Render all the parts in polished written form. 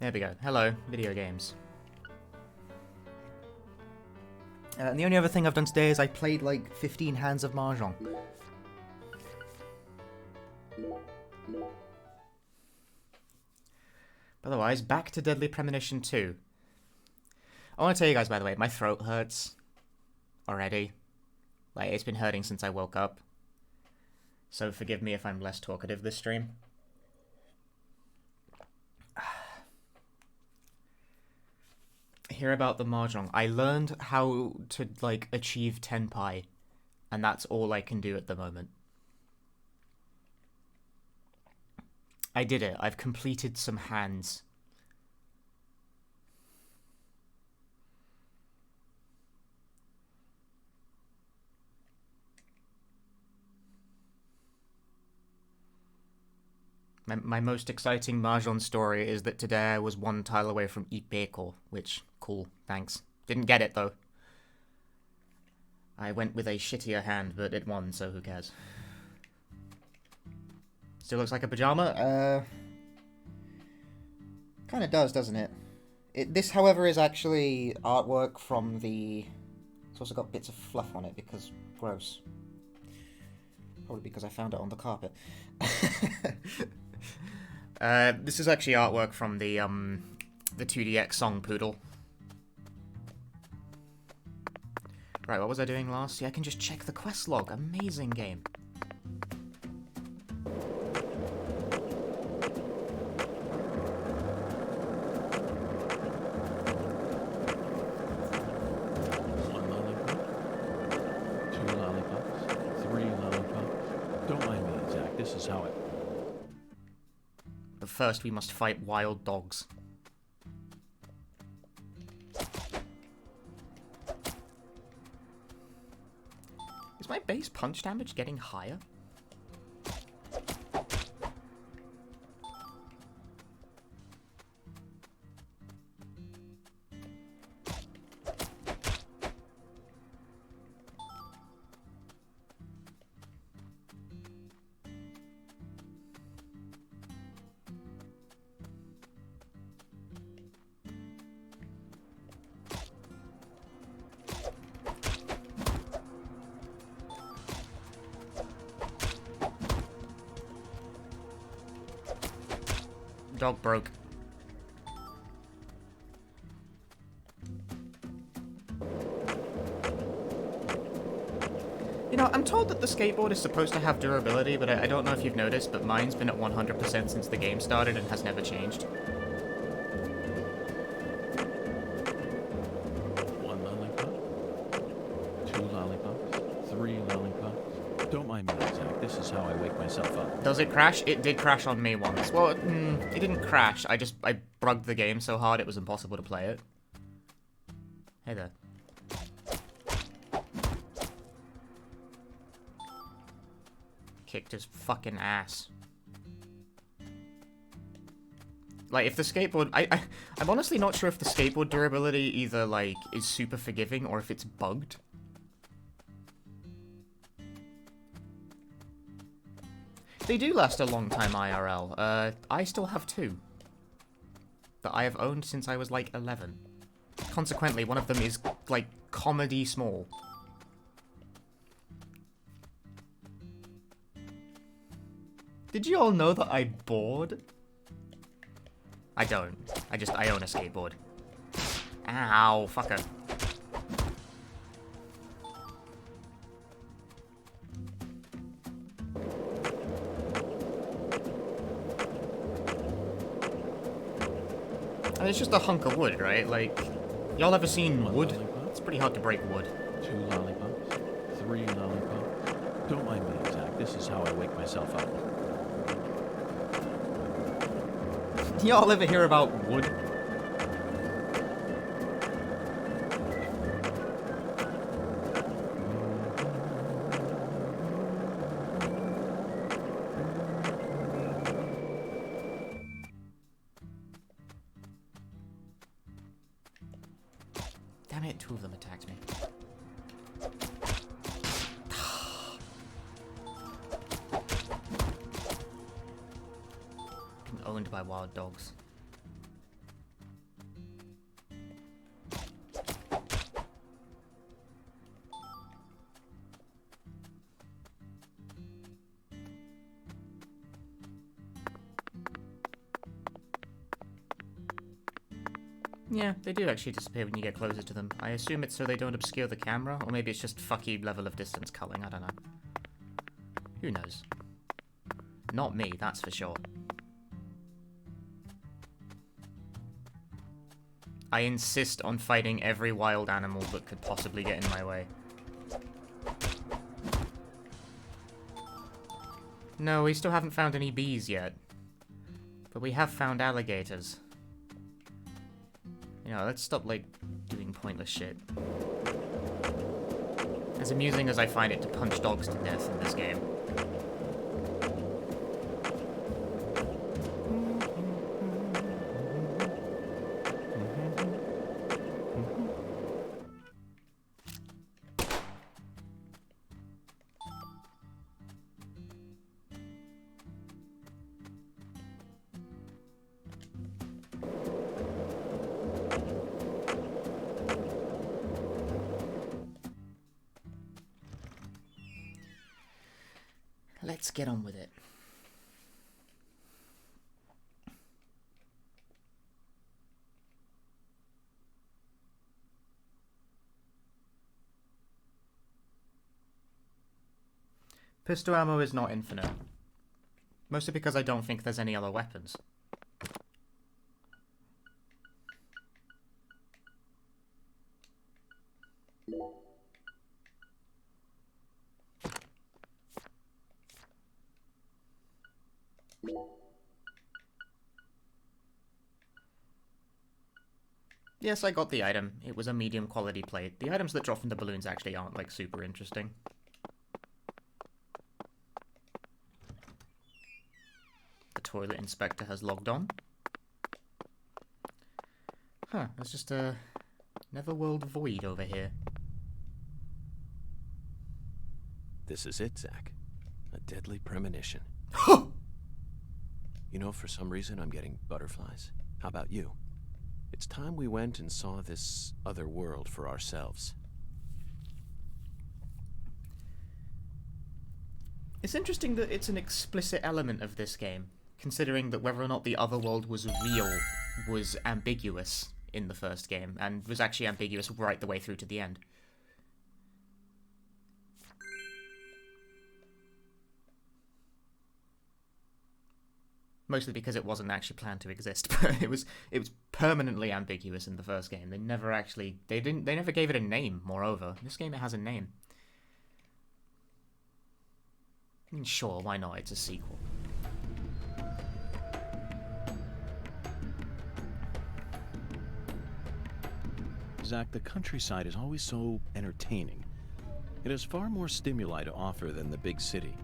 There we go. Hello, video games. And the only other thing I've done today is I played like 15 hands of Mahjong. Otherwise, back to Deadly Premonition 2. I want to tell you guys, by the way, my throat hurts already. Like, it's been hurting since I woke up. So forgive me if I'm less talkative this stream. Hear about the Mahjong. I learned how to, like, achieve Tenpai. And that's all I can do at the moment. I did it. I've completed some hands. My most exciting Mahjong story is that today I was one tile away from Ipeko, which, cool, thanks. Didn't get it, though. I went with a shittier hand, but it won, so who cares? Still looks like a pajama? Kinda does, doesn't it? This, however, is actually artwork from the... It's also got bits of fluff on it, because... gross. Probably because I found it on the carpet. This is actually artwork from the 2DX song Poodle. Right, what was I doing last? Yeah, I can just check the quest log. Amazing game. One lollipop, 2 lollipops, 3 lollipops. Don't mind me, Zach. This is how it... But first we must fight wild dogs. Is my base punch damage getting higher? Dog broke. You know, I'm told that the skateboard is supposed to have durability, but I don't know if you've noticed, but mine's been at 100% since the game started and has never changed. 1 lollipop, 2 lollipops, 3 lollipops. Don't mind me, Zach. This is how I wake myself up. Does it crash? It did crash on me once. Well, it didn't crash. I bugged the game so hard it was impossible to play it. Hey there. Kicked his fucking ass. Like, if the skateboard... I'm honestly not sure if the skateboard durability either, like, is super forgiving or if it's bugged. They do last a long time IRL. I still have 2. That I have owned since I was, like, 11. Consequently, one of them is, like, comedy small. Did you all know that I board? I don't. I own a skateboard. Ow, fucker. And it's just a hunk of wood, right? Like, y'all ever seen wood? It's pretty hard to break wood. 2 lollipops, 3 lollipops. Don't mind me, Zach. This is how I wake myself up. Y'all ever hear about wood? Damn it, 2 of them attacked me. Owned by wild dogs. Yeah, they do actually disappear when you get closer to them. I assume it's so they don't obscure the camera, or maybe it's just fuck you level of distance culling, I don't know. Who knows? Not me, that's for sure. I insist on fighting every wild animal that could possibly get in my way. No, we still haven't found any bees yet. But we have found alligators. You know, let's stop, like, doing pointless shit. As amusing as I find it to punch dogs to death in this game. Let's get on with it. Pistol ammo is not infinite. Mostly because I don't think there's any other weapons. Yes, I got the item. It was a medium quality plate. The items that drop from the balloons actually aren't, like, super interesting. The toilet inspector has logged on. Huh, there's just a netherworld void over here. This is it, Zach. A deadly premonition. You know, for some reason I'm getting butterflies. How about you? It's time we went and saw this other world for ourselves. It's interesting that it's an explicit element of this game, considering that whether or not the other world was real was ambiguous in the first game, and was actually ambiguous right the way through to the end. Mostly because it wasn't actually planned to exist, but it was permanently ambiguous in the first game. They never gave it a name, moreover. In this game it has a name. I mean, sure, why not? It's a sequel. Zach, the countryside is always so entertaining. It has far more stimuli to offer than the big city.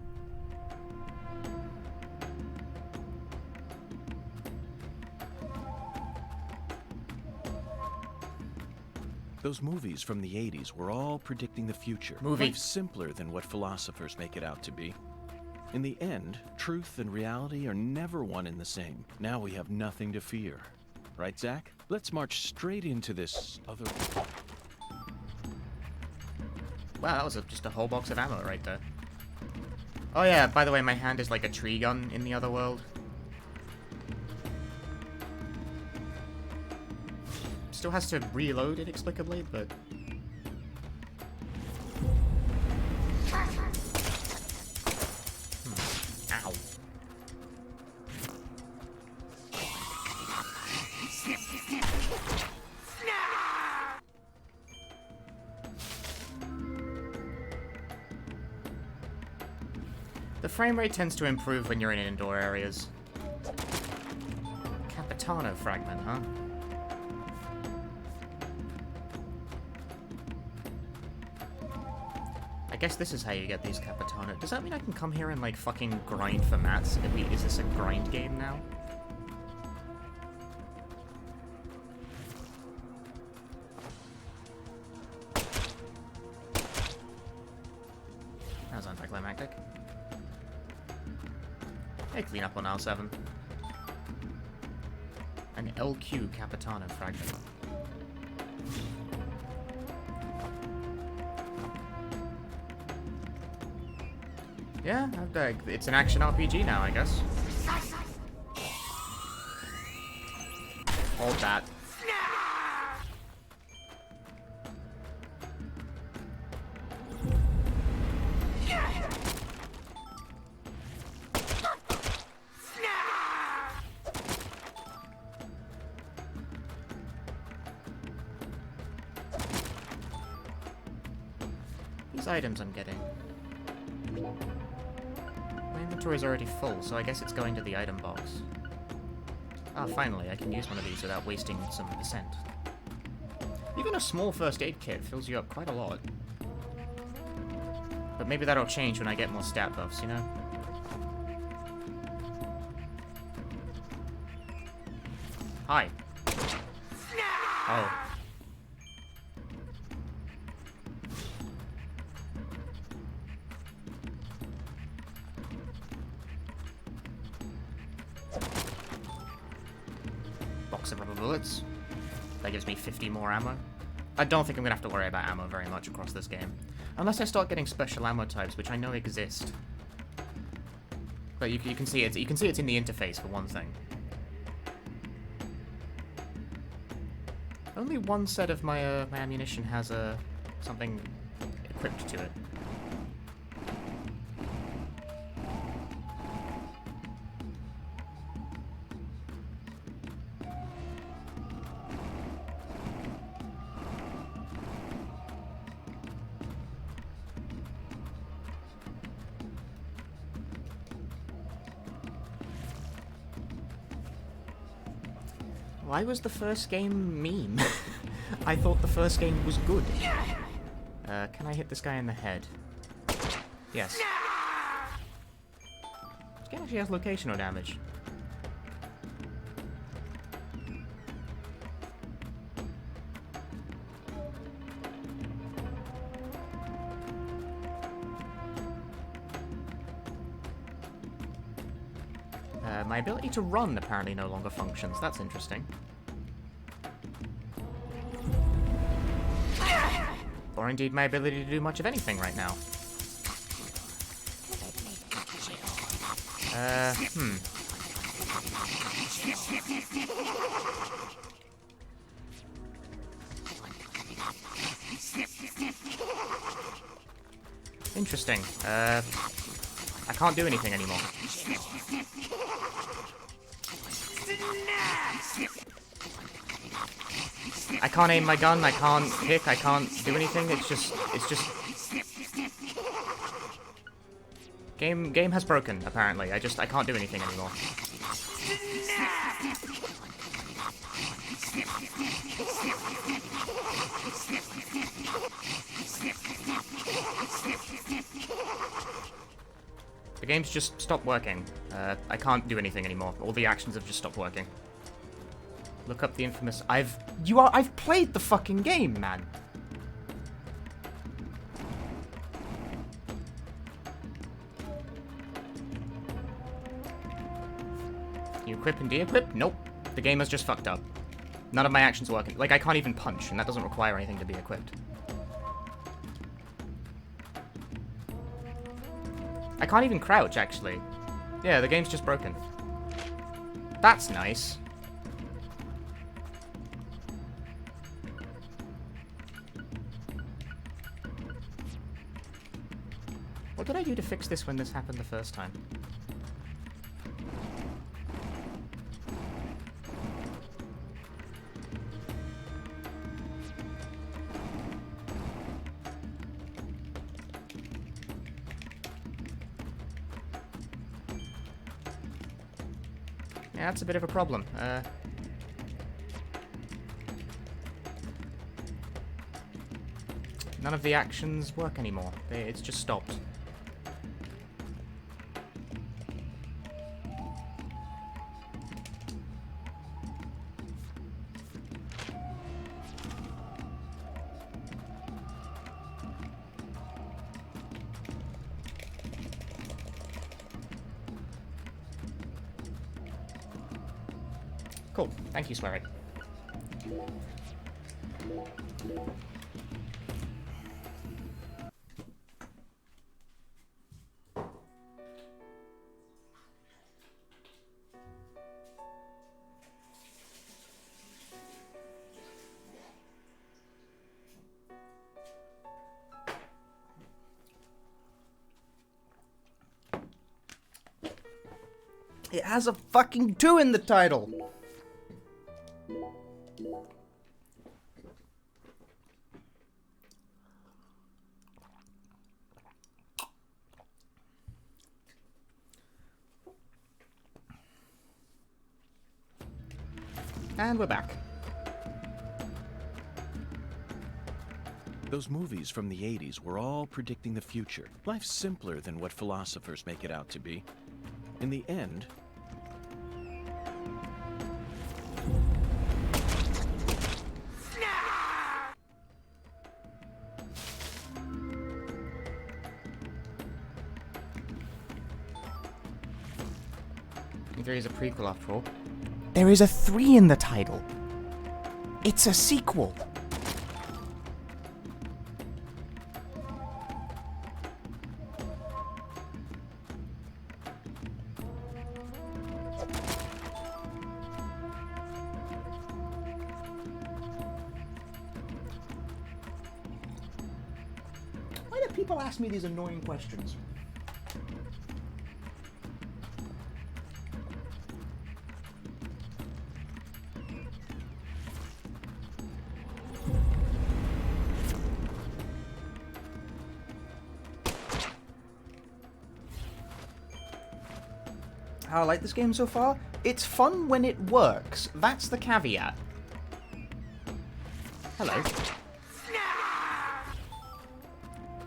Those movies from the 80s were all predicting the future. Life's simpler than what philosophers make it out to be. In the end, truth and reality are never one and the same. Now we have nothing to fear. Right, Zach? Let's march straight into this other... Wow, that was just a whole box of ammo right there. Oh yeah, by the way, my hand is like a tree gun in the other world. Still has to reload inexplicably, but... Ow. The frame rate tends to improve when you're in indoor areas. Capitano fragment, huh? I guess this is how you get these Capitano. Does that mean I can come here and, like, fucking grind for mats? Is this a grind game now? That was anticlimactic. Hey, clean up on L7. An LQ Capitano fragment. Yeah, it's an action RPG now, I guess. Hold that. these items I'm getting? My inventory's already full, so I guess it's going to the item box. Ah, finally, I can use one of these without wasting some percent. Even a small first aid kit fills you up quite a lot. But maybe that'll change when I get more stat buffs, you know? Hi. Oh. Box of rubber bullets. That gives me 50 more ammo. I don't think I'm gonna have to worry about ammo very much across this game. Unless I start getting special ammo types, which I know exist. But you can see it's in the interface for one thing. Only one set of my my ammunition has something equipped to it. Why was the first game mean? I thought the first game was good. Can I hit this guy in the head? Yes. This game actually has locational damage. My ability to run apparently no longer functions. That's interesting. Or indeed my ability to do much of anything right now. Interesting. I can't do anything anymore. I can't aim my gun, I can't pick, I can't do anything, it's just... Game has broken, apparently. I can't do anything anymore. The game's just stopped working. I can't do anything anymore. All the actions have just stopped working. Look up the infamous... I've played the fucking game, man! Can you equip and de-equip? Nope. The game has just fucked up. None of my actions working. Like, I can't even punch, and that doesn't require anything to be equipped. I can't even crouch, actually. Yeah, the game's just broken. That's nice. What did I do to fix this when this happened the first time? Yeah, that's a bit of a problem. None of the actions work anymore. It's just stopped. Cool. Thank you, Swery. It has a fucking 2 in the title! And we're back. Those movies from the 80s were all predicting the future. Life's simpler than what philosophers make it out to be. In the end, there is a prequel after all. There is a 3 in the title. It's a sequel. Why do people ask me these annoying questions? How I like this game so far? It's fun when it works. That's the caveat. Hello.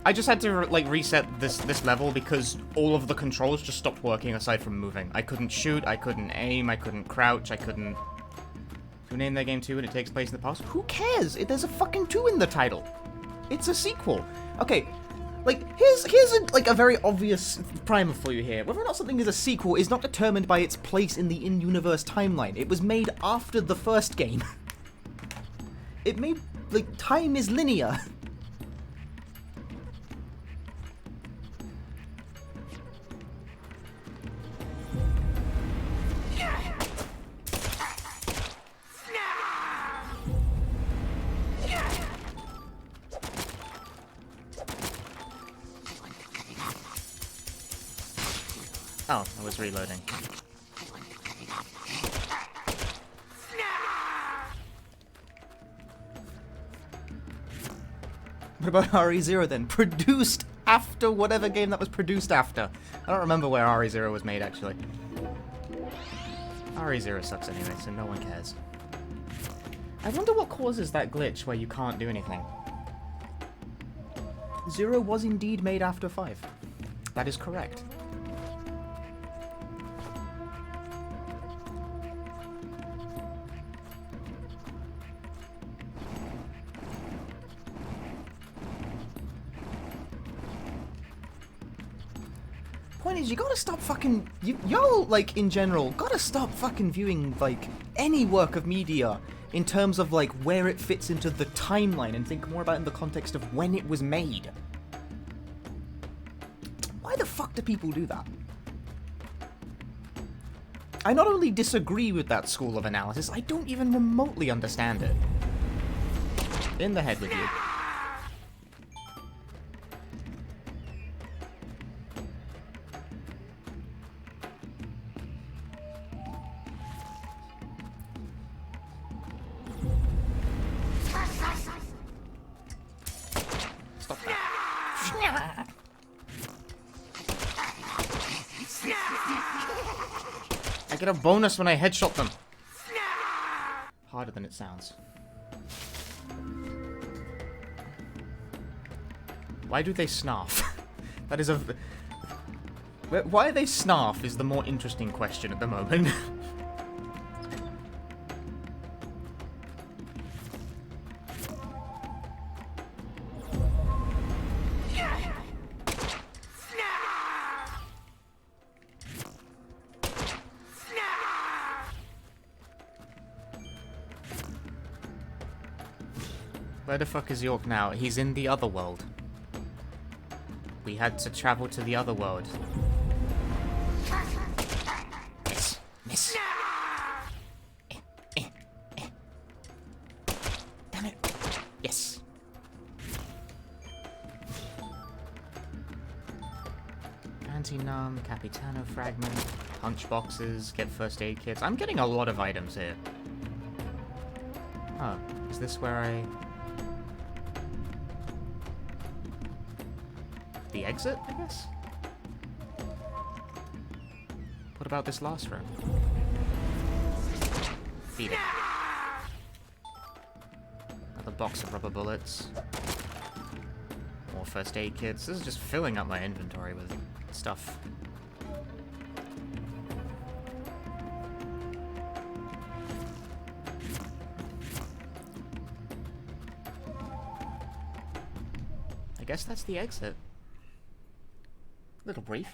I just had to like reset this level because all of the controls just stopped working aside from moving. I couldn't shoot, I couldn't aim, I couldn't crouch, I couldn't... Who named their game 2 and it takes place in the past? Who cares? There's a fucking 2 in the title. It's a sequel. Okay, like, here's a very obvious primer for you here. Whether or not something is a sequel is not determined by its place in the in-universe timeline. It was made after the first game. It made, like, time is linear. Oh, I was reloading. What about RE0 then? Produced after whatever game that was produced after. I don't remember where RE0 was made, actually. RE0 sucks anyway, so no one cares. I wonder what causes that glitch where you can't do anything. 0 was indeed made after 5. That is correct. Point is, you gotta stop fucking... Y'all, like, in general, gotta stop fucking viewing, like, any work of media in terms of, like, where it fits into the timeline and think more about it in the context of when it was made. Why the fuck do people do that? I not only disagree with that school of analysis, I don't even remotely understand it. In the head with you. Stop that. I get a bonus when I headshot them. Harder than it sounds. Why do they snarf? That is a... Why they snarf is the more interesting question at the moment. Where the fuck is York now? He's in the other world. We had to travel to the other world. Miss. Miss. Damn it. Yes. Anti-numb, Capitano fragment, punch boxes, get first aid kits. I'm getting a lot of items here. Oh, is this where I... the exit, I guess? What about this last room? Beat it. box of rubber bullets. More first aid kits. This is just filling up my inventory with stuff. I guess that's the exit. Little brief.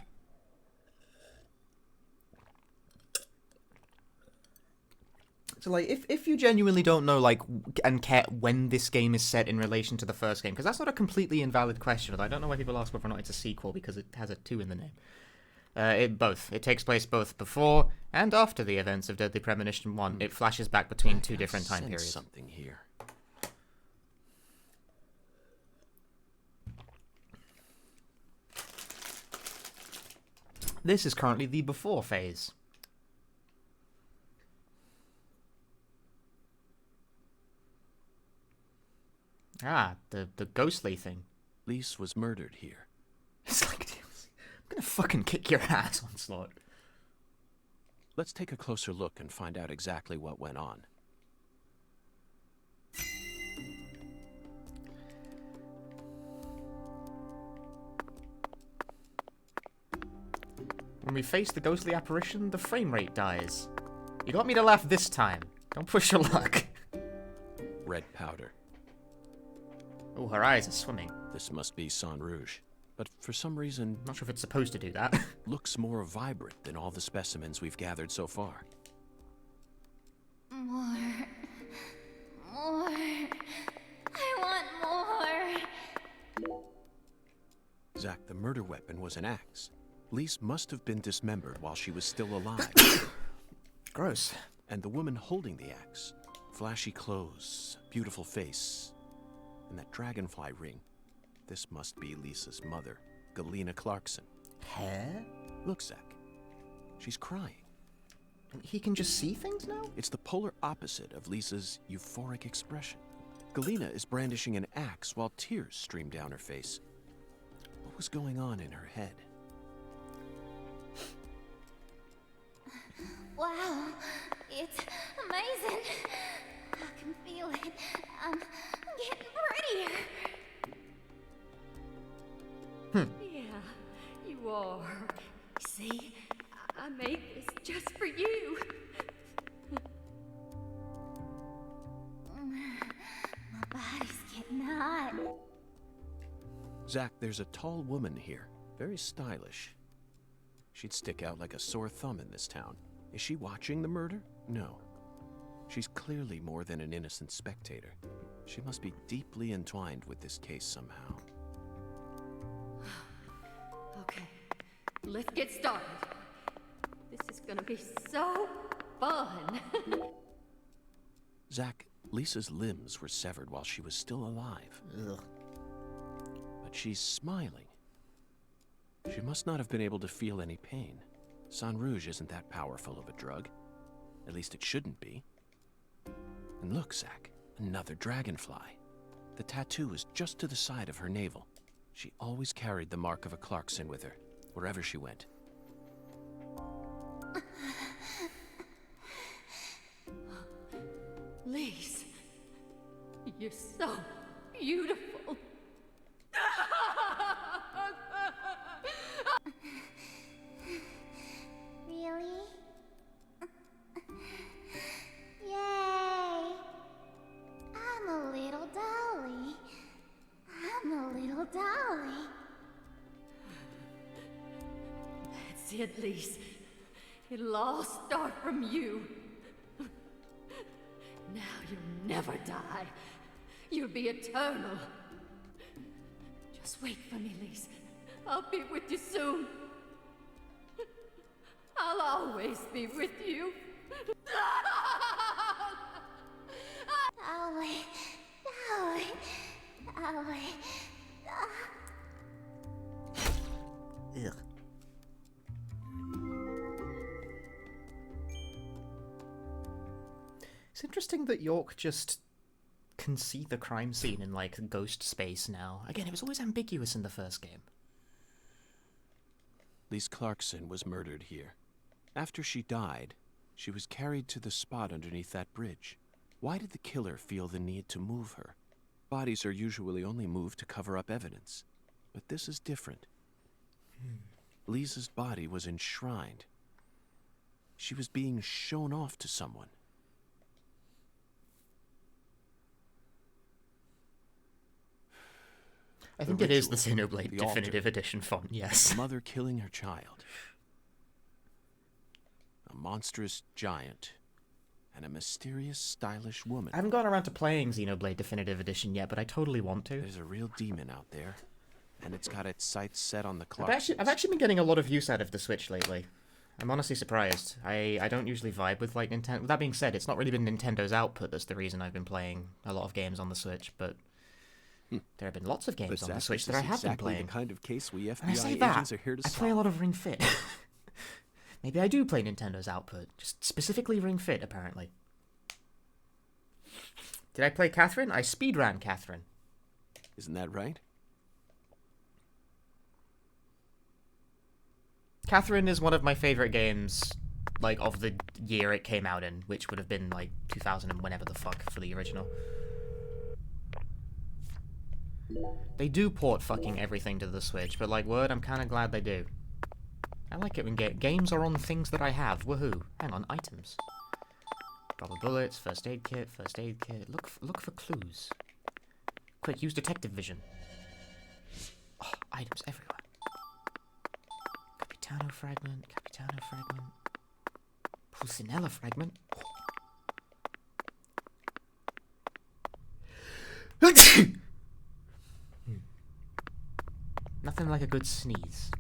So, like, if you genuinely don't know, like, and care when this game is set in relation to the first game, because that's not a completely invalid question, although I don't know why people ask whether or not it's a sequel, because it has a 2 in the name. It takes place both before and after the events of Deadly Premonition 1. It flashes back between 2 different time periods. Something here. This is currently the before phase. Ah, the ghostly thing. Lise was murdered here. It's like, I'm gonna fucking kick your ass, Onslaught. Let's take a closer look and find out exactly what went on. When we face the ghostly apparition, the frame rate dies. You got me to laugh this time. Don't push your luck. Red powder. Oh, her eyes are swimming. This must be Sang Rouge. But for some reason... Not sure if it's supposed to do that. looks more vibrant than all the specimens we've gathered so far. More. I want more. Zack, the murder weapon was an axe. Lise must have been dismembered while she was still alive. Gross. And the woman holding the axe. Flashy clothes, beautiful face, and that dragonfly ring. This must be Lisa's mother, Galena Clarkson. Hair? Look, Zack. She's crying. He can just see things now? It's the polar opposite of Lisa's euphoric expression. Galena is brandishing an axe while tears stream down her face. What was going on in her head? Wow, it's amazing. I can feel it. I'm getting prettier. Yeah, you are. See, I made this just for you. My body's getting hot. Zack, there's a tall woman here. Very stylish. She'd stick out like a sore thumb in this town. Is she watching the murder? No. She's clearly more than an innocent spectator. She must be deeply entwined with this case somehow. Okay, let's get started. This is gonna be so fun. Zack, Lisa's limbs were severed while she was still alive. Ugh. But she's smiling. She must not have been able to feel any pain. Sang Rouge isn't that powerful of a drug. At least it shouldn't be. And look, Zack, another dragonfly. The tattoo is just to the side of her navel. She always carried the mark of a Clarkson with her, wherever she went. Lise, you're so beautiful. Really? Yay! I'm a little dolly. I'm a little dolly. That's it, Lise. It'll all start from you. Now you'll never die. You'll be eternal. Just wait for me, Lise. I'll be with you soon. I'll always be with you. Dolly. Dolly. Dolly. Ugh. It's interesting that York just can see the crime scene in, like, ghost space now. Again, it was always ambiguous in the first game. Lise Clarkson was murdered here. After she died, she was carried to the spot underneath that bridge. Why did the killer feel the need to move her? Bodies are usually only moved to cover up evidence, but this is different. Lisa's body was enshrined. She was being shown off to someone. I think it is the Xenoblade Definitive Edition font, yes. A mother killing her child. A monstrous giant. And a mysterious, stylish woman. I haven't gotten around to playing Xenoblade Definitive Edition yet, but I totally want to. There's a real demon out there, and it's got its sights set on the clock. I've actually been getting a lot of use out of the Switch lately. I'm honestly surprised. I don't usually vibe with, like, Nintendo. With that being said, it's not really been Nintendo's output that's the reason I've been playing a lot of games on the Switch, but there have been lots of games on the Switch that I have been playing. The kind of case we FBI and I say that, agents are here to I solve. play a lot of Ring Fit. Maybe I do play Nintendo's output, just specifically Ring Fit, apparently. Did I play Catherine? I speedran Catherine. Isn't that right? Catherine is one of my favorite games, like, of the year it came out in, which would have been, like, 2000 and whenever the fuck for the original. They do port fucking everything to the Switch, but, like, word, I'm kind of glad they do. I like it when games are on things that I have. Woohoo. Hang on, items. Rubber bullets, first aid kit, first aid kit. Look for clues. Quick, use detective vision. Oh, items everywhere. Capitano fragment, Pulcinella fragment. Nothing like a good sneeze.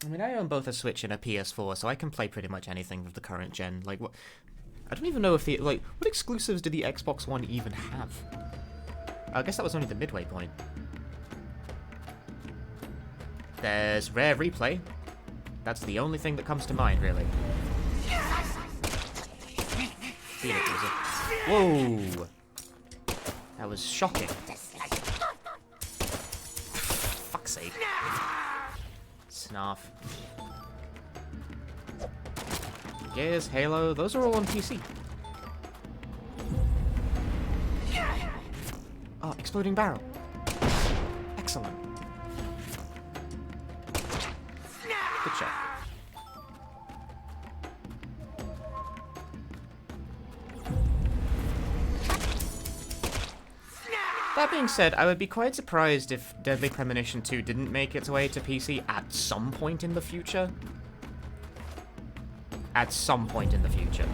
I mean, I own both a Switch and a PS4, so I can play pretty much anything with the current gen. Like, what? I don't even know if what exclusives did the Xbox One even have? I guess that was only the midway point. There's Rare Replay. That's the only thing that comes to mind, really. Whoa! That was shocking. Fuck's sake. Snarf. Gears, Halo, those are all on PC. Oh, exploding barrel. Excellent. Good shot. That being said, I would be quite surprised if Deadly Premonition 2 didn't make its way to PC at some point in the future. At some point in the future.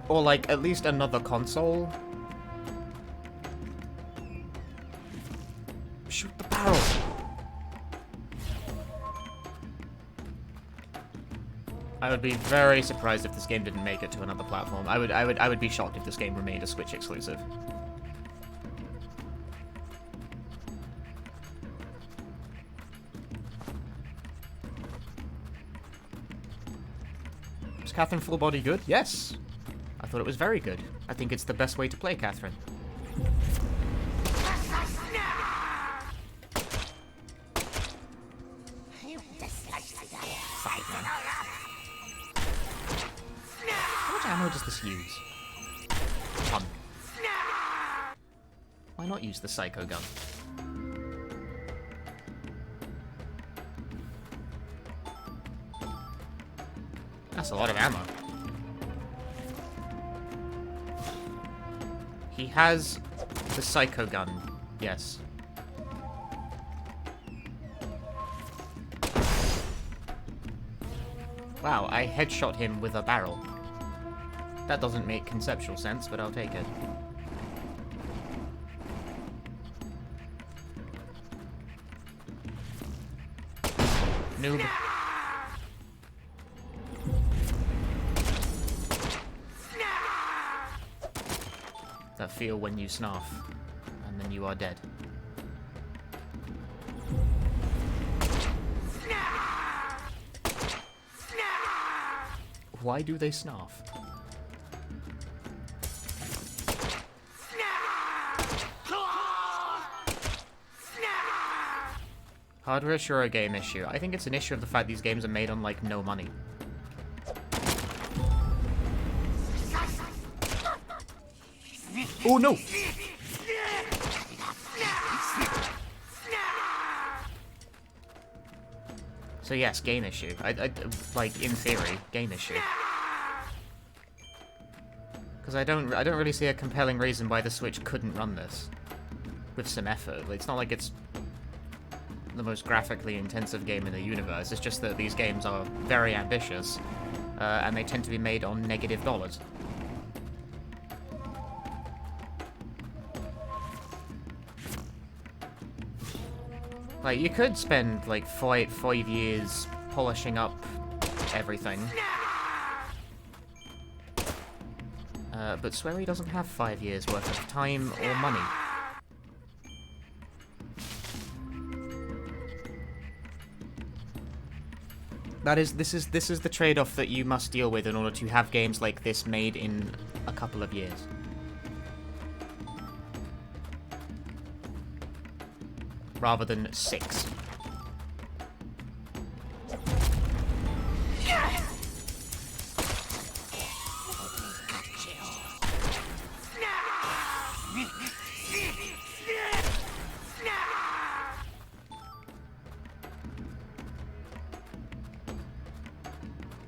Or, like, at least another console. Shoot the barrel! I would be very surprised if this game didn't make it to another platform. I would be shocked if this game remained a Switch exclusive. Was Catherine full body good? Yes! I thought it was very good. I think it's the best way to play Catherine. How much ammo does this use? One. Why not use the Psycho Gun? That's a lot of ammo. He has the Psycho Gun, yes. Wow, I headshot him with a barrel. That doesn't make conceptual sense, but I'll take it. Noob. that feel when you snarf, and then you are dead. Why do they snarf? Hardware is sure a game issue. I think it's an issue of the fact these games are made on, like, no money. Oh, no! So yes, game issue. Like, in theory, game issue. Because I don't really see a compelling reason why the Switch couldn't run this. With some effort. It's not like it's the most graphically intensive game in the universe. It's just that these games are very ambitious, and they tend to be made on negative dollars. Like, you could spend, like, 5 years polishing up everything. But Swery doesn't have 5 years worth of time or money. This is the trade-off that you must deal with in order to have games like this made in a couple of years. Rather than 6.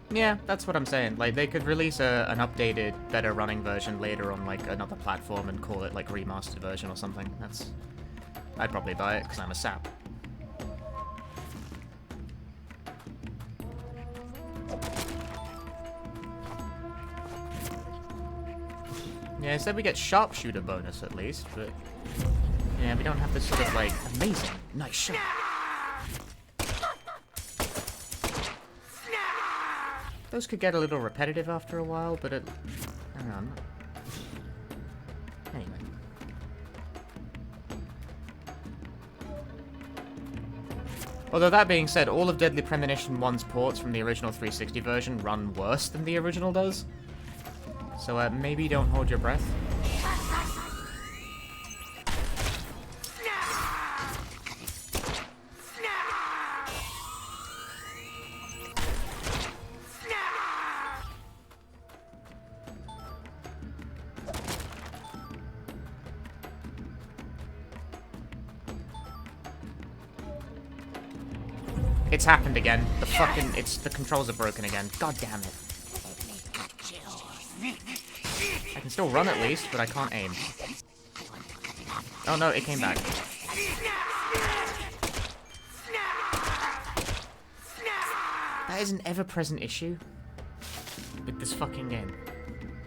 Yeah, that's what I'm saying. Like, they could release an updated, better running version later on, like, another platform and call it, like, remastered version or something. I'd probably buy it, because I'm a sap. Yeah, instead we get sharpshooter bonus at least, but... yeah, we don't have this sort of, like, amazing, nice shot. Those could get a little repetitive after a while, but I don't know, Anyway. Although that being said, all of Deadly Premonition 1's ports from the original 360 version run worse than the original does. So maybe don't hold your breath. It's happened again. The controls are broken again. God damn it. I can still run at least, but I can't aim. Oh no, it came back. That is an ever-present issue with this fucking game.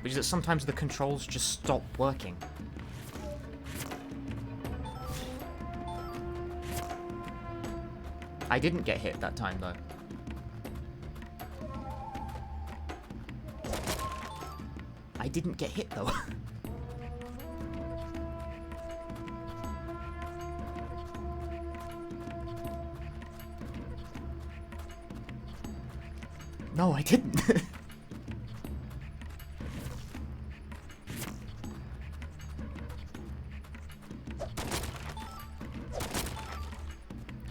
Which is that sometimes the controls just stop working. I didn't get hit that time, though. I didn't get hit, though. No, I didn't.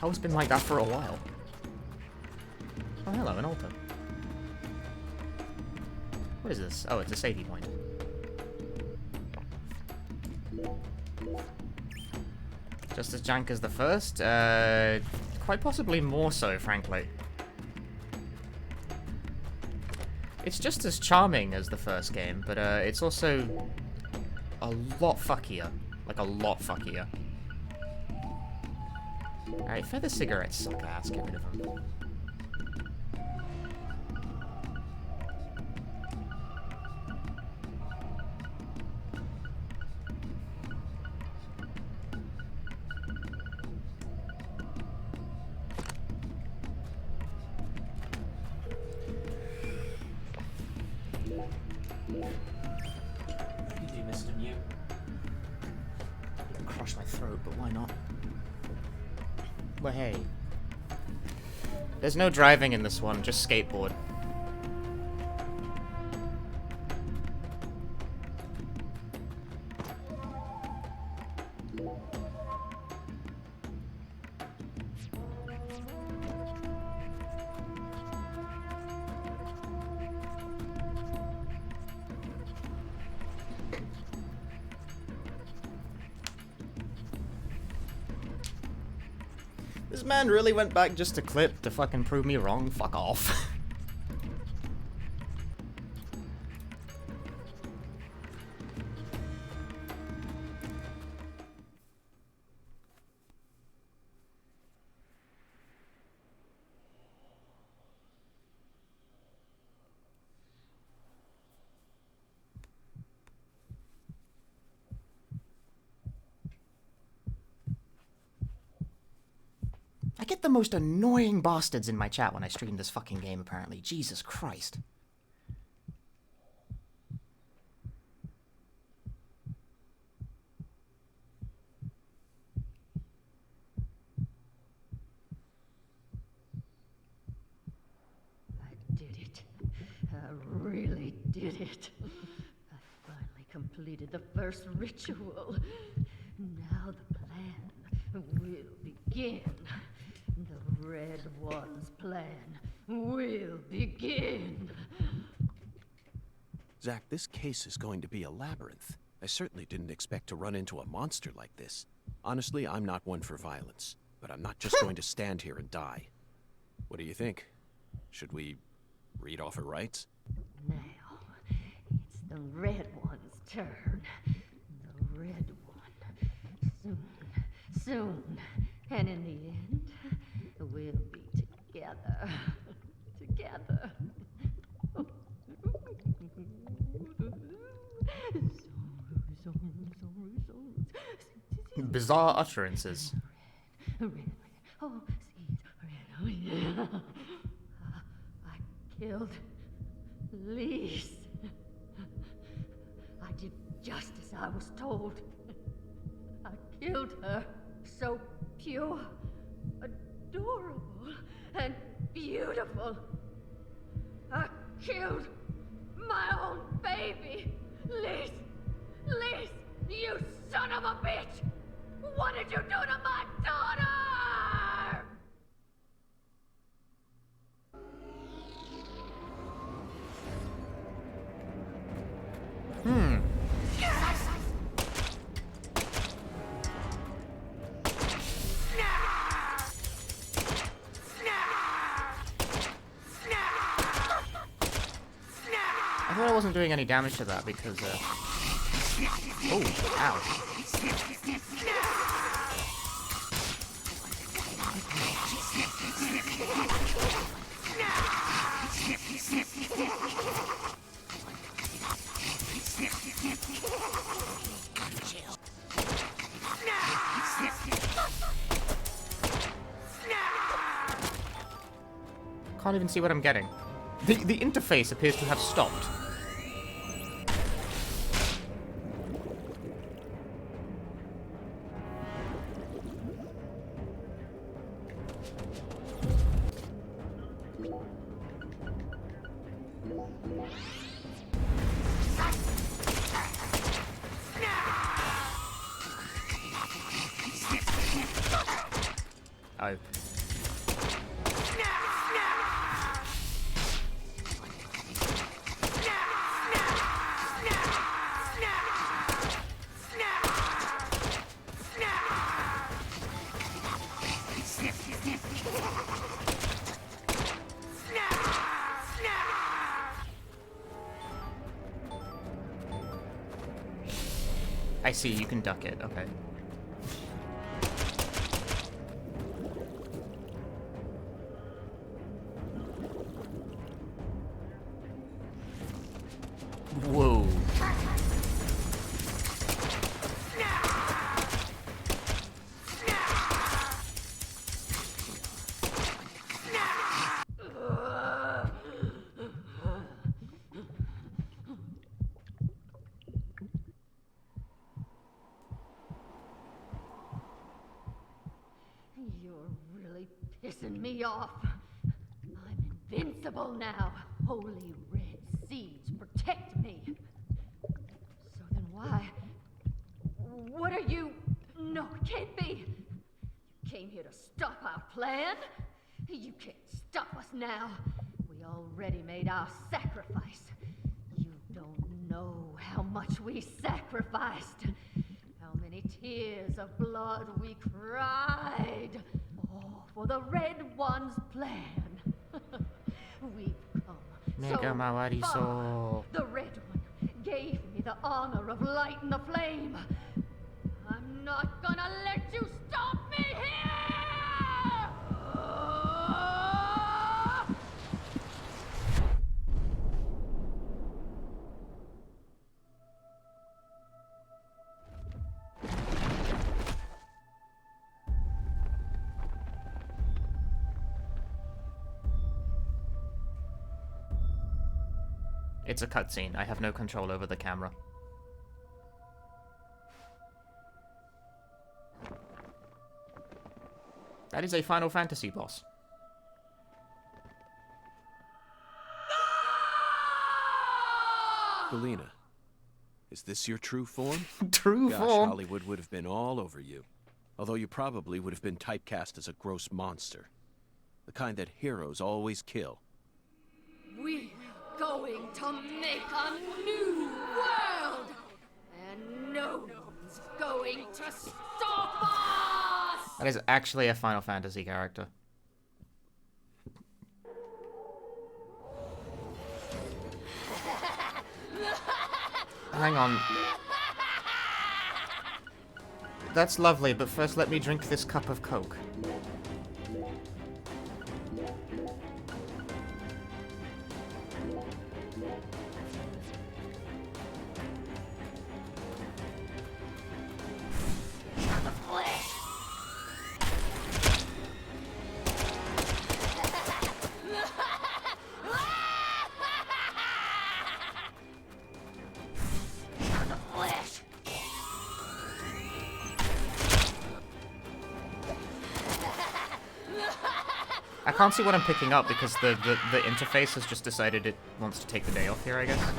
It's been like that for a while. Oh, hello, an altar. What is this? Oh, it's a savey point. Just as jank as the first? Quite possibly more so, frankly. It's just as charming as the first game, but it's also a lot fuckier. Like, a lot fuckier. Alright, feather cigarettes suck ass, get rid of them. You do, Mr. New. crush my throat, but why not? Well, hey. There's no driving in this one, just skateboard. This man really went back just to clip to fucking prove me wrong? Fuck off. I get the most annoying bastards in my chat when I stream this fucking game, apparently. Jesus Christ. I did it. I really did it. I finally completed the first ritual. Now the plan will begin. The Red One's plan will begin. Zach, this case is going to be a labyrinth. I certainly didn't expect to run into a monster like this. Honestly, I'm not one for violence, but I'm not just going to stand here and die. What do you think? Should we read off her rights? Now, it's the Red One's turn. The Red One. Soon. And in the end, we'll be together. Together. Bizarre utterances. Red. Oh, red. I killed Lise. I did just as I was told. I killed her. So pure, adorable, and beautiful. I killed my own baby. Lise, you son of a bitch! What did you do to my daughter? I thought I wasn't doing any damage to that because, oh, ow. Can't even see what I'm getting. The interface appears to have stopped. Oh. I see, you can duck it, okay. Whoa. pissing me off. I'm invincible now. Holy red seeds protect me. So then why? What are you? No, it can't be. You came here to stop our plan? You can't stop us now. We already made our sacrifice. You don't know how much we sacrificed. How many tears of blood we cried. All for the Red One's plan. We've come so far. The Red One gave me the honor of lighting the flame. I'm not gonna let you stop me here! It's a cutscene. I have no control over the camera. That is a Final Fantasy boss. Galena, is this your true form? True Gosh, form? Hollywood would have been all over you. Although you probably would have been typecast as a gross monster. The kind that heroes always kill. We're going to make a new world! And no one's going to stop us! That is actually a Final Fantasy character. Hang on. That's lovely, but first let me drink this cup of Coke. I can't see what I'm picking up because the interface has just decided it wants to take the day off here, I guess.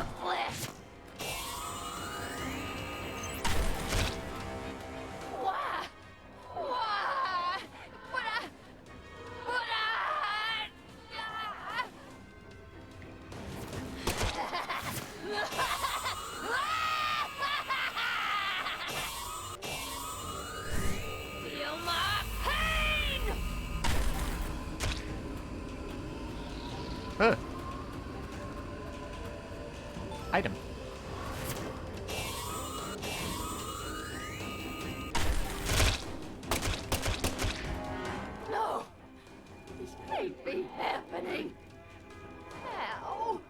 Item. No! This can't be happening! How?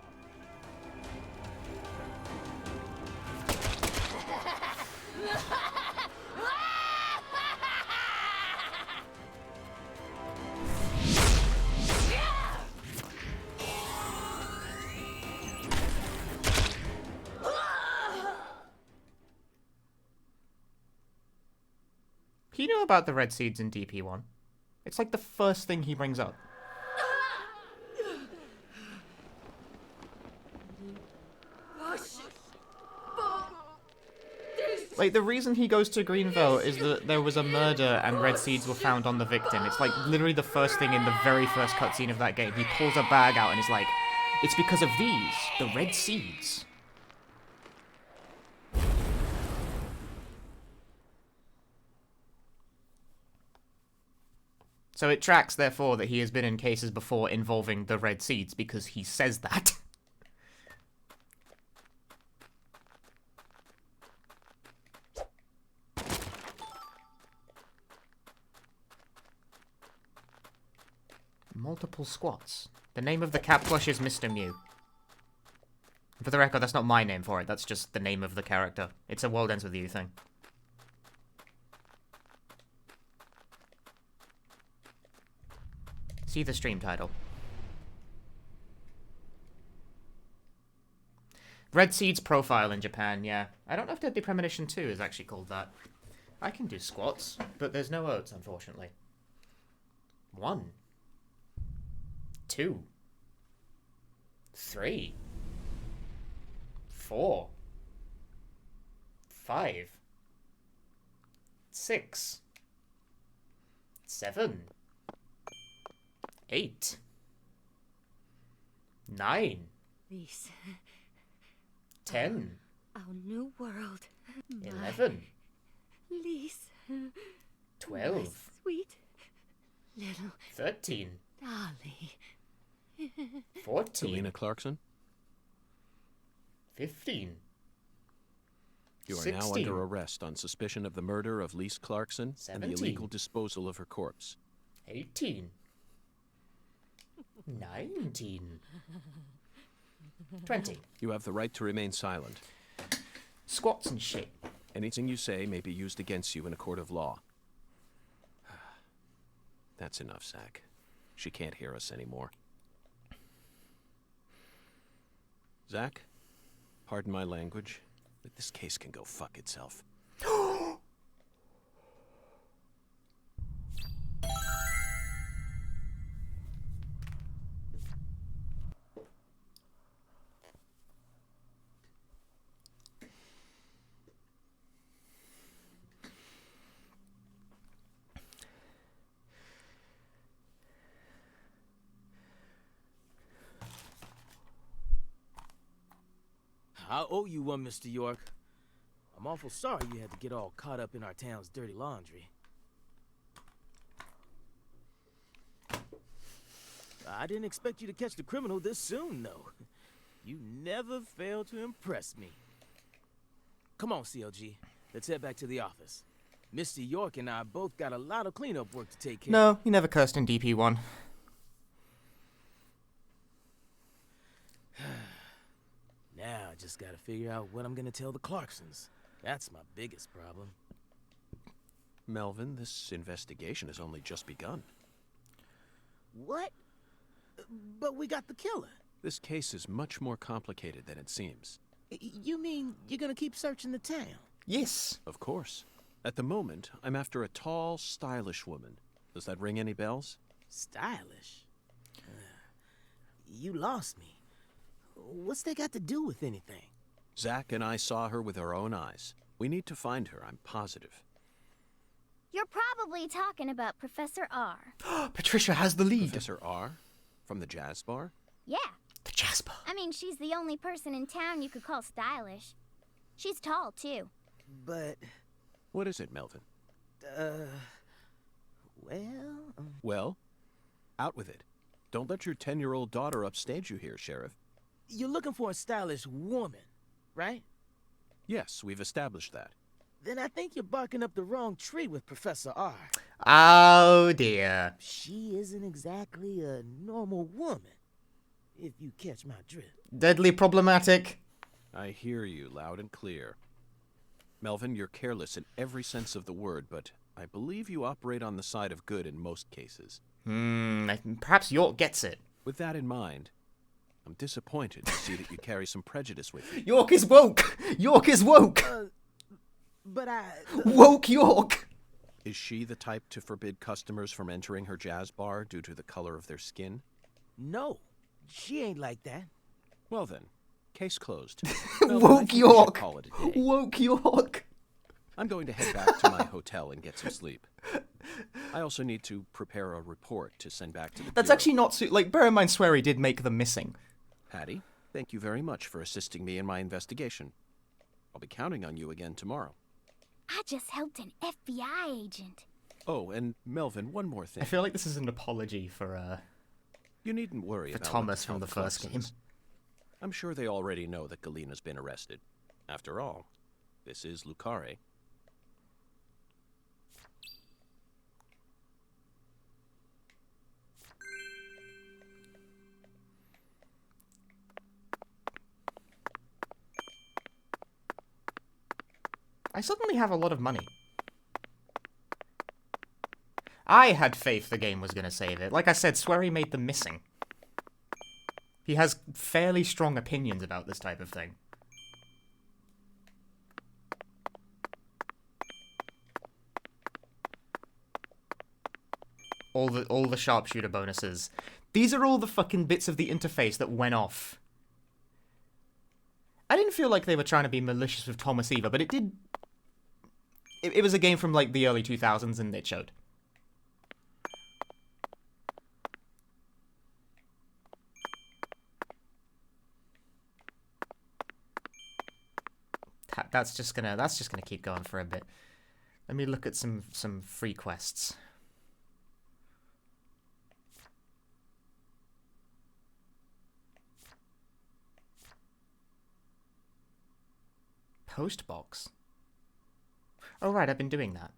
You know about the red seeds in DP1? It's like the first thing he brings up. Like, the reason he goes to Greenville is that there was a murder and red seeds were found on the victim. It's like literally the first thing in the very first cutscene of that game. He pulls a bag out and is like, it's because of these, the red seeds. So it tracks, therefore, that he has been in cases before involving the red seeds, because he says that. Multiple squats. The name of the cat plush is Mr. Mew. For the record, that's not my name for it, that's just the name of the character. It's a World Ends With You thing. See the stream title. Red Seed's profile in Japan, yeah. I don't know if Deadly Premonition 2 is actually called that. I can do squats, but there's no oats, unfortunately. 1. 2, 3, 4, 5, 6, 7, 8, 9, Lise. 10, Our new world. 11, Lise. 12, Sweet little 13, Dolly. 14, Galena Clarkson, 15. you are 16. now under arrest on suspicion of the murder of Lise Clarkson and the 17. illegal disposal of her corpse. 18, 19, 20. You have the right to remain silent. Squats and shit. Anything you say may be used against you in a court of law. That's enough, Zach. She can't hear us anymore. Zach, pardon my language, but this case can go fuck itself. I owe you one, Mr. York. I'm awful sorry you had to get all caught up in our town's dirty laundry. I didn't expect you to catch the criminal this soon, though. You never fail to impress me. Come on, CLG. Let's head back to the office. Mr. York and I both got a lot of cleanup work to take care of. No, you never cursed in DP1. Now I just gotta figure out what I'm gonna tell the Clarksons. That's my biggest problem. Melvin, this investigation has only just begun. What? But we got the killer. This case is much more complicated than it seems. You mean you're gonna keep searching the town? Yes. Of course. At the moment, I'm after a tall, stylish woman. Does that ring any bells? Stylish? You lost me. What's that got to do with anything? Zach and I saw her with our own eyes. We need to find her, I'm positive. You're probably talking about Professor R. Patricia has the lead. Professor R? From the jazz bar? Yeah. The jazz bar. I mean, she's the only person in town you could call stylish. She's tall, too. But, What is it, Melvin? well... Well, out with it. Don't let your 10-year-old daughter upstage you here, Sheriff. You're looking for a stylish woman, right? Yes, we've established that. Then I think you're barking up the wrong tree with Professor R. Oh dear. She isn't exactly a normal woman, if you catch my drift. Deadly problematic. I hear you loud and clear. Melvin, you're careless in every sense of the word, but I believe you operate on the side of good in most cases. Perhaps York gets it. With that in mind, I'm disappointed to see that you carry some prejudice with you. York is woke. York is woke. But Woke York. Is she the type to forbid customers from entering her jazz bar due to the color of their skin? No, she ain't like that. Well then, case closed. Melvin, I Woke think we should York. call it a day. Woke York. I'm going to head back to my hotel and get some sleep. I also need to prepare a report to send back to the That's Bureau. actually not like. Bear in mind, Swery did make them missing. Hattie, thank you very much for assisting me in my investigation. I'll be counting on you again tomorrow. I just helped an FBI agent. Oh, and Melvin, one more thing. I feel like this is an apology for You needn't worry about Thomas what from to the tell first game. Clarksons. I'm sure they already know that Galena's been arrested. After all, this is Lucare. I suddenly have a lot of money. I had faith the game was going to save it. Like I said, Swery made them missing. He has fairly strong opinions about this type of thing. All the sharpshooter bonuses. These are all the fucking bits of the interface that went off. I didn't feel like they were trying to be malicious with Thomas either, but it did... It was a game from, like, the early 2000s, and it showed. That's just gonna keep going for a bit. Let me look at some free quests. Postbox. Oh right, I've been doing that.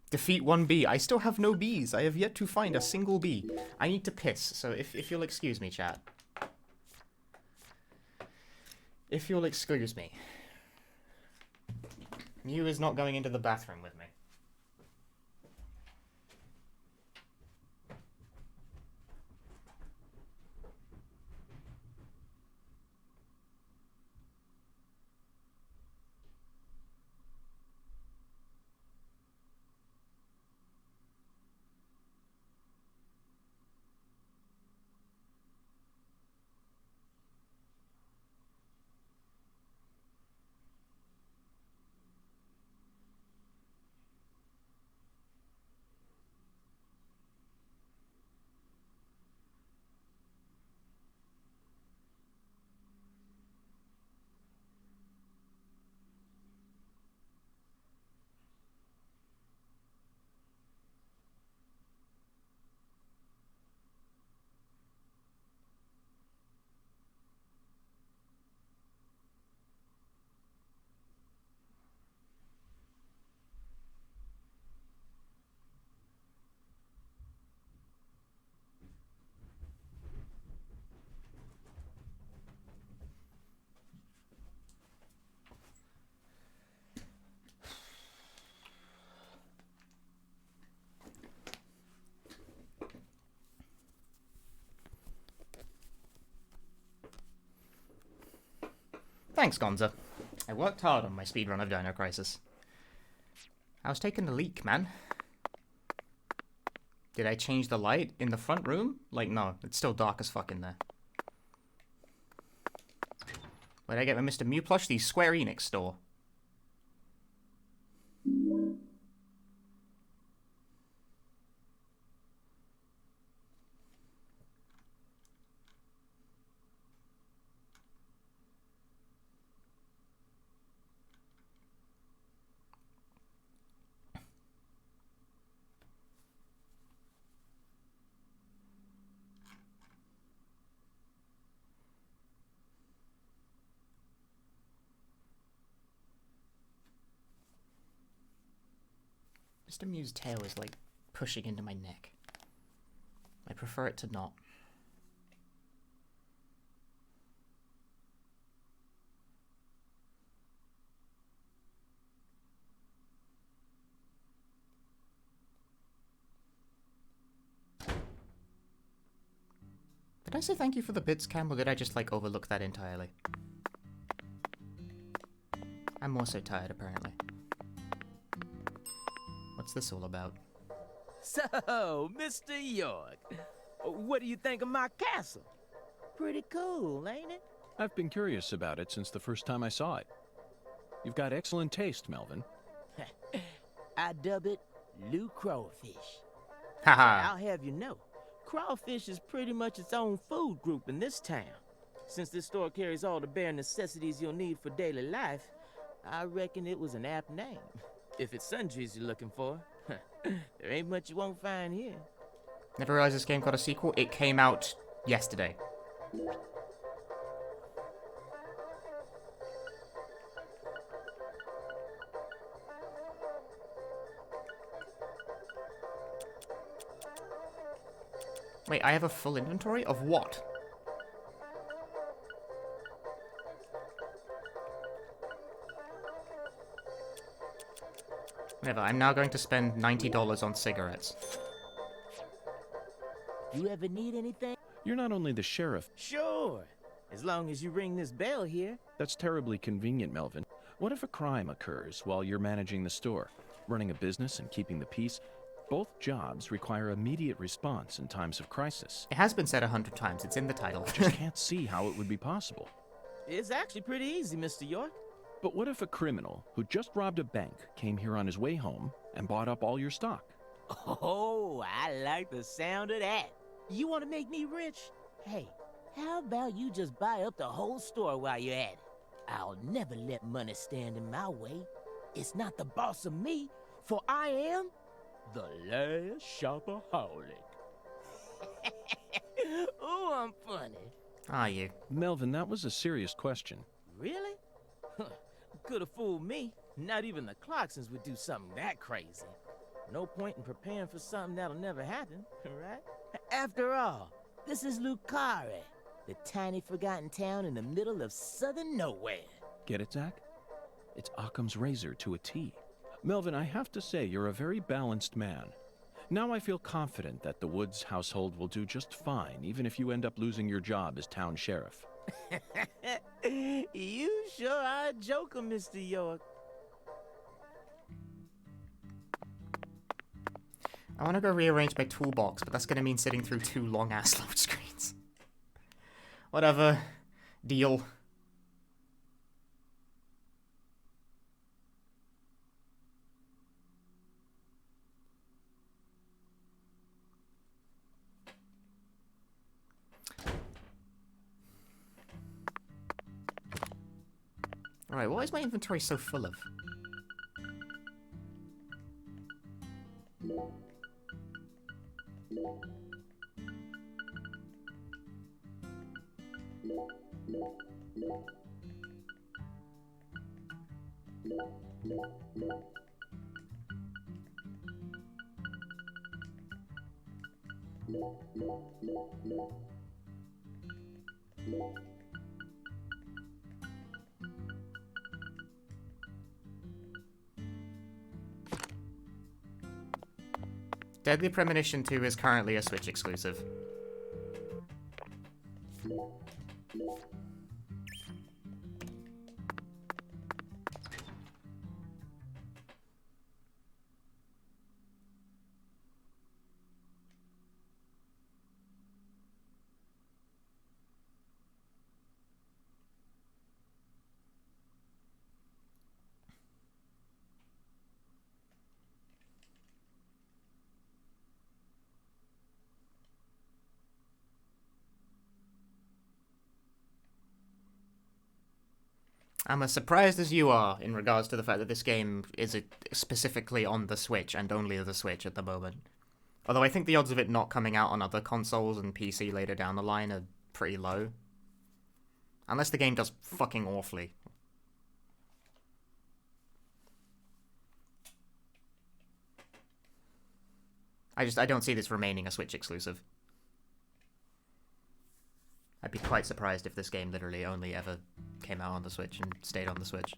Defeat 1 bee. I still have no bees. I have yet to find a single bee. I need to piss, so if you'll excuse me, chat. If you'll excuse me. Mew is not going into the bathroom with me. Thanks, Gonza. I worked hard on my speedrun of Dino Crisis. I was taking a leak, man. Did I change the light in the front room? Like, no, it's still dark as fuck in there. Where'd I get my Mr. Mew plush? The Square Enix store. Mr. Mew's tail is, like, pushing into my neck. I prefer it to not. Did I say thank you for the bits, Cam, or did I just, like, overlook that entirely? I'm also tired, apparently. What's this all about? So, Mr. York, what do you think of my castle? Pretty cool, ain't it? I've been curious about it since the first time I saw it. You've got excellent taste, Melvin. I dub it Lou Crawfish. Haha. I'll have you know, crawfish is pretty much its own food group in this town. Since this store carries all the bare necessities you'll need for daily life, I reckon it was an apt name. If it's sundries you're looking for, there ain't much you won't find here. Never realized this game got a sequel. It came out yesterday. Wait, I have a full inventory of what? Whatever, I'm now going to spend $90 on cigarettes. You ever need anything? You're not only the sheriff. Sure. As long as you ring this bell here. That's terribly convenient, Melvin. What if a crime occurs while you're managing the store? Running a business and keeping the peace? Both jobs require immediate response in times of crisis. It has been said 100 times, it's in the title. I just can't see how it would be possible. It's actually pretty easy, Mr. York. But what if a criminal who just robbed a bank came here on his way home and bought up all your stock? Oh, I like the sound of that. You want to make me rich? Hey, how about you just buy up the whole store while you're at it? I'll never let money stand in my way. It's not the boss of me, for I am the last shopaholic. Ooh, I'm funny. Are you? Melvin, that was a serious question. Really? Huh. Could have fooled me. Not even the Clarksons would do something that crazy. No point in preparing for something that'll never happen, right? After all, this is Lucare, the tiny forgotten town in the middle of southern nowhere. Get it, Zach? It's Occam's razor to a T. Melvin, I have to say you're a very balanced man. Now I feel confident that the Woods household will do just fine, even if you end up losing your job as town sheriff. You sure are a joker, Mr. York. I want to go rearrange my toolbox, but that's going to mean sitting through 2 long-ass load screens. Whatever. Deal. Alright, why is my inventory so full of? Deadly Premonition 2 is currently a Switch exclusive. I'm as surprised as you are in regards to the fact that this game is specifically on the Switch and only the Switch at the moment. Although I think the odds of it not coming out on other consoles and PC later down the line are pretty low. Unless the game does fucking awfully. I don't see this remaining a Switch exclusive. I'd be quite surprised if this game literally only ever came out on the Switch and stayed on the Switch.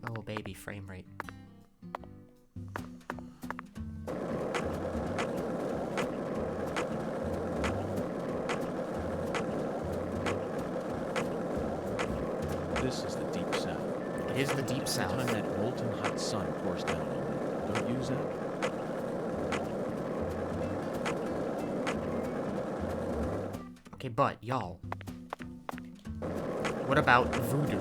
Oh baby, frame rate. This is the deep south. It is the deep south. The time that molten hot sun pours down on you. Don't use that? Okay, but, y'all. What about voodoo?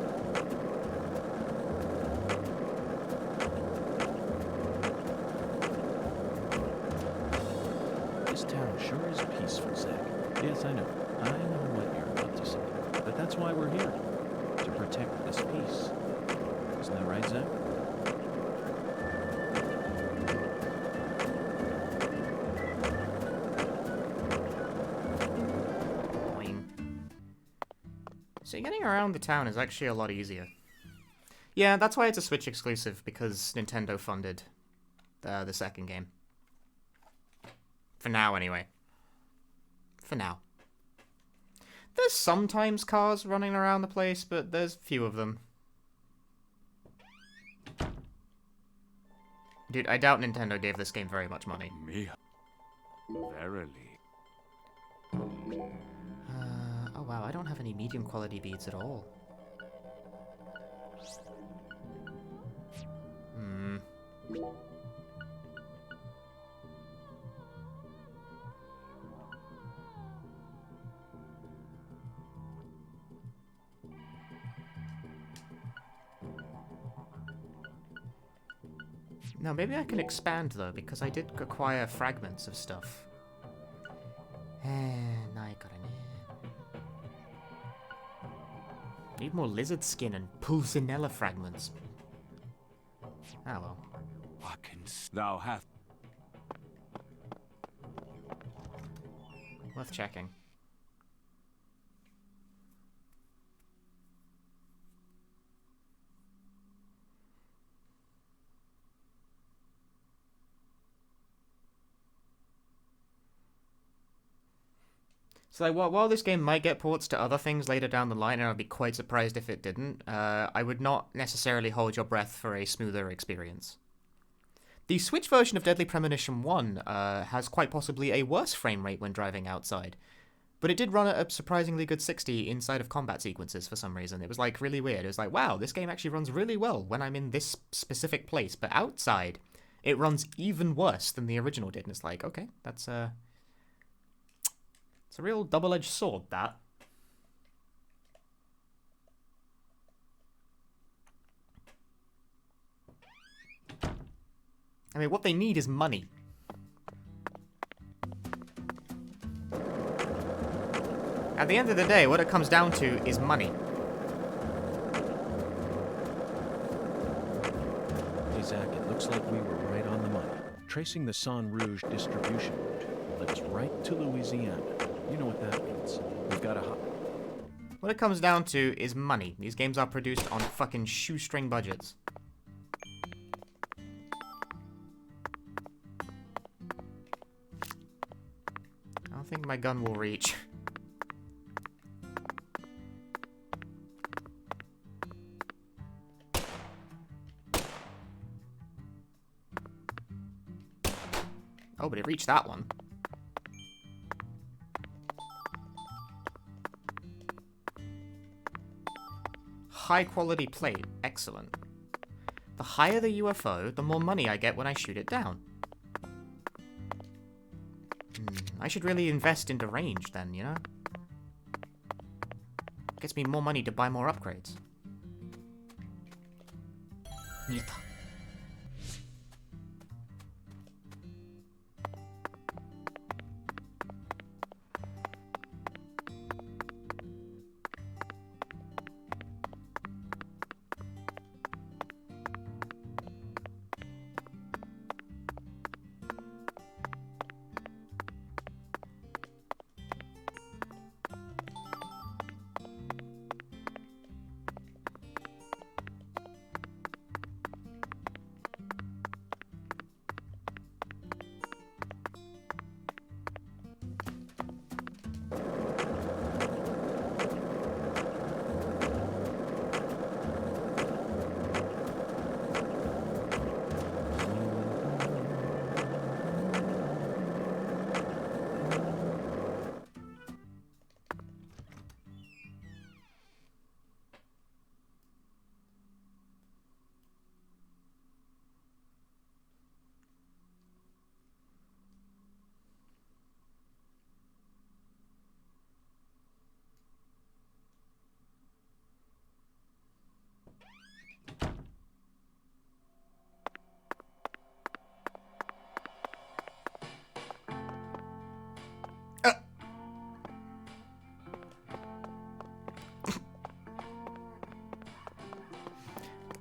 This town sure is peaceful, Zach. Yes, I know. I know what you're about to say. But that's why we're here. To protect this peace. Isn't that right, Zach? So getting around the town is actually a lot easier. Yeah, that's why it's a Switch exclusive, because Nintendo funded the second game. For now, anyway. For now. There's sometimes cars running around the place, but there's few of them. Dude, I doubt Nintendo gave this game very much money. Me. Verily. Oh wow, I don't have any medium quality beads at all. Hmm. No, maybe I can expand though, because I did acquire fragments of stuff. And I got an need more lizard skin and pulsinella fragments. Ah well. What canst thou have? Worth checking. So like, while this game might get ports to other things later down the line, and I'd be quite surprised if it didn't, I would not necessarily hold your breath for a smoother experience. The Switch version of Deadly Premonition 1 has quite possibly a worse frame rate when driving outside, but it did run at a surprisingly good 60 inside of combat sequences for some reason. It was like really weird. It was like, wow, this game actually runs really well when I'm in this specific place, but outside it runs even worse than the original did, and it's like, okay, that's it's a real double-edged sword, that. I mean, what they need is money. At the end of the day, what it comes down to is money. Hey, Zach, it looks like we were right on the money. Tracing the San Rouge distribution route led us right to Louisiana. You know what that means. We've got a What it comes down to is money. These games are produced on fucking shoestring budgets. I don't think my gun will reach. Oh, but it reached that one. High quality plate. Excellent. The higher the UFO, the more money I get when I shoot it down. I should really invest into range then, you know? Gets me more money to buy more upgrades. Nieta.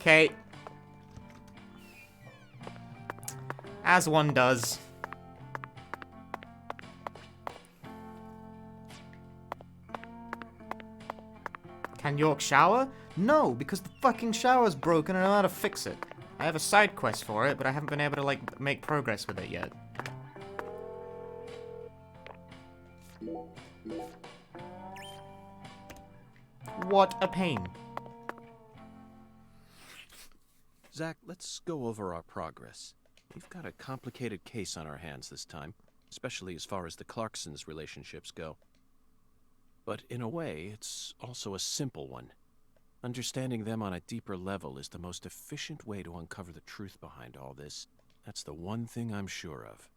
Okay. As one does. Can York shower? No, because the fucking shower's broken and I don't know how to fix it. I have a side quest for it, but I haven't been able to, like, make progress with it yet. What a pain. Zach, let's go over our progress. We've got a complicated case on our hands this time, especially as far as the Clarksons' relationships go. But in a way, it's also a simple one. Understanding them on a deeper level is the most efficient way to uncover the truth behind all this. That's the one thing I'm sure of.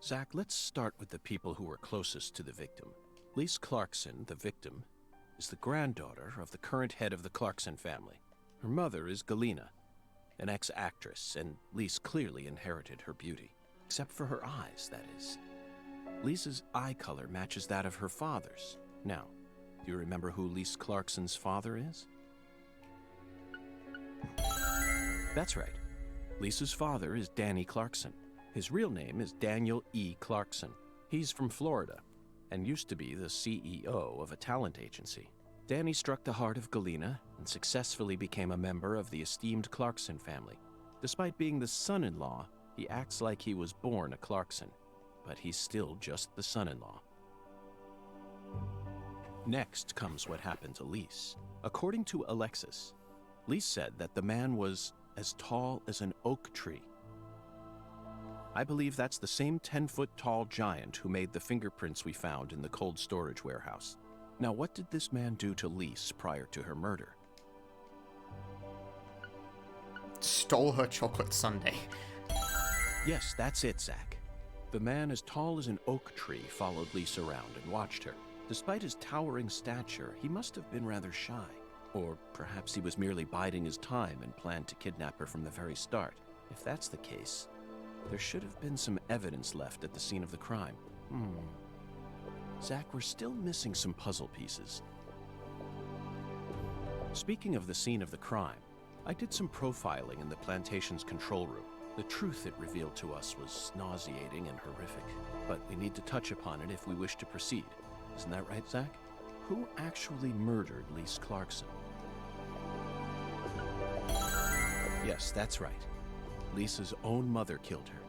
Zach, let's start with the people who were closest to the victim. Lise Clarkson, the victim, is the granddaughter of the current head of the Clarkson family. Her mother is Galena, an ex-actress, and Lise clearly inherited her beauty. Except for her eyes, that is. Lisa's eye color matches that of her father's. Now, do you remember who Lise Clarkson's father is? That's right. Lisa's father is Danny Clarkson. His real name is Daniel E. Clarkson. He's from Florida and used to be the CEO of a talent agency. Danny struck the heart of Galena and successfully became a member of the esteemed Clarkson family. Despite being the son-in-law, he acts like he was born a Clarkson, but he's still just the son-in-law. Next comes what happened to Lise. According to Alexis, Lise said that the man was as tall as an oak tree. I believe that's the same 10-foot-tall giant who made the fingerprints we found in the cold storage warehouse. Now, what did this man do to Lise prior to her murder? Stole her chocolate sundae. Yes, that's it, Zach. The man as tall as an oak tree followed Lise around and watched her. Despite his towering stature, he must have been rather shy. Or perhaps he was merely biding his time and planned to kidnap her from the very start. If that's the case, there should have been some evidence left at the scene of the crime. Zach, we're still missing some puzzle pieces. Speaking of the scene of the crime, I did some profiling in the plantation's control room. The truth it revealed to us was nauseating and horrific, but we need to touch upon it if we wish to proceed. Isn't that right, Zach? Who actually murdered Lise Clarkson? Yes, that's right. Lisa's own mother killed her,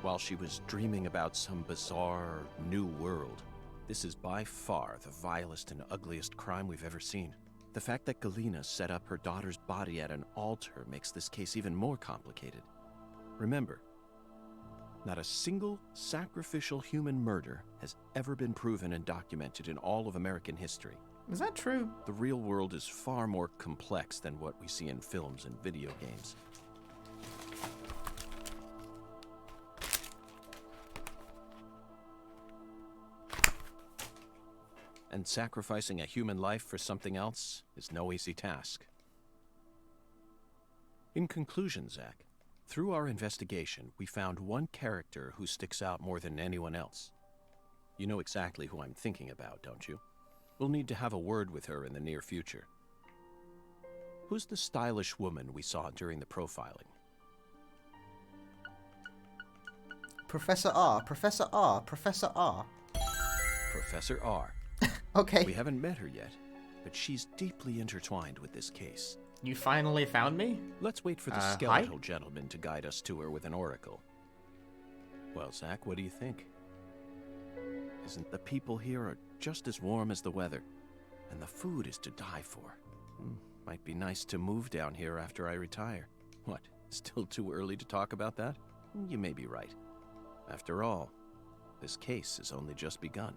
while she was dreaming about some bizarre new world. This is by far the vilest and ugliest crime we've ever seen. The fact that Galena set up her daughter's body at an altar makes this case even more complicated. Remember, not a single sacrificial human murder has ever been proven and documented in all of American history. Is that true? The real world is far more complex than what we see in films and video games. And sacrificing a human life for something else is no easy task. In conclusion, Zach, through our investigation, we found one character who sticks out more than anyone else. You know exactly who I'm thinking about, don't you? We'll need to have a word with her in the near future. Who's the stylish woman we saw during the profiling? Professor R, Professor R, Professor R. Professor R. Okay. We haven't met her yet, but she's deeply intertwined with this case. You finally found me? Let's wait for the skeletal gentleman to guide us to her with an oracle. Well, Zach, what do you think? Isn't the people here are just as warm as the weather, and the food is to die for? Might be nice to move down here after I retire. What, still too early to talk about that? You may be right. After all, this case has only just begun.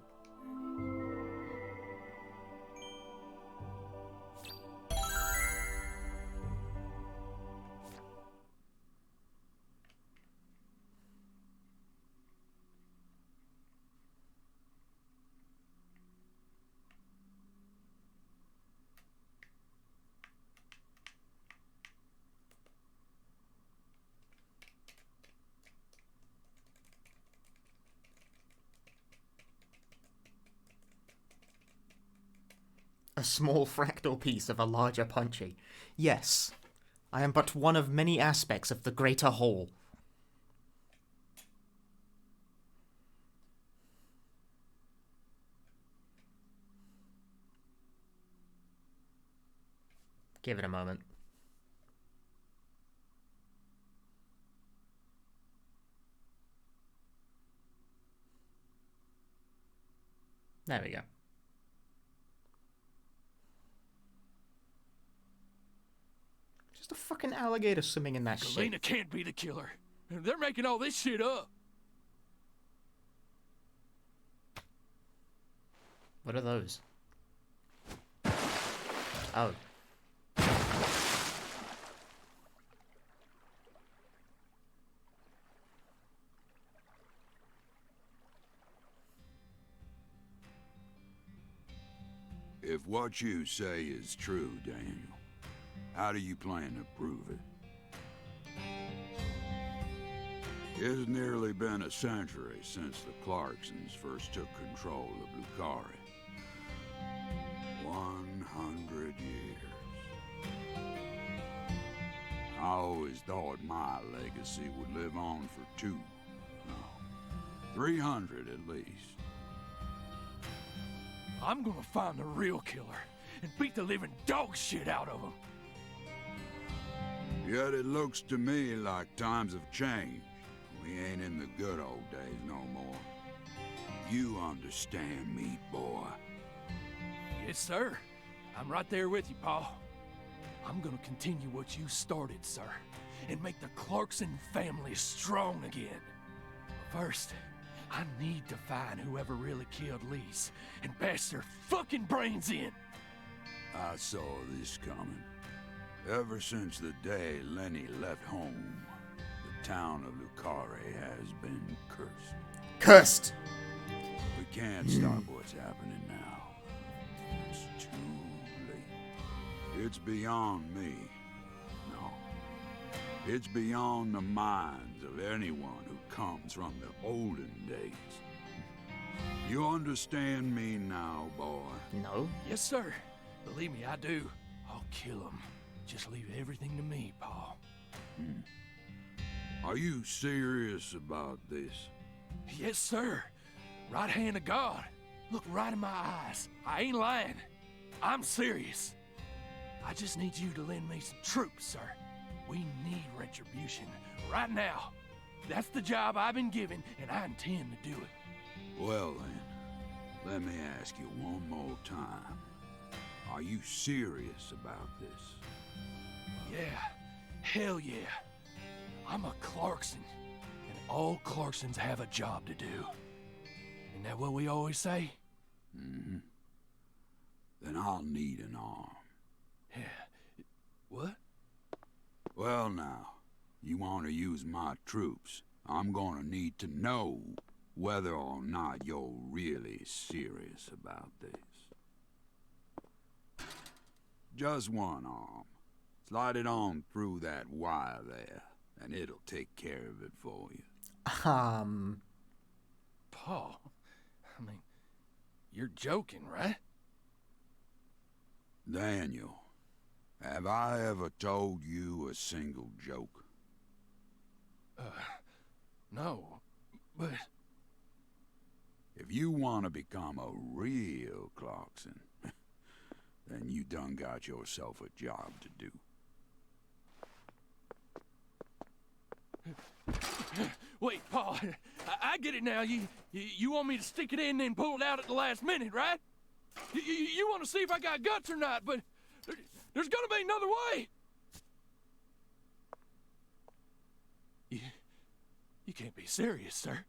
A small fractal piece of a larger Punchy. Yes, I am but one of many aspects of the greater whole. Give it a moment. There we go. Just a fucking alligator swimming in that shit. Galena can't be the killer. They're making all this shit up. What are those? Oh. If what you say is true, Daniel, how do you plan to prove it? It's nearly been a century since the Clarksons first took control of Lucari. 100 years. I always thought my legacy would live on for 300 at least. I'm gonna find the real killer and beat the living dog shit out of him. Yet it looks to me like times have changed. We ain't in the good old days no more. You understand me, boy. Yes, sir. I'm right there with you, Paul. I'm gonna continue what you started, sir, and make the Clarkson family strong again. But first, I need to find whoever really killed Lise and bash their fucking brains in. I saw this coming. Ever since the day Lenny left home, the town of Lucari has been cursed. Cursed! We can't stop what's happening now. It's too late. It's beyond me. No. It's beyond the minds of anyone who comes from the olden days. You understand me now, boy? No. Yes, sir. Believe me, I do. I'll kill him. Just leave everything to me, Paul. Are you serious about this? Yes, sir. Right hand of God. Look right in my eyes. I ain't lying. I'm serious. I just need you to lend me some troops, sir. We need retribution right now. That's the job I've been given, and I intend to do it. Well then, let me ask you one more time. Are you serious about this? Yeah. Hell yeah. I'm a Clarkson, and all Clarksons have a job to do. Isn't that what we always say? Mm-hmm. Then I'll need an arm. Yeah. What? Well now, you want to use my troops, I'm gonna need to know whether or not you're really serious about this. Just one arm. Slide it on through that wire there, and it'll take care of it for you. Paul, I mean, you're joking, right? Daniel, have I ever told you a single joke? No, but... If you want to become a real Clarkson, then you done got yourself a job to do. Wait, Paul, I get it now. You want me to stick it in and then pull it out at the last minute, right? You want to see if I got guts or not, but there's gonna be another way. You can't be serious, sir.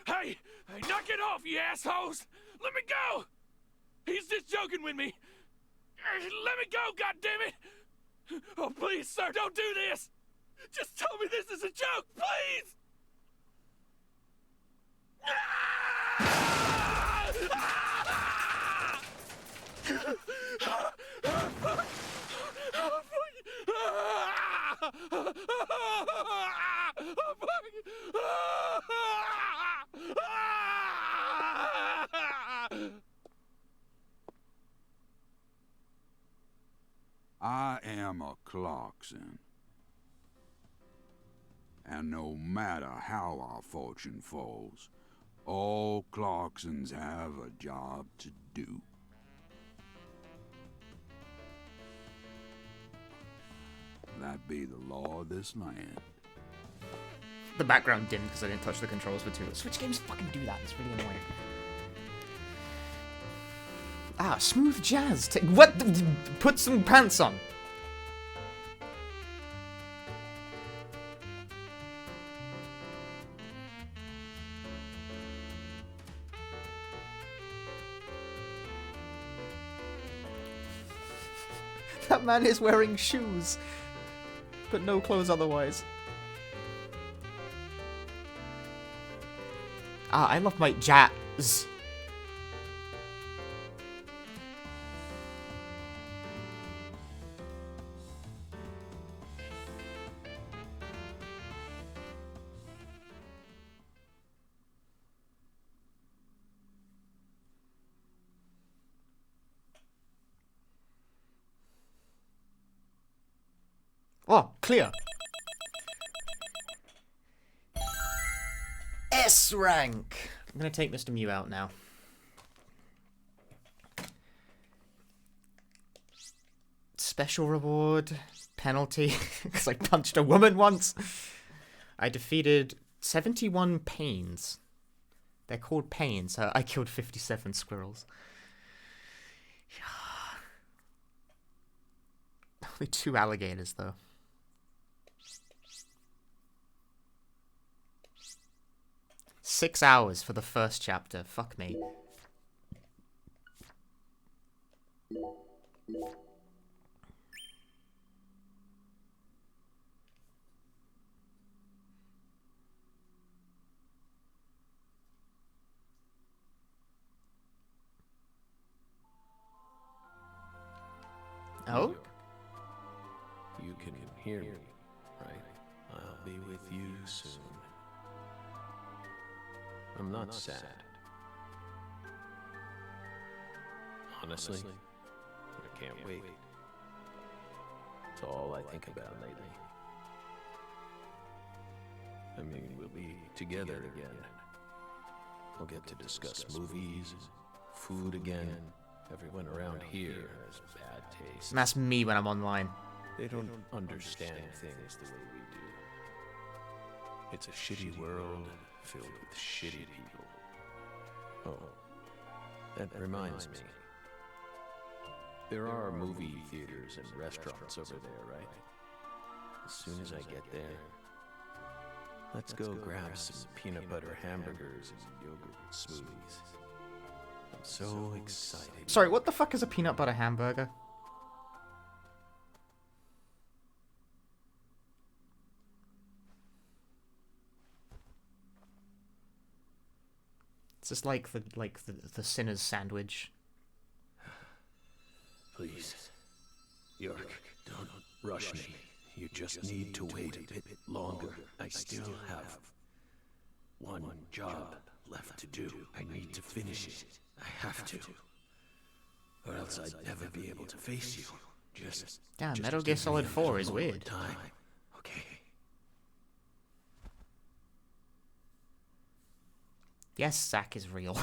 Hey, knock it off, you assholes! Let me go! He's just joking with me. Let me go, goddammit! Oh, please, sir, don't do this! Just tell me this is a joke, please! I am a Clarkson. And no matter how our fortune falls, all Clarksons have a job to do. That be the law of this land. The background dimmed because I didn't touch the controls for too long. Switch games fucking do that. It's really annoying. Ah, smooth jazz. What? Put some pants on. That man is wearing shoes, but no clothes otherwise. Ah, I love my jazz. Oh, clear. S rank. I'm gonna take Mr. Mew out now. Special reward, penalty, because I punched a woman once. I defeated 71 pains. They're called pains, so I killed 57 squirrels. Only 2 alligators, though. Six hours for the first chapter. Fuck me. Oh? You can hear me, right? I'll be with you soon. I'm not sad. Honestly, I can't wait. It's all I think about lately. I mean, we'll be together again. We'll get to discuss movies, food again. Everyone around here has bad taste. That's me when I'm online. They don't understand things the way we do. It's a shitty world filled with shitty people. Oh, that reminds me. There are movie theaters and restaurants over there, right? As soon as I get there, let's go grab some peanut butter hamburgers and yogurt smoothies. I'm so excited. Sorry, what the fuck is a peanut butter hamburger? It's just like the sinner's sandwich. Please, York, don't rush me. You just need to wait a bit longer. I still have one job left to do. I need to finish it. I have to. Or else I'd never be able to face you. Damn, Metal Gear Solid 4 is weird. Time. Okay. Yes, Zack is real.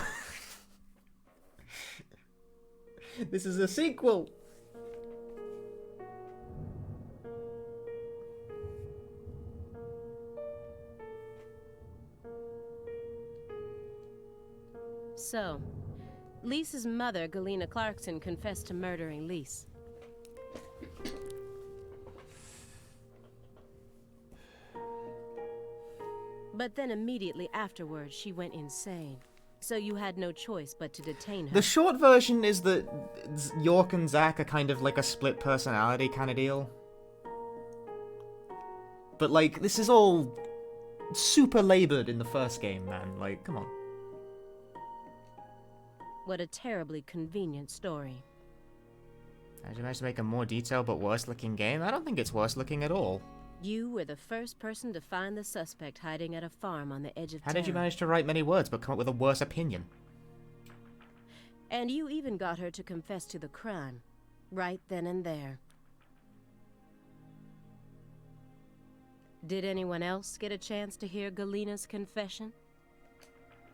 This is a sequel. So, Lisa's mother, Galena Clarkson, confessed to murdering Lise. But then immediately afterwards, she went insane. So you had no choice but to detain her. The short version is that York and Zack are kind of like a split personality kind of deal. But like, this is all super labored in the first game, man. Like, come on. What a terribly convenient story. Did you manage to make a more detailed but worse looking game? I don't think it's worse looking at all. You were the first person to find the suspect hiding at a farm on the edge of town. How did you manage to write many words but come up with a worse opinion? And you even got her to confess to the crime, right then and there. Did anyone else get a chance to hear Galena's confession?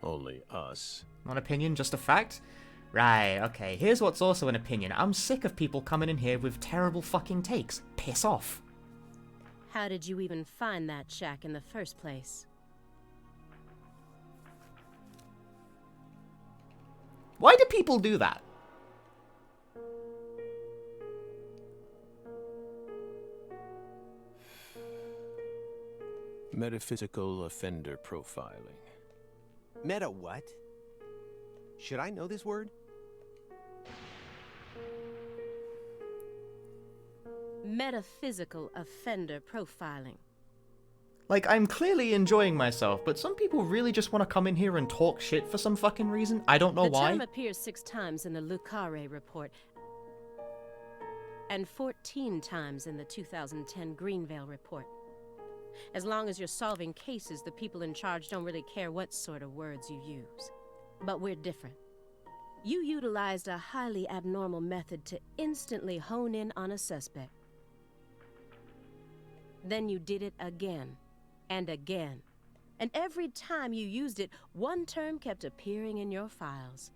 Only us. Not opinion, just a fact? Right, okay. Here's what's also an opinion. I'm sick of people coming in here with terrible fucking takes. Piss off. How did you even find that shack in the first place? Why do people do that? Metaphysical offender profiling. Meta what? Should I know this word? Metaphysical offender profiling. Like, I'm clearly enjoying myself, but some people really just want to come in here and talk shit for some fucking reason. I don't know why. The term appears 6 times in the Lucare report, and 14 times in the 2010 Greenvale report. As long as you're solving cases, the people in charge don't really care what sort of words you use. But we're different. You utilized a highly abnormal method to instantly hone in on a suspect. Then you did it again, and again. And every time you used it, one term kept appearing in your files.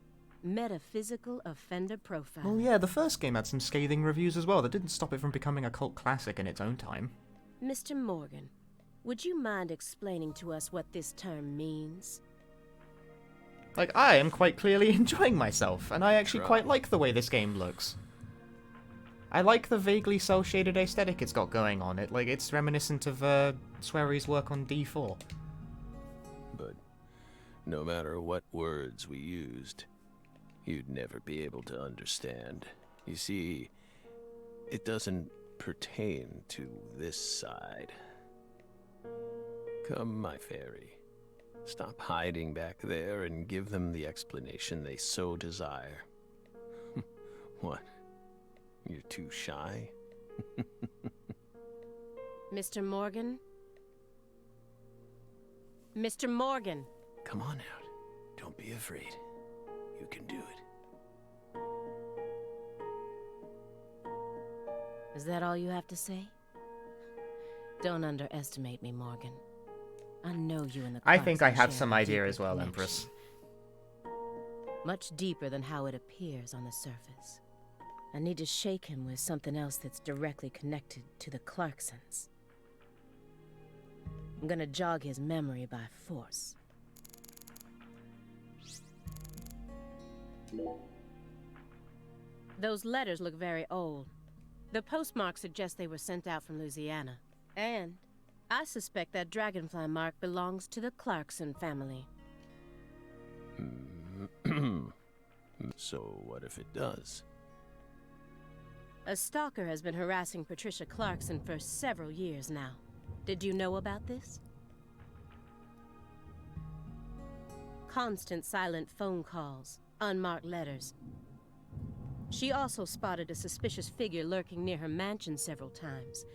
Metaphysical offender profile. Well, yeah, the first game had some scathing reviews as well. That didn't stop it from becoming a cult classic in its own time. Mr. Morgan, would you mind explaining to us what this term means? Like, I am quite clearly enjoying myself, and I actually quite like the way this game looks. I like the vaguely cel-shaded aesthetic it's got going on. It's reminiscent of Swery's work on D4. But no matter what words we used, you'd never be able to understand. You see, it doesn't pertain to this side. Come, my fairy. Stop hiding back there and give them the explanation they so desire. What? You're too shy? Mr. Morgan? Mr. Morgan! Come on out. Don't be afraid. You can do it. Is that all you have to say? Don't underestimate me, Morgan. I know you in the I think I Clarkson have share some a idea deeper as well, connection. Empress. Much deeper than how it appears on the surface. I need to shake him with something else that's directly connected to the Clarksons. I'm gonna jog his memory by force. Those letters look very old. The postmark suggests they were sent out from Louisiana. And I suspect that dragonfly mark belongs to the Clarkson family. So what if it does? A stalker has been harassing Patricia Clarkson for several years now. Did you know about this? Constant silent phone calls, unmarked letters. She also spotted a suspicious figure lurking near her mansion several times.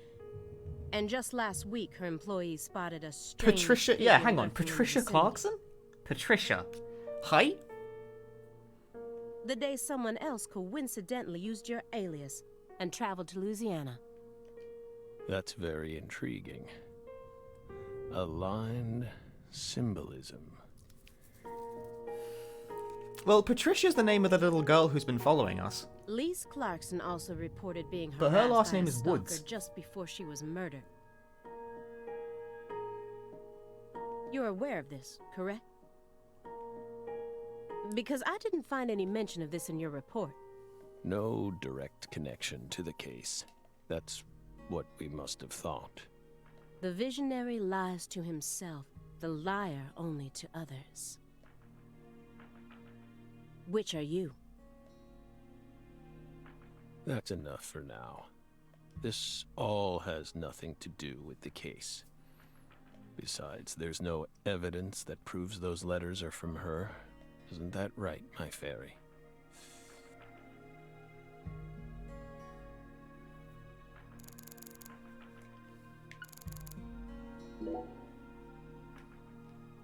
And just last week, her employees spotted a strange Patricia, figure yeah, hang on. lurking in the Patricia vicinity. Clarkson? Patricia. Hi? The day someone else coincidentally used your alias and traveled to Louisiana. That's very intriguing. Aligned symbolism. Well, Patricia's the name of the little girl who's been following us. Lise Clarkson also reported being But harassed her last by name a is stalker Woods. just before she was murdered. You're aware of this, correct? Because I didn't find any mention of this in your report. No direct connection to the case. That's what we must have thought. The visionary lies to himself, the liar only to others. Which are you? That's enough for now. This all has nothing to do with the case. Besides, there's no evidence that proves those letters are from her. Isn't that right, my fairy?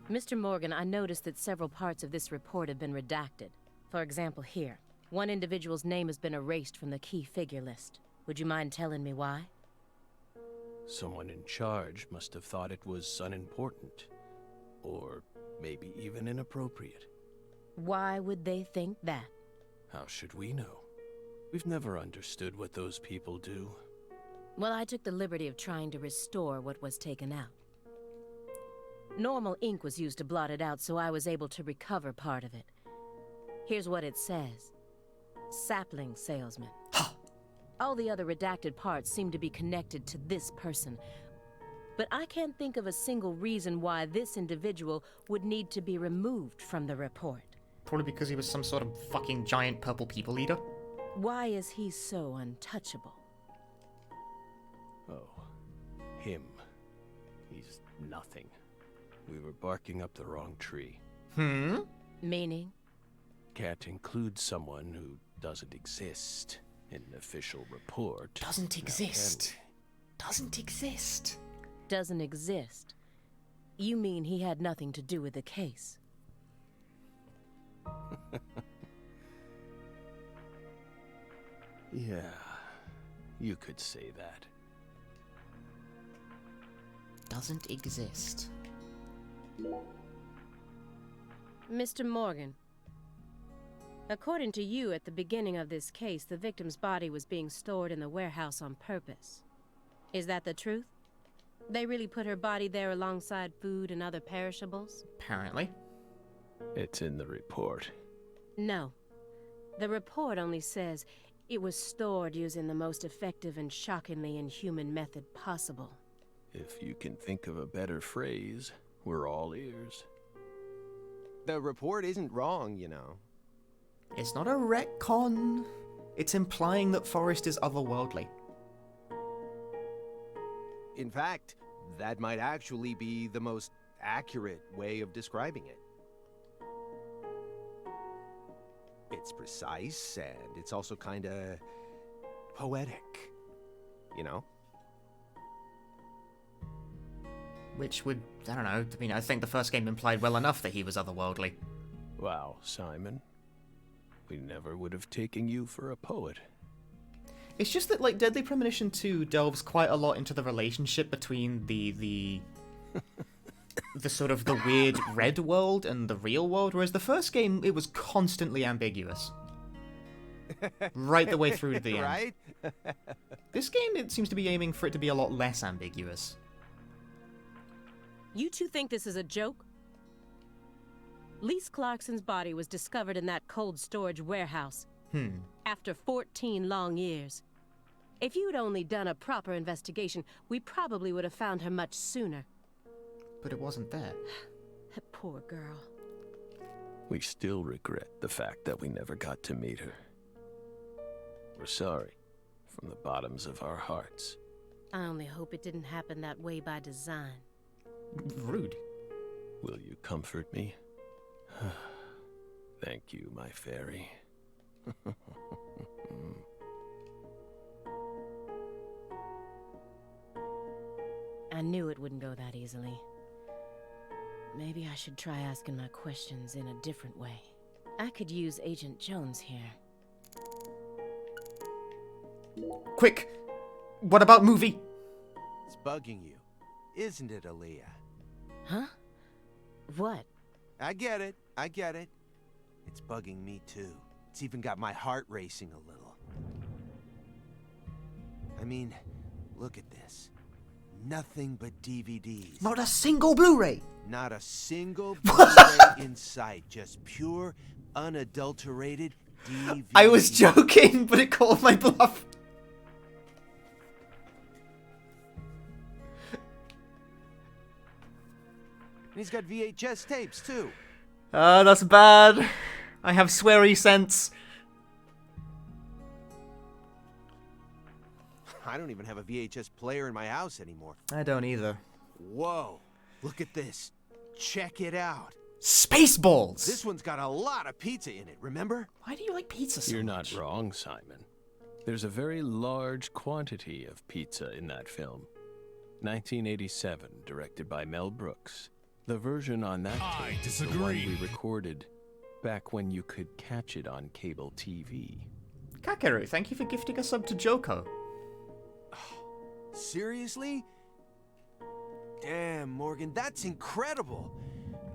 Mr. Morgan, I noticed that several parts of this report have been redacted. For example, here. One individual's name has been erased from the key figure list. Would you mind telling me why? Someone in charge must have thought it was unimportant. Or maybe even inappropriate. Why would they think that? How should we know? We've never understood what those people do. Well, I took the liberty of trying to restore what was taken out. Normal ink was used to blot it out, so I was able to recover part of it. Here's what it says. Sapling salesman. All the other redacted parts seem to be connected to this person. but I can't think of a single reason why this individual would need to be removed from the report. Probably because he was some sort of fucking giant purple people eater. Why is he so untouchable? Oh, him. He's nothing. We were barking up the wrong tree. Meaning? Can't include someone who doesn't exist in an official report. Doesn't exist. Doesn't exist. Doesn't exist. You mean he had nothing to do with the case? Yeah, you could say that. Doesn't exist. Mr. Morgan, according to you, at the beginning of this case, the victim's body was being stored in the warehouse on purpose. Is that the truth? They really put her body there alongside food and other perishables? Apparently. It's in the report. No. The report only says it was stored using the most effective and shockingly inhuman method possible. If you can think of a better phrase, we're all ears. The report isn't wrong, you know. It's not a retcon. It's implying that Forrest is otherworldly. In fact, that might actually be the most accurate way of describing it. It's precise, and it's also kinda poetic, you know? Which would, I don't know, I mean, I think the first game implied well enough that he was otherworldly. Wow, Simon. We never would have taken you for a poet. It's just that, like, Deadly Premonition 2 delves quite a lot into the relationship between the sort of the weird red world and the real world, whereas the first game, it was constantly ambiguous. Right the way through to the end. Right? This game, it seems to be aiming for it to be a lot less ambiguous. You two think this is a joke? Lise Clarkson's body was discovered in that cold storage warehouse. After 14 long years. If you'd only done a proper investigation, we probably would have found her much sooner. But it wasn't there. That poor girl. We still regret the fact that we never got to meet her. We're sorry, from the bottoms of our hearts. I only hope it didn't happen that way by design. Rude. Will you comfort me? Thank you, my fairy. I knew it wouldn't go that easily. Maybe I should try asking my questions in a different way. I could use Agent Jones here. Quick! What about movie? It's bugging you, isn't it, Aaliyah? Huh? What? I get it. It's bugging me too. It's even got my heart racing a little. I mean, look at this. Nothing but DVDs. Not a single Blu-ray! Not a single Blu-ray in sight. Just pure, unadulterated DVD. I was joking, but it called my bluff. And he's got VHS tapes too. That's bad. I have sweary sense. I don't even have a VHS player in my house anymore. I don't either. Whoa, look at this. Check it out. Spaceballs! This one's got a lot of pizza in it, remember? Why do you like pizza so You're much? not wrong, Simon. There's a very large quantity of pizza in that film. 1987, directed by Mel Brooks. The version on that tape is the one we recorded back when you could catch it on cable TV. Kakeru, thank you for gifting a sub to Joko. Seriously? Damn, Morgan, that's incredible.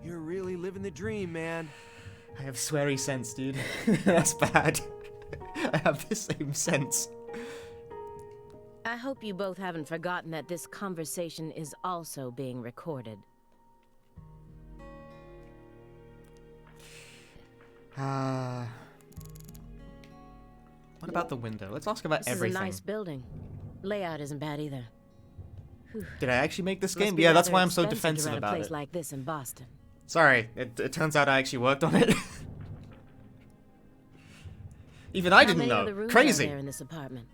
You're really living the dream, man. I have sweary sense, dude. That's bad. I have the same sense. I hope you both haven't forgotten that this conversation is also being recorded. What about the window? Let's ask about This everything. is a nice building. Layout isn't bad either. Did I actually make this Must game? be Yeah, that's rather why I'm so expensive to defensive run a about place it. like this in Boston. Sorry, it turns out I actually worked on it. Even I didn't How many know. other rooms Crazy. are there in this apartment?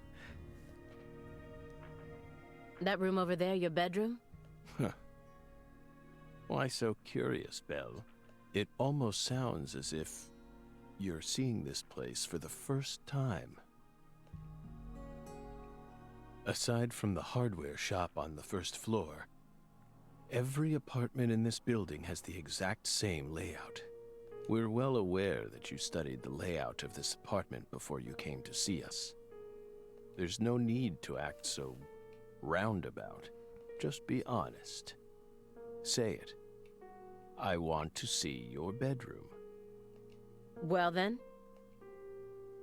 That room over there, your bedroom? Why so curious, Belle? It almost sounds as if you're seeing this place for the first time. Aside from the hardware shop on the first floor, every apartment in this building has the exact same layout. We're well aware that you studied the layout of this apartment before you came to see us. There's no need to act so roundabout. Just be honest. Say it. I want to see your bedroom. Well then,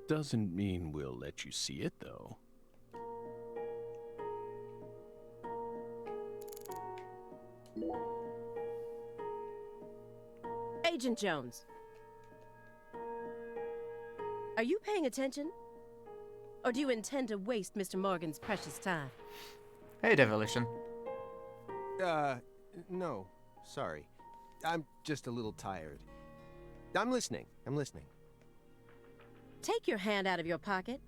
Doesn't mean we'll let you see it, though. Agent Jones. Are you paying attention? Or do you intend to waste Mr. Morgan's precious time? Hey, Devolution. No. Sorry. I'm just a little tired. I'm listening. Take your hand out of your pocket.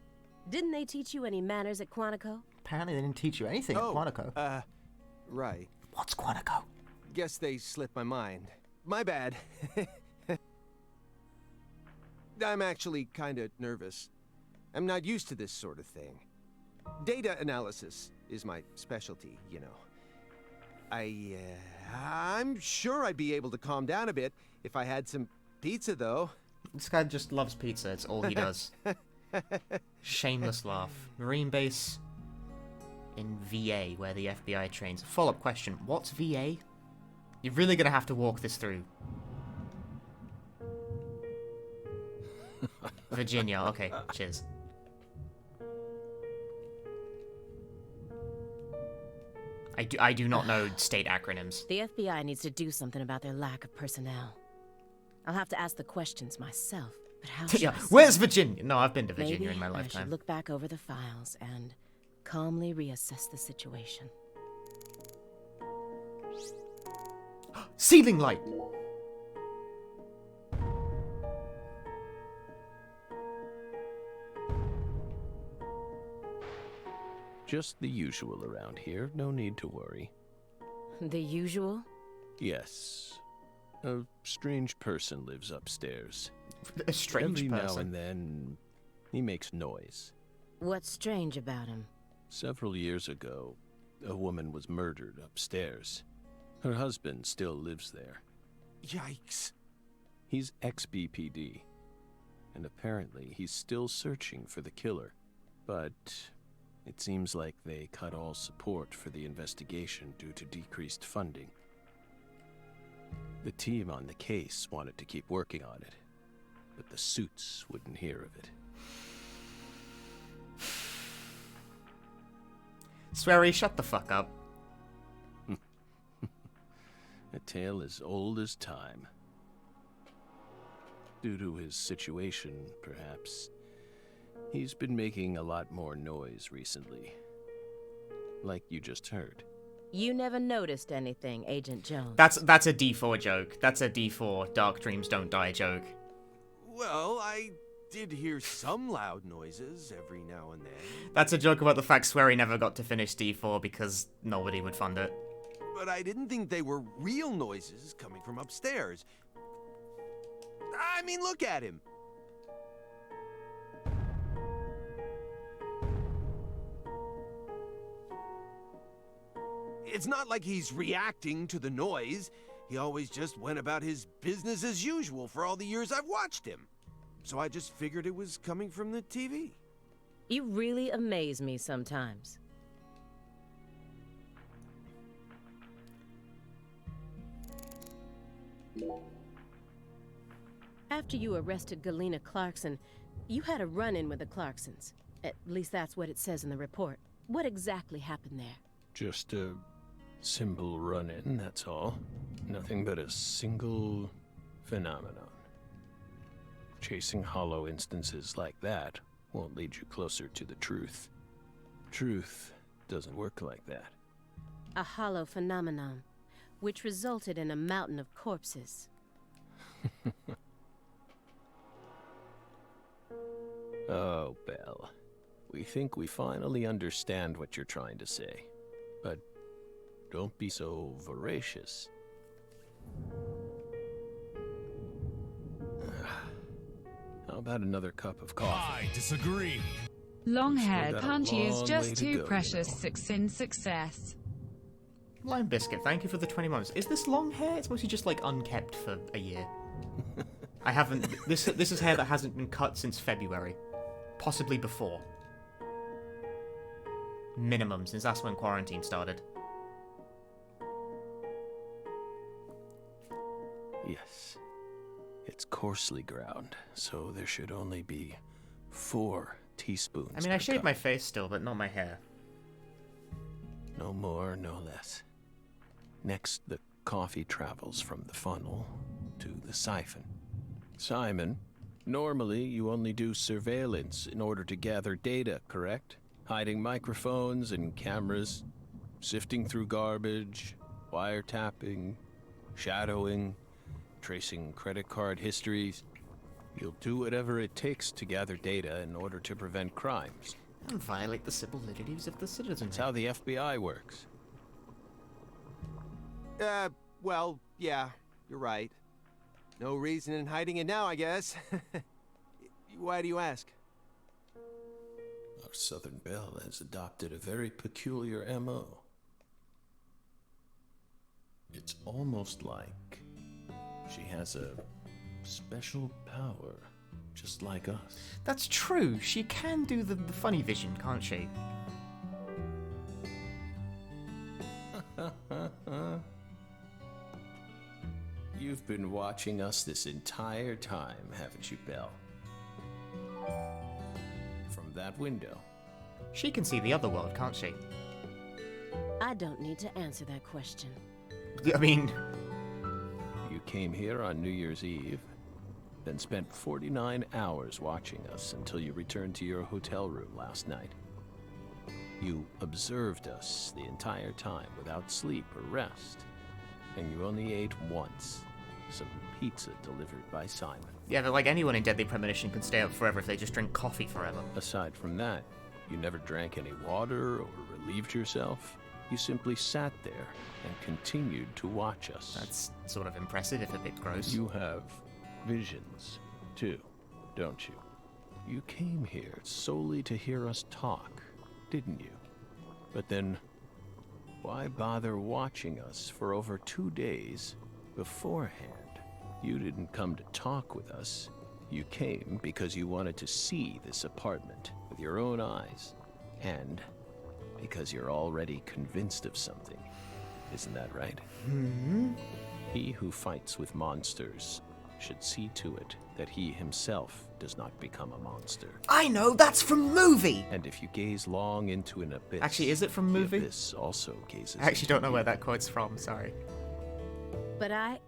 Didn't they teach you any manners at Quantico? Apparently they didn't teach you anything at Quantico. Right. What's Quantico? Guess they slipped my mind. My bad. I'm actually kinda nervous. I'm not used to this sort of thing. Data analysis is my specialty, you know. I'm sure I'd be able to calm down a bit if I had some pizza, though. This guy just loves pizza. It's all he does. Shameless laugh. Marine base in VA, where the FBI trains. Follow-up question. What's VA? You're really going to have to walk this through. Virginia. Okay, cheers. I do not know state acronyms. The FBI needs to do something about their lack of personnel. I'll have to ask the questions myself, but how should Yeah, I where's start? Virginia? No, I've been to Virginia Maybe in my I should lifetime. look back over the files and calmly reassess the situation. Ceiling light! Just the usual around here. No need to worry. The usual? Yes. A strange person lives upstairs. A strange Every person. now and then, he makes noise. What's strange about him? Several years ago, a woman was murdered upstairs. Her husband still lives there. Yikes. He's ex-BPD, and apparently he's still searching for the killer. But it seems like they cut all support for the investigation due to decreased funding. The team on the case wanted to keep working on it, but the suits wouldn't hear of it. Sweary, shut the fuck up. A tale as old as time. Due to his situation, perhaps, he's been making a lot more noise recently. Like you just heard. You never noticed anything, Agent Jones. That's a D4 joke. That's a D4 Dark Dreams Don't Die joke. Well, I did hear some loud noises every now and then. That's a joke about the fact Sweary never got to finish D4 because nobody would fund it. But I didn't think they were real noises coming from upstairs. I mean, look at him. It's not like he's reacting to the noise. He always just went about his business as usual for all the years I've watched him. So I just figured it was coming from the TV. You really amaze me sometimes. After you arrested Galena Clarkson, you had a run-in with the Clarksons. At least that's what it says in the report. What exactly happened there? Just a simple run-in, that's all. Nothing but a single phenomenon. Chasing hollow instances like that won't lead you closer to the truth. Truth doesn't work like that. A hollow phenomenon, which resulted in a mountain of corpses. Oh, Belle. We think we finally understand what you're trying to say. But don't be so voracious. How about another cup of coffee? I disagree. Long-haired got a Punchy is long way just to too go, precious in success. Lime Biscuit, thank you for the 20 months. Is this long hair? It's mostly just like unkept for a year. I haven't. This is hair that hasn't been cut since February, possibly before. Minimum, since that's when quarantine started. Yes. It's coarsely ground, so there should only be 4 teaspoons. I mean, I per shaved cup. my face still, but not my hair. No more, no less. Next, the coffee travels from the funnel to the siphon. Simon, normally you only do surveillance in order to gather data, correct? Hiding microphones and cameras, sifting through garbage, wiretapping, shadowing, tracing credit card histories. You'll do whatever it takes to gather data in order to prevent crimes. And violate the civil liberties of the citizenry. That's how the FBI works. Well, yeah, you're right. No reason in hiding it now, I guess. Why do you ask? Our Southern Belle has adopted a very peculiar MO. It's almost like she has a special power, just like us. That's true. She can do the funny vision, can't she? You've been watching us this entire time, haven't you, Belle? From that window. She can see the other world, can't she? I don't need to answer that question. I mean... You came here on New Year's Eve, then spent 49 hours watching us until you returned to your hotel room last night. You observed us the entire time without sleep or rest, and you only ate once. Some pizza delivered by Simon. Yeah, but like anyone in Deadly Premonition can stay up forever if they just drink coffee forever. Aside from that, you never drank any water or relieved yourself. You simply sat there and continued to watch us. That's sort of impressive, if a bit gross. You have visions, too, don't you? You came here solely to hear us talk, didn't you? But then, why bother watching us for over 2 days beforehand? You didn't come to talk with us. You came because you wanted to see this apartment with your own eyes. And because you're already convinced of something. Isn't that right? Hmm? He who fights with monsters should see to it that he himself does not become a monster. I know, that's from movie! And if you gaze long into an abyss... Actually, is it from movie? The abyss also gazes I actually don't know into where you. that quote's from, sorry. But I...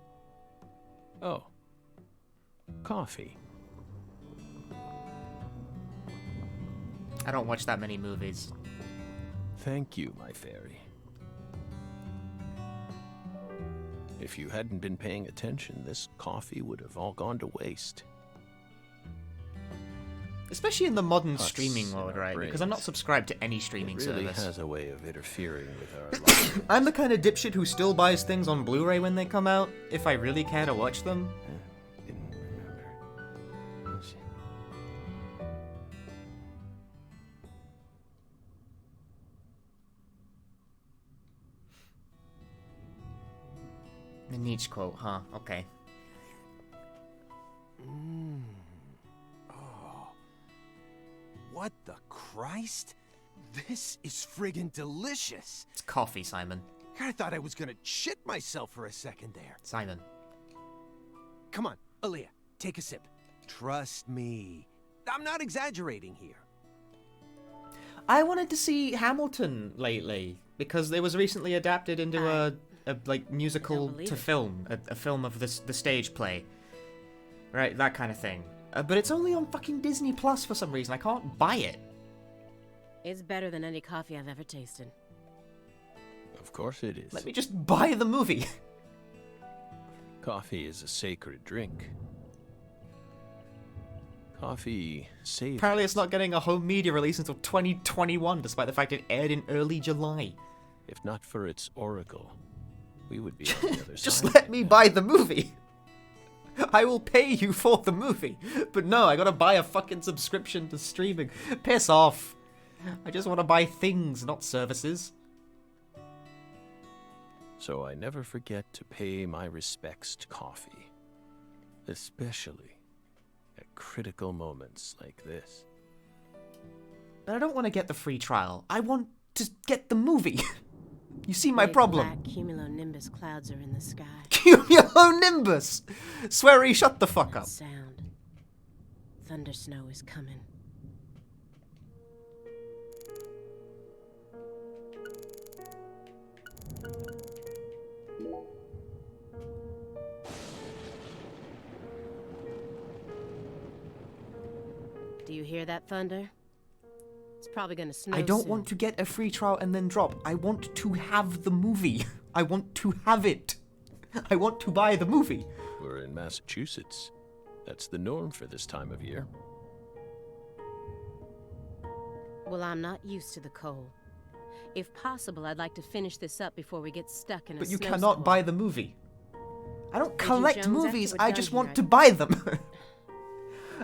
Oh. Coffee. I don't watch that many movies. Thank you, my fairy. If you hadn't been paying attention, this coffee would have all gone to waste. Especially in the modern Us streaming and world, our right? Because I'm not brains. subscribed to any streaming It really service. has a way of interfering with our lives. I'm the kind of dipshit who still buys things on Blu-ray when they come out, if I really care to watch them. Didn't remember. Let's see. The Nietzsche quote, huh? Okay. Oh. What the Christ? This is friggin' delicious. It's coffee, Simon. I thought I was gonna shit myself for a second there. Simon. Come on, Aaliyah, take a sip. Trust me. I'm not exaggerating here. I wanted to see Hamilton lately, because it was recently adapted into a like musical don't believe to it. film, a film of the stage play. Right, that kind of thing. But it's only on fucking Disney Plus for some reason. I can't buy it. It's better than any coffee I've ever tasted. Of course it is. Let me just buy the movie. Coffee is a sacred drink. Coffee saves. Apparently it's not getting a home media release until 2021, despite the fact it aired in early July. If not for its oracle, we would be on the other Just side. let me buy the movie. I will pay you for the movie. But no, I gotta buy a fucking subscription to streaming. Piss off. I just want to buy things, not services. So I never forget to pay my respects to coffee. Especially at critical moments like this. But I don't want to get the free trial. I want to get the movie. You see my Big problem. Black cumulonimbus clouds are in the sky. Cumulonimbus! Sweary, shut the fuck up. Sound. Thunder snow is coming. Do you hear that thunder? It's probably gonna snow I don't soon. want to get a free trial and then drop. I want to have the movie. I want to have it. I want to buy the movie. We're in Massachusetts. That's the norm for this time of year. Well, I'm not used to the cold. If possible, I'd like to finish this up before we get stuck in a But you snowstorm. cannot buy the movie. I don't Agent collect Jones, after movies, we're I done just here, want I- to buy them.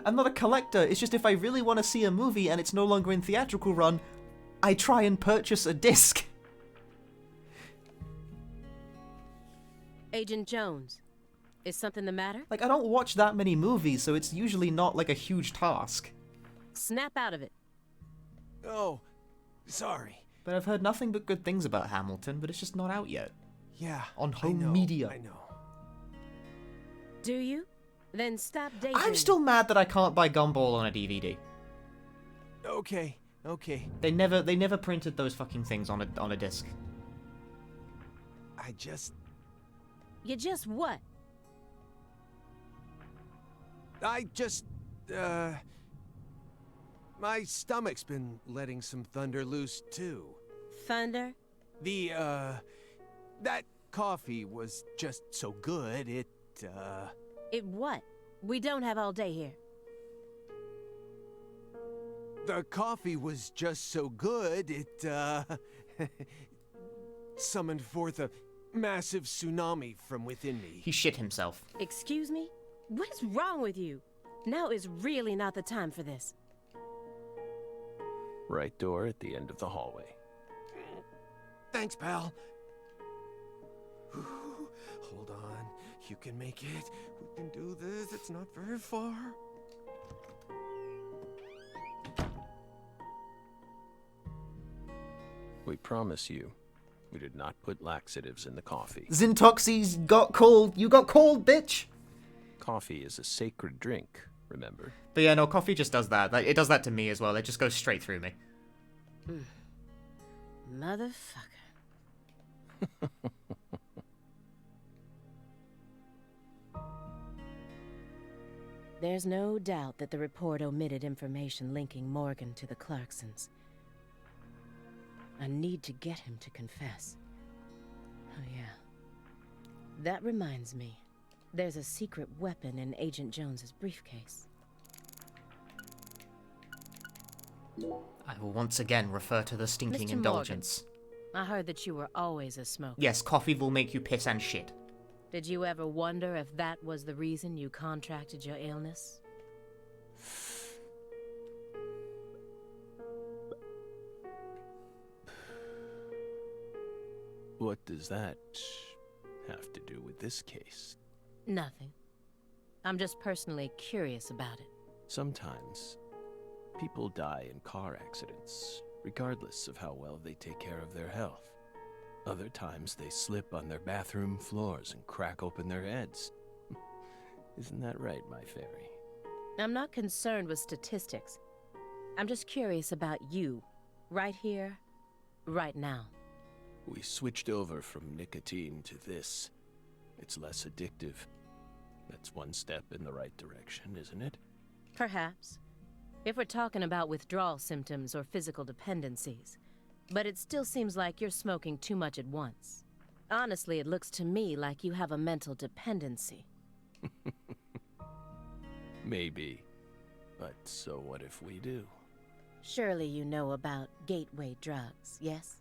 I'm not a collector, it's just if I really want to see a movie and it's no longer in theatrical run, I try and purchase a disc. Agent Jones, is something the matter? Like, I don't watch that many movies, so it's usually not like a huge task. Snap out of it. Oh, sorry. But I've heard nothing but good things about Hamilton, but it's just not out yet. Yeah. On home I know, media. I know. Do you? Then stop daydreaming. I'm still mad that I can't buy Gumball on a DVD. Okay, okay. They never printed those fucking things on a disc. I just... You just what? My stomach's been letting some thunder loose, too. Thunder? That coffee was just so good, It what? We don't have all day here. The coffee was just so good, it, summoned forth a massive tsunami from within me. He shit himself. Excuse me? What is wrong with you? Now is really not the time for this. Right door at the end of the hallway. Thanks, pal. Hold on. You can make it. We can do this. It's not very far. We promise you, we did not put laxatives in the coffee. Zintoxi's got cold. You got cold, bitch. Coffee is a sacred drink, remember? But yeah, no, coffee just does that. Like, it does that to me as well. It just goes straight through me. Motherfucker. There's no doubt that the report omitted information linking Morgan to the Clarksons. I need to get him to confess. Oh yeah. That reminds me. There's a secret weapon in Agent Jones's briefcase. I will once again refer to the stinking Mr. indulgence. I heard that you were always a smoker. Yes, coffee will make you piss and shit. Did you ever wonder if that was the reason you contracted your illness? What does that have to do with this case? Nothing. I'm just personally curious about it. Sometimes, people die in car accidents, regardless of how well they take care of their health. Other times, they slip on their bathroom floors and crack open their heads. Isn't that right, my fairy? I'm not concerned with statistics. I'm just curious about you, right here, right now. We switched over from nicotine to this. It's less addictive. That's one step in the right direction, isn't it? Perhaps. If we're talking about withdrawal symptoms or physical dependencies. But it still seems like you're smoking too much at once. Honestly, it looks to me like you have a mental dependency. Maybe. But so what if we do? Surely you know about gateway drugs, yes?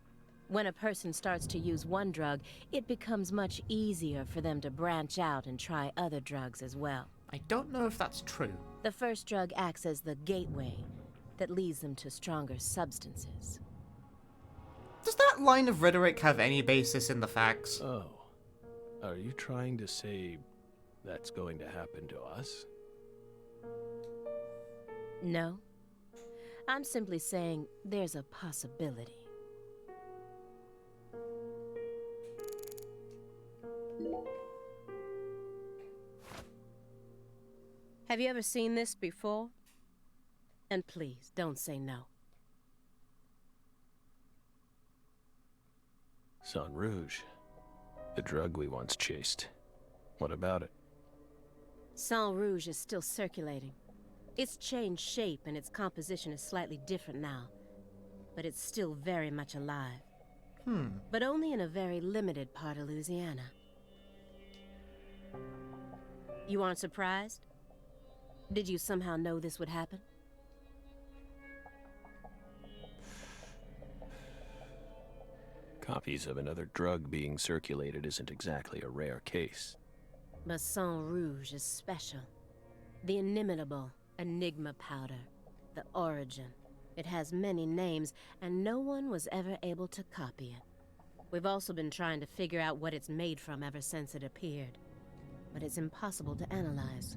When a person starts to use one drug, it becomes much easier for them to branch out and try other drugs as well. I don't know if that's true. The first drug acts as the gateway that leads them to stronger substances. Does that line of rhetoric have any basis in the facts? Oh. Are you trying to say that's going to happen to us? No. I'm simply saying there's a possibility. Have you ever seen this before? And please, don't say no. Sang Rouge. The drug we once chased. What about it? Sang Rouge is still circulating. It's changed shape and its composition is slightly different now. But it's still very much alive. But only in a very limited part of Louisiana. You aren't surprised? Did you somehow know this would happen? Copies of another drug being circulated isn't exactly a rare case. But Sang Rouge is special. The inimitable Enigma powder. The origin. It has many names, and no one was ever able to copy it. We've also been trying to figure out what it's made from ever since it appeared. But it's impossible to analyze.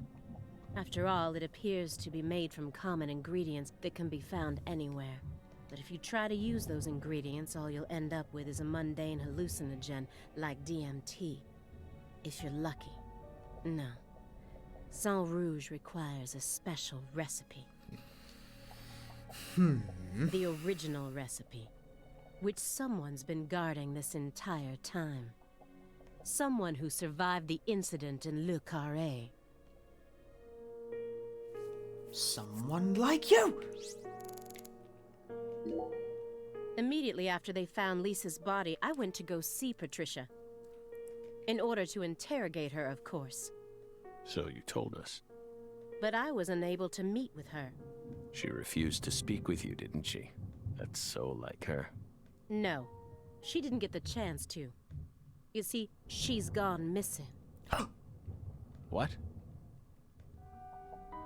After all, it appears to be made from common ingredients that can be found anywhere. But if you try to use those ingredients, all you'll end up with is a mundane hallucinogen like DMT. If you're lucky. No. Sang Rouge requires a special recipe. The original recipe, which someone's been guarding this entire time. Someone who survived the incident in Le Carré. Someone like you! Immediately after they found Lisa's body, I went to go see Patricia. In order to interrogate her, of course. So you told us. But I was unable to meet with her. She refused to speak with you, didn't she? That's so like her. No, she didn't get the chance to. You see, she's gone missing. What?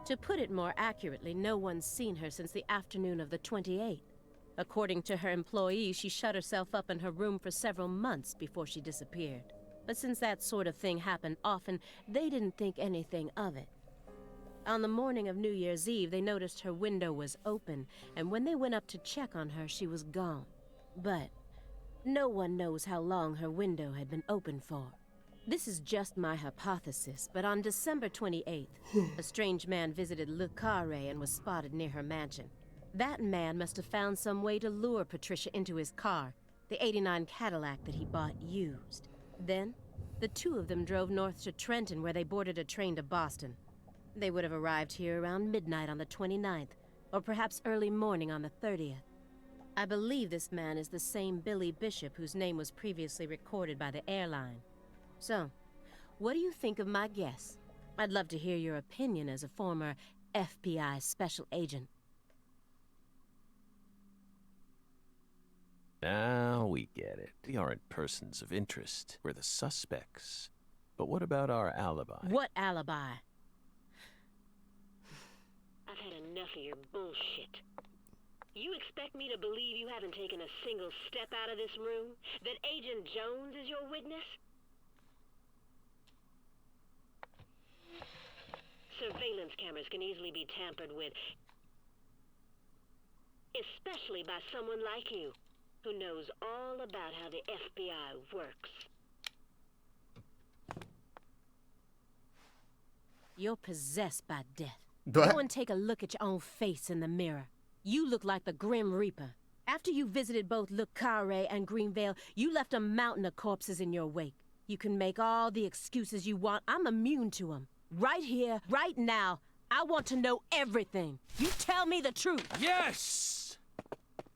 To put it more accurately, no one's seen her since the afternoon of the 28th. According to her employees, she shut herself up in her room for several months before she disappeared. But since that sort of thing happened often, they didn't think anything of it. On the morning of New Year's Eve, they noticed her window was open, and when they went up to check on her, she was gone. But no one knows how long her window had been open for. This is just my hypothesis, but on December 28th, a strange man visited Le Carré and was spotted near her mansion. That man must have found some way to lure Patricia into his car, the '89 Cadillac that he bought used. Then, the two of them drove north to Trenton, where they boarded a train to Boston. They would have arrived here around midnight on the 29th, or perhaps early morning on the 30th. I believe this man is the same Billy Bishop whose name was previously recorded by the airline. So, what do you think of my guess? I'd love to hear your opinion as a former FBI special agent. Now we get it. We aren't persons of interest. We're the suspects. But what about our alibi? What alibi? I've had enough of your bullshit. You expect me to believe you haven't taken a single step out of this room? That Agent Jones is your witness? Surveillance cameras can easily be tampered with, especially by someone like you, who knows all about how the FBI works. You're possessed by death. Go and take a look at your own face in the mirror. You look like the Grim Reaper. After you visited both Le Carré and Greenvale, you left a mountain of corpses in your wake. You can make all the excuses you want. I'm immune to them. Right here, right now, I want to know everything. You tell me the truth. Yes!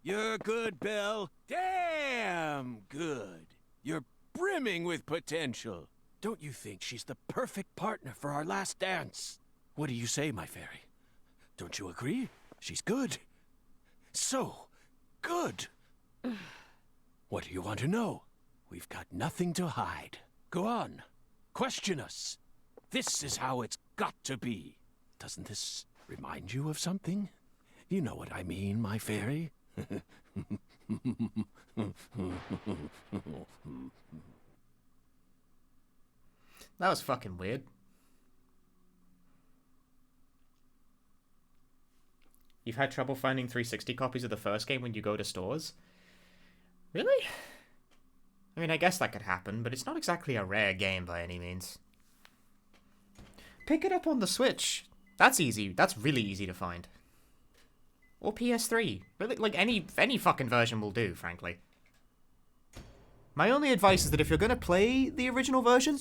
You're good, Belle. Damn good. You're brimming with potential. Don't you think she's the perfect partner for our last dance? What do you say, my fairy? Don't you agree? She's good. So good. What do you want to know? We've got nothing to hide. Go on. Question us. This is how it's got to be. Doesn't this remind you of something? You know what I mean, my fairy? That was fucking weird. You've had trouble finding 360 copies of the first game when you go to stores? Really? I mean, I guess that could happen, but it's not exactly a rare game by any means. Pick it up on the Switch. That's easy. That's really easy to find. Or PS3. Really, like, any fucking version will do, frankly. My only advice is that if you're gonna play the original version,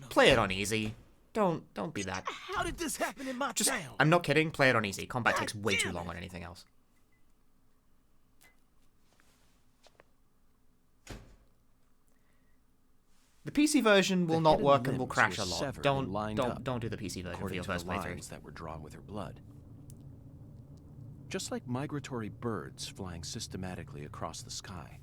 play it on easy. Don't be that. How did this happen in my town? I'm not kidding, play it on easy. Combat takes way too long on anything else. The PC version will not work and will crash a lot. Don't do the PC version for your first playthrough. That were drawn with her blood. Just like migratory birds flying systematically across the sky.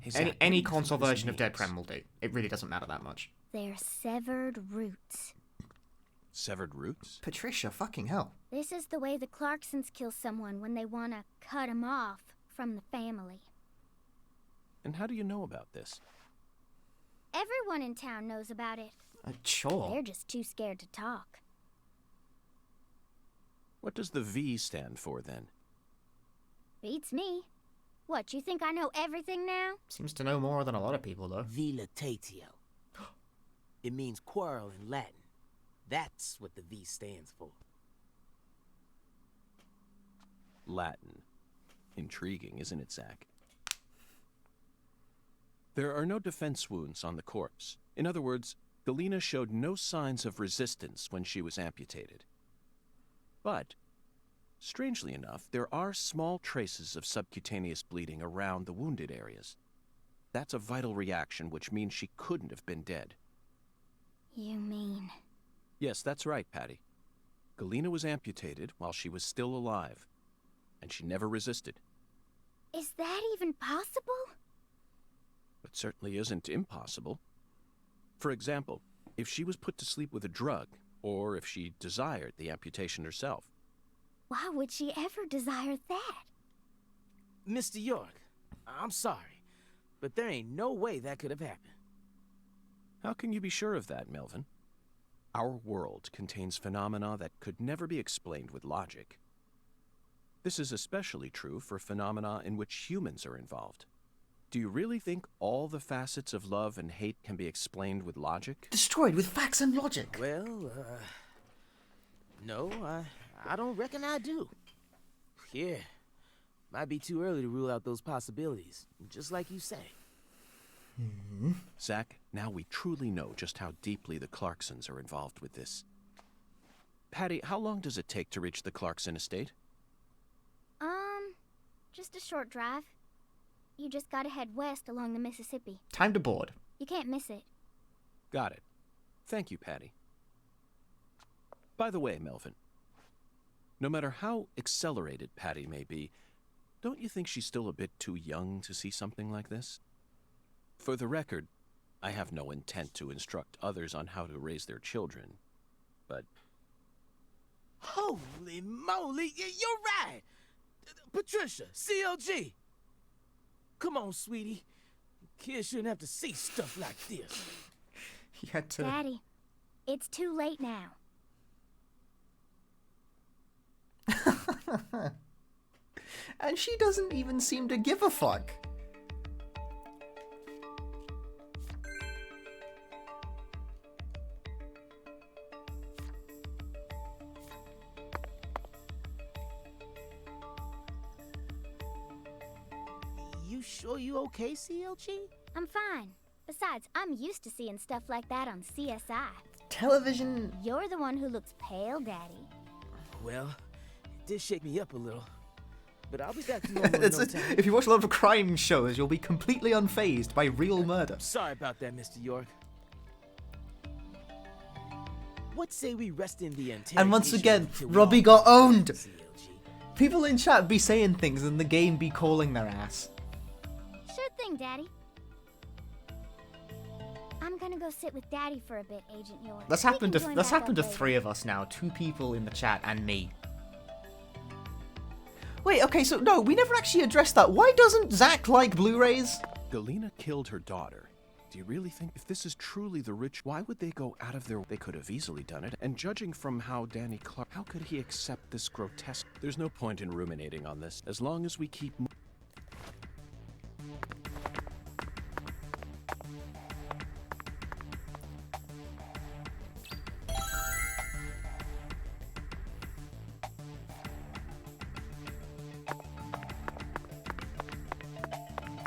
Hey, Zach, any console version of Dead Prem will do. It really doesn't matter that much. They're severed roots. Severed roots? Patricia, fucking hell. This is the way the Clarksons kill someone when they want to cut him off from the family. And how do you know about this? Everyone in town knows about it. Sure. They're just too scared to talk. What does the V stand for, then? Beats me. What, you think I know everything now? Seems to know more than a lot of people, though. Vilitatio. It means quarrel in Latin. That's what the V stands for. Latin. Intriguing, isn't it, Zach? There are no defense wounds on the corpse. In other words, Galena showed no signs of resistance when she was amputated. But, strangely enough, there are small traces of subcutaneous bleeding around the wounded areas. That's a vital reaction, which means she couldn't have been dead. You mean? Yes, that's right, Patty. Galena was amputated while she was still alive, and she never resisted. Is that even possible? It certainly isn't impossible. For example, if she was put to sleep with a drug, or if she desired the amputation herself. Why would she ever desire that? Mr. York, I'm sorry, but there ain't no way that could have happened. How can you be sure of that, Melvin? Our world contains phenomena that could never be explained with logic. This is especially true for phenomena in which humans are involved. Do you really think all the facets of love and hate can be explained with logic? Destroyed with facts and logic. Well, no, I don't reckon I do. Yeah, might be too early to rule out those possibilities, just like you say. Zach, now we truly know just how deeply the Clarksons are involved with this. Patty, how long does it take to reach the Clarkson estate? Just a short drive. You just gotta head west along the Mississippi. Time to board. You can't miss it. Got it. Thank you, Patty. By the way, Melvin, no matter how accelerated Patty may be, don't you think she's still a bit too young to see something like this? For the record, I have no intent to instruct others on how to raise their children, but... Holy moly, you're right! Patricia, CLG! Come on, sweetie. Kids shouldn't have to see stuff like this. He had to... Daddy, it's too late now. And she doesn't even seem to give a fuck. You sure you okay, CLG? I'm fine. Besides, I'm used to seeing stuff like that on CSI. Television... You're the one who looks pale, Daddy. Well, it did shake me up a little. but I'll be back to normal in no time. If you watch a lot of crime shows, you'll be completely unfazed by real murder. Sorry about that, Mr. York. What say we rest in the interrogation? And once again, till we Robbie all got owned! CLG. People in chat be saying things and the game be calling their ass. Sure thing, Daddy. I'm gonna go sit with Daddy for a bit, Agent York. That's We happened can to join that's back happened to up later. 3 of us now. 2 people in the chat and me. Wait, okay, so no, we never actually addressed that. Why doesn't Zach like Blu-rays? Galena killed her daughter. Do you really think if this is truly the rich, why would they go out of their... They could have easily done it. And judging from how Danny Clark... How could he accept this grotesque... There's no point in ruminating on this. As long as we keep...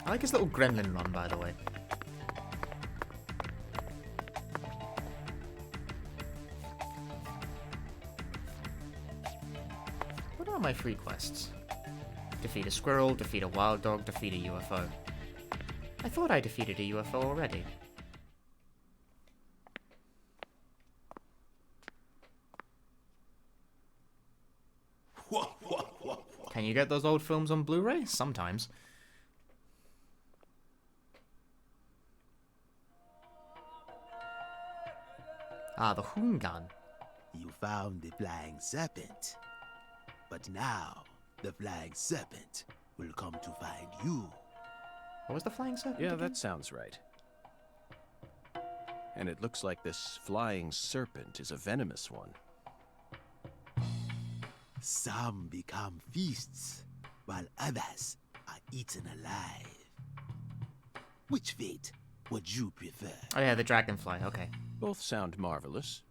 I like his little gremlin run, by the way. What are my free quests? Defeat a squirrel, defeat a wild dog, defeat a UFO. I thought I defeated a UFO already. Can you get those old films on Blu-ray? Sometimes. Ah, the Hoon gun. You found the flying serpent. But now, the flying serpent will come to find you. What was the flying serpent Yeah, again? that sounds right. And it looks like this flying serpent is a venomous one. Some become feasts, while others are eaten alive. Which fate would you prefer? Oh yeah, the dragonfly, okay. Both sound marvelous,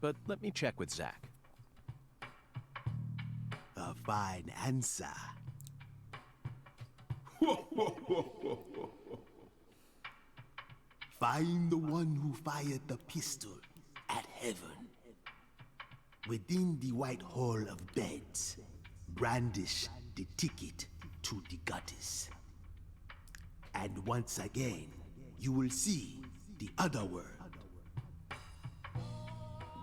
but let me check with Zach. A fine answer. Find the one who fired the pistol at heaven. Within the white hall of beds, brandish the ticket to the goddess. And once again, you will see the other world.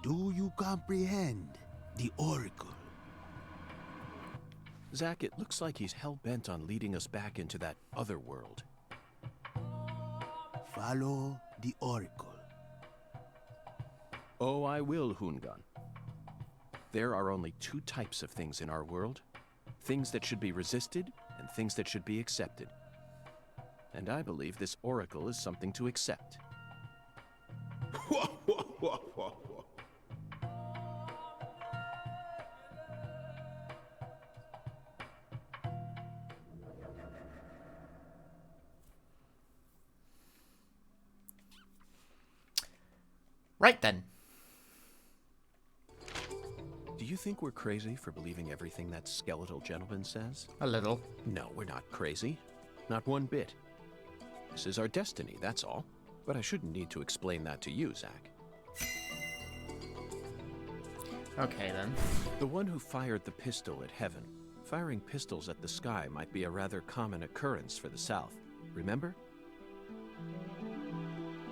Do you comprehend the oracle? Zach, it looks like he's hell-bent on leading us back into that other world. Follow the oracle. Oh, I will, Hoongan. There are only 2 types of things in our world. Things that should be resisted, and things that should be accepted. And I believe this oracle is something to accept. Right then. Do you think we're crazy for believing everything that skeletal gentleman says? A little. No, we're not crazy. Not one bit. This is our destiny, that's all. But I shouldn't need to explain that to you, Zach. Okay then. The one who fired the pistol at heaven. Firing pistols at the sky might be a rather common occurrence for the South. Remember?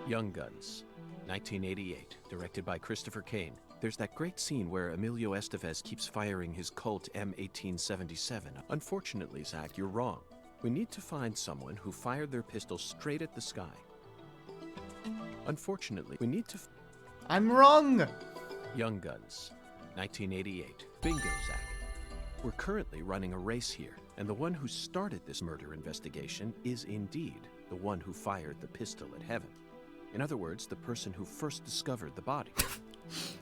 Young Guns, 1988, directed by Christopher Kane. There's that great scene where Emilio Estevez keeps firing his Colt M1877. Unfortunately, Zach, you're wrong. We need to find someone who fired their pistol straight at the sky. Unfortunately, we need to... I'm wrong! Young Guns, 1988. Bingo, Zach. We're currently running a race here, and the one who started this murder investigation is indeed the one who fired the pistol at heaven. In other words, the person who first discovered the body.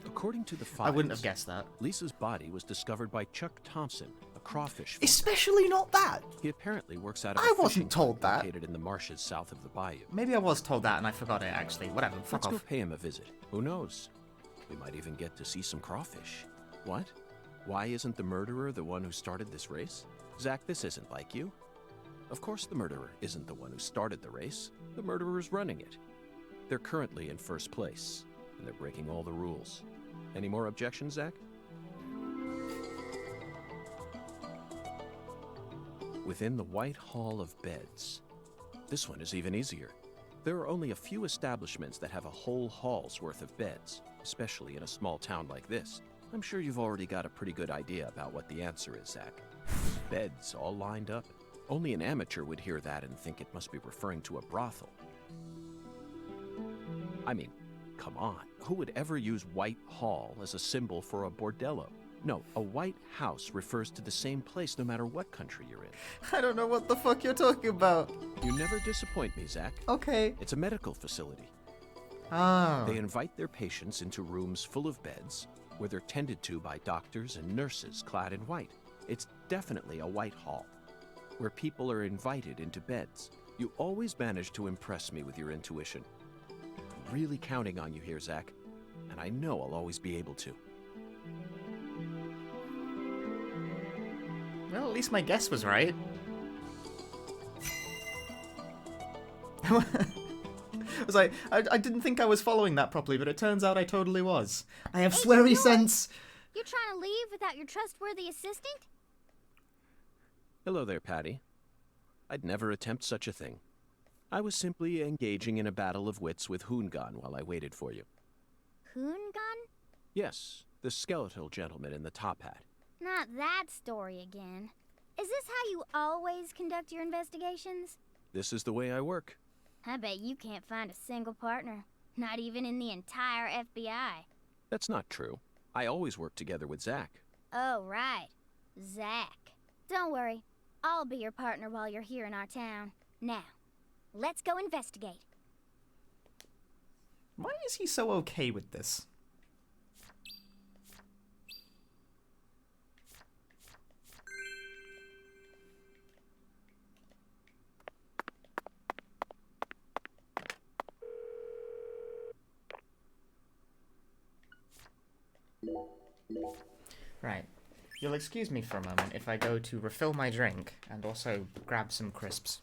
According to the files, I wouldn't have guessed that. Lisa's body was discovered by Chuck Thompson, a crawfish farmer. Especially not that! He apparently works out of I a wasn't fishing told port that. located in the marshes south of the bayou. Maybe I was told that and I forgot it, actually. Whatever, fuck Let's off. go pay him a visit. Who knows? We might even get to see some crawfish. What? Why isn't the murderer the one who started this race? Zach, this isn't like you. Of course the murderer isn't the one who started the race. The murderer's running it. They're currently in first place, and they're breaking all the rules. Any more objections, Zach? within the White Hall of Beds. This one is even easier. There are only a few establishments that have a whole hall's worth of beds, especially in a small town like this. I'm sure you've already got a pretty good idea about what the answer is, Zach. Beds all lined up. Only an amateur would hear that and think it must be referring to a brothel. I mean, come on. Who would ever use White Hall as a symbol for a bordello? No, a White House refers to the same place no matter what country you're in. I don't know what the fuck you're talking about. You never disappoint me, Zach. Okay. It's a medical facility. Ah. They invite their patients into rooms full of beds where they're tended to by doctors and nurses clad in white. It's definitely a White Hall, where people are invited into beds. You always manage to impress me with your intuition. I'm really counting on you here, Zach, and I know I'll always be able to. Well, at least my guess was right. I was like, I didn't think I was following that properly, but it turns out I totally was. I have sweary sense. You're trying to leave without your trustworthy assistant? Hello there, Patty. I'd never attempt such a thing. I was simply engaging in a battle of wits with Hoongan while I waited for you. Hoongan? Yes, the skeletal gentleman in the top hat. Not that story again. Is this how you always conduct your investigations? This is the way I work. I bet you can't find a single partner. Not even in the entire FBI. That's not true. I always work together with Zach. Oh, right. Zach. Don't worry. I'll be your partner while you're here in our town. Now, let's go investigate. Why is he so okay with this? Right. You'll excuse me for a moment if I go to refill my drink and also grab some crisps.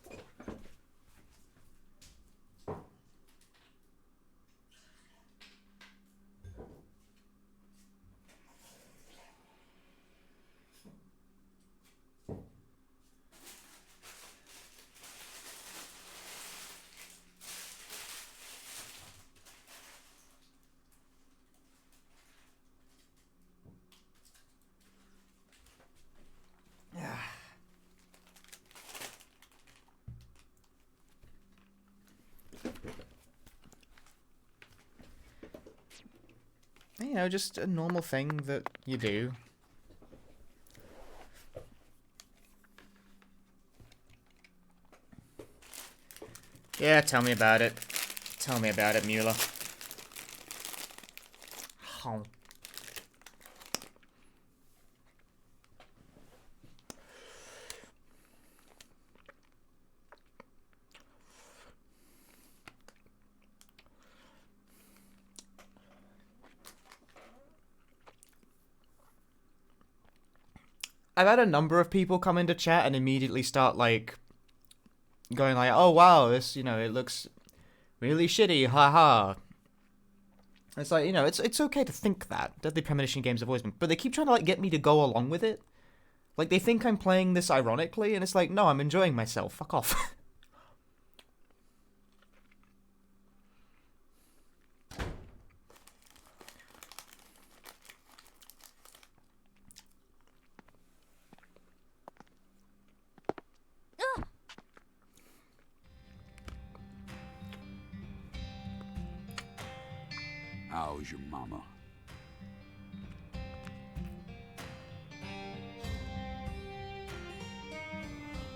You know, just a normal thing that you do. Yeah, tell me about it. Tell me about it, Mueller. Oh. I've had a number of people come into chat and immediately start, like, going like, oh, wow, this, you know, it looks really shitty, haha. It's like, you know, it's okay to think that. Deadly Premonition games have always been. But they keep trying to, like, get me to go along with it. Like, they think I'm playing this ironically, and it's like, no, I'm enjoying myself. Fuck off. How's your mama?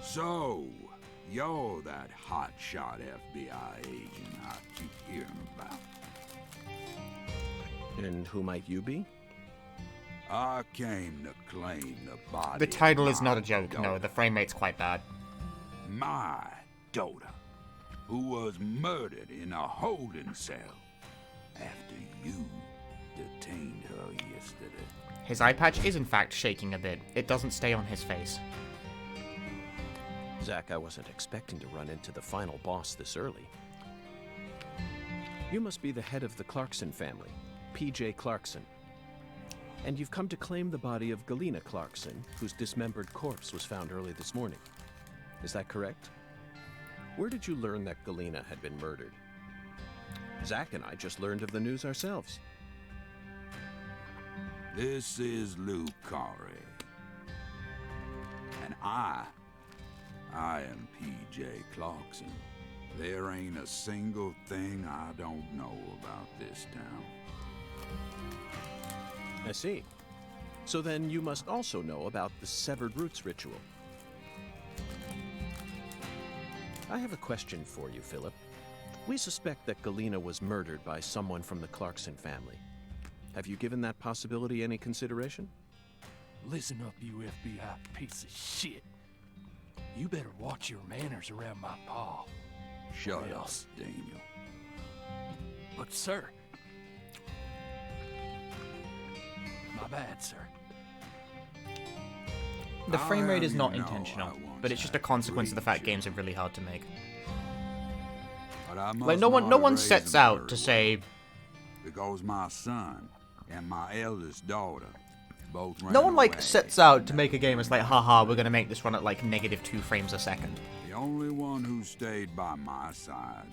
So, you're that hotshot FBI agent I keep hearing about. And who might you be? I came to claim the body. The title of is not a my joke. daughter. No, the frame rate's quite bad. My daughter, who was murdered in a holding cell after you detained her yesterday. His eye patch is in fact shaking a bit. It doesn't stay on his face. Zach, I wasn't expecting to run into the final boss this early. You must be the head of the Clarkson family, P.J. Clarkson. And you've come to claim the body of Galena Clarkson, whose dismembered corpse was found early this morning. Is that correct? Where did you learn that Galena had been murdered? Zack and I just learned of the news ourselves. This is Luke Corey. And I am P.J. Clarkson. There ain't a single thing I don't know about this town. I see. So then you must also know about the Severed Roots ritual. I have a question for you, Philip. We suspect that Galena was murdered by someone from the Clarkson family. Have you given that possibility any consideration? Listen up, you FBI piece of shit. You better watch your manners around my pa. Shut up, Daniel. But, sir... My bad, sir. The frame rate is not intentional, but it's just a consequence of the fact games are really hard to make. Like, no one sets out to say... Because my son and my eldest daughter both ran No one, like, away. sets out to make a game that's like, haha, we're gonna make this run at, like, -2 frames a second. The only one who stayed by my side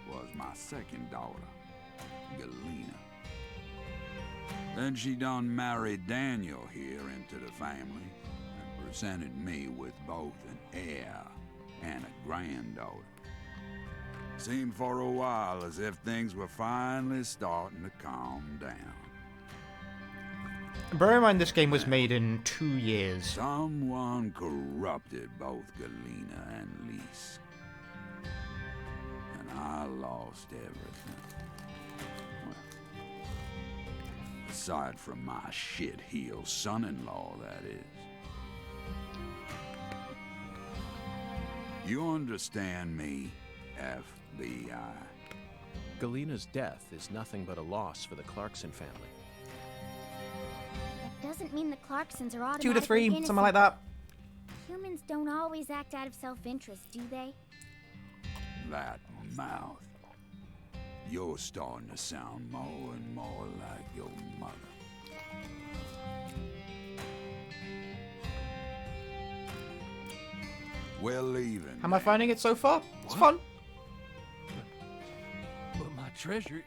was my second daughter, Galena. Then she done married Daniel here into the family and presented me with both an heir and a granddaughter. Seemed for a while as if things were finally starting to calm down. Bear in mind this game was made in 2 years. Someone corrupted both Galena and Lise. And I lost everything. Well, aside from my shit-heel son-in-law, that is. You understand me, FBI? Galena's death is nothing but a loss for the Clarkson family. That doesn't mean the Clarksons are automatically 2 to 3, innocent. something like that. Humans don't always act out of self-interest, do they? That mouth. You're starting to sound more and more like your mother. We're leaving. How am I finding it so far? It's fun. But my treasure...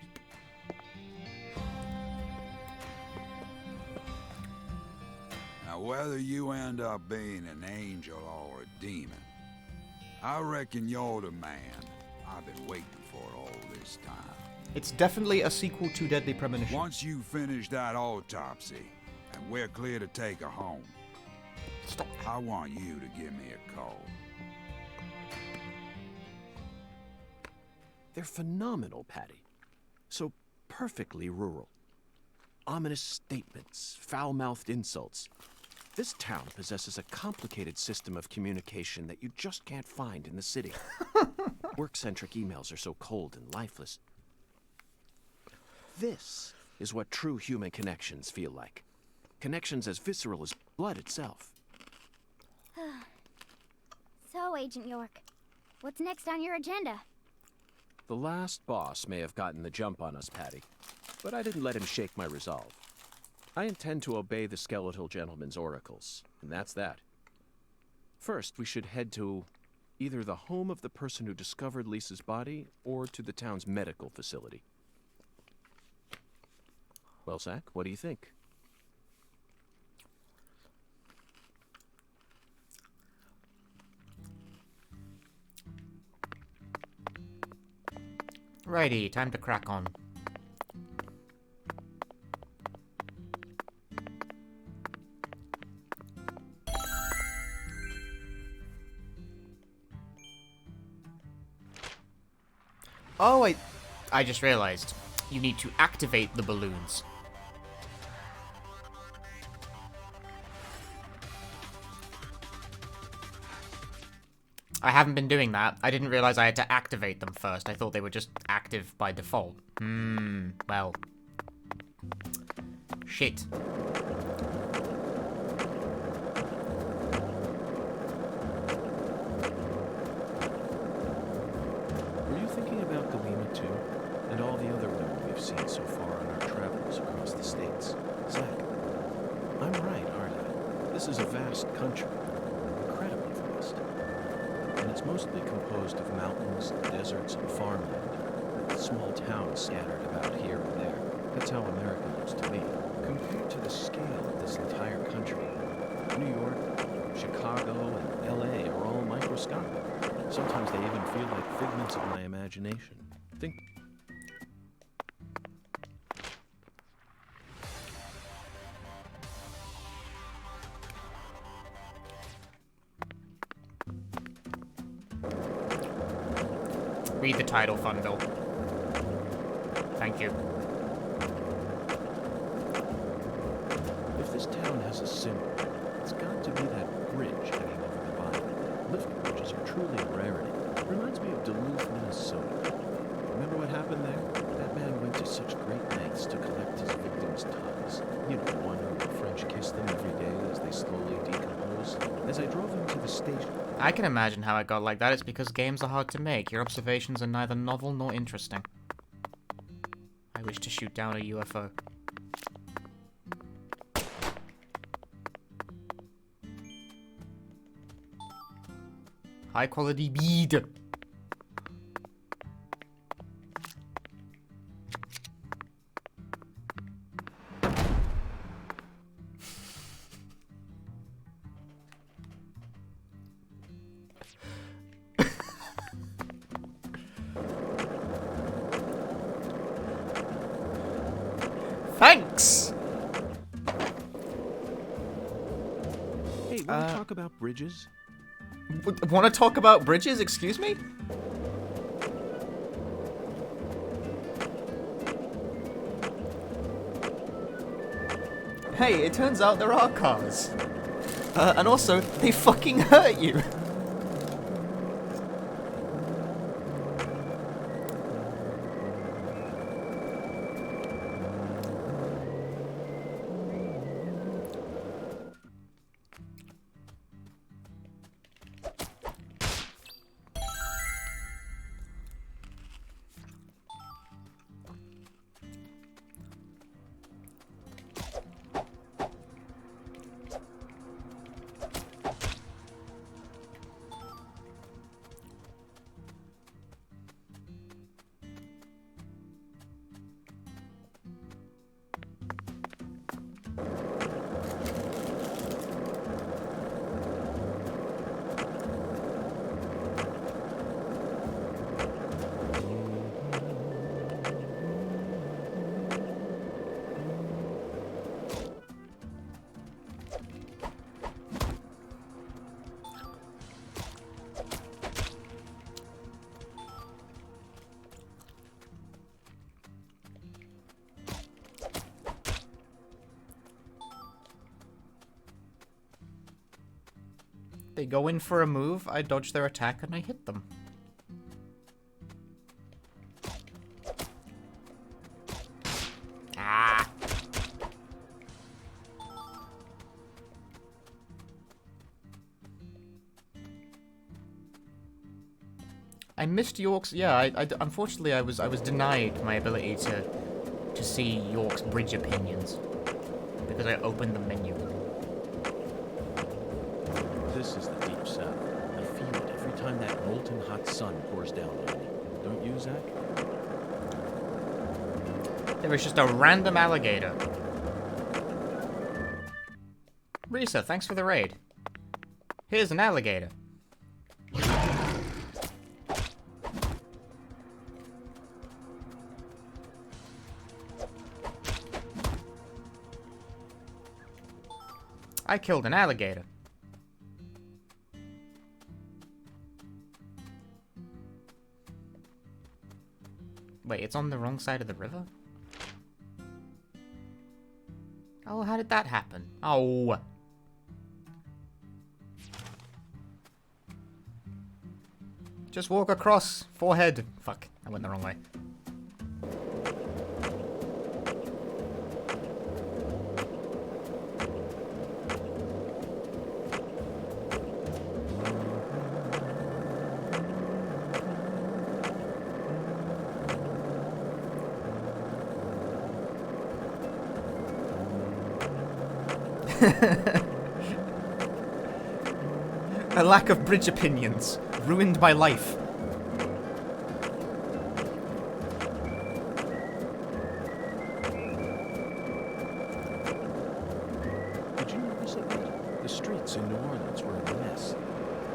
Now, whether you end up being an angel or a demon, I reckon you're the man I've been waiting for all this time. It's definitely a sequel to Deadly Premonition. Once you finish that autopsy, and we're clear to take her home, Stop. I want you to give me a call. They're phenomenal, Patty. So perfectly rural. Ominous statements, foul-mouthed insults. This town possesses a complicated system of communication that you just can't find in the city. Work-centric emails are so cold and lifeless. This is what true human connections feel like. Connections as visceral as blood itself. So, Agent York, what's next on your agenda? The last boss may have gotten the jump on us, Patty, but I didn't let him shake my resolve. I intend to obey the skeletal gentleman's oracles, and that's that. First, we should head to either the home of the person who discovered Lisa's body or to the town's medical facility. Well, Zack, what do you think? Righty, time to crack on. Oh, wait. I just realized. You need to activate the balloons. I haven't been doing that. I didn't realize I had to activate them first. I thought they were just active by default. Well. Shit. Were you thinking about Galena too? And all the other women we've seen so far on our travels across the states? Zack, I'm right, aren't I? This is a vast country. Incredibly vast. It's mostly composed of mountains, deserts, and farmland, with small towns scattered about here and there. That's how America looks to me. Compared to the scale of this entire country, New York, Chicago, and LA are all microscopic. Sometimes they even feel like figments of my imagination. Think. Read the title, Funville. Thank you. If this town has a symbol, it's got to be that bridge hanging over the bottom. Lift bridges are truly a rarity. Reminds me of Duluth, Minnesota. Remember what happened there? That man went to such great lengths to collect his victims' tongues. You know, the one who would French kiss them every day as they slowly decompose. As I drove him to the station... I can imagine how it got like that. It's because games are hard to make. Your observations are neither novel nor interesting. I wish to shoot down a UFO. High quality bead. Thanks! Hey, wanna talk about bridges? Want to talk about bridges? Excuse me? Hey, it turns out there are cars. And also, they fucking hurt you. They go in for a move, I dodge their attack, and I hit them. Ah! I missed York's. Yeah, unfortunately I was denied my ability to see York's bridge opinions because I opened the menu. This is the deep south. I feel it every time that molten hot sun pours down on me. Don't you, Zach? There was just a random alligator. Risa, thanks for the raid. Here's an alligator. I killed an alligator. Wait, it's on the wrong side of the river? Oh, how did that happen? Oh. Just walk across. Forehead. Fuck, I went the wrong way. A lack of bridge opinions. Ruined by life. Did you notice that the streets in New Orleans were a mess?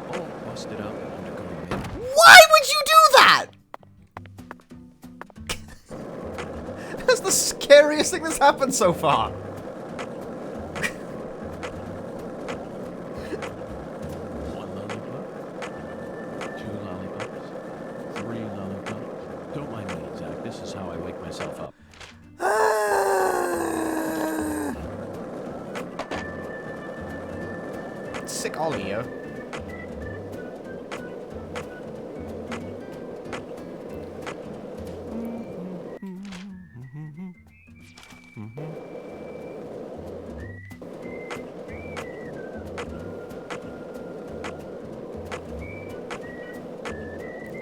All busted up and undergoing maintenance. Why would you do that? That's the scariest thing that's happened so far. One lollipop, 2 lollipops, 3 lollipops. Don't mind me, Zach. This is how I wake myself up. Sick Ollie, yo.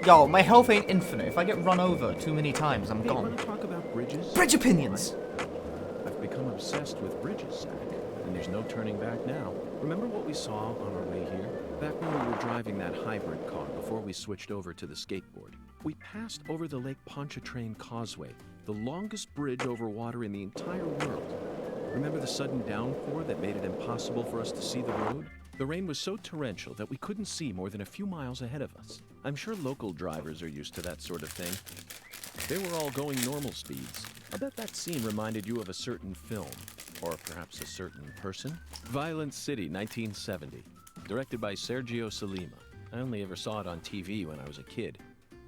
Yo, my health ain't infinite. If I get run over too many times, I'm Hey, gone. want to talk about bridges? Bridge opinions! I've become obsessed with bridges, Zach, and there's no turning back now. Remember what we saw on our way here? Back when we were driving that hybrid car before we switched over to the skateboard. We passed over the Lake Pontchartrain Causeway, the longest bridge over water in the entire world. Remember the sudden downpour that made it impossible for us to see the road? The rain was so torrential that we couldn't see more than a few miles ahead of us. I'm sure local drivers are used to that sort of thing. They were all going normal speeds. I bet that scene reminded you of a certain film, or perhaps a certain person. Violent City, 1970, directed by Sergio Solima. I only ever saw it on TV when I was a kid,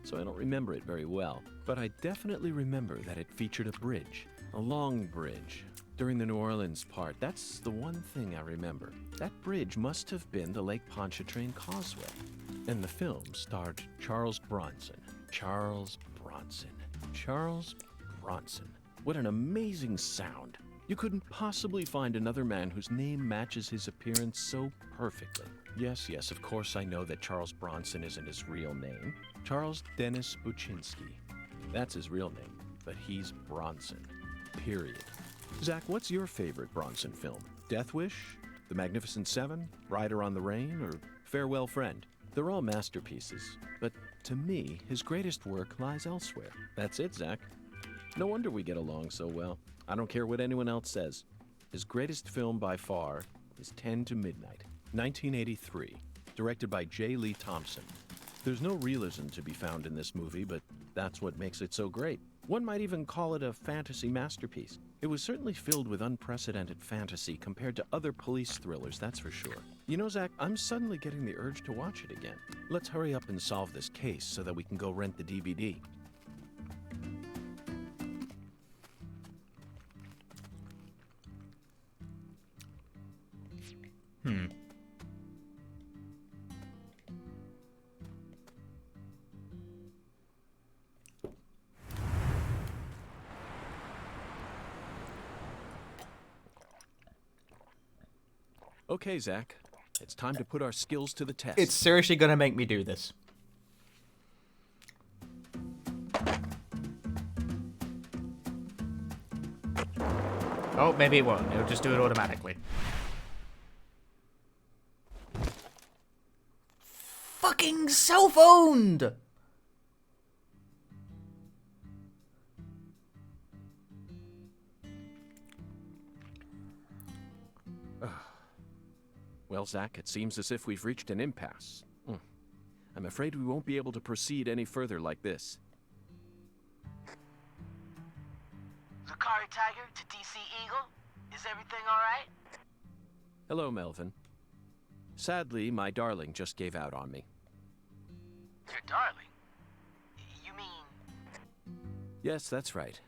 so I don't remember it very well. But I definitely remember that it featured a bridge, a long bridge. During the New Orleans part, that's the one thing I remember. That bridge must have been the Lake Pontchartrain Causeway. And the film starred Charles Bronson. Charles Bronson. Charles Bronson. What an amazing sound. You couldn't possibly find another man whose name matches his appearance so perfectly. Yes, of course I know that Charles Bronson isn't his real name. Charles Dennis Buczynski. That's his real name, but he's Bronson. Period. Zach, what's your favorite Bronson film? Death Wish? The Magnificent Seven? Rider on the Rain? Or Farewell Friend? They're all masterpieces, but to me, his greatest work lies elsewhere. That's it, Zach. No wonder we get along so well. I don't care what anyone else says. His greatest film by far is 10 to Midnight, 1983, directed by J. Lee Thompson. There's no realism to be found in this movie, but that's what makes it so great. One might even call it a fantasy masterpiece. It was certainly filled with unprecedented fantasy compared to other police thrillers, that's for sure. You know, Zach, I'm suddenly getting the urge to watch it again. Let's hurry up and solve this case so that we can go rent the DVD. Okay, Zach. It's time to put our skills to the test. It's seriously gonna make me do this. Oh, maybe it won't. It'll just do it automatically. Fucking self-owned! Well, Zach, it seems as if we've reached an impasse. I'm afraid we won't be able to proceed any further like this. Zakari Tiger to DC Eagle? Is everything alright? Hello, Melvin. Sadly, my darling just gave out on me. Your darling? You mean... Yes, that's right.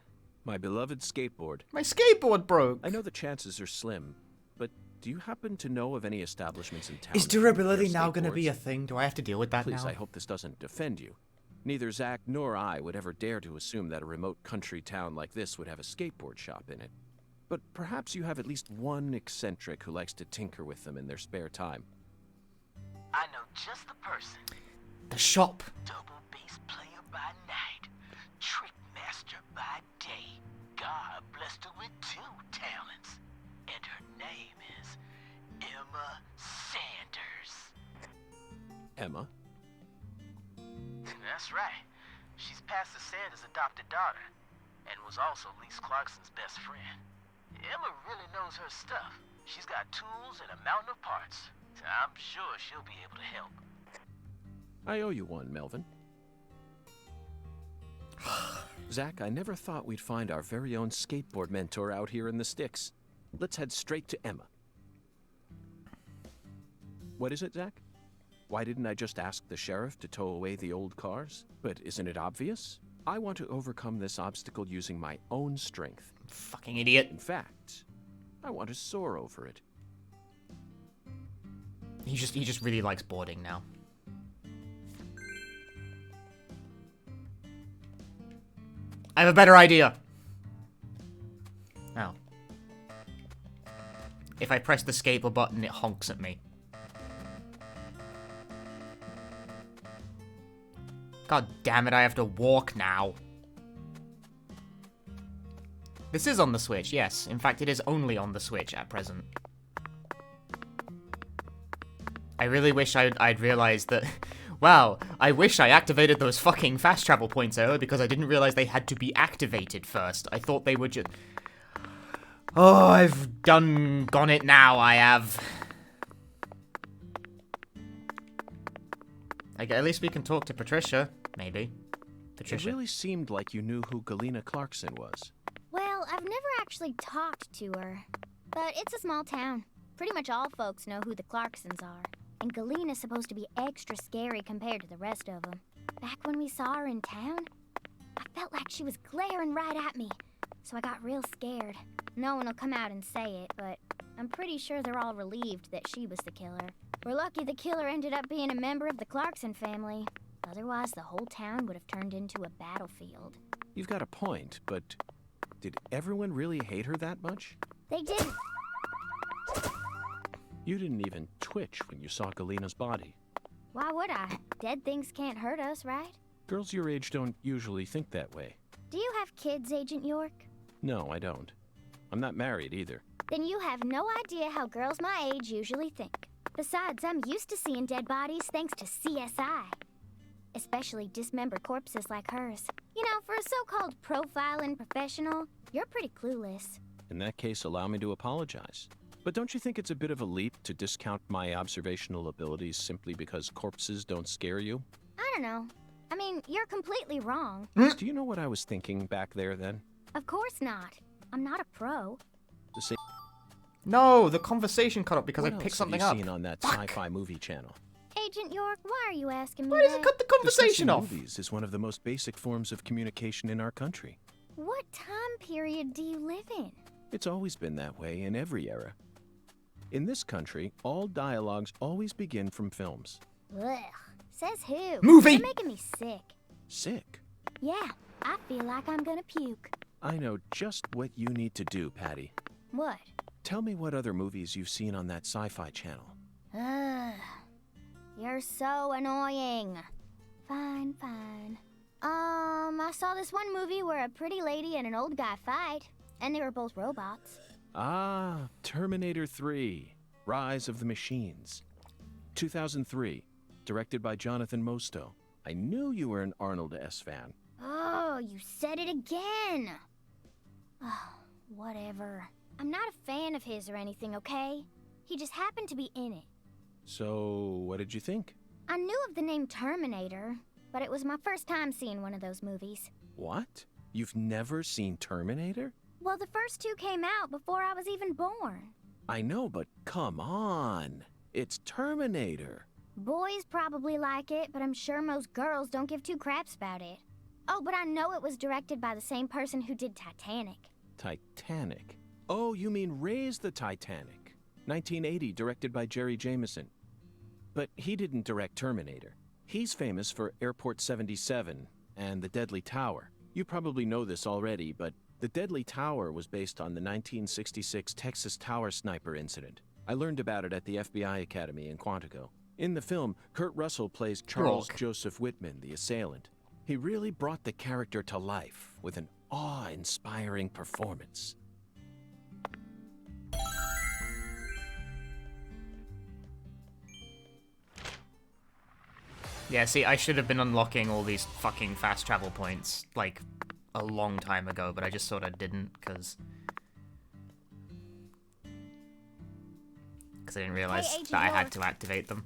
My beloved skateboard. My skateboard broke! I know the chances are slim, but do you happen to know of any establishments in town? Is durability now gonna be a thing? Do I have to deal with that Please, now? I hope this doesn't offend you. Neither Zach nor I would ever dare to assume that a remote country town like this would have a skateboard shop in it. But perhaps you have at least one eccentric who likes to tinker with them in their spare time. I know just the person. The shop. Double bass player by night, trick master by day. God blessed her with 2 talents. And her name is Emma Sanders. Emma? That's right. She's Pastor Sanders' adopted daughter, and was also Lise Clarkson's best friend. Emma really knows her stuff. She's got tools and a mountain of parts. I'm sure she'll be able to help. I owe you one, Melvin. Zach, I never thought we'd find our very own skateboard mentor out here in the sticks. Let's head straight to Emma. What is it, Zach? Why didn't I just ask the sheriff to tow away the old cars? But isn't it obvious? I want to overcome this obstacle using my own strength. Fucking idiot. In fact, I want to soar over it. He just really likes boarding now. I have a better idea. Oh. If I press the skateboard button, it honks at me. God damn it, I have to walk now. This is on the Switch, yes. In fact, it is only on the Switch at present. I really wish I'd realized that... Wow, I wish I activated those fucking fast travel points earlier because I didn't realize they had to be activated first. I thought they would just... Oh, I've gone it now, I have. At least we can talk to Patricia, maybe. Patricia. It really seemed like you knew who Galena Clarkson was. Well, I've never actually talked to her. But it's a small town. Pretty much all folks know who the Clarksons are. And Galena's supposed to be extra scary compared to the rest of them. Back when we saw her in town, I felt like she was glaring right at me. So I got real scared. No one will come out and say it, but I'm pretty sure they're all relieved that she was the killer. We're lucky the killer ended up being a member of the Clarkson family. Otherwise, the whole town would have turned into a battlefield. You've got a point, but did everyone really hate her that much? They didn't. You didn't even twitch when you saw Galena's body. Why would I? Dead things can't hurt us, right? Girls your age don't usually think that way. Do you have kids, Agent York? No, I don't. I'm not married either. Then you have no idea how girls my age usually think. Besides, I'm used to seeing dead bodies thanks to CSI. Especially dismembered corpses like hers. You know, for a so-called profiling professional, you're pretty clueless. In that case, allow me to apologize. But don't you think it's a bit of a leap to discount my observational abilities simply because corpses don't scare you? I don't know. I mean, you're completely wrong. Do you know what I was thinking back there then? Of course not. I'm not a pro. The same. No, the conversation cut up because I picked something up. What else have you seen on that sci-fi movie channel? Agent York, why are you asking me Why does it cut the conversation off? Movies is one of the most basic forms of communication in our country. What time period do you live in? It's always been that way in every era. In this country, all dialogues always begin from films. Ugh. Says who? Movie! You're making me sick. Sick? Yeah, I feel like I'm gonna puke. I know just what you need to do, Patty. What? Tell me what other movies you've seen on that sci-fi channel. Ugh. You're so annoying. Fine, fine. I saw this one movie where a pretty lady and an old guy fight, and they were both robots. Ah, Terminator 3, Rise of the Machines. 2003, directed by Jonathan Mostow. I knew you were an Arnold S. fan. Oh, you said it again. Oh, whatever. I'm not a fan of his or anything, okay? He just happened to be in it. So, what did you think? I knew of the name Terminator, but it was my first time seeing one of those movies. What? You've never seen Terminator? Well, the first two came out before I was even born. I know, but come on. It's Terminator. Boys probably like it, but I'm sure most girls don't give two craps about it. Oh, but I know it was directed by the same person who did Titanic. Titanic? Oh, you mean Raise the Titanic. 1980, directed by Jerry Jameson. But he didn't direct Terminator. He's famous for Airport 77 and The Deadly Tower. You probably know this already, but The Deadly Tower was based on the 1966 Texas Tower sniper incident. I learned about it at the FBI Academy in Quantico. In the film, Kurt Russell plays Charles Joseph Whitman, the assailant. He really brought the character to life with an awe-inspiring performance. Yeah, see, I should have been unlocking all these fucking fast travel points, like, a long time ago, but I just sort of didn't, because I didn't realize Agent that I had York. to activate them.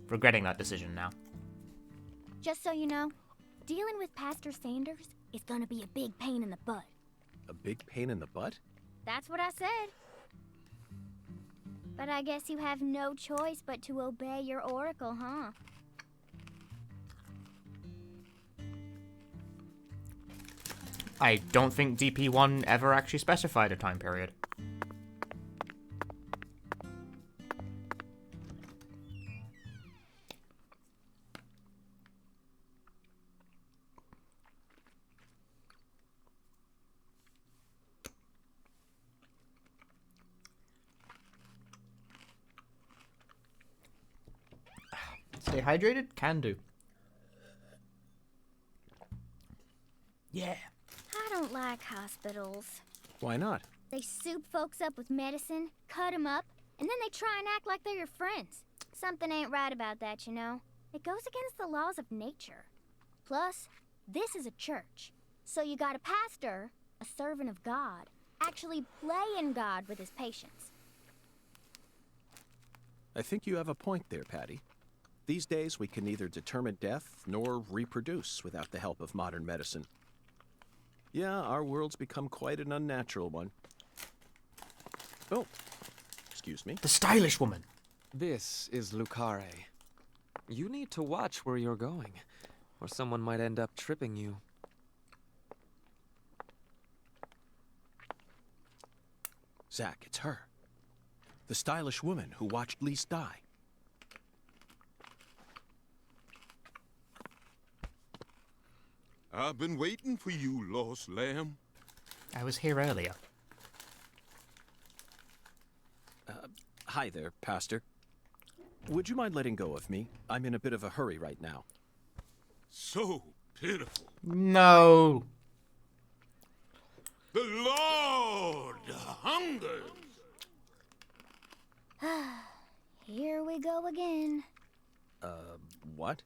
Regretting that decision now. Just so you know, dealing with Pastor Sanders is gonna be a big pain in the butt. A big pain in the butt? That's what I said. But I guess you have no choice but to obey your oracle, huh? I don't think DP1 ever actually specified a time period. Stay hydrated? Can do. Yeah. I don't like hospitals. Why not? They soup folks up with medicine, cut 'em up, and then they try and act like they're your friends. Something ain't right about that, you know? It goes against the laws of nature. Plus, this is a church. So you got a pastor, a servant of God, actually playing God with his patients. I think you have a point there, Patty. These days, we can neither determine death nor reproduce without the help of modern medicine. Yeah, our world's become quite an unnatural one. Oh, excuse me. The stylish woman. This is Lucare. You need to watch where you're going, or someone might end up tripping you. Zach, it's her. The stylish woman who watched Lise die. I've been waiting for you, lost lamb. I was here earlier. Hi there, Pastor. Would you mind letting go of me? I'm in a bit of a hurry right now. So pitiful. No. The Lord hungers. Here we go again. What?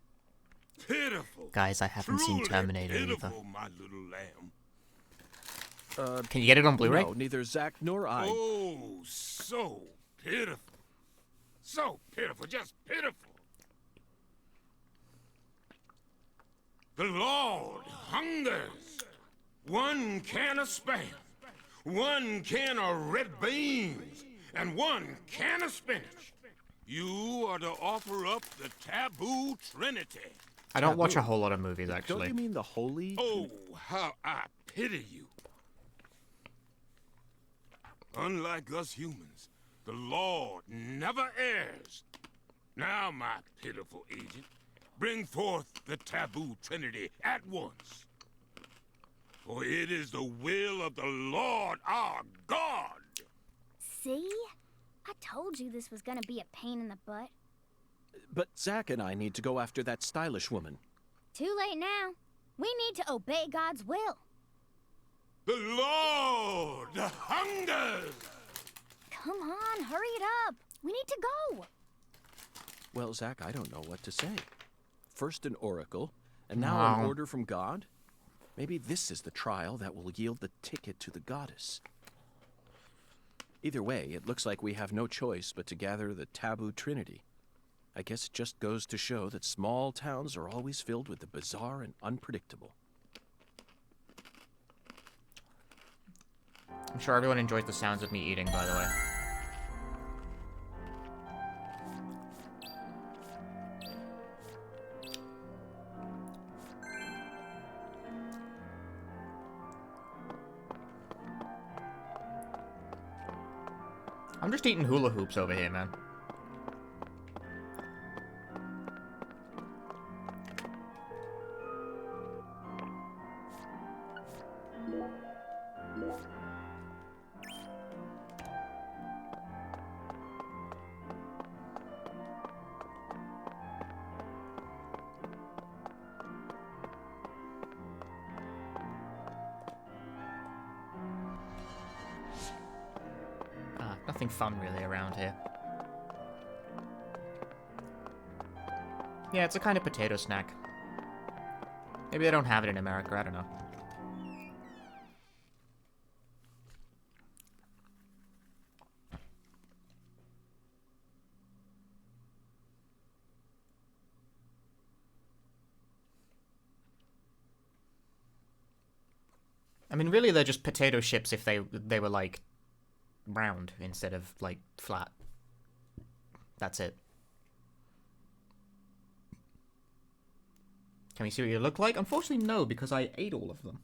Pitiful. Guys, I haven't seen Truly Terminator pitiful, either. my little lamb. Can you get it on Blu-ray? No, neither Zach nor I. Oh, so pitiful. So pitiful, just pitiful. The Lord hungers. 1 can of Spam, 1 can of red beans, and 1 can of spinach. You are to offer up the taboo trinity. I don't watch a whole lot of movies, actually. Don't you mean the holy? Oh, how I pity you. Unlike us humans, the Lord never errs. Now, my pitiful agent, bring forth the taboo trinity at once. For it is the will of the Lord our God. See? I told you this was gonna be a pain in the butt. But Zach and I need to go after that stylish woman. Too late now. We need to obey God's will. The Lord hungers. Come on, hurry it up. We need to go. Well, Zach, I don't know what to say. First an oracle, and now an order from God? Maybe this is the trial that will yield the ticket to the goddess. Either way, it looks like we have no choice but to gather the taboo trinity. I guess it just goes to show that small towns are always filled with the bizarre and unpredictable. I'm sure everyone enjoys the sounds of me eating, by the way. I'm just eating hula hoops over here, man. Nothing fun really around here. Yeah, it's a kind of potato snack. Maybe they don't have it in America, I don't know. I mean, really, they're just potato chips if they were, like, round instead of, like, flat. That's it. Can we see what you look like? Unfortunately, no, because I ate all of them.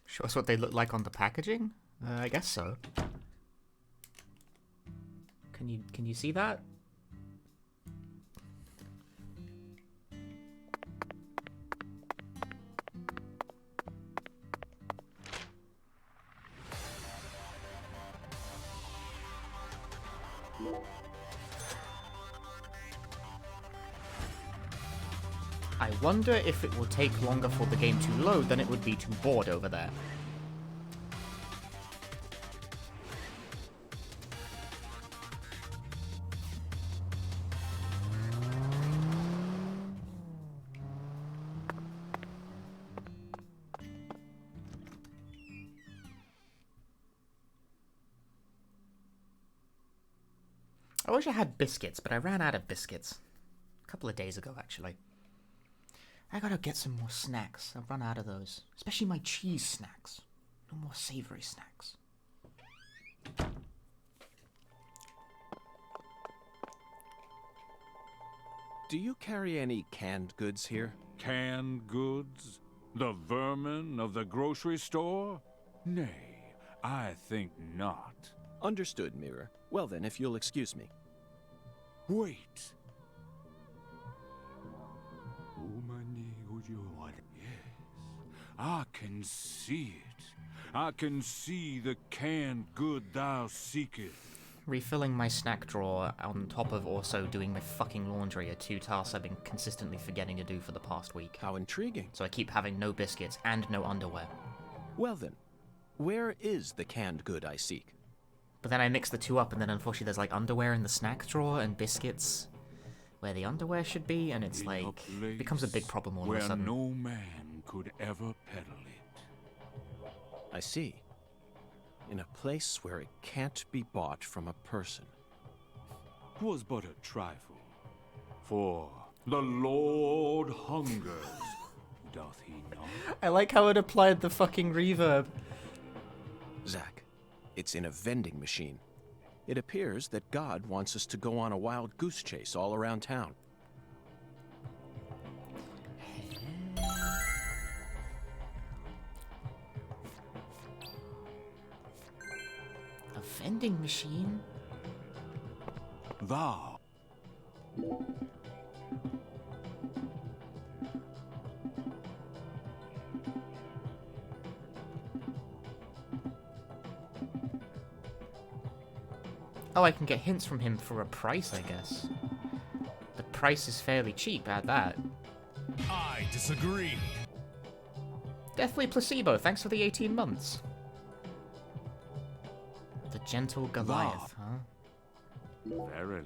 Show us what they look like on the packaging? I guess so. Can you see that? I wonder if it will take longer for the game to load than it would be to board over there. I wish I had biscuits, but I ran out of biscuits. A couple of days ago, actually. I gotta get some more snacks. I've run out of those. Especially my cheese snacks. No more savory snacks. Do you carry any canned goods here? Canned goods? The vermin of the grocery store? Nay, I think not. Understood, Mirror. Well then, if you'll excuse me. Wait. Yes, I can see it. I can see the canned good thou seekest. Refilling my snack drawer on top of also doing my fucking laundry are two tasks I've been consistently forgetting to do for the past week. How intriguing. So I keep having no biscuits and no underwear. Well then, where is the canned good I seek? But then I mix the two up, and then unfortunately there's like underwear in the snack drawer and biscuits where the underwear should be, and it's like it becomes a big problem all of a sudden. Where no man could ever peddle it. I see. In a place where it can't be bought from a person. 'Twas but a trifle, for the Lord hungers, doth he not? I like how it applied the fucking reverb. Zack, it's in a vending machine. It appears that God wants us to go on a wild goose chase all around town. A vending machine? Thou. Oh, I can get hints from him for a price, I guess. The price is fairly cheap at that. I disagree. Deathly Placebo, thanks for the 18 months. The Gentle Goliath, huh? Verily.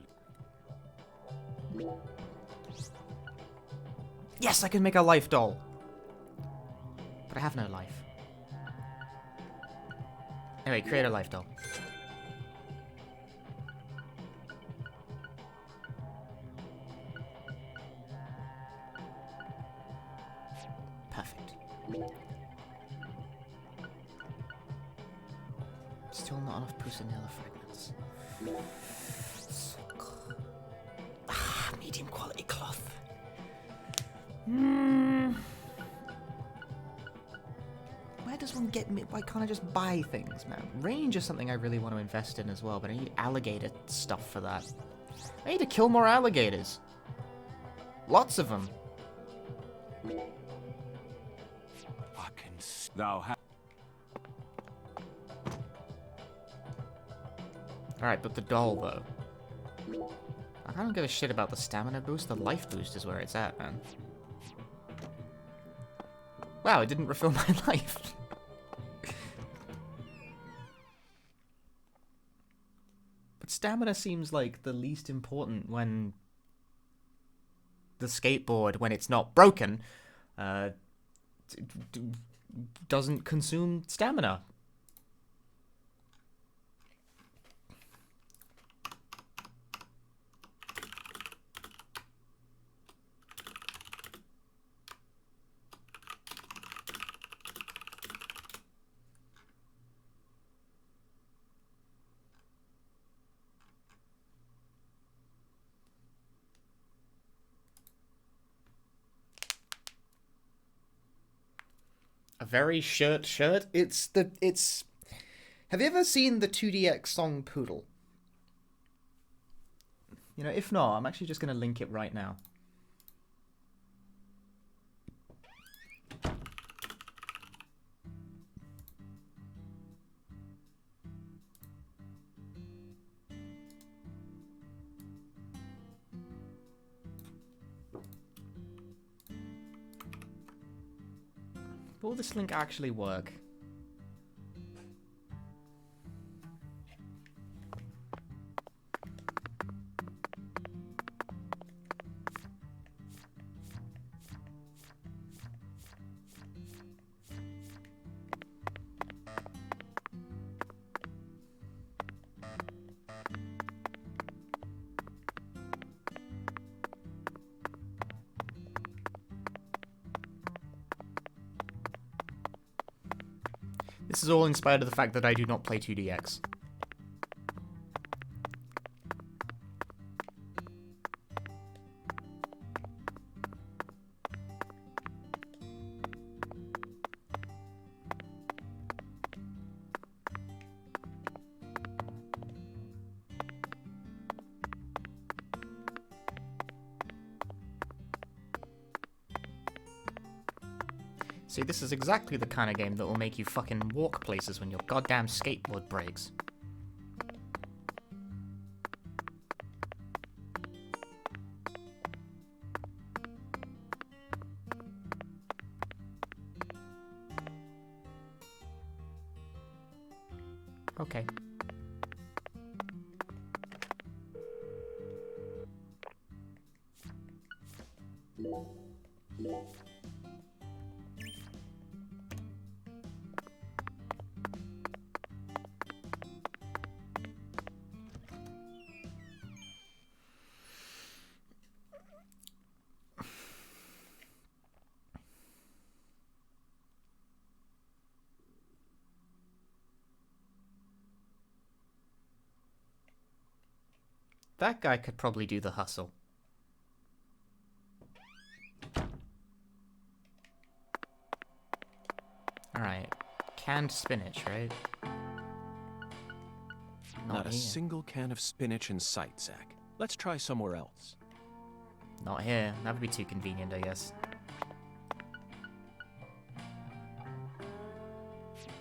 Yes, I can make a life doll. But I have no life. Anyway, create a life doll. Perfect. Still not enough Pusinella fragments. Ah, medium quality cloth. Where does one get me? Why can't I just buy things, man? Range is something I really want to invest in as well, but I need alligator stuff for that. I need to kill more alligators. Lots of them. Thou hast. Alright, but the doll, though. I don't give a shit about the stamina boost. The life boost is where it's at, man. Wow, it didn't refill my life. But stamina seems like the least important when the skateboard, when it's not broken, doesn't consume stamina. A very shirt. It's have you ever seen the 2DX song Poodle? You know, if not, I'm actually just going to link it right now. Will this link actually work? This is all in spite of the fact that I do not play 2DX. See, this is exactly the kind of game that will make you fucking walk places when your goddamn skateboard breaks. Okay. That guy could probably do the hustle. Alright. Canned spinach, right? Not a single can of spinach in sight, Zach. Let's try somewhere else. Not here. That would be too convenient, I guess.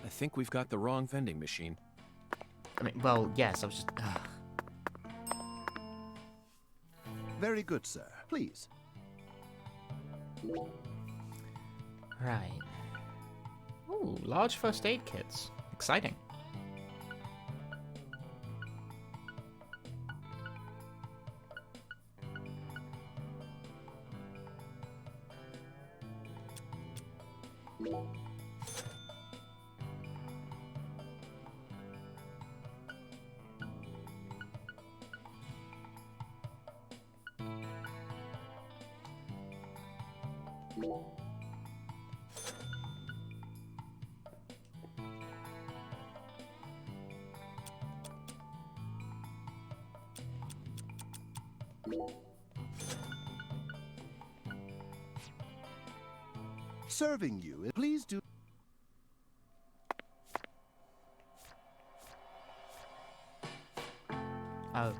I think we've got the wrong vending machine. I mean, well, yes, I was just... Very good, sir. Please. Right. Ooh, large first aid kits. Exciting. Serving you. Please do. Oh.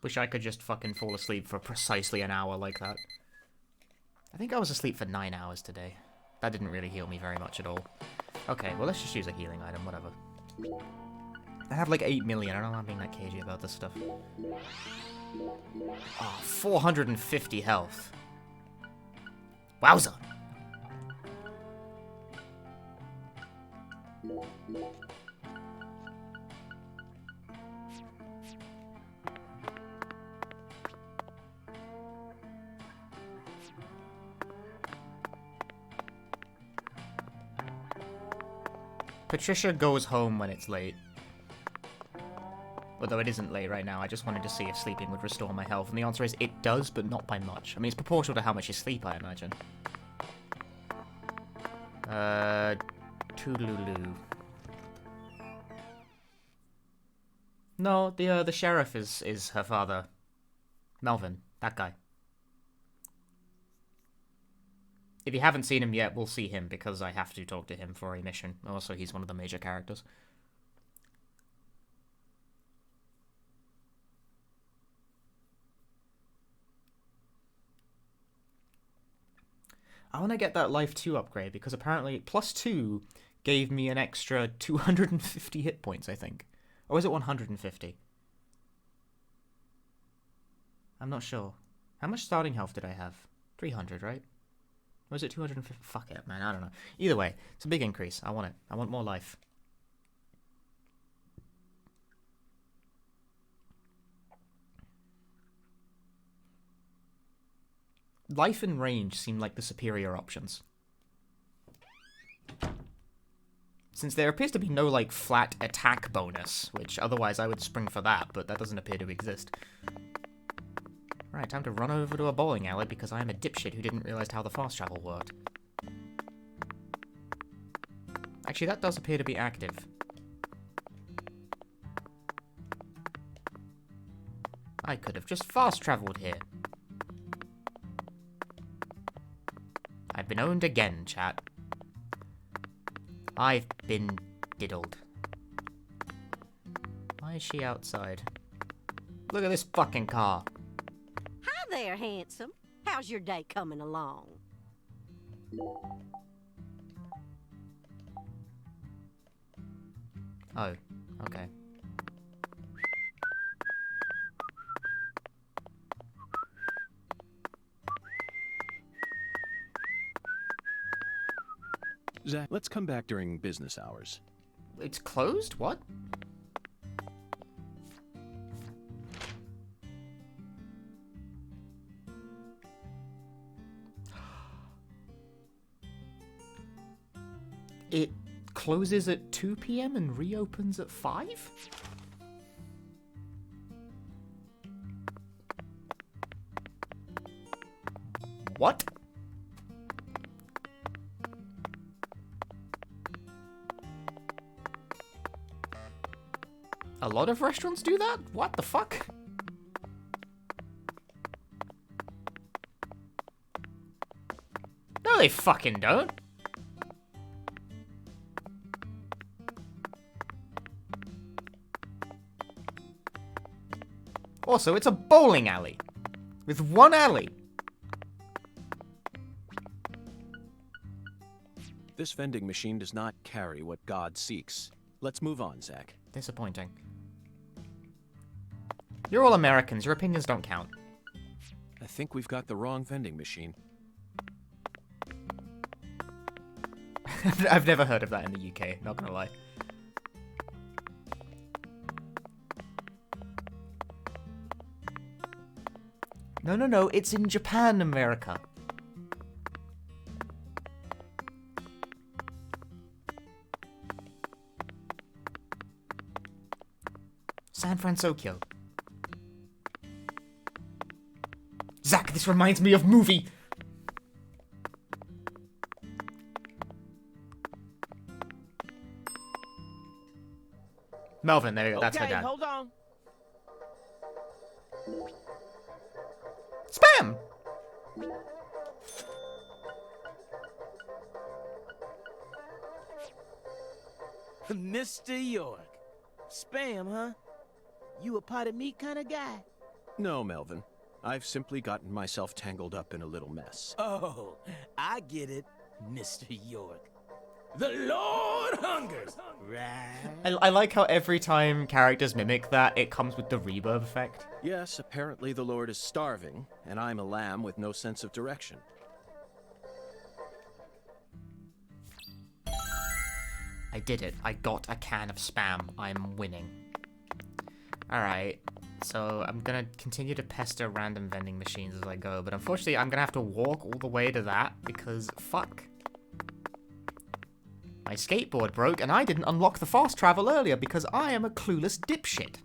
Wish I could just fucking fall asleep for precisely an hour like that. I think I was asleep for 9 hours today. That didn't really heal me very much at all. Okay, well, let's just use a healing item, whatever. I have like 8 million. I don't know I'm being that cagey about this stuff. Oh, 450 health. Wowza! Patricia goes home when it's late. Although it isn't late right now, I just wanted to see if sleeping would restore my health, and the answer is it does, but not by much. I mean, it's proportional to how much you sleep, I imagine. Toodaloo. No, the sheriff is her father. Melvin, that guy. If you haven't seen him yet, we'll see him, because I have to talk to him for a mission. Also, he's one of the major characters. I want to get that Life 2 upgrade, because apparently +2 gave me an extra 250 hit points, I think. Or is it 150? I'm not sure. How much starting health did I have? 300, right? Or was it 250? Fuck it, man, I don't know. Either way, it's a big increase. I want it. I want more life. Life and range seem like the superior options. Since there appears to be no, like, flat attack bonus, which otherwise I would spring for that, but that doesn't appear to exist. Right, time to run over to a bowling alley because I am a dipshit who didn't realize how the fast travel worked. Actually, that does appear to be active. I could have just fast traveled here. I've been owned again, chat. I've been diddled. Why is she outside? Look at this fucking car. Hi there, handsome. How's your day coming along? Oh, okay. Zach, let's come back during business hours. It's closed? What? It closes at 2 PM and reopens at 5? What? A lot of restaurants do that? What the fuck? No, they fucking don't. Also, it's a bowling alley. With one alley. This vending machine does not carry what God seeks. Let's move on, Zach. Disappointing. You're all Americans. Your opinions don't count. I think we've got the wrong vending machine. I've never heard of that in the UK, not gonna lie. No, it's in Japan, America. San Francisco. Zach, this reminds me of movie. Melvin, there you go. That's her dad. Hold on. Spam! Mr. York. Spam, huh? You a pot of meat kind of guy? No, Melvin. I've simply gotten myself tangled up in a little mess. Oh, I get it, Mr. York. The Lord hungers, right? I like how every time characters mimic that, it comes with the reverb effect. Yes, apparently the Lord is starving, and I'm a lamb with no sense of direction. I did it. I got a can of Spam. I'm winning. Alright, so I'm gonna continue to pester random vending machines as I go, but unfortunately I'm gonna have to walk all the way to that because fuck. My skateboard broke and I didn't unlock the fast travel earlier because I am a clueless dipshit.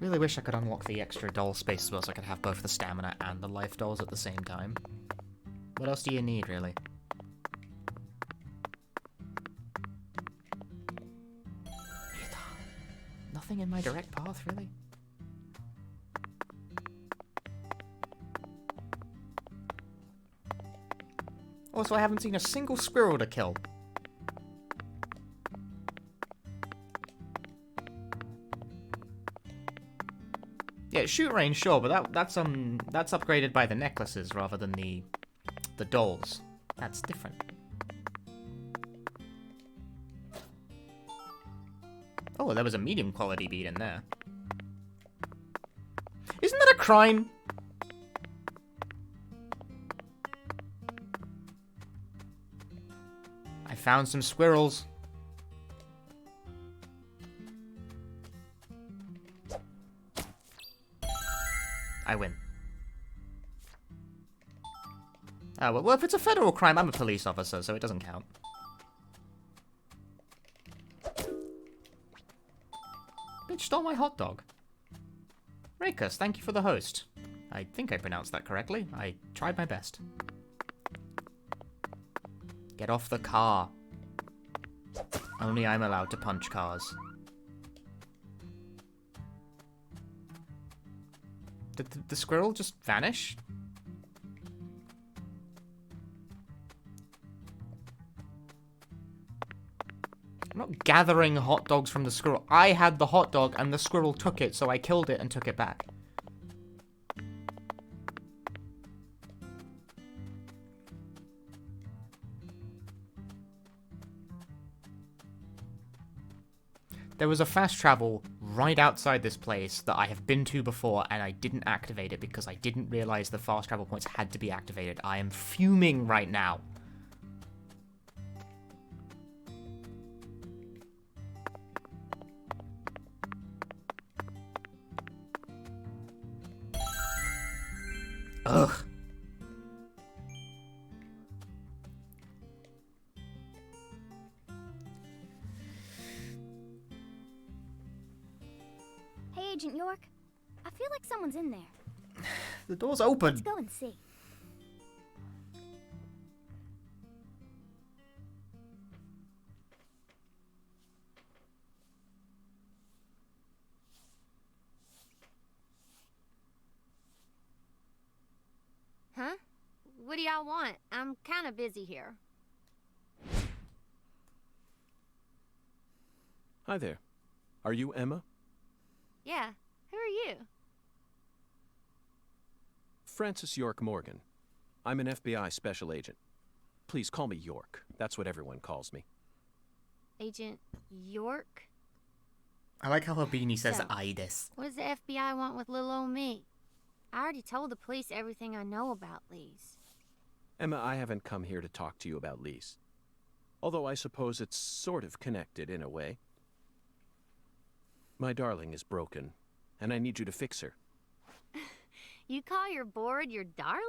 Really wish I could unlock the extra doll space as well so I could have both the stamina and the life dolls at the same time. What else do you need, really? Nothing in my direct path, really? Also, I haven't seen a single squirrel to kill. Yeah, shoot range, sure, but that's upgraded by the necklaces rather than the dolls. That's different. Oh, there was a medium quality bead in there. Isn't that a crime? I found some squirrels. I win. Oh, well, if it's a federal crime, I'm a police officer, so it doesn't count. Bitch stole my hot dog. Rakus, thank you for the host. I think I pronounced that correctly. I tried my best. Get off the car. Only I'm allowed to punch cars. Did the squirrel just vanish? I'm not gathering hot dogs from the squirrel. I had the hot dog and the squirrel took it, so I killed it and took it back. There was a fast travel right outside this place that I have been to before, and I didn't activate it because I didn't realize the fast travel points had to be activated. I am fuming right now. Ugh. Hey, Agent York. I feel like someone's in there. The door's open. Let's go and see. Huh? What do y'all want? I'm kind of busy here. Hi there. Are you Emma? Yeah. Who are you? Francis York Morgan. I'm an FBI special agent. Please call me York. That's what everyone calls me. Agent York? I like how her beanie says So, Ides. What does the FBI want with little old me? I already told the police everything I know about Lee's. Emma, I haven't come here to talk to you about Lee's. Although I suppose it's sort of connected in a way. My darling is broken, and I need you to fix her. You call your board your darling?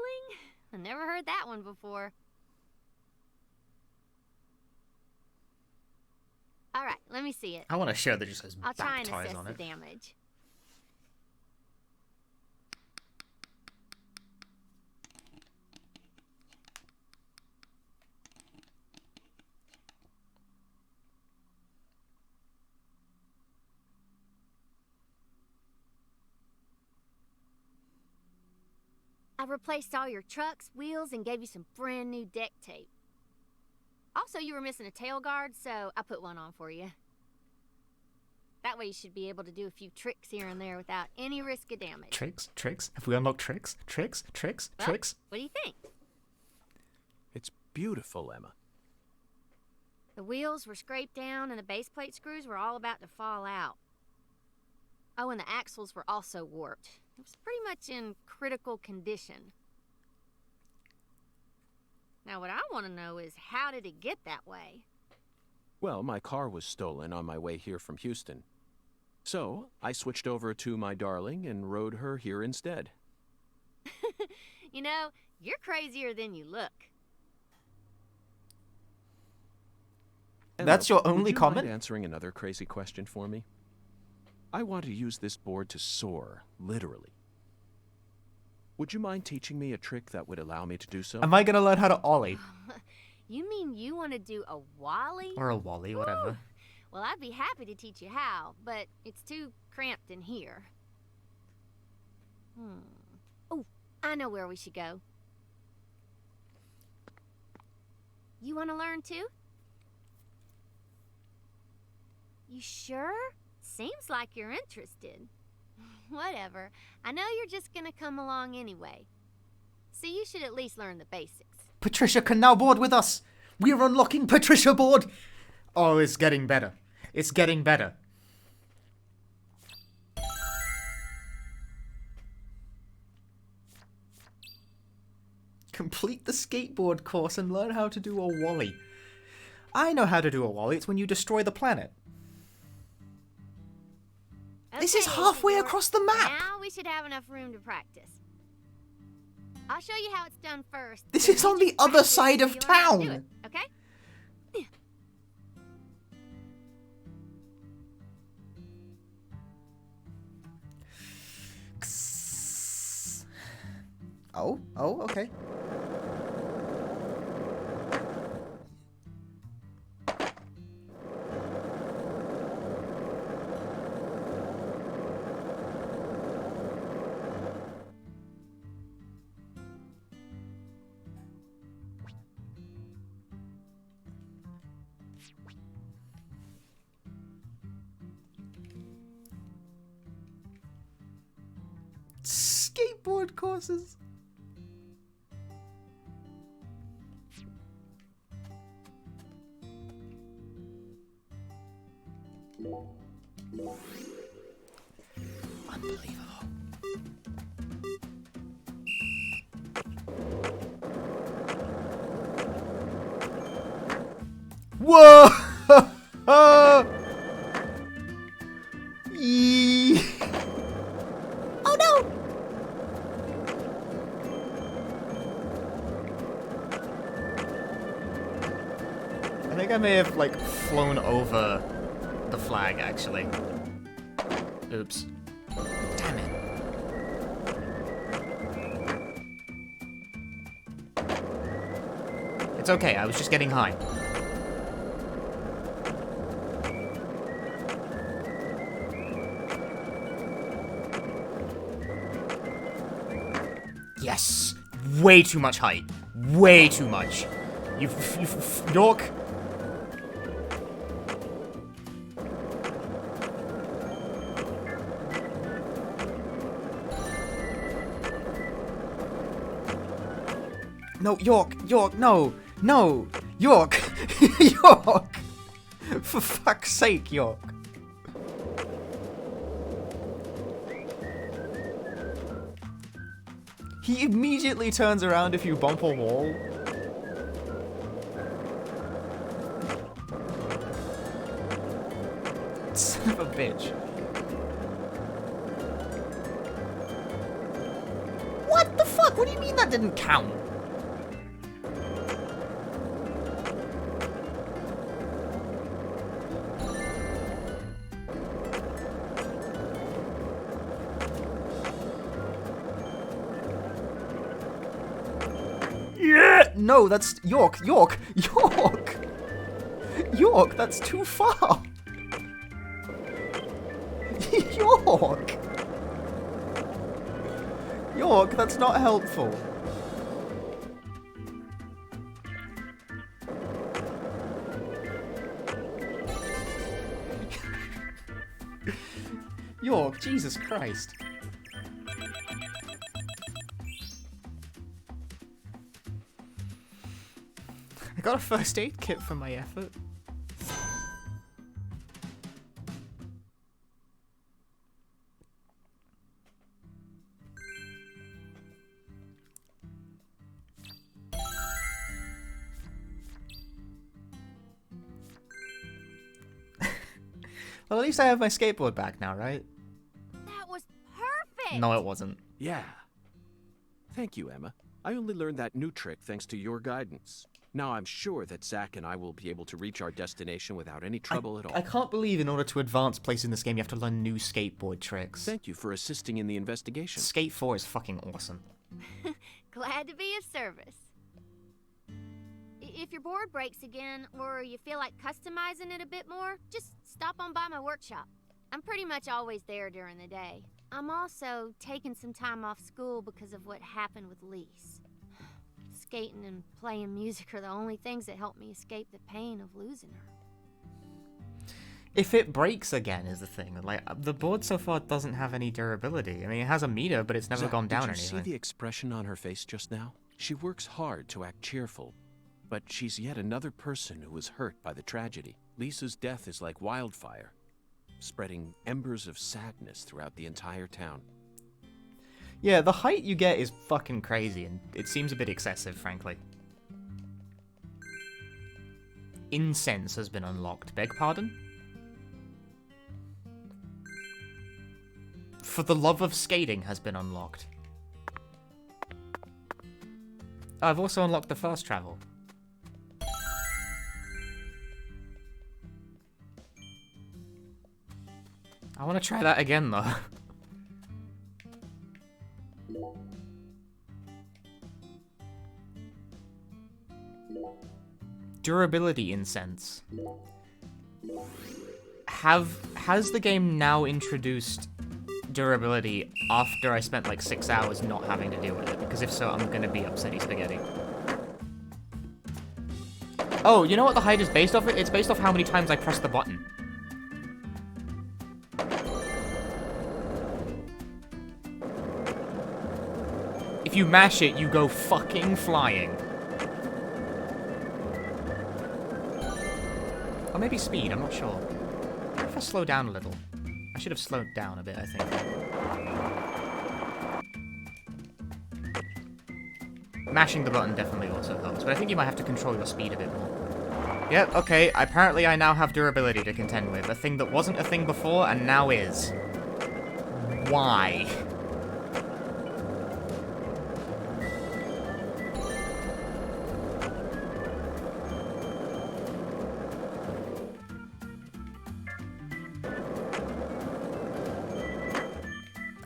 I never heard that one before. All right, let me see it. I want a shirt that just says I'll try and baptize assess on the it. damage. I replaced all your trucks, wheels, and gave you some brand new deck tape. Also, you were missing a tail guard, so I put one on for you. That way you should be able to do a few tricks here and there without any risk of damage. Tricks? Tricks? Have we unlocked tricks? Tricks? Tricks? Well, Tricks? What do you think? It's beautiful, Emma. The wheels were scraped down and the base plate screws were all about to fall out. Oh, and the axles were also warped. It was pretty much in critical condition. Now what I want to know is, how did it get that way? Well, my car was stolen on my way here from Houston. So, I switched over to my darling and rode her here instead. You know, you're crazier than you look. That's your only would you comment? mind answering another crazy question for me? I want to use this board to soar, literally. Would you mind teaching me a trick that would allow me to do so? Am I gonna learn how to ollie? You mean you want to do a wholly? Or a wally, whatever. Well, I'd be happy to teach you how, but it's too cramped in here. Oh, I know where we should go. You want to learn too? You sure? Seems like you're interested. Whatever. I know you're just gonna come along anyway. So you should at least learn the basics. Patricia can now board with us. We're unlocking Patricia board. Oh, it's getting better. It's getting better. Complete the skateboard course and learn how to do a wally. I know how to do a wally. It's when you destroy the planet. Okay, This is halfway across the map. Now we should have enough room to practice. I'll show you how it's done first. This then is you on just the other practice side till of you learn how to do town. it, okay? Oh, okay. Skateboard courses. Unbelievable. Whoa! Yee. Oh no! I think I may have, like, flown over the flag, actually. Oops. Damn it. It's okay, I was just getting high. Yes! Way too much height. Way too much. York. No, York, no, York, York, for fuck's sake, York. He immediately turns around if you bump a wall. Son of a bitch. What the fuck? What do you mean that didn't count? Yeah! No, that's York, York, that's too far. York! York, that's not helpful. York, Jesus Christ. I got a first aid kit for my effort. Well, at least I have my skateboard back now, right? That was perfect! No, it wasn't. Yeah. Thank you, Emma. I only learned that new trick thanks to your guidance. Now I'm sure that Zack and I will be able to reach our destination without any trouble at all. I can't believe in order to advance places in this game you have to learn new skateboard tricks. Thank you for assisting in the investigation. Skate 4 is fucking awesome. Glad to be of service. If your board breaks again, or you feel like customizing it a bit more, just stop on by my workshop. I'm pretty much always there during the day. I'm also taking some time off school because of what happened with Lise. Skating and playing music are the only things that help me escape the pain of losing her. If it breaks again is the thing. Like, the board so far doesn't have any durability. I mean, it has a meter, but it's never Zack, gone down or did you anything. see the expression on her face just now? She works hard to act cheerful, but she's yet another person who was hurt by the tragedy. Lisa's death is like wildfire, spreading embers of sadness throughout the entire town. Yeah, the height you get is fucking crazy, and it seems a bit excessive, frankly. Incense has been unlocked. Beg pardon? For the Love of Skating has been unlocked. I've also unlocked the fast travel. I want to try that again, though. Durability incense. Has the game now introduced durability after I spent like 6 hours not having to deal with it? Because if so, I'm gonna be upsetty spaghetti. Oh, you know what the height is based off? It's based off how many times I press the button. If you mash it, you go fucking flying. Or maybe speed, I'm not sure. What if I slow down a little? I should have slowed down a bit, I think. Mashing the button definitely also helps, but I think you might have to control your speed a bit more. Yep, okay, apparently I now have durability to contend with. A thing that wasn't a thing before and now is. Why?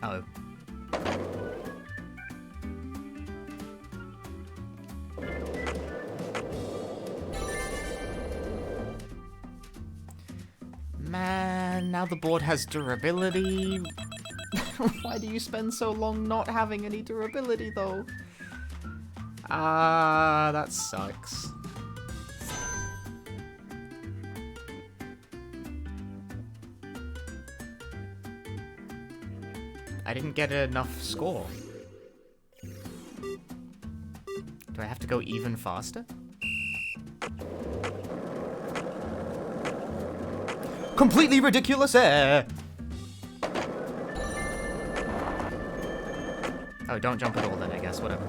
Oh. Man, now the board has durability. Why do you spend so long not having any durability, though? Ah, that sucks. I didn't get enough score. Do I have to go even faster? Completely ridiculous air! Oh, don't jump at all then, I guess, whatever.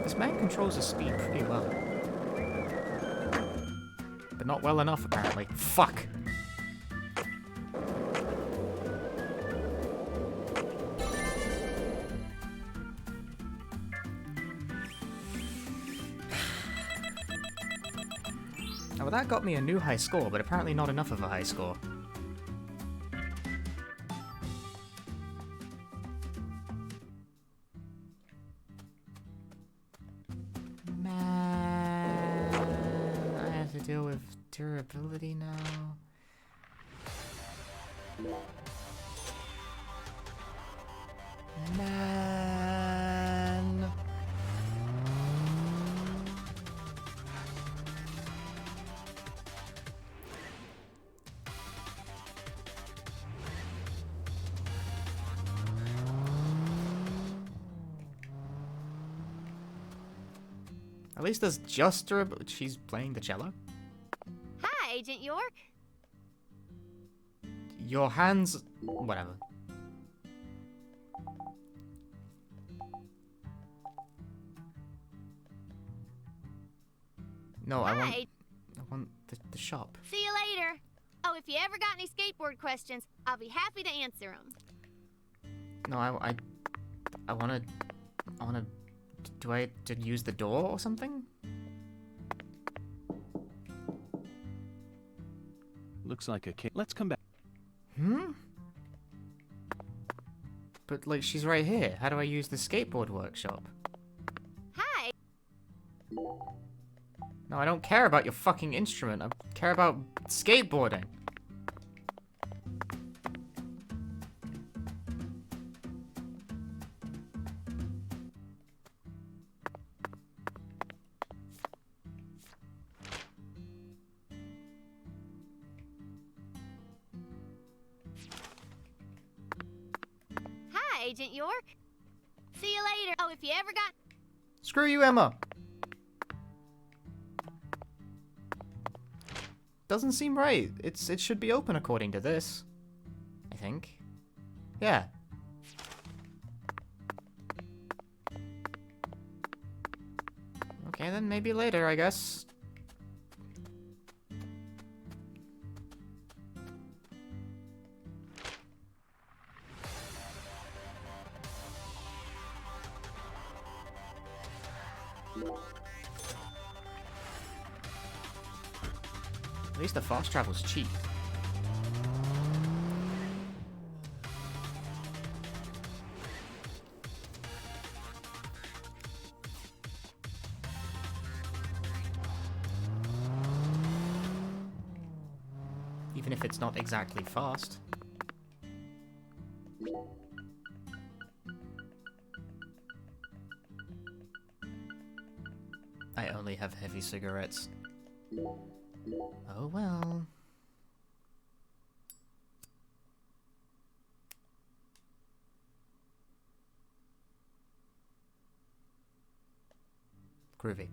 This man controls his speed pretty well. But not well enough, apparently. Fuck! Oh, well, that got me a new high score, but apparently not enough of a high score. Man, I have to deal with durability now. Man. At least there's just durability. She's playing the cello? Hi, Agent York. Your hands... whatever. No, I want the shop. See you later. Oh, if you ever got any skateboard questions, I'll be happy to answer them. No, I wanna... Do I to use the door or something? Looks like a kid. Let's come back. Hmm? But, like, she's right here. How do I use the skateboard workshop? Hi. No, I don't care about your fucking instrument. I care about skateboarding. Hi, Agent York. See you later. Oh, if you ever got... Screw you, Emma. Doesn't seem right. It should be open according to this. I think. Yeah. Okay, then maybe later, I guess. At least the fast travel's cheap. Even if it's not exactly fast. I only have heavy cigarettes. Oh well. Groovy.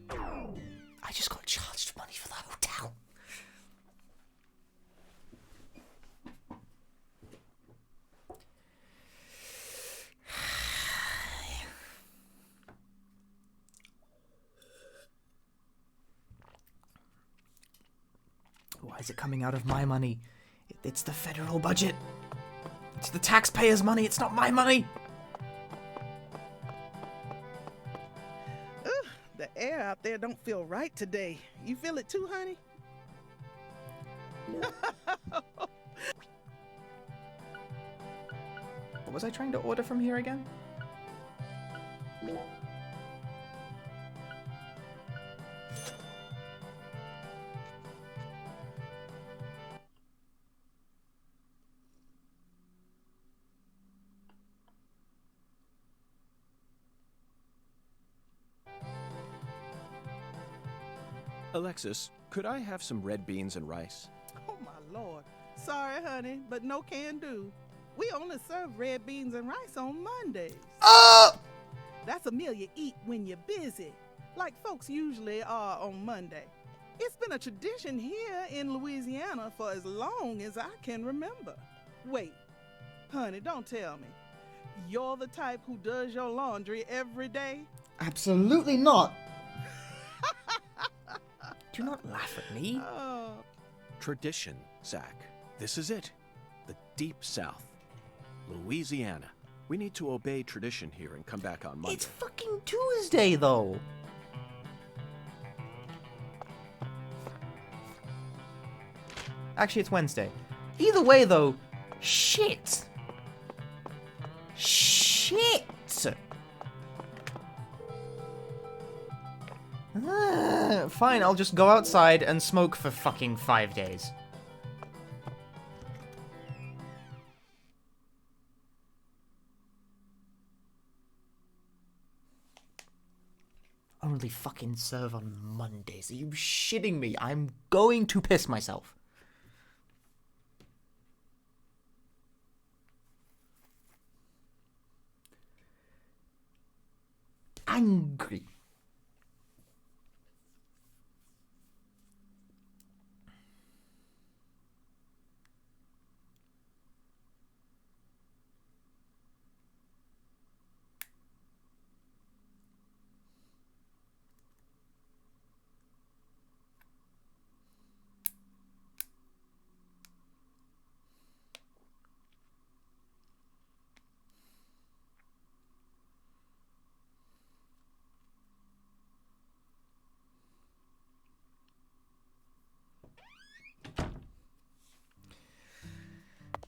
I just got charged money for the hotel. Why is it coming out of my money? It's the federal budget. It's the taxpayers' money. It's not my money. Ugh, the air out there don't feel right today. You feel it too, honey? What was I trying to order from here again? Alexis, could I have some red beans and rice? Oh, my Lord. Sorry, honey, but no can do. We only serve red beans and rice on Mondays. That's a meal you eat when you're busy, like folks usually are on Monday. It's been a tradition here in Louisiana for as long as I can remember. Wait, honey, don't tell me. You're the type who does your laundry every day? Absolutely not. Do not laugh at me. Oh. Tradition, Zach. This is it. The Deep South. Louisiana. We need to obey tradition here and come back on Monday. It's fucking Tuesday, though. Actually, it's Wednesday. Either way, though, shit. Shit. Fine, I'll just go outside and smoke for fucking 5 days. Only fucking serve on Mondays. Are you shitting me? I'm going to piss myself. Angry.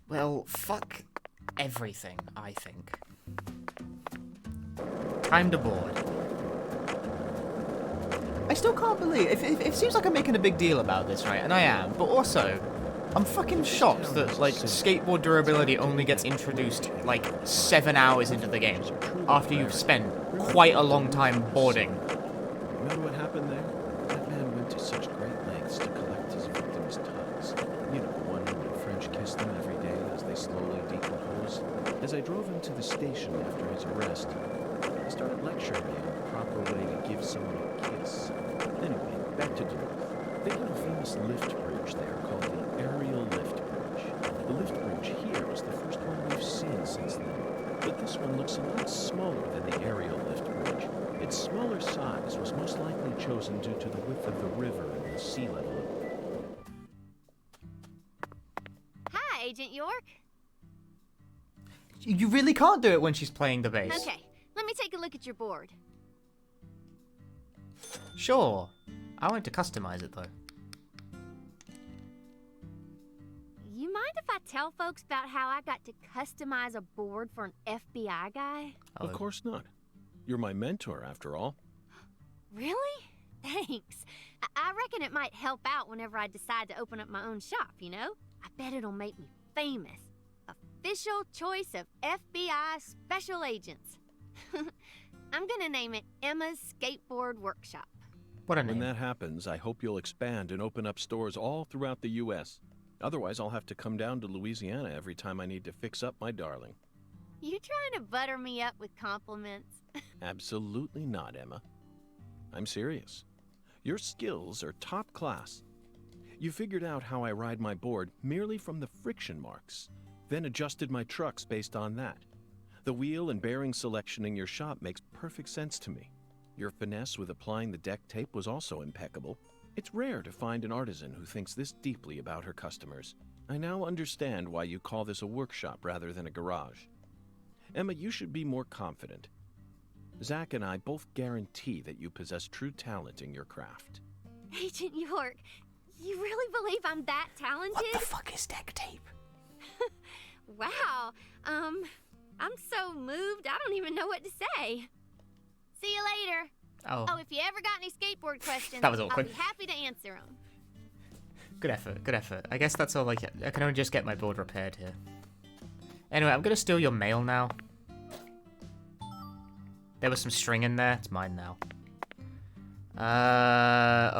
Well, fuck everything, I think. Time to board. I still can't believe... It seems like I'm making a big deal about this, right? And I am. But also, I'm fucking shocked that, like, skateboard durability only gets introduced, like, 7 hours into the game. After you've spent quite a long time boarding. Remember what happened there? That man went to such great lengths to collect his victims' tongues. You know, the one who would French kiss them every day as they slowly decompose. As I drove him to the station after his arrest, he started lecturing me on the proper way to give someone a kiss. Anyway, back to Duluth. They got a famous lift bridge there called the Aerial Lift Bridge. The lift bridge here is the first one we've seen since then. But this one looks a lot smaller than the Aerial Lift Bridge. Its smaller size was most likely chosen due to the width of the river and the sea level. Hi, Agent York. You really can't do it when she's playing the bass. Okay, let me take a look at your board. Sure. I want to customize it, though. You mind if I tell folks about how I got to customize a board for an FBI guy? Of course not. You're my mentor, after all. Really? Thanks. I reckon it might help out whenever I decide to open up my own shop, you know? I bet it'll make me famous. Official choice of FBI special agents. I'm gonna name it Emma's Skateboard Workshop. What a name. When that happens, I hope you'll expand and open up stores all throughout the U.S. Otherwise, I'll have to come down to Louisiana every time I need to fix up my darling. You trying to butter me up with compliments? Absolutely not, Emma. I'm serious. Your skills are top class. You figured out how I ride my board merely from the friction marks, then adjusted my trucks based on that. The wheel and bearing selection in your shop makes perfect sense to me. Your finesse with applying the deck tape was also impeccable. It's rare to find an artisan who thinks this deeply about her customers. I now understand why you call this a workshop rather than a garage. Emma, you should be more confident. Zach and I both guarantee that you possess true talent in your craft. Agent York, you really believe I'm that talented? What the fuck is deck tape? Wow. I'm so moved, I don't even know what to say. See you later. Oh, if you ever got any skateboard questions, That was awkward. I'll be happy to answer them. good effort, good effort. I guess that's all I can only just get my board repaired here. Anyway, I'm gonna steal your mail now. There was some string in there. It's mine now.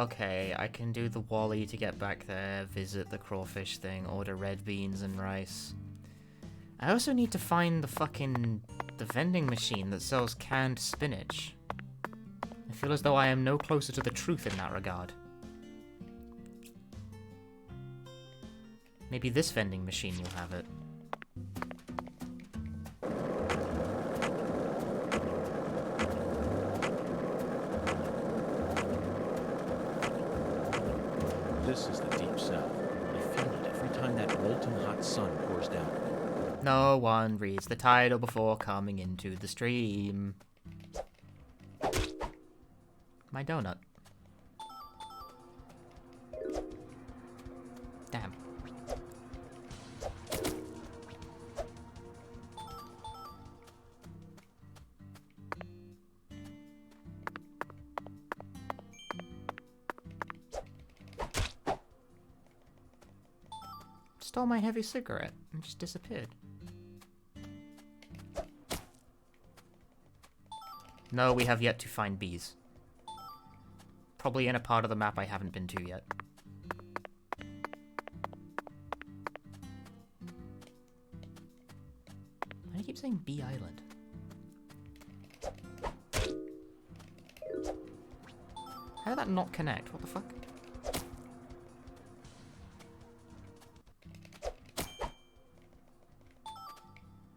Okay. I can do the Wally to get back there, visit the crawfish thing, order red beans and rice. I also need to find the vending machine that sells canned spinach. I feel as though I am no closer to the truth in that regard. Maybe this vending machine will have it. This is the deep south. I feel it every time that molten hot sun pours down. No one reads the title before coming into the stream. My donut. Damn. Stole my heavy cigarette and just disappeared. No, we have yet to find bees. Probably in a part of the map I haven't been to yet. Why do you keep saying Bee Island? How did that not connect? What the fuck?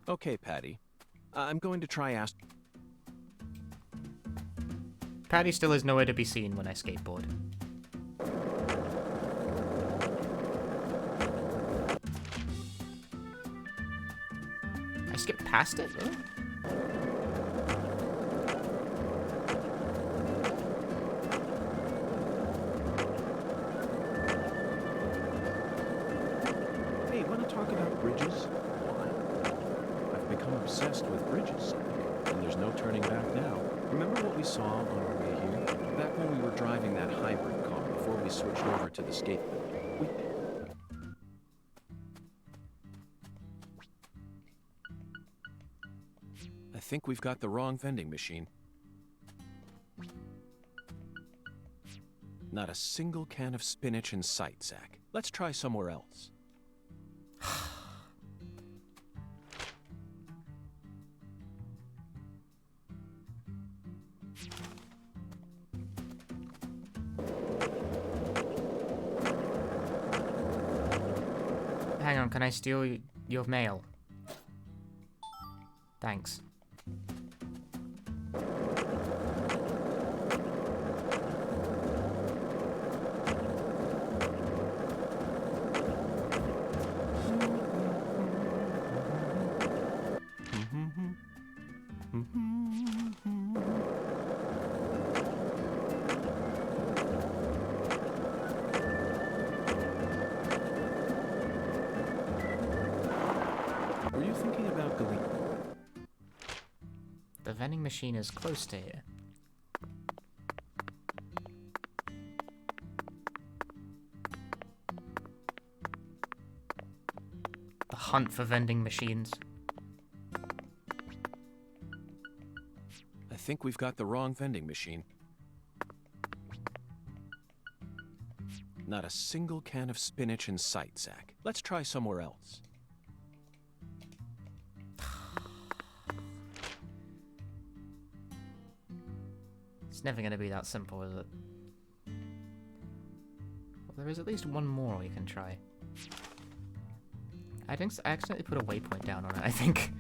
Okay, Patty. I'm going to try ask... Patty still is nowhere to be seen when I skateboard. I skipped past it, really? Hey, want to talk about bridges? Why? I've become obsessed with bridges, Zach, and there's no turning back now. Remember what we saw on our way here? Back when we were driving that hybrid car before we switched over to the skateboard. I think we've got the wrong vending machine. Not a single can of spinach in sight, Zach. Let's try somewhere else. Hang on, can I steal your mail? Thanks. Were you thinking about Galena? The vending machine is close to here. The hunt for vending machines. I think we've got the wrong vending machine. Not a single can of spinach in sight, Zach. Let's try somewhere else. It's never going to be that simple, is it? Well, there is at least one more we can try. I accidentally put a waypoint down on it, I think.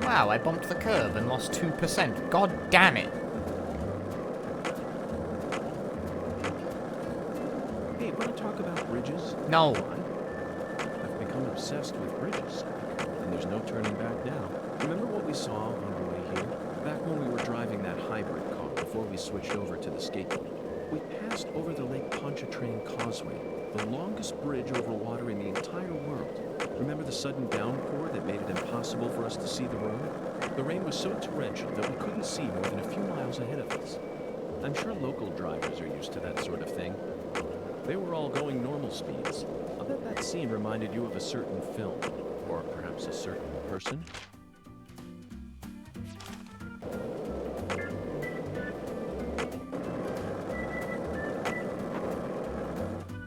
Wow, I bumped the curb and lost 2%. God damn it! Hey, want to talk about bridges? No. I've become obsessed with bridges, Zach, and there's no turning back now. Remember what we saw on our way here? Back when we were driving that hybrid car before we switched over to the skateboard. We passed over the Lake Pontchartrain Causeway, the longest bridge over water in the entire world. Remember the sudden downpour that made it impossible for us to see the road? The rain was so torrential that we couldn't see more than a few miles ahead of us. I'm sure local drivers are used to that sort of thing. They were all going normal speeds. I'll bet that scene reminded you of a certain film, or perhaps a certain person.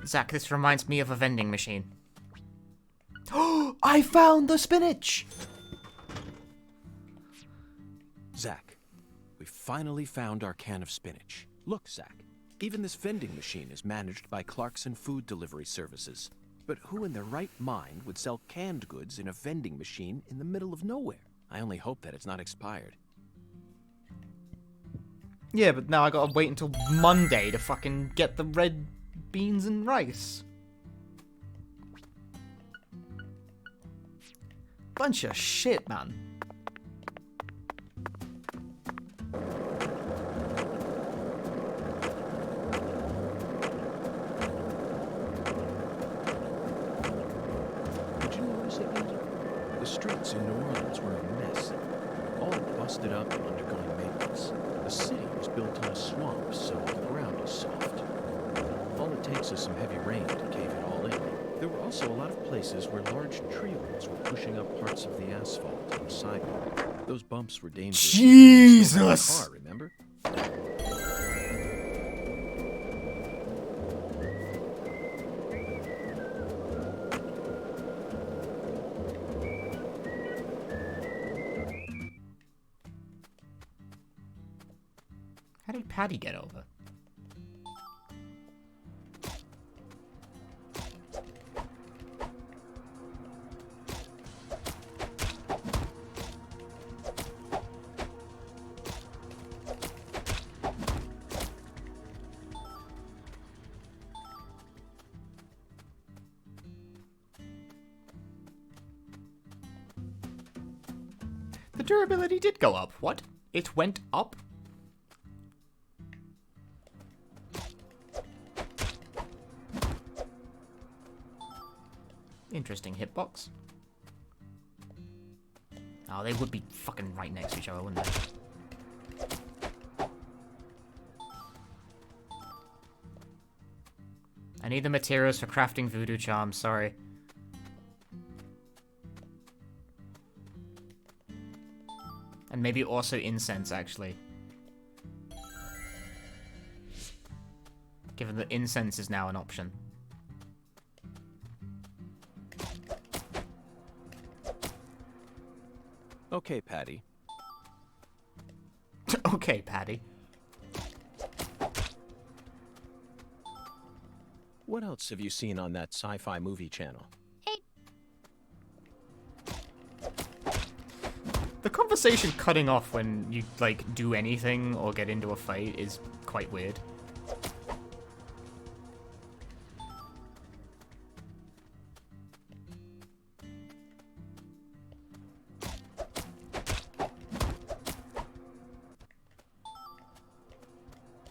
Zach, this reminds me of a vending machine. Oh, I found the spinach! Zach, we finally found our can of spinach. Look, Zach, even this vending machine is managed by Clarkson Food Delivery Services. But who in their right mind would sell canned goods in a vending machine in the middle of nowhere? I only hope that it's not expired. Yeah, but now I gotta wait until Monday to fucking get the red beans and rice. Bunch of shit, man. Did you notice it, Andy? The streets in New Orleans were a mess. All busted up and undergoing maintenance. The city was built in a swamp, so the ground is soft. All it takes is some heavy rain to cave it all in. There were also a lot of places where large tree roots were pushing up parts of the asphalt and sidewalk. Those bumps were dangerous. Jesus! Car, remember? How did Patty get over? The durability did go up. What? It went up? Interesting hitbox. Oh, they would be fucking right next to each other, wouldn't they? I need the materials for crafting voodoo charms, sorry. And maybe also incense, actually. Given that incense is now an option. Okay, Patty. Okay, Patty. What else have you seen on that sci-fi movie channel? The conversation cutting off when you, like, do anything or get into a fight is quite weird.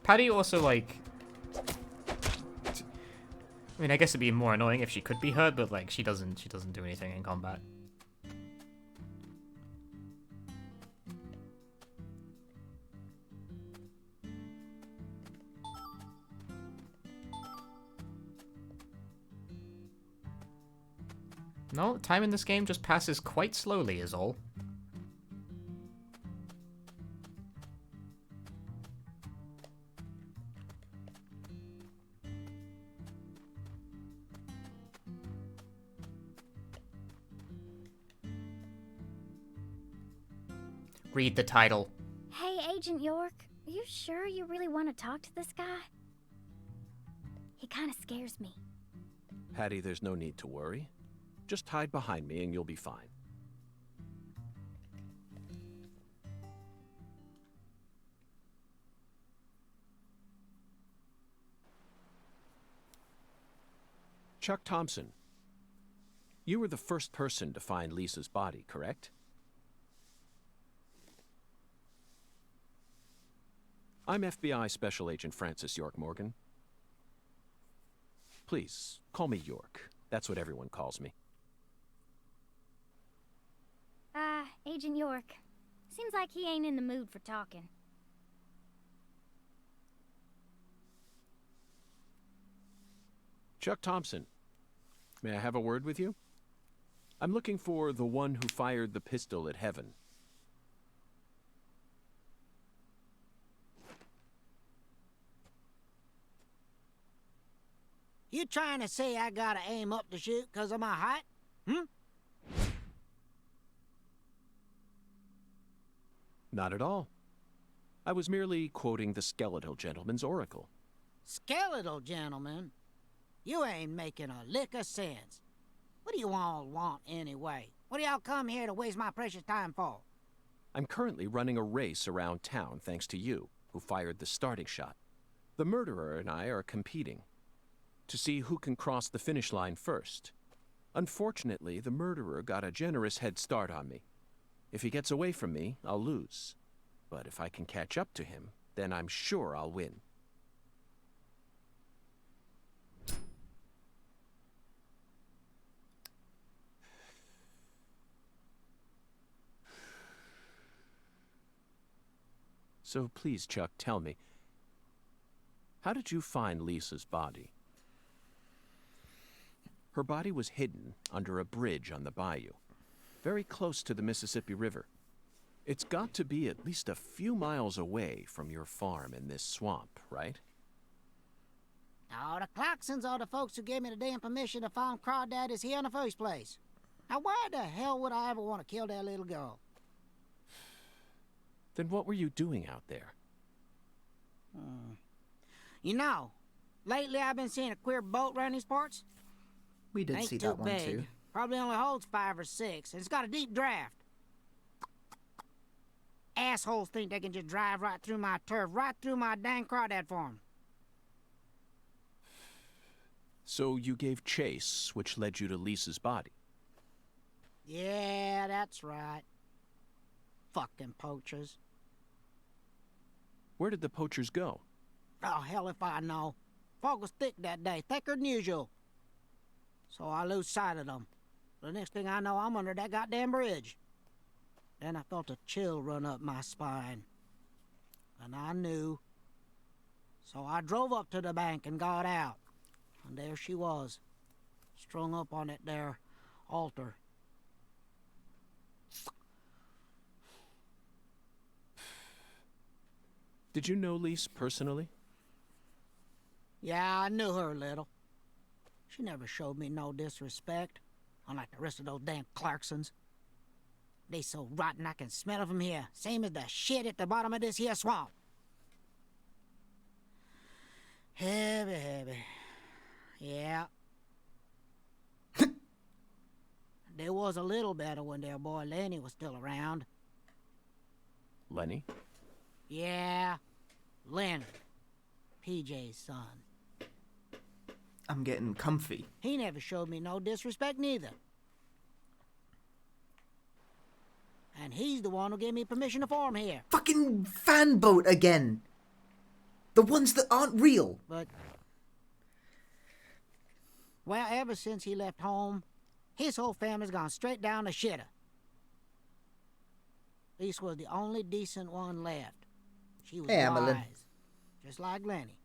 Patty also, like... I mean, I guess it'd be more annoying if she could be hurt, but, like, she doesn't do anything in combat. No, time in this game just passes quite slowly is all. Read the title. Hey, Agent York, are you sure you really want to talk to this guy? He kind of scares me. Patty, there's no need to worry. Just hide behind me and you'll be fine. Chuck Thompson, you were the first person to find Lisa's body, correct? I'm FBI Special Agent Francis York Morgan. Please, call me York. That's what everyone calls me. Agent York. Seems like he ain't in the mood for talking. Chuck Thompson, may I have a word with you? I'm looking for the one who fired the pistol at Heaven. You trying to say I gotta aim up to shoot 'cause of my height? Hmm? Not at all. I was merely quoting the Skeletal Gentleman's oracle. Skeletal gentleman? You ain't making a lick of sense. What do you all want anyway? What do y'all come here to waste my precious time for? I'm currently running a race around town thanks to you. who fired the starting shot. The murderer and I are competing to see who can cross the finish line first. Unfortunately, the murderer got a generous head start on me. If he gets away from me, I'll lose. But if I can catch up to him, then I'm sure I'll win. So please, Chuck, tell me, how did you find Lisa's body? Her body was hidden under a bridge on the bayou, very close to the Mississippi River. It's got to be at least a few miles away from your farm in this swamp, right? No, the Clarksons are the folks who gave me the damn permission to farm crawdaddies here in the first place. Now, why the hell would I ever want to kill that little girl? Then what were you doing out there? You know, lately I've been seeing a queer boat around these parts. We did Ain't see too that one big. too. Probably only holds 5 or 6, and it's got a deep draft. Assholes think they can just drive right through my turf, right through my dang crawdad farm. So you gave chase, which led you to Lisa's body. Yeah, that's right. Fucking poachers. Where did the poachers go? Oh, hell if I know. Fog was thick that day, thicker than usual. So I lose sight of them. The next thing I know, I'm under that goddamn bridge. Then I felt a chill run up my spine. And I knew. So I drove up to the bank and got out. And there she was, strung up on that there altar. Did you know Lise personally? Yeah, I knew her a little. She never showed me no disrespect, unlike the rest of those damn Clarksons. They so rotten I can smell it from here, same as the shit at the bottom of this here swamp. Heavy, heavy. Yeah. There was a little better when their boy Lenny was still around. Lenny? Yeah, Lenny. PJ's son. I'm getting comfy. He never showed me no disrespect neither. And he's the one who gave me permission to farm here. Fucking fan boat again. The ones that aren't real. But, well, ever since he left home, his whole family's gone straight down the shitter. Lisa was the only decent one left. She was wise, just like Lenny.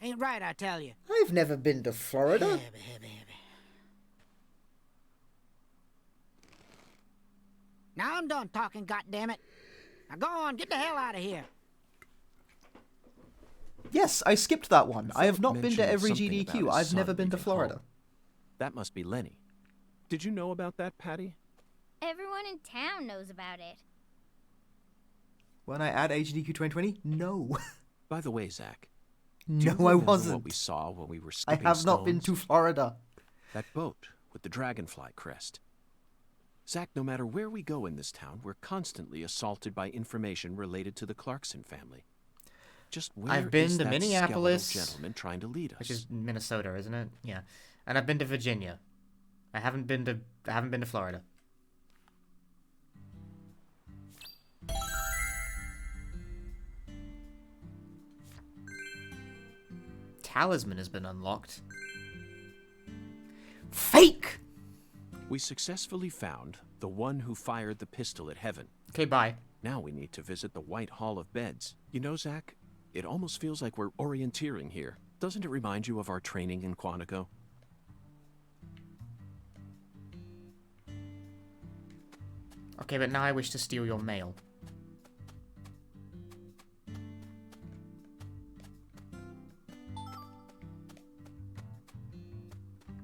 Ain't right, I tell you. I've never been to Florida. Heavy, heavy, heavy. Now I'm done talking, goddammit. Now go on, get the hell out of here. Yes, I skipped that one. I have not been to mentioned every something GDQ. about his I've son never been to leaving Florida. home. That must be Lenny. Did you know about that, Patty? Everyone in town knows about it. When I add HDQ 2020? No. By the way, Zach. No, do you I remember wasn't. What we saw when we were I skipping have not been to stones? Florida. That boat with the dragonfly crest. Zach, no matter where we go in this town, we're constantly assaulted by information related to the Clarkson family. Just where I've been is to that Minneapolis, skeletal gentleman trying to lead us? which is Minnesota, isn't it? Yeah. And I've been to Virginia. I haven't been to Florida. Talisman has been unlocked. Fake! We successfully found the one who fired the pistol at Heaven. Okay, bye. Now we need to visit the White Hall of Beds. You know, Zach, it almost feels like we're orienteering here. Doesn't it remind you of our training in Quantico? Okay, but now I wish to steal your mail.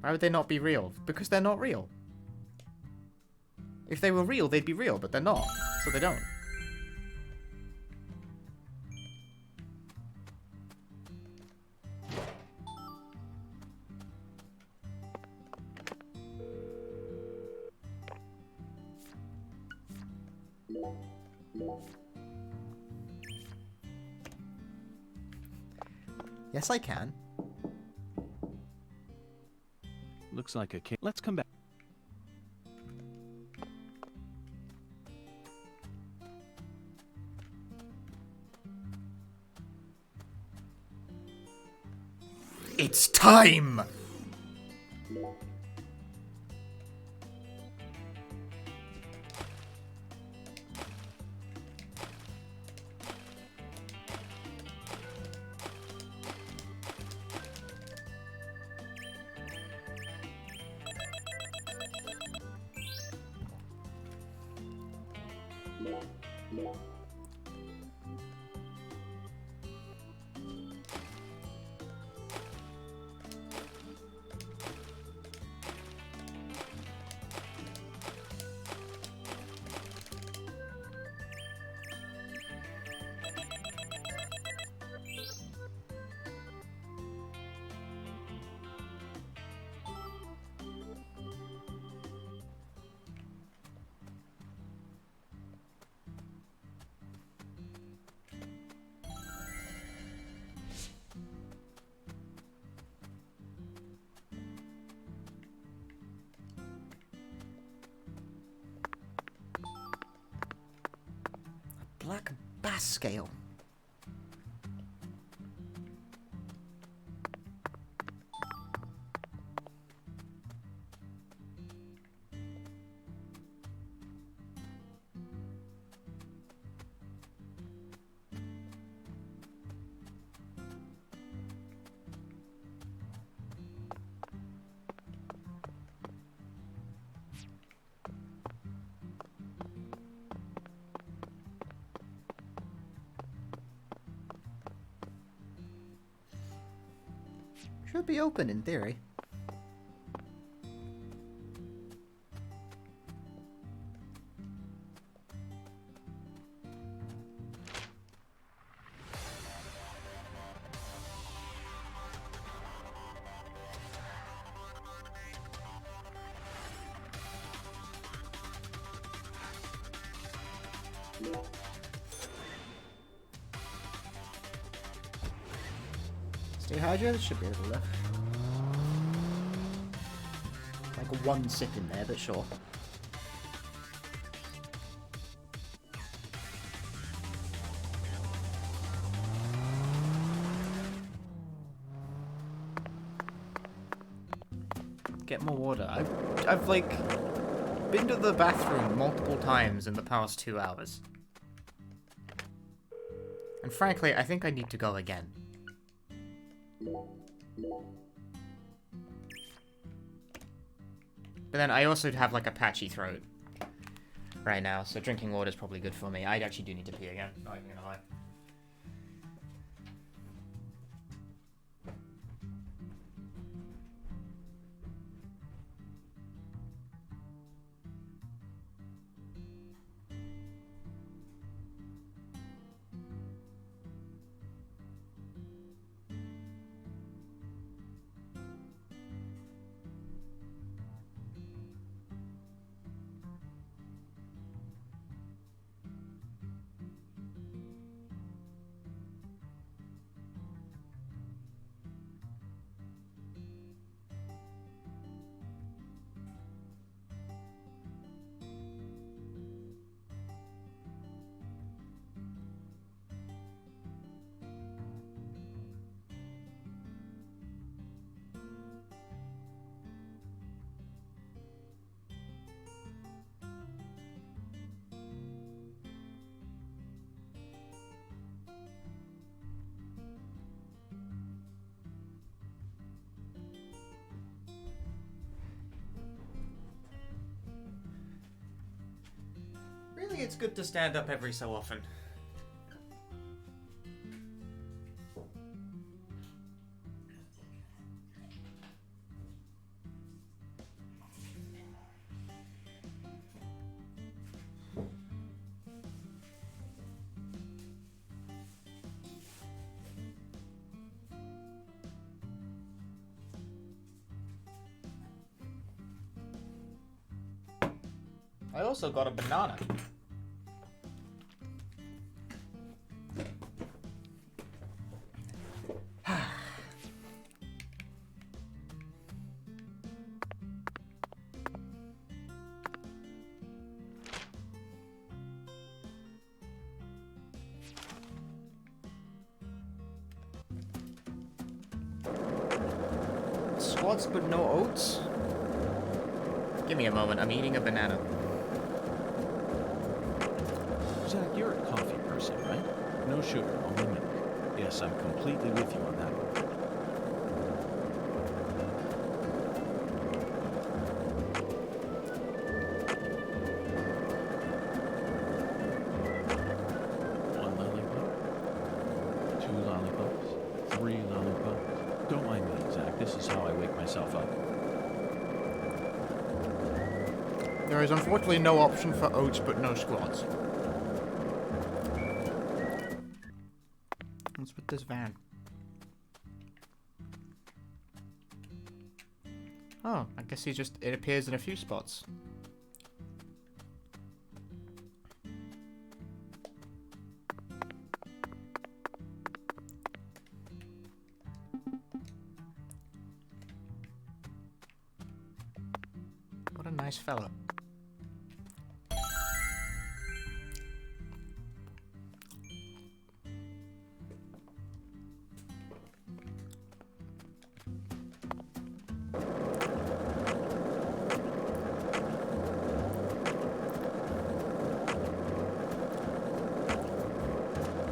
Why would they not be real? Because they're not real. If they were real, they'd be real, but they're not, so they don't. Yes, I can. Looks like a kid. Let's come back. It's time! Black bass scale. Should be open in theory. Stay hydrated, should be able to. Like a one sip in there, but sure. Get more water. I've like been to the bathroom multiple times in the past 2 hours. And frankly, I think I need to go again. But then I also have like a patchy throat right now, so drinking water is probably good for me. I actually do need to pee again, not even gonna lie. Really, it's good to stand up every so often. I also got a banana. squats but no oats? Give me a moment, I'm eating a banana. Zach, you're a coffee person, right? No sugar, only milk. Yes, I'm completely with you on that one. One lollipop. 2 lollipops. 3 lollipops. Don't mind me, Zach. This is how I wake myself up. There is unfortunately no option for oats but no squats. What's with this van? Oh, I guess it appears in a few spots. What a nice fella.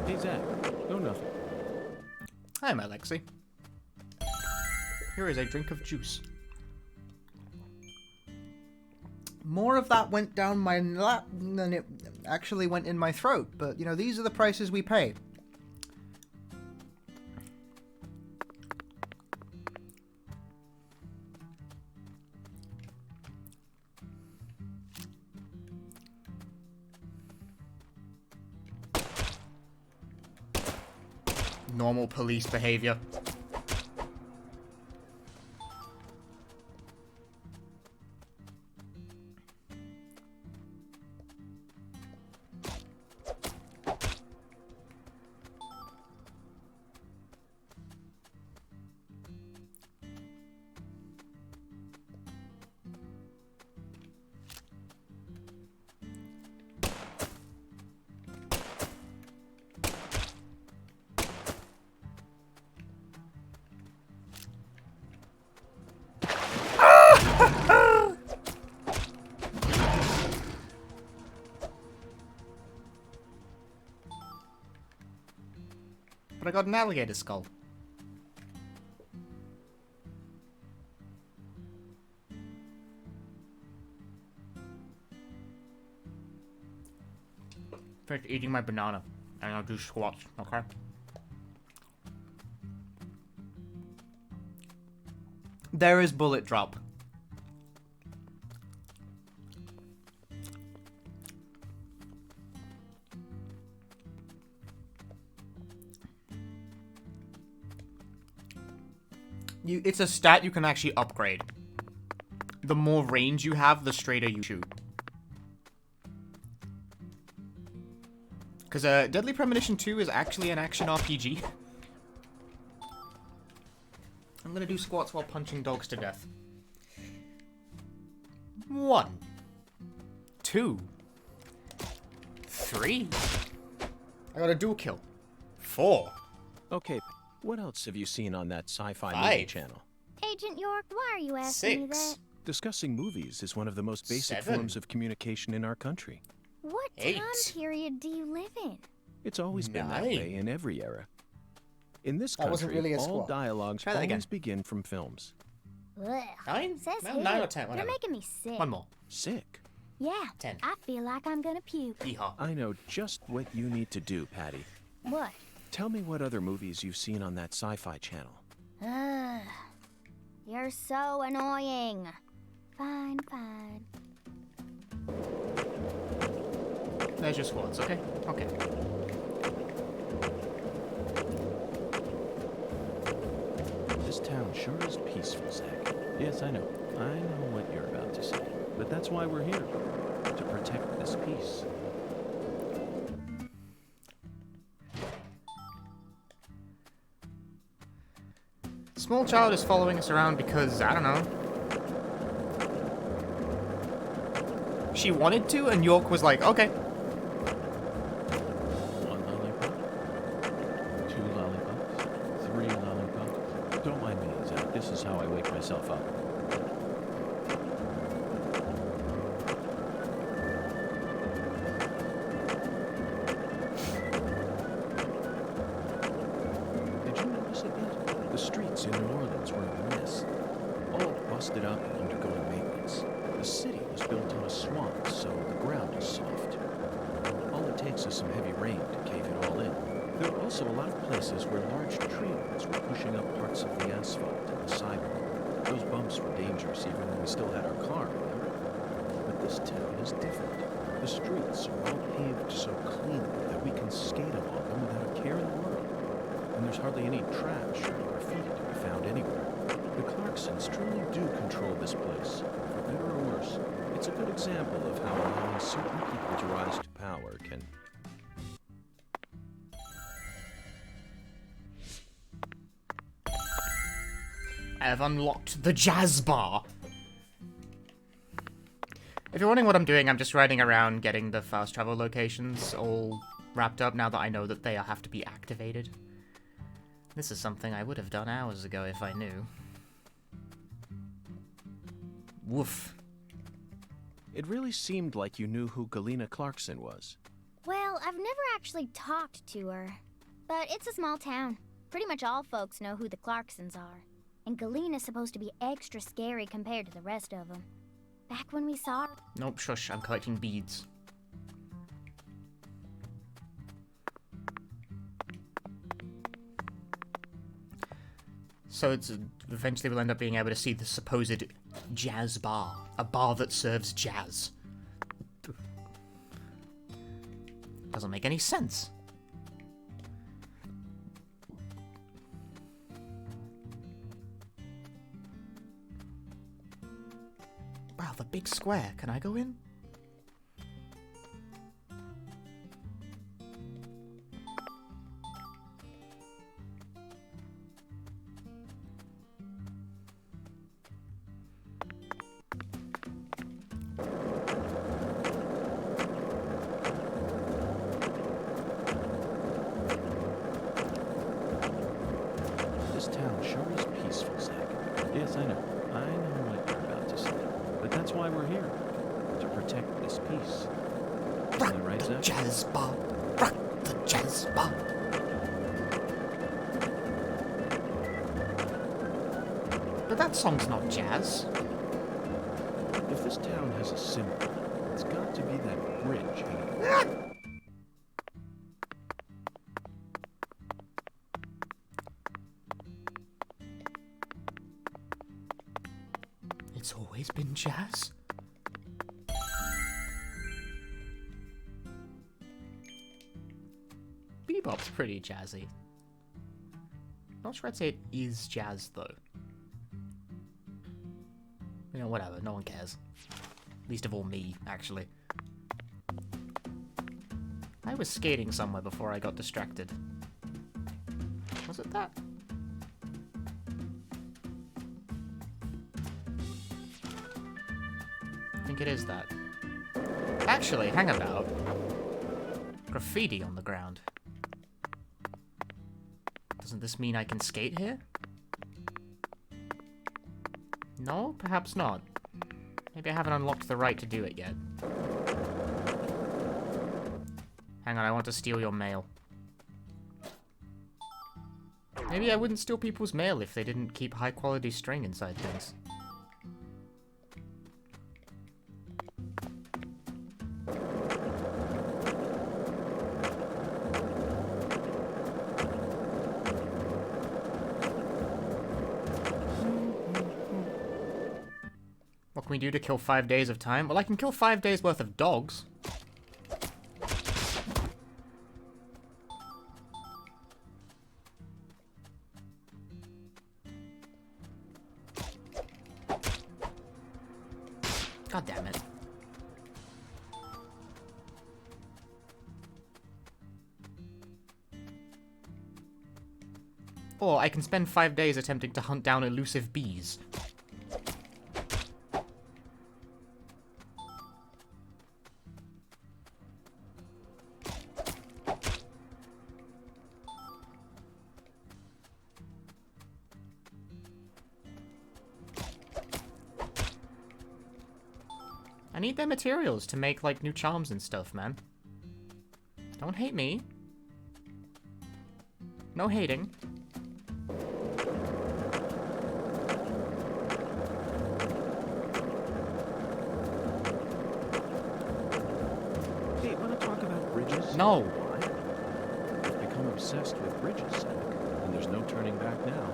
Hey, Zach. No, nothing. Hi, my Lexi. Here is a drink of juice. More of that went down my lap than it actually went in my throat, but you know, these are the prices we pay. Normal police behavior. But I got an alligator skull. First eating my banana, and I'll do squats, okay? There is bullet drop. It's a stat you can actually upgrade. The more range you have, the straighter you shoot. Because Deadly Premonition 2 is actually an action RPG. I'm gonna do squats while punching dogs to death. 1, 2, 3. I got a dual kill. 4. Okay, what else have you seen on that sci-fi 5. movie channel? Agent York, why are you asking me 6. that? Discussing movies is one of the most basic 7. forms of communication in our country. What 8. time period do you live in? It's always been that 9. way in every era. In this That wasn't country, really a all squat. dialogues Try that again. always begin from films. Ugh. 9? Says Well, who? 9 or 10, You're whatever. making me sick. One more. Sick. Yeah. 10. I feel like I'm gonna puke. Yeehaw. I know just what you need to do, Patty. What? Tell me what other movies you've seen on that sci-fi channel. Ugh. You're so annoying. Fine, fine. There's your squats, okay? Okay. This town sure is peaceful, Zach. Yes, I know. I know what you're about to say. But that's why we're here. To protect this peace. Small child is following us around because, I don't know. She wanted to, and York was like, okay. 1 lollipop. 2 lollipops. 3 lollipops. Don't mind me, Zach. This is how I wake myself up. busted up and undergoing maintenance. The city was built on a swamp, so the ground is soft. All it takes is some heavy rain to cave it all in. There are also a lot of places where large tree roots were pushing up parts of the asphalt and the sidewalk. Those bumps were dangerous even when we still had our car, remember? But this town is different. The streets are all paved so cleanly that we can skate along them without a care in the world. And there's hardly any trash or graffiti to be found anywhere. The Clarksons truly do control this place, for better or worse. It's a good example of how allowing certain people to rise to power can... I have unlocked the jazz bar. If you're wondering what I'm doing, I'm just riding around getting the fast travel locations all wrapped up now that I know that they have to be activated. This is something I would have done hours ago if I knew. Woof. It really seemed like you knew who Galena Clarkson was. Well, I've never actually talked to her. But it's a small town. Pretty much all folks know who the Clarksons are. And Galena's supposed to be extra scary compared to the rest of them. Back when we saw her... Nope, shush, I'm collecting beads. So it's eventually we'll end up being able to see the supposed jazz bar. A bar that serves jazz. Doesn't make any sense. Wow, the big square. Can I go in? This town sure is peaceful, Zach. Yes, I know. I know what you're about to say. But that's why we're here. To protect this peace. Isn't that right, Zach? Jazz bar. Rock the jazz bar. But that song's not jazz. If this town has a symbol, it's got to be that bridge hanging. It's always been jazz. Bebop's pretty jazzy. Not sure I'd say it is jazz, though. You know, whatever, no one cares. Least of all me, actually. I was skating somewhere before I got distracted. Was it that? I think it is that. Actually, hang about. Graffiti on the ground. Doesn't this mean I can skate here? No, perhaps not. Maybe I haven't unlocked the right to do it yet. Hang on, I want to steal your mail. Maybe I wouldn't steal people's mail if they didn't keep high quality string inside things. What can we do to kill 5 days of time? Well, I can kill 5 days worth of dogs. God damn it. Or I can spend 5 days attempting to hunt down elusive bees. I need their materials to make, like, new charms and stuff, man. Don't hate me. No hating. No. Why? I've become obsessed with bridges, Zach, and there's no turning back now.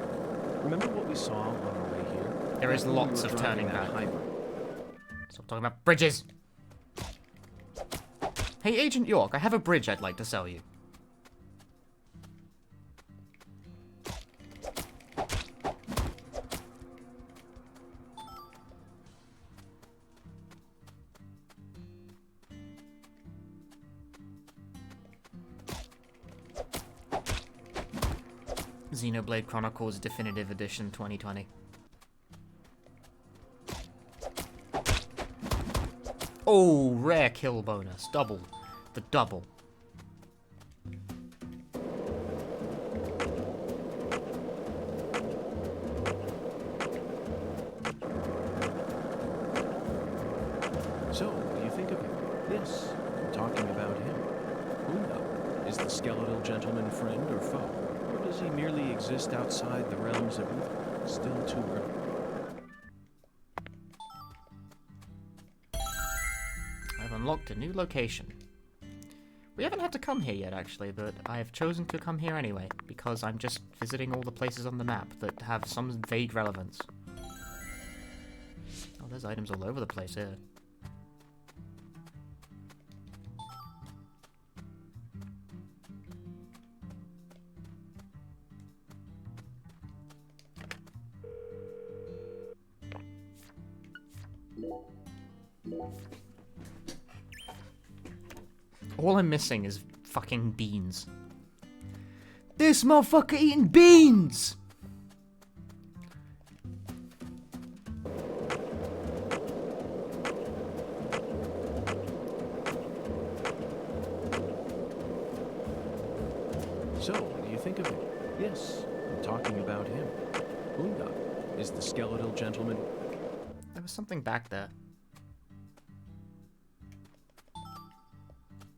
Remember what we saw on our way here? There is Back when we lots were of driving turning that back. hybrid. Stop talking about bridges. Hey, Agent York, I have a bridge I'd like to sell you. Xenoblade Chronicles Definitive Edition 2020. Oh, rare kill bonus. Double. The double. So, what do you think of him? Yes, I'm talking about him. Unda, is the skeletal gentleman friend or foe? Or does he merely exist outside the realms of evil? Still too early. I've unlocked a new location. We haven't had to come here yet, actually, but I have chosen to come here anyway, because I'm just visiting all the places on the map that have some vague relevance. Oh, there's items all over the place here. All I'm missing is fucking beans. This motherfucker eating beans! So, what do you think of him? Yes, I'm talking about him. Unda, is the skeletal gentleman... There was something back there.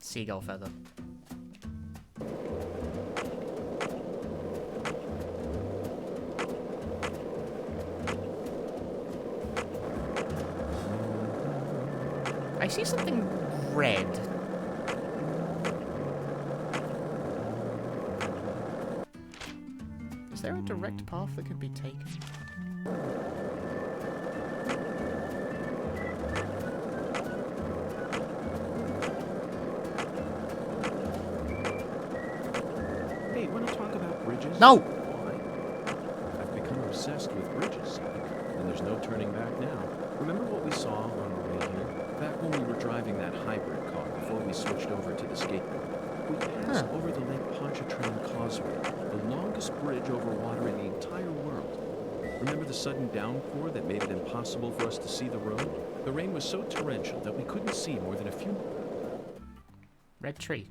Seagull feather. I see something red. Is there a direct path that can be taken? Hey, wanna talk about bridges? No! Why? I've become obsessed with bridges, Zach, and there's no turning back now. Remember what we saw on our way here? Back when we were driving that hybrid car before we switched over to the skateboard. We passed over the Lake Pontchartrain Causeway, the longest bridge over water in the entire world. Remember the sudden downpour that made it impossible for us to see the road? The rain was so torrential that we couldn't see more than a few... Red tree.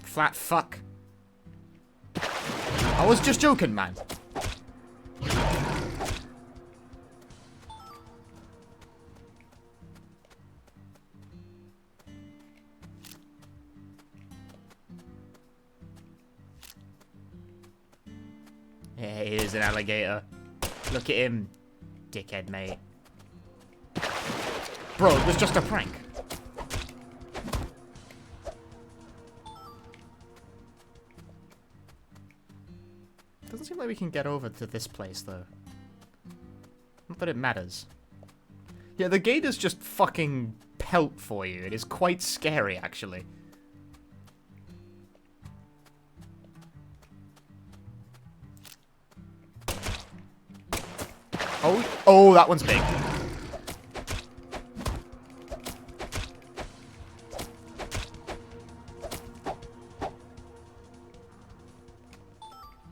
Flat fuck. I was just joking, man. Yeah, he is an alligator. Look at him, dickhead, mate. Bro, it was just a prank. Doesn't seem like we can get over to this place, though. Not that it matters. Yeah, the gators just fucking pelt for you. It is quite scary, actually. Oh, that one's big.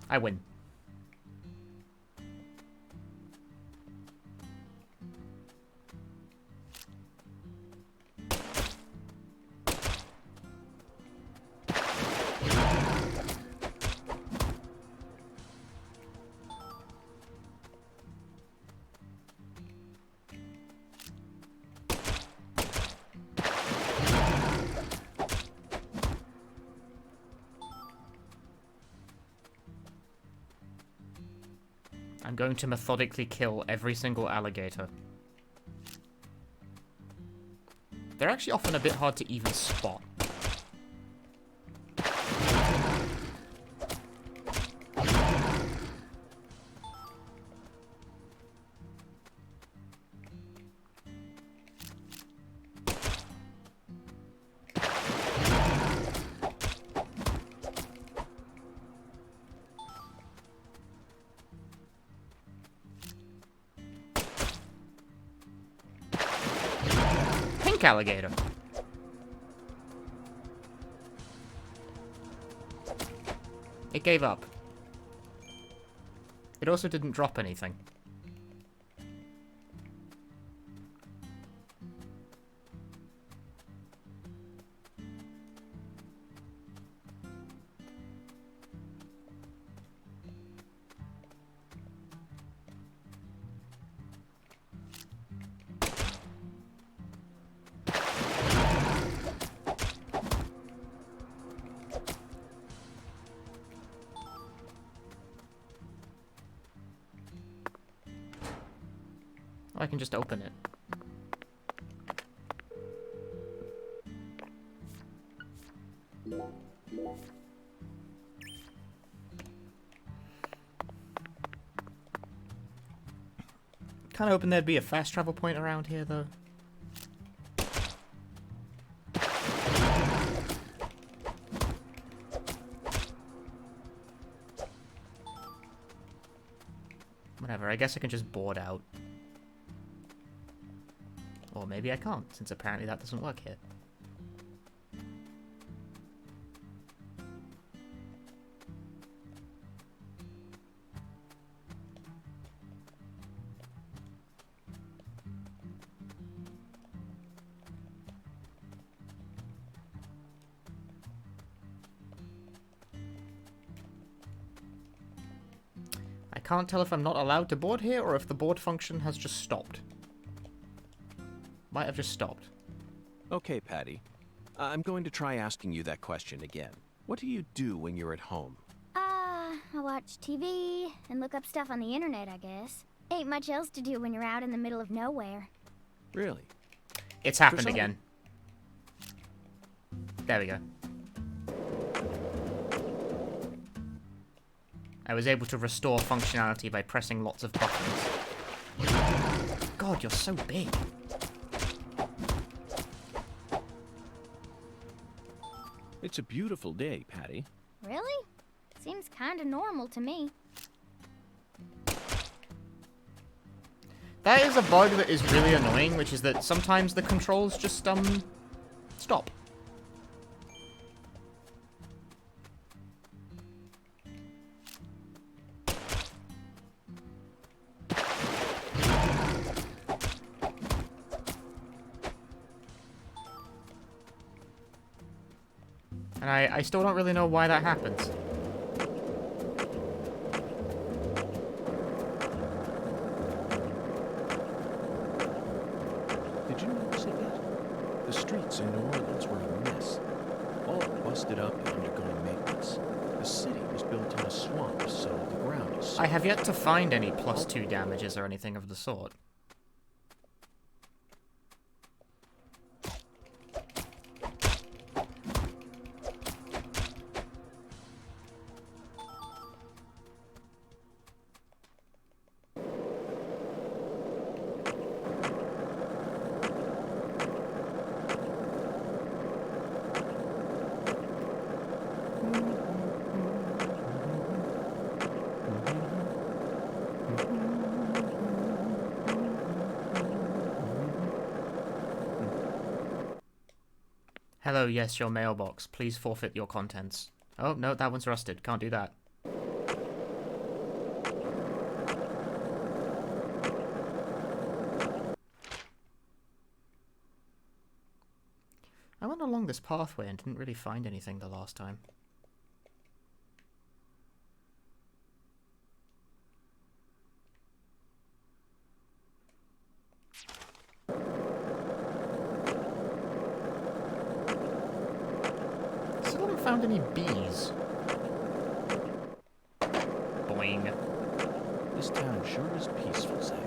I win. I'm going to methodically kill every single alligator. They're actually often a bit hard to even spot. Alligator. It gave up. It also didn't drop anything. I can just open it. Kinda hoping there'd be a fast travel point around here, though. Whatever, I guess I can just board out. Or maybe I can't, since apparently that doesn't work here. I can't tell if I'm not allowed to board here or if the board function has just stopped. Might have just stopped. Okay, Patty. I'm going to try asking you that question again. What do you do when you're at home? I watch TV and look up stuff on the internet, I guess. Ain't much else to do when you're out in the middle of nowhere. Really? It's happened again. There we go. I was able to restore functionality by pressing lots of buttons. God, you're so big. It's a beautiful day, Patty. Really? Seems kinda normal to me. That is a bug that is really annoying, which is that sometimes the controls just, stop. And I still don't really know why that happens. Did you notice it yet? The streets in New Orleans were a mess. All busted up and undergoing maintenance. The city was built in a swamp, so the ground is... I have yet to find any +2 damages or anything of the sort. Hello, yes, your mailbox. Please forfeit your contents. Oh, no, that one's rusted. Can't do that. I went along this pathway and didn't really find anything the last time. Found any bees? Boing. This town sure is peaceful, Zach.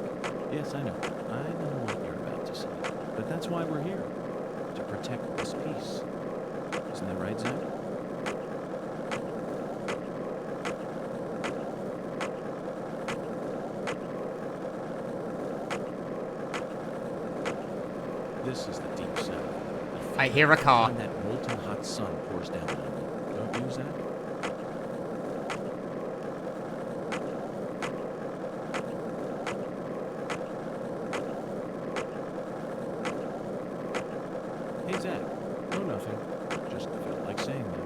Yes, I know. I know what you're about to say. But that's why we're here. To protect this peace. Isn't that right, Zach? This is the deep south. I hear a car. When that molten hot sun pours down on you. Don't you, Zach? Hey, Zach. No, nothing. Just felt like saying that.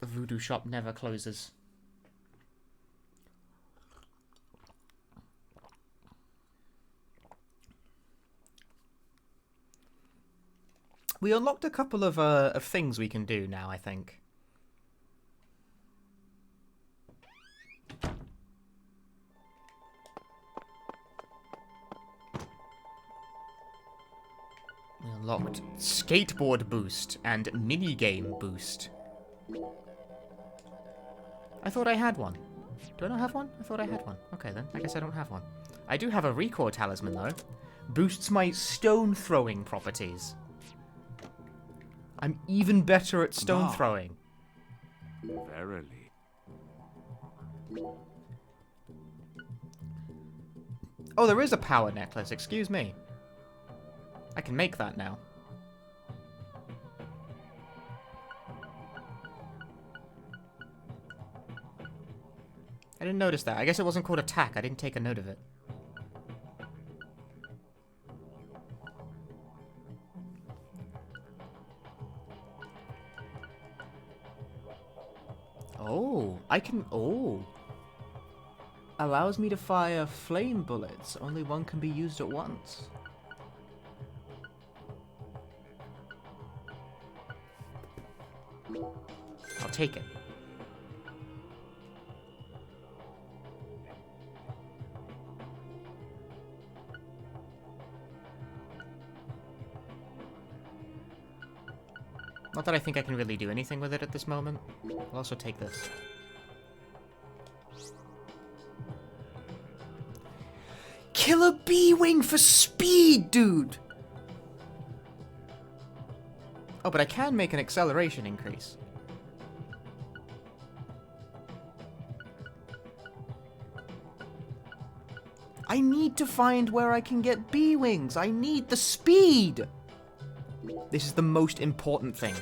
The voodoo shop never closes. We unlocked a couple of things we can do now, I think. We unlocked skateboard boost and minigame boost. I thought I had one. Do I not have one? I thought I had one. Okay then, I guess I don't have one. I do have a recoil talisman though. Boosts my stone throwing properties. I'm even better at stone throwing. Verily. Oh, there is a power necklace, excuse me. I can make that now. I didn't notice that. I guess it wasn't called attack. I didn't take a note of it. Oh, I can... Oh. Allows me to fire flame bullets. Only one can be used at once. I'll take it. Not that I think I can really do anything with it at this moment. I'll also take this. Killer bee-wing for speed, dude! Oh, but I can make an acceleration increase. I need to find where I can get bee-wings. I need the speed! This is the most important thing.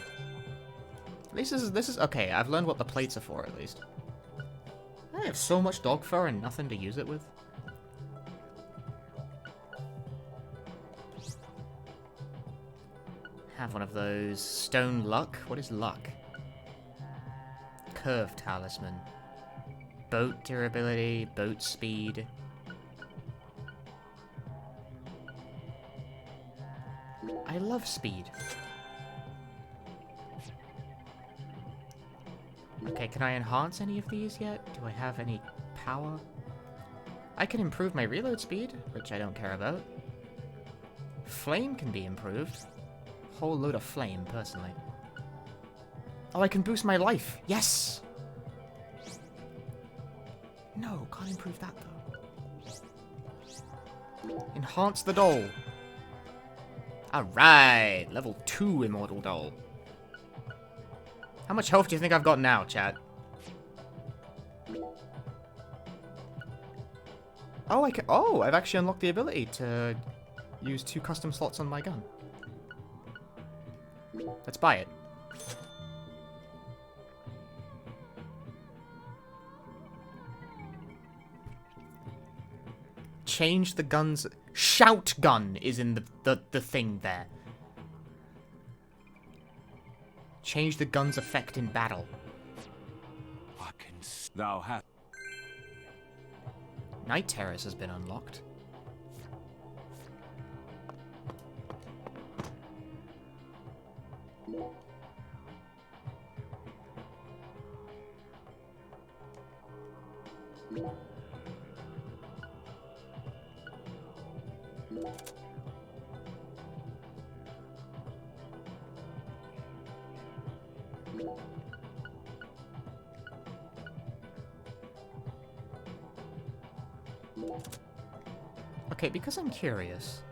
This is okay, I've learned what the plates are for at least. I have so much dog fur and nothing to use it with. Have one of those. Stone luck? What is luck? Curve talisman. Boat durability, boat speed. I love speed. Okay, can I enhance any of these yet? Do I have any power? I can improve my reload speed, which I don't care about. Flame can be improved. Whole load of flame, personally. Oh, I can boost my life. Yes! No, can't improve that, though. Enhance the doll. Alright, level 2 Immortal Doll. How much health do you think I've got now, chat? Oh, oh, I've actually unlocked the ability to use 2 custom slots on my gun. Let's buy it. Change the guns. Shout gun is in the thing there. Change the gun's effect in battle. I can thou hast. Night Terrace has been unlocked. Okay, because I'm curious.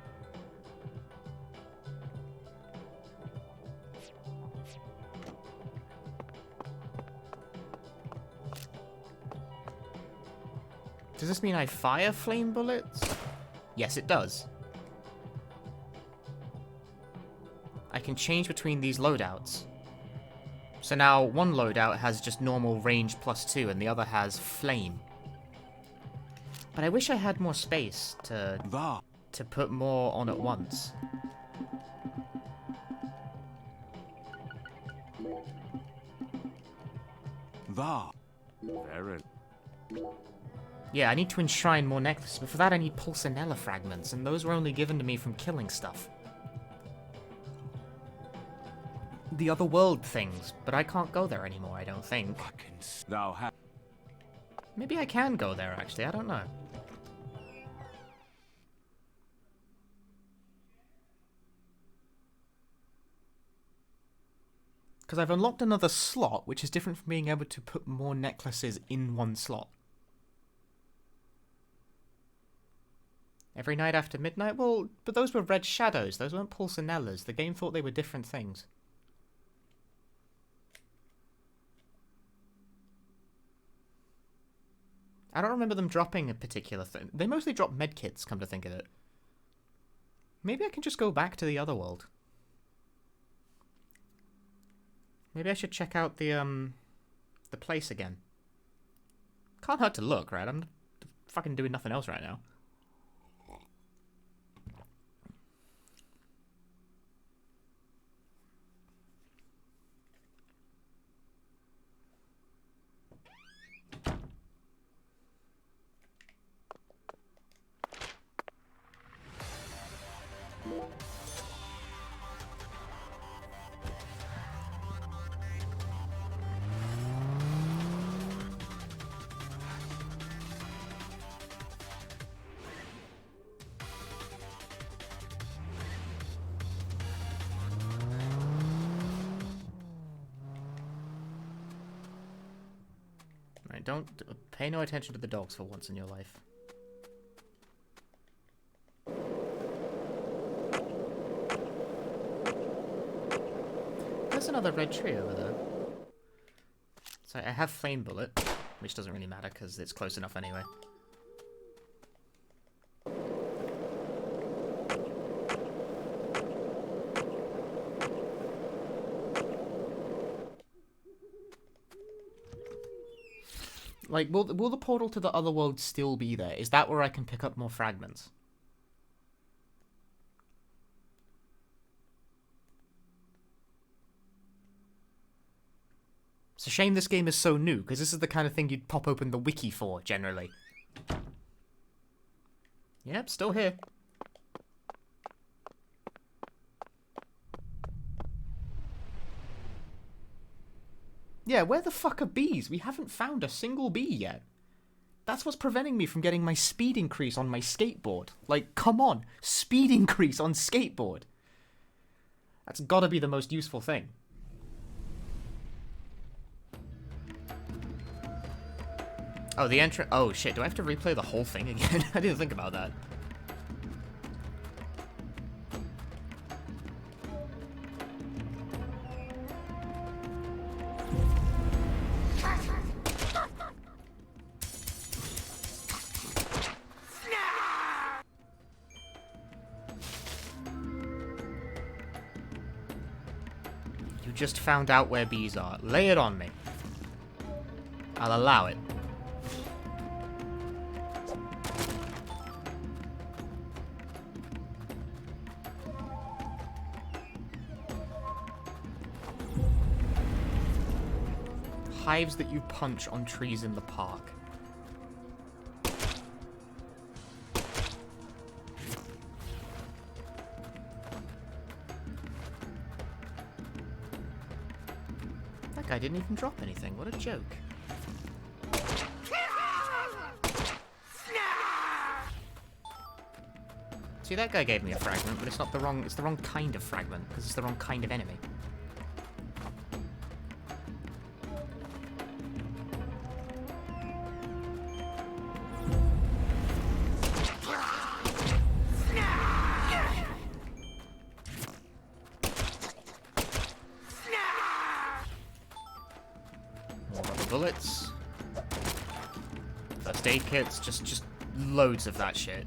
Does this mean I fire flame bullets? Yes, it does. I can change between these loadouts. So now one loadout has just normal range +2 and the other has flame. But I wish I had more space to put more on at once. Yeah, I need to enshrine more necklaces, but for that I need pulsanella fragments, and those were only given to me from killing stuff. The other world things, but I can't go there anymore, I don't think. Maybe I can go there, actually, I don't know. Because I've unlocked another slot, which is different from being able to put more necklaces in one slot. Every night after midnight? Well, but those were red shadows. Those weren't pulsanellas. The game thought they were different things. I don't remember them dropping a particular thing. They mostly drop medkits, come to think of it. Maybe I can just go back to the other world. Maybe I should check out the place again. Can't hurt to look, right? I'm not fucking doing nothing else right now. Right, don't pay no attention to the dogs for once in your life. There's another red tree over there. So I have flame bullet, which doesn't really matter because it's close enough anyway. Like, will the portal to the other world still be there? Is that where I can pick up more fragments? It's a shame this game is so new, because this is the kind of thing you'd pop open the wiki for, generally. Yep, still here. Yeah, where the fuck are bees? We haven't found a single bee yet. That's what's preventing me from getting my speed increase on my skateboard. Like, come on. Speed increase on skateboard. That's gotta be the most useful thing. Oh, the entrance. Oh, shit. Do I have to replay the whole thing again? I didn't think about that. Just found out where bees are. Lay it on me. I'll allow it. Hives that you punch on trees in the park. I didn't even drop anything. What a joke. See, that guy gave me a fragment, but it's not the wrong. It's the wrong kind of fragment because it's the wrong kind of enemy. bullets. First aid kits, just loads of that shit.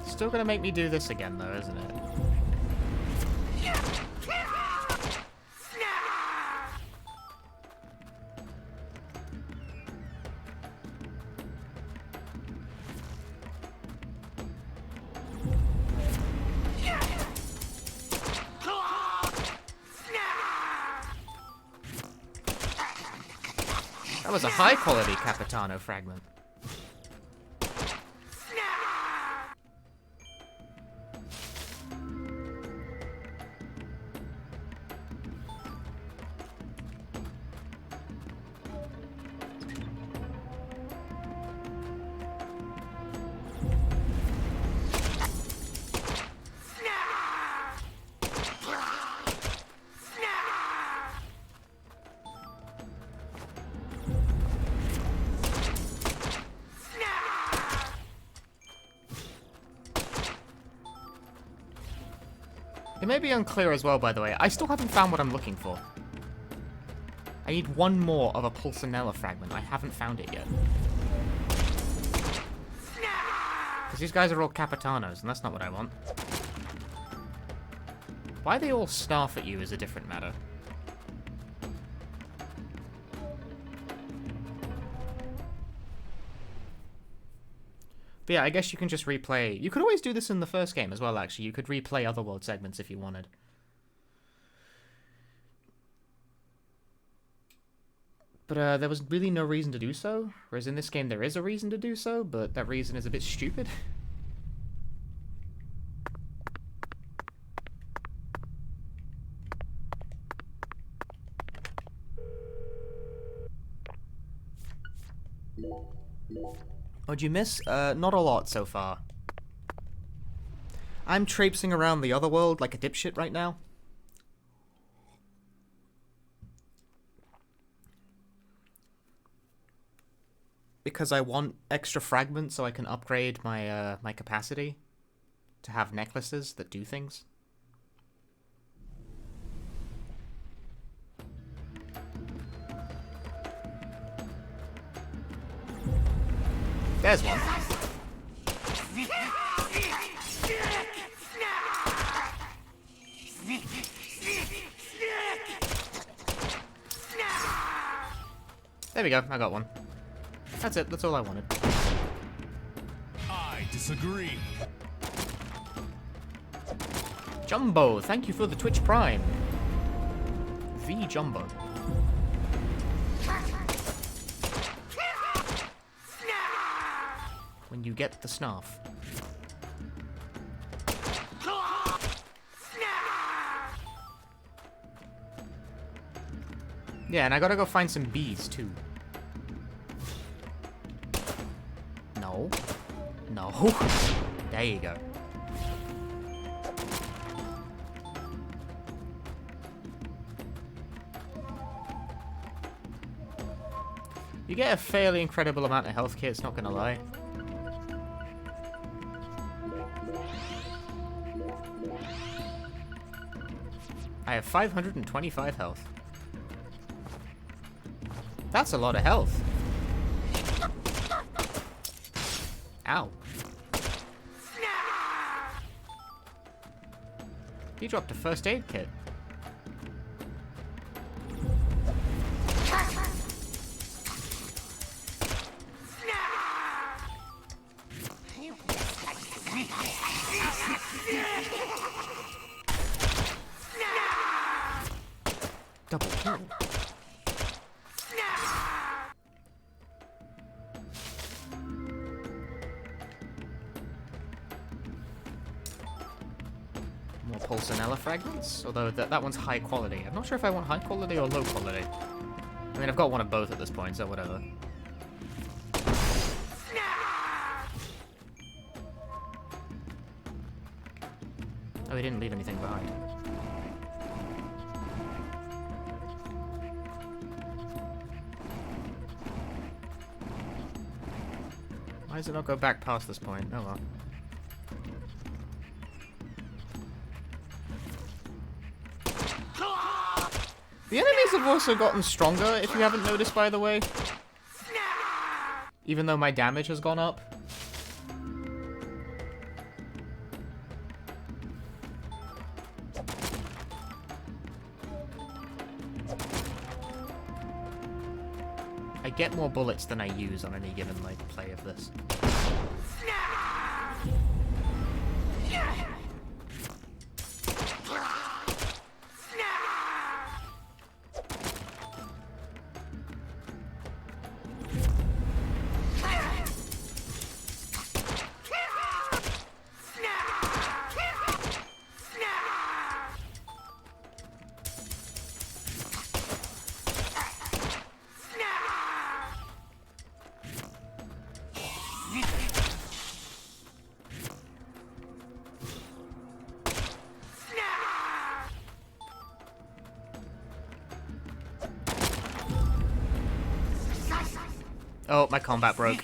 Still gonna make me do this again though, isn't it? That was a high quality Capitano fragment. It may be unclear as well, by the way. I still haven't found what I'm looking for. I need one more of a Pulcinella fragment. I haven't found it yet. Because these guys are all Capitanos, and that's not what I want. Why they all snarf at you is a different matter. But yeah, I guess you can just replay. You could always do this in the first game as well, actually. You could replay Otherworld segments if you wanted. But there was really no reason to do so. Whereas in this game there is a reason to do so, but that reason is a bit stupid. What'd you miss? Not a lot so far. I'm traipsing around the other world like a dipshit right now. Because I want extra fragments so I can upgrade my my capacity to have necklaces that do things. There's one. There we go, I got one. That's it, that's all I wanted. I disagree. Jumbo, thank you for the Twitch Prime. The Jumbo. When you get the snarf. Yeah, and I gotta go find some bees too. No. No. There you go. You get a fairly incredible amount of health kits, not gonna lie. I have 525 health. That's a lot of health. Ow. He dropped a first aid kit. Double kill. More Pulcinella fragments, although that one's high quality. I'm not sure if I want high quality or low quality. I mean, I've got one of both at this point, so whatever. Oh, he didn't leave anything behind. Why does it not go back past this point? Oh well. The enemies have also gotten stronger, if you haven't noticed, by the way. Even though my damage has gone up. I get more bullets than I use on any given, like, play of this. Oh, my combat broke.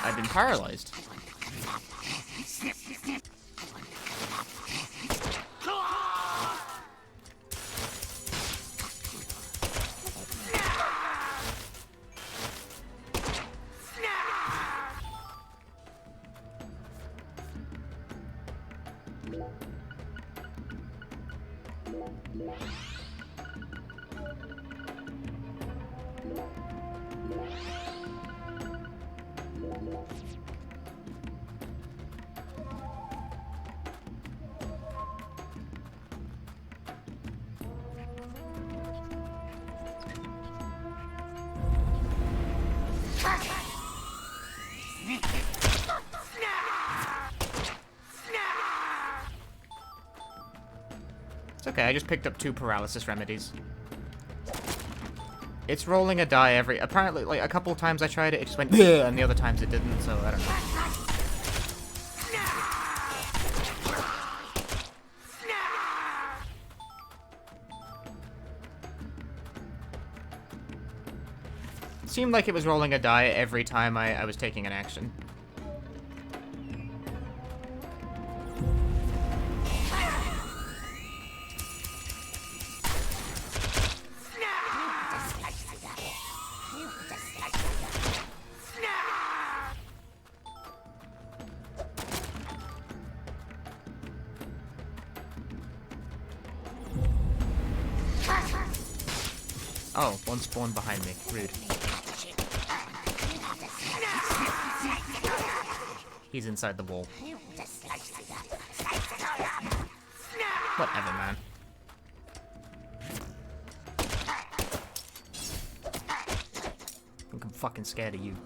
I've been paralyzed. It's okay, I just picked up 2 paralysis remedies. It's rolling a die every... Apparently, like, a couple of times I tried it, it just went "Ugh," and the other times it didn't, so I don't know. It seemed like it was rolling a die every time I was taking an action. Oh, one spawned behind me. Rude. He's inside the wall. Whatever, man. I think I'm fucking scared of you.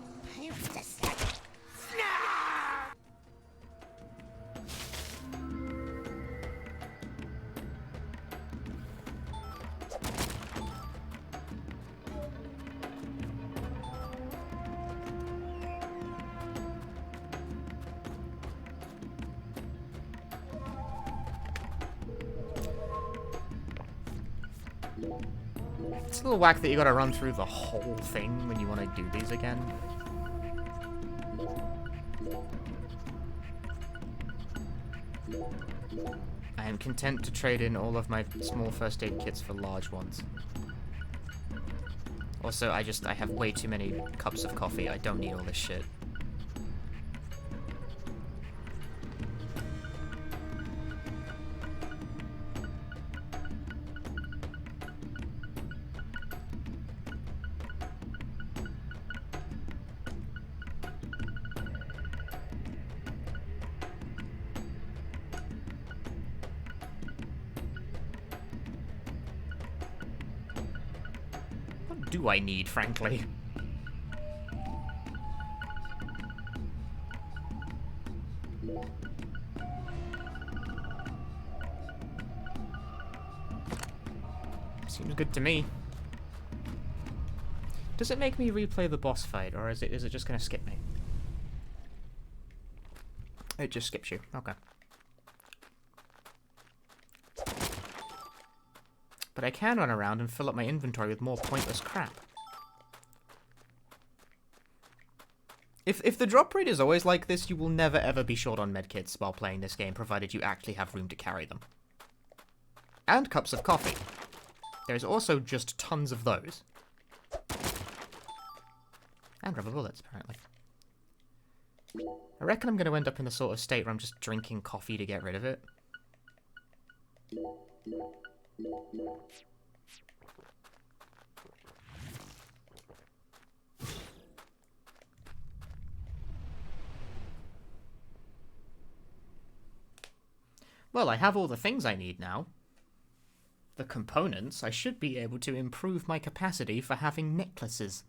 It's a little whack that you gotta run through the whole thing when you want to do these again. I am content to trade in all of my small first aid kits for large ones. Also, I have way too many cups of coffee. I don't need all this shit. Do I need, frankly? Seems good to me. Does it make me replay the boss fight, or is it just gonna skip me? It just skips you. Okay. But I can run around and fill up my inventory with more pointless crap. If the drop rate is always like this, you will never ever be short on medkits while playing this game, provided you actually have room to carry them. And cups of coffee. There's also just tons of those. And rubber bullets, apparently. I reckon I'm going to end up in the sort of state where I'm just drinking coffee to get rid of it. Well, I have all the things I need now. The components. I should be able to improve my capacity for having necklaces.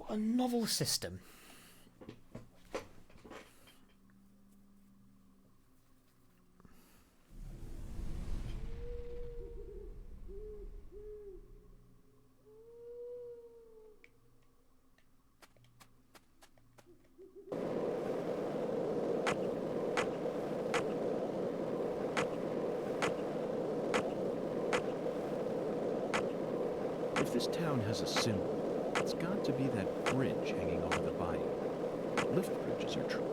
A novel system. If this town has a symbol, it's got to be that bridge hanging over the bayou. Lift bridges are true.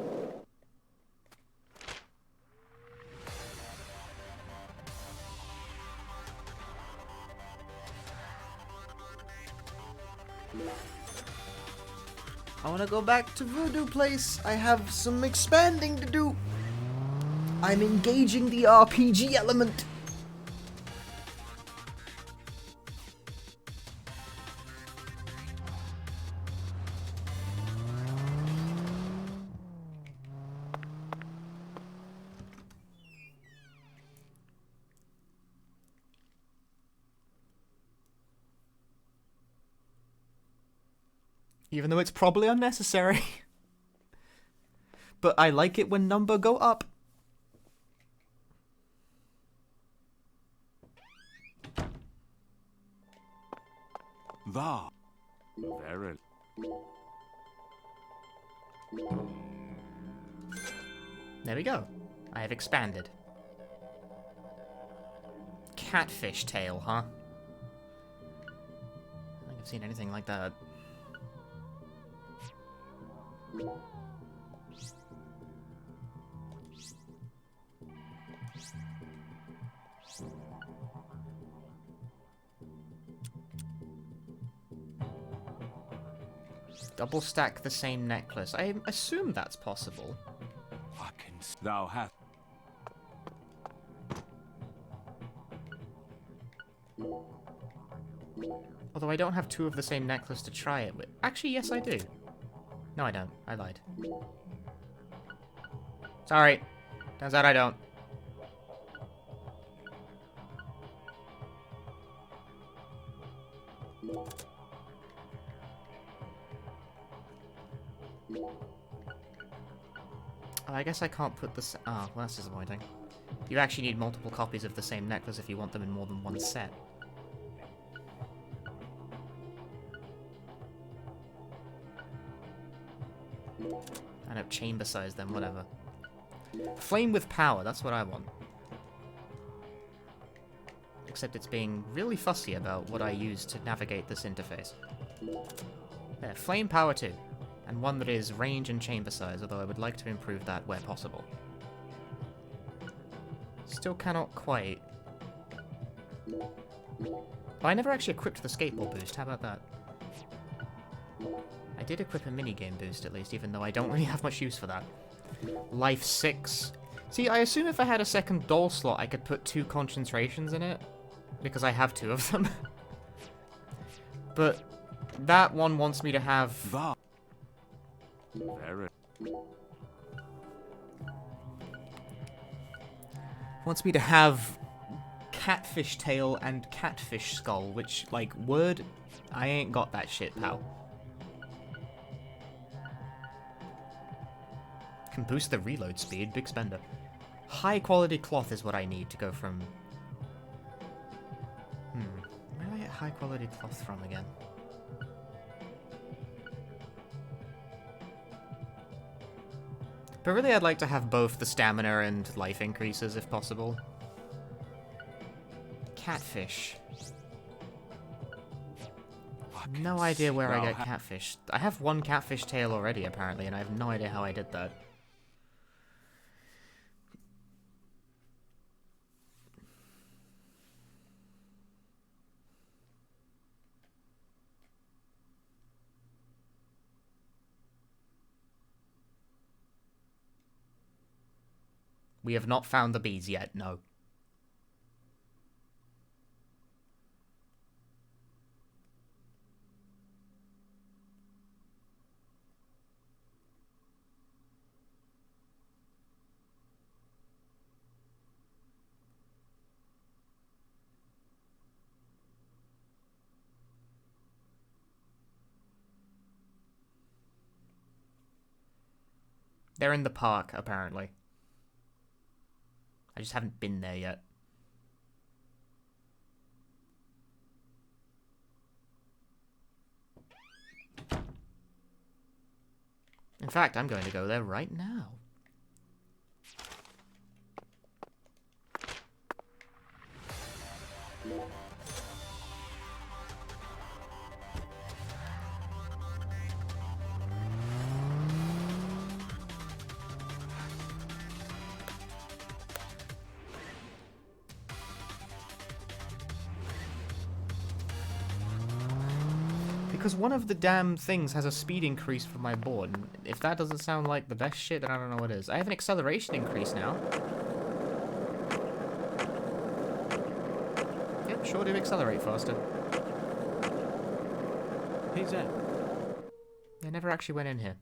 I want to go back to Voodoo Place. I have some expanding to do. I'm engaging the RPG element. Even though it's probably unnecessary. But I like it when number go up. Very. There we go. I have expanded. Catfish tail, huh? I don't think I've seen anything like that. Double stack the same necklace. I assume that's possible. Thou hast. Although I don't have two of the same necklace to try it with. Actually, yes, I do. No, I don't. I lied. Sorry. Turns out I don't. Oh, I guess I can't put this. Oh, well, that's disappointing. You actually need multiple copies of the same necklace if you want them in more than one set. I don't chamber size them, whatever. Flame with power, that's what I want. Except it's being really fussy about what I use to navigate this interface. There, flame power 2. And one that is range and chamber size, although I would like to improve that where possible. Still cannot quite. Oh, I never actually equipped the skateboard boost, how about that? I did equip a minigame boost at least, even though I don't really have much use for that. Life 6. See, I assume if I had a second doll slot, I could put 2 concentrations in it. Because I have 2 of them. But that one wants me to have... Very. Wants me to have catfish tail and catfish skull, which, like, word, I ain't got that shit, pal. Can boost the reload speed, big spender. High quality cloth is what I need to go from... Where do I get high quality cloth from again? But really I'd like to have both the stamina and life increases if possible. Catfish. No idea where I get catfish. I have one catfish tail already apparently, and I have no idea how I did that. We have not found the bees yet, no. They're in the park, apparently. I just haven't been there yet. In fact, I'm going to go there right now. Because one of the damn things has a speed increase for my board. And if that doesn't sound like the best shit, then I don't know what is. I have an acceleration increase now. Yep, sure do accelerate faster. Hey, Zach. I never actually went in here.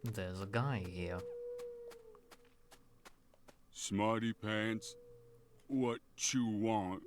There's a guy here. Smarty pants, what you want?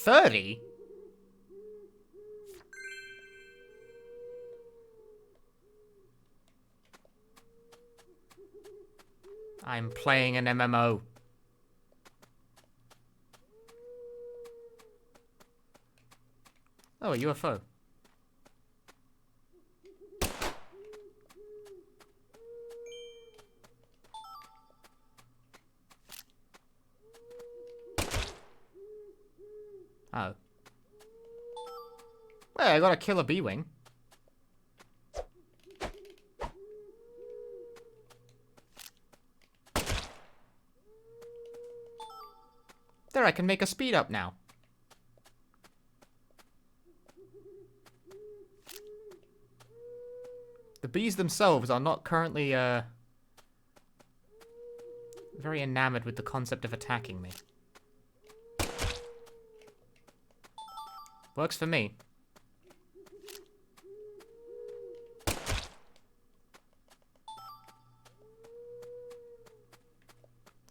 $30? I'm playing an MMO. Oh, a UFO. Oh. Well, I got a killer B-wing. There, I can make a speed up now. The bees themselves are not currently, very enamored with the concept of attacking me. Works for me.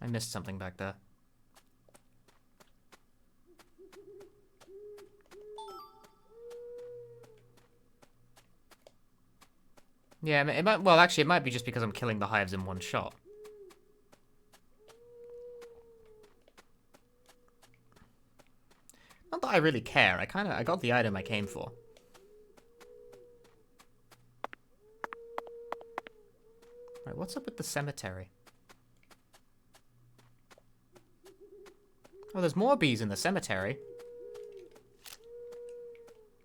I missed something back there. Yeah, it might, well, actually, it might be just because I'm killing the hives in one shot. Not that I really care. I got the item I came for. Right, what's up with the cemetery? Oh, there's more bees in the cemetery.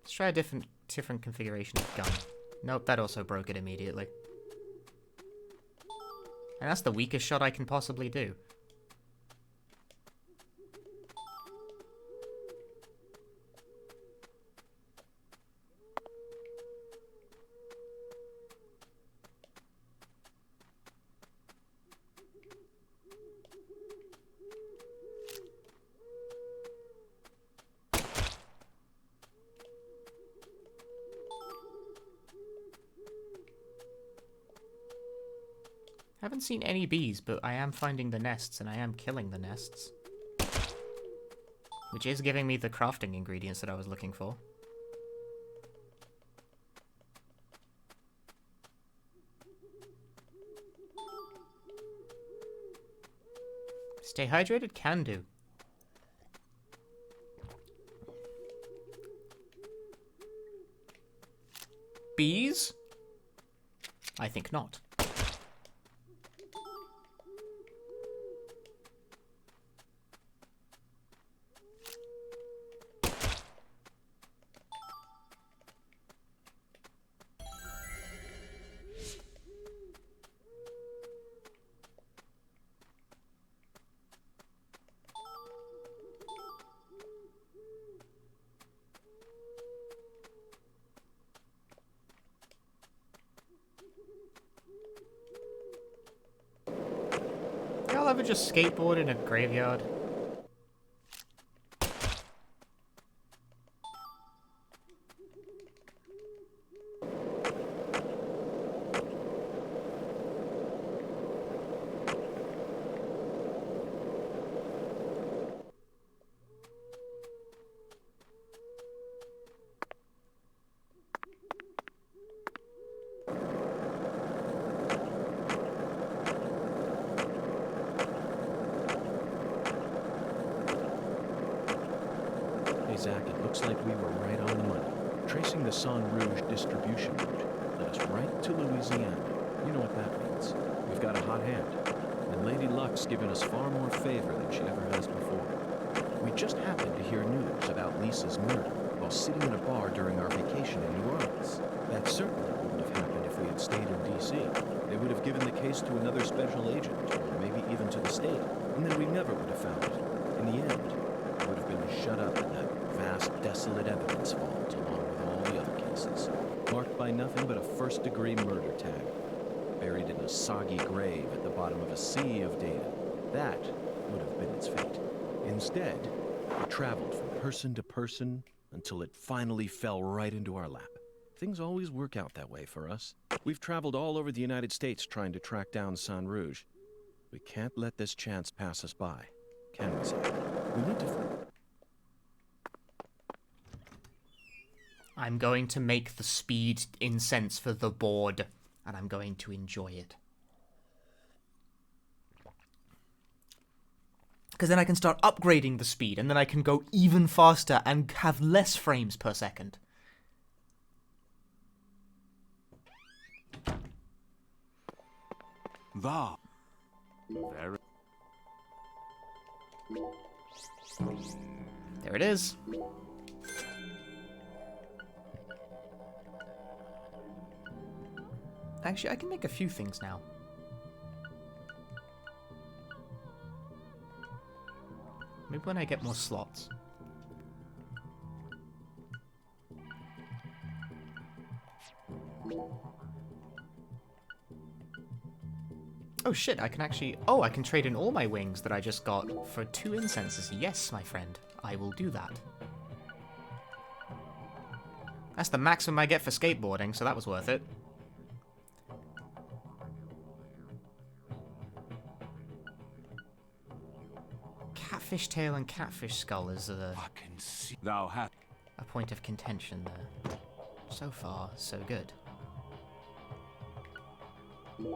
Let's try a different configuration of gun. Nope, that also broke it immediately. And that's the weakest shot I can possibly do. I haven't seen any bees, but I am finding the nests, and I am killing the nests. Which is giving me the crafting ingredients that I was looking for. Stay hydrated can do. Bees? I think not. Y'all ever just skateboard in a graveyard? Zach, it looks like we were right on the money. Tracing the San Rouge distribution route led us right to Louisiana. You know what that means. We've got a hot hand, and Lady Luck's given us far more favor than she ever has before. We just happened to hear news about Lisa's murder while sitting in a bar during our vacation in New Orleans. That certainly wouldn't have happened if we had stayed in D.C. They would have given the case to another special agent, or maybe even to the state, and then we never would have found it. In the end, it would have been shut up in that vast, desolate evidence vault along with all the other cases, marked by nothing but a first-degree murder tag, buried in a soggy grave at the bottom of a sea of data. That would have been its fate. Instead, it traveled from person to person until it finally fell right into our lap. Things always work out that way for us. We've traveled all over the United States trying to track down San Rouge. We can't let this chance pass us by, can we, Zach? We need to... I'm going to make the speed incense for the board, and I'm going to enjoy it. Because then I can start upgrading the speed, and then I can go even faster and have less frames per second. There it is. Actually, I can make a few things now. Maybe when I get more slots. Oh shit, I can actually... Oh, I can trade in all my wings that I just got for 2 incenses. Yes, my friend. I will do that. That's the maximum I get for skateboarding, so that was worth it. Catfish tail and catfish skull is a point of contention there. So far, so good.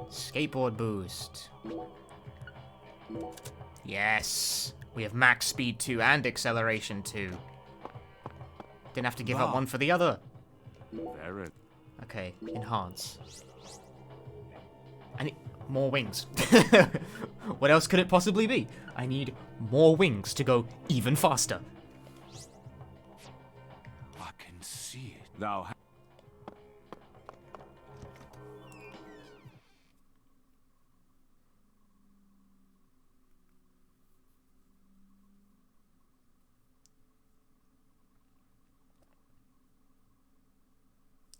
Skateboard boost. Yes! We have max speed 2 and acceleration 2. Didn't have to give up one for the other. Okay, enhance. I need more wings. What else could it possibly be? I need more wings to go even faster. I can see it. Thou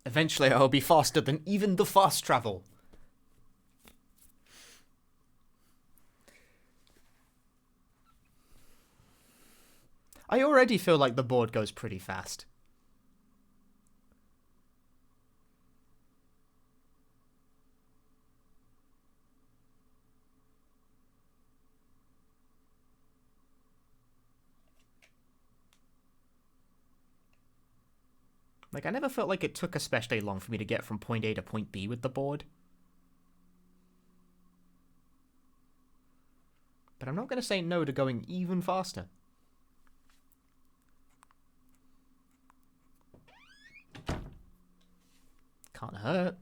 Eventually I'll be faster than even the fast travel. I already feel like the board goes pretty fast. Like, I never felt like it took especially long for me to get from point A to point B with the board. But I'm not going to say no to going even faster. Can't hurt.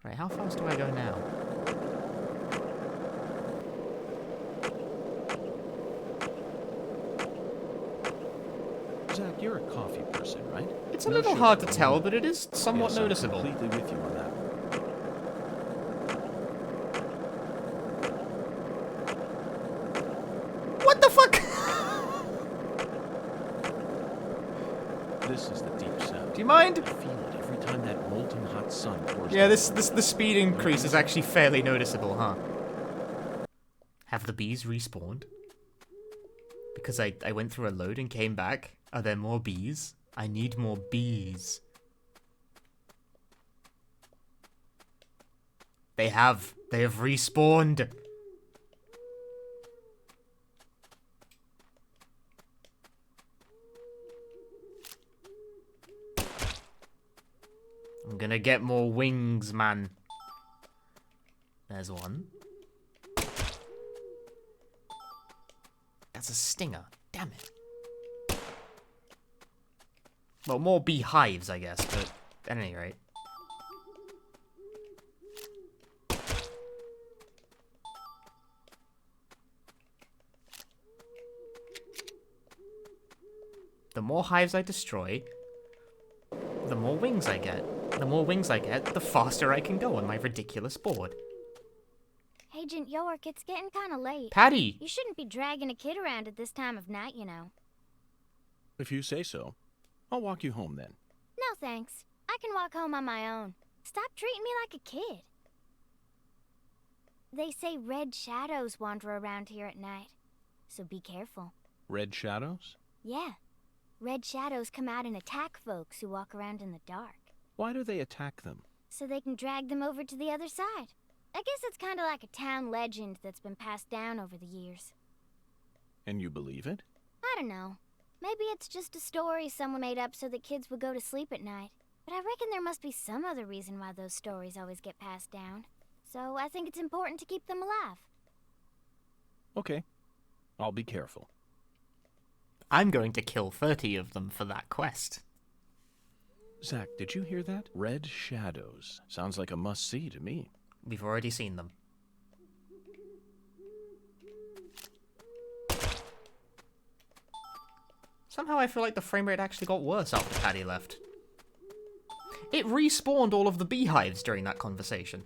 Right, how fast do I go now? Zach, you're a coffee person, right? It's a little hard to tell, but it is somewhat yes, noticeable. I'm completely with you on that. What the fuck? This is the deep sound. Do you mind? I feel it every time that molten hot sun pours. Yeah, the speed increase is actually fairly noticeable, huh? Have the bees respawned? Because I went through a load and came back. Are there more bees? I need more bees. They have respawned. I'm gonna get more wings, man. There's one. That's a stinger. Damn it. Well, more beehives, I guess, but at any rate. The more hives I destroy, the more wings I get. The more wings I get, the faster I can go on my ridiculous board. Agent York, it's getting kind of late. Patty! You shouldn't be dragging a kid around at this time of night, you know. If you say so. I'll walk you home then. No, thanks. I can walk home on my own. Stop treating me like a kid. They say red shadows wander around here at night, so be careful. Red shadows? Yeah. Red shadows come out and attack folks who walk around in the dark. Why do they attack them? So they can drag them over to the other side. I guess it's kind of like a town legend that's been passed down over the years. And you believe it? I don't know. Maybe it's just a story someone made up so that kids would go to sleep at night. But I reckon there must be some other reason why those stories always get passed down. So I think it's important to keep them alive. Okay. I'll be careful. I'm going to kill 30 of them for that quest. Zach, did you hear that? Red shadows. Sounds like a must-see to me. We've already seen them. Somehow I feel like the frame rate actually got worse after Paddy left. It respawned all of the beehives during that conversation.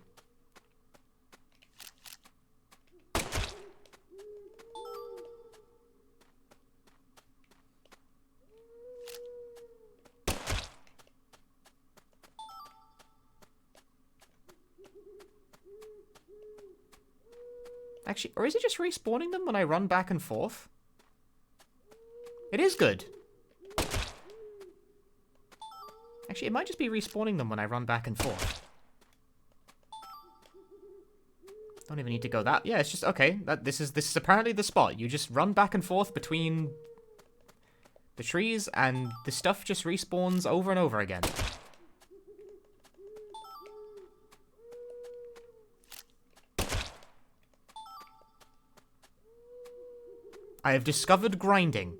Actually, or is it just respawning them when I run back and forth? It is good. Actually, it might just be respawning them when I run back and forth. Don't even need to go that. Yeah, it's just okay. This is apparently the spot. You just run back and forth between the trees, and the stuff just respawns over and over again. I have discovered grinding.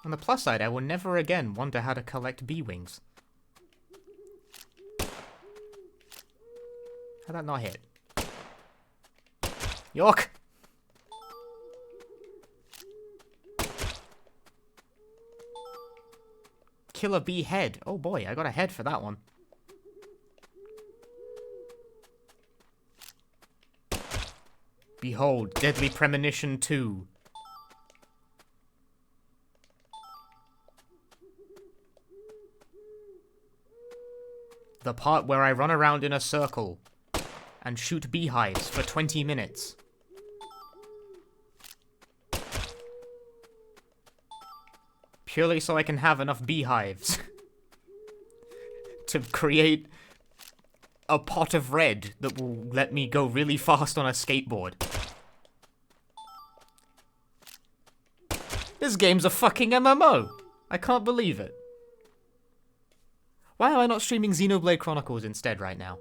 On the plus side, I will never again wonder how to collect bee wings. How'd that not hit? York! Killer bee head. Oh boy, I got a head for that one. Behold, Deadly Premonition 2. The part where I run around in a circle and shoot beehives for 20 minutes. Purely so I can have enough beehives to create a pot of red that will let me go really fast on a skateboard. This game's a fucking MMO. I can't believe it. Why am I not streaming Xenoblade Chronicles instead right now?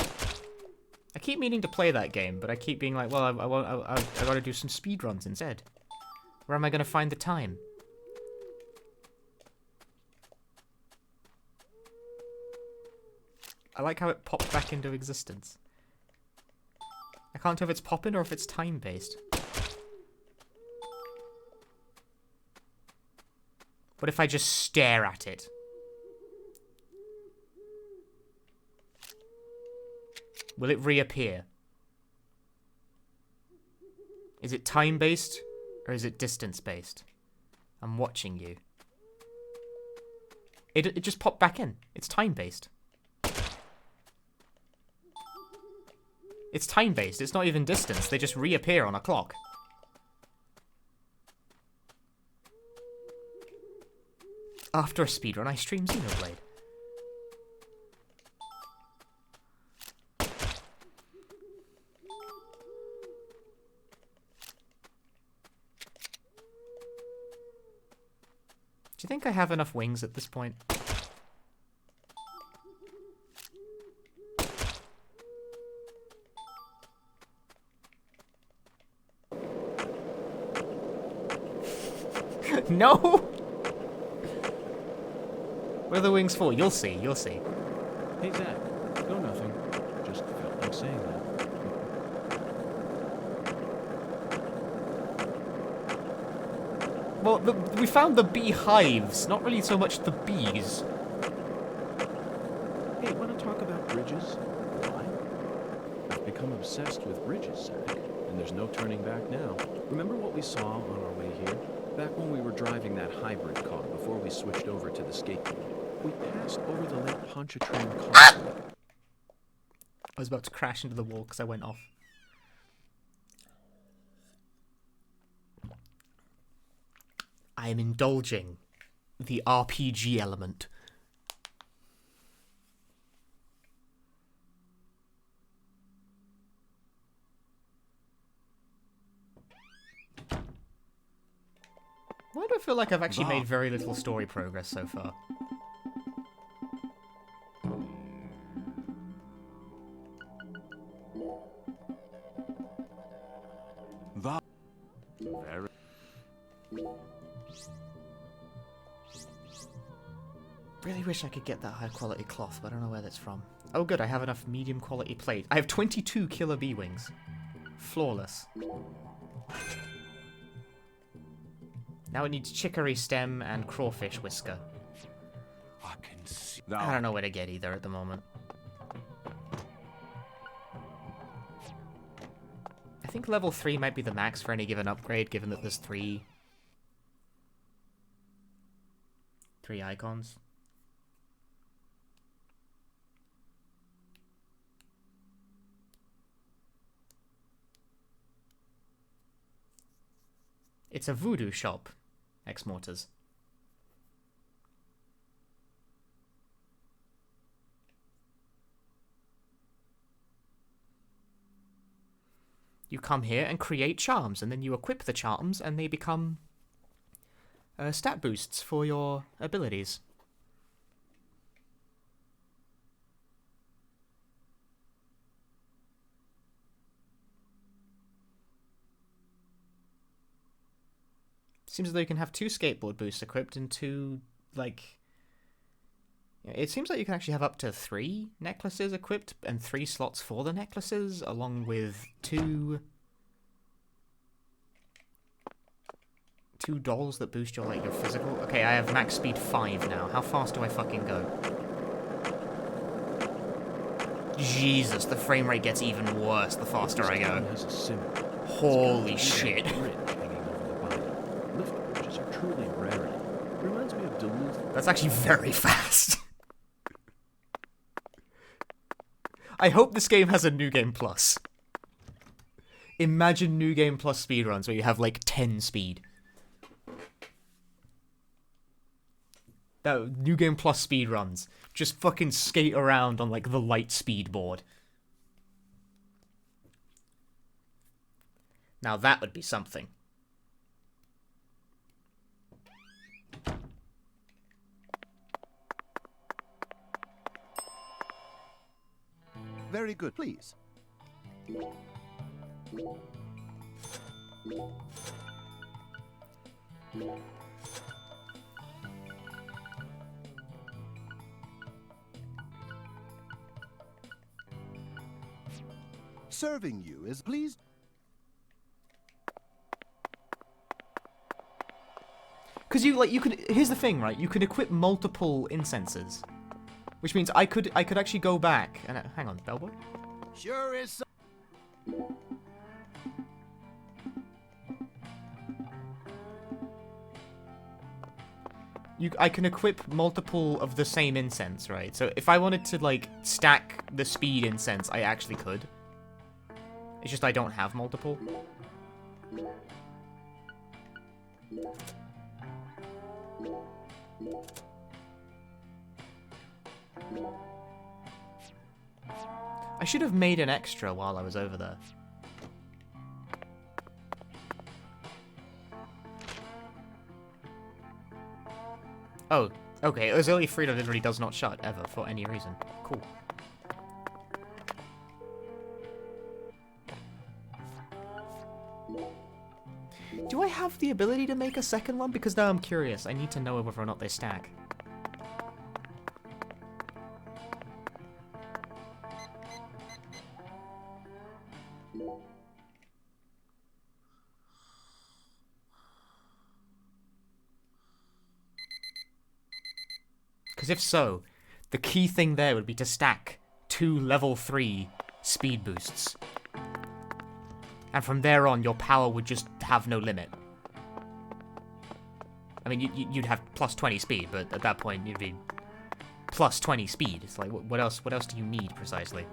I keep meaning to play that game, but I keep being like, well, I gotta do some speedruns instead. Where am I gonna find the time? I like how it popped back into existence. I can't tell if it's popping or if it's time-based. What if I just stare at it? Will it reappear? Is it time-based or is it distance-based? I'm watching you. It just popped back in. It's time-based. It's time-based. It's not even distance. They just reappear on a clock. After a speedrun, I stream Xenoblade. Do you think I have enough wings at this point? No! What are the wings for? You'll see, you'll see. Hey, Zach. No, nothing. Just felt like saying that. Well, we found the beehives, not really so much the bees. Hey, want to talk about bridges? Why? I've become obsessed with bridges, Zach, and there's no turning back now. Remember what we saw on our way here? Back when we were driving that hybrid car before we switched over to the skateboard. We passed over the Lake Pontchartrain Causeway. I was about to crash into the wall because I went off. I am indulging the RPG element. Why do I feel like I've actually made very little story progress so far? Very. Really wish I could get that high quality cloth, but I don't know where that's from. Oh good, I have enough medium quality plate. I have 22 killer bee wings. Flawless. Now it needs chicory stem and crawfish whisker. I can see. I don't know where to get either at the moment. I think level 3 might be the max for any given upgrade, given that there's three icons. It's a voodoo shop, Ex Mortars. You come here and create charms, and then you equip the charms, and they become stat boosts for your abilities. Seems as though you can have 2 skateboard boosts equipped and 2, like... It seems like you can actually have up to 3 necklaces equipped and 3 slots for the necklaces, along with 2 dolls that boost your, like, your physical... Okay, I have max speed 5 now. How fast do I fucking go? Jesus, the frame rate gets even worse the faster I go. Holy shit. Lift bridges are truly a rarity. Reminds me of Duluth. That's actually very fast. I hope this game has a New Game Plus. Imagine New Game Plus speedruns where you have like 10 speed. That New Game Plus speedruns. Just fucking skate around on like the light speed board. Now that would be something. Very good, please. Serving you is pleased. Because you could, here's the thing, right? You could equip multiple incenses. Which means I could actually go back and hang on, Bellboy? Sure is. I can equip multiple of the same incense, right? So if I wanted to like stack the speed incense, I actually could. It's just I don't have multiple. I should have made an extra while I was over there. Oh, okay. Early Frida literally does not shut ever for any reason. Cool. Do I have the ability to make a second one? Because now I'm curious. I need to know whether or not they stack. Because if so, the key thing there would be to stack 2 level 3 speed boosts. And from there on, your power would just have no limit. I mean, you'd have plus 20 speed, but at that point, you'd be plus 20 speed. It's like, what else do you need, precisely?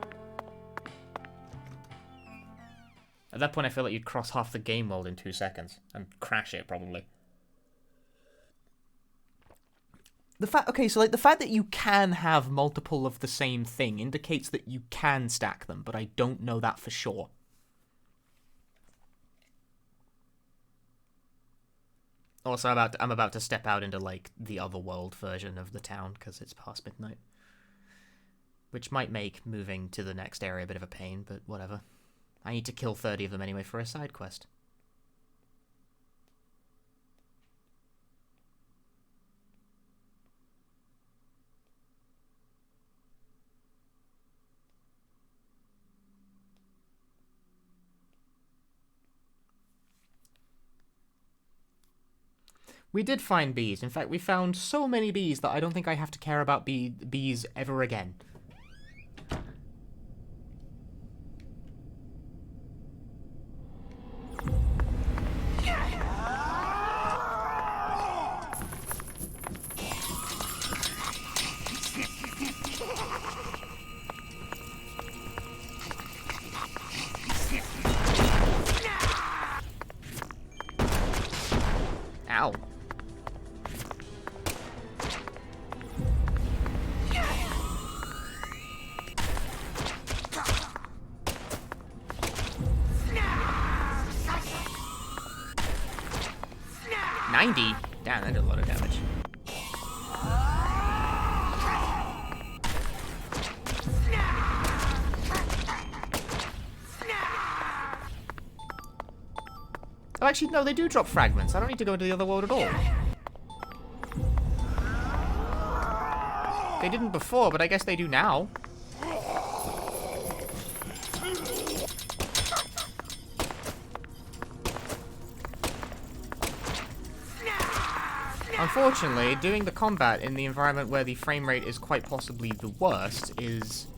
At that point, I feel like you'd cross half the game world in 2 seconds. And crash it, probably. The fact that you can have multiple of the same thing indicates that you can stack them, but I don't know that for sure. Also, I'm about to step out into, like, the other world version of the town, because it's past midnight. Which might make moving to the next area a bit of a pain, but whatever. I need to kill 30 of them anyway for a side quest. We did find bees. In fact, we found so many bees that I don't think I have to care about bees ever again. Ow. $90? Damn, that did a lot of damage. Oh, actually, no, they do drop fragments. I don't need to go into the other world at all. They didn't before, but I guess they do now. Unfortunately, doing the combat in the environment where the frame rate is quite possibly the worst is...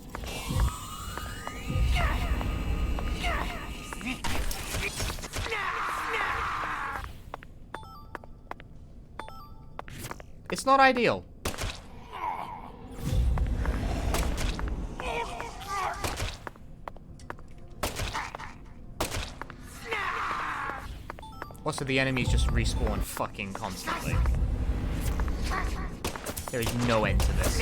it's not ideal. Also, the enemies just respawn fucking constantly. There is no end to this.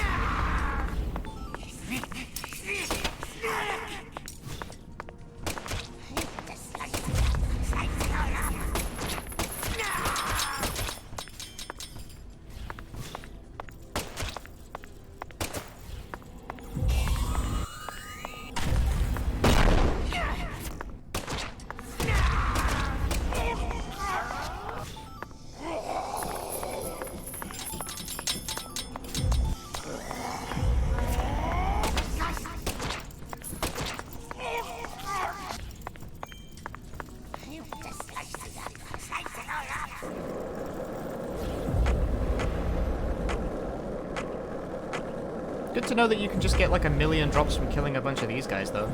Good to know that you can just get like 1,000,000 drops from killing a bunch of these guys, though.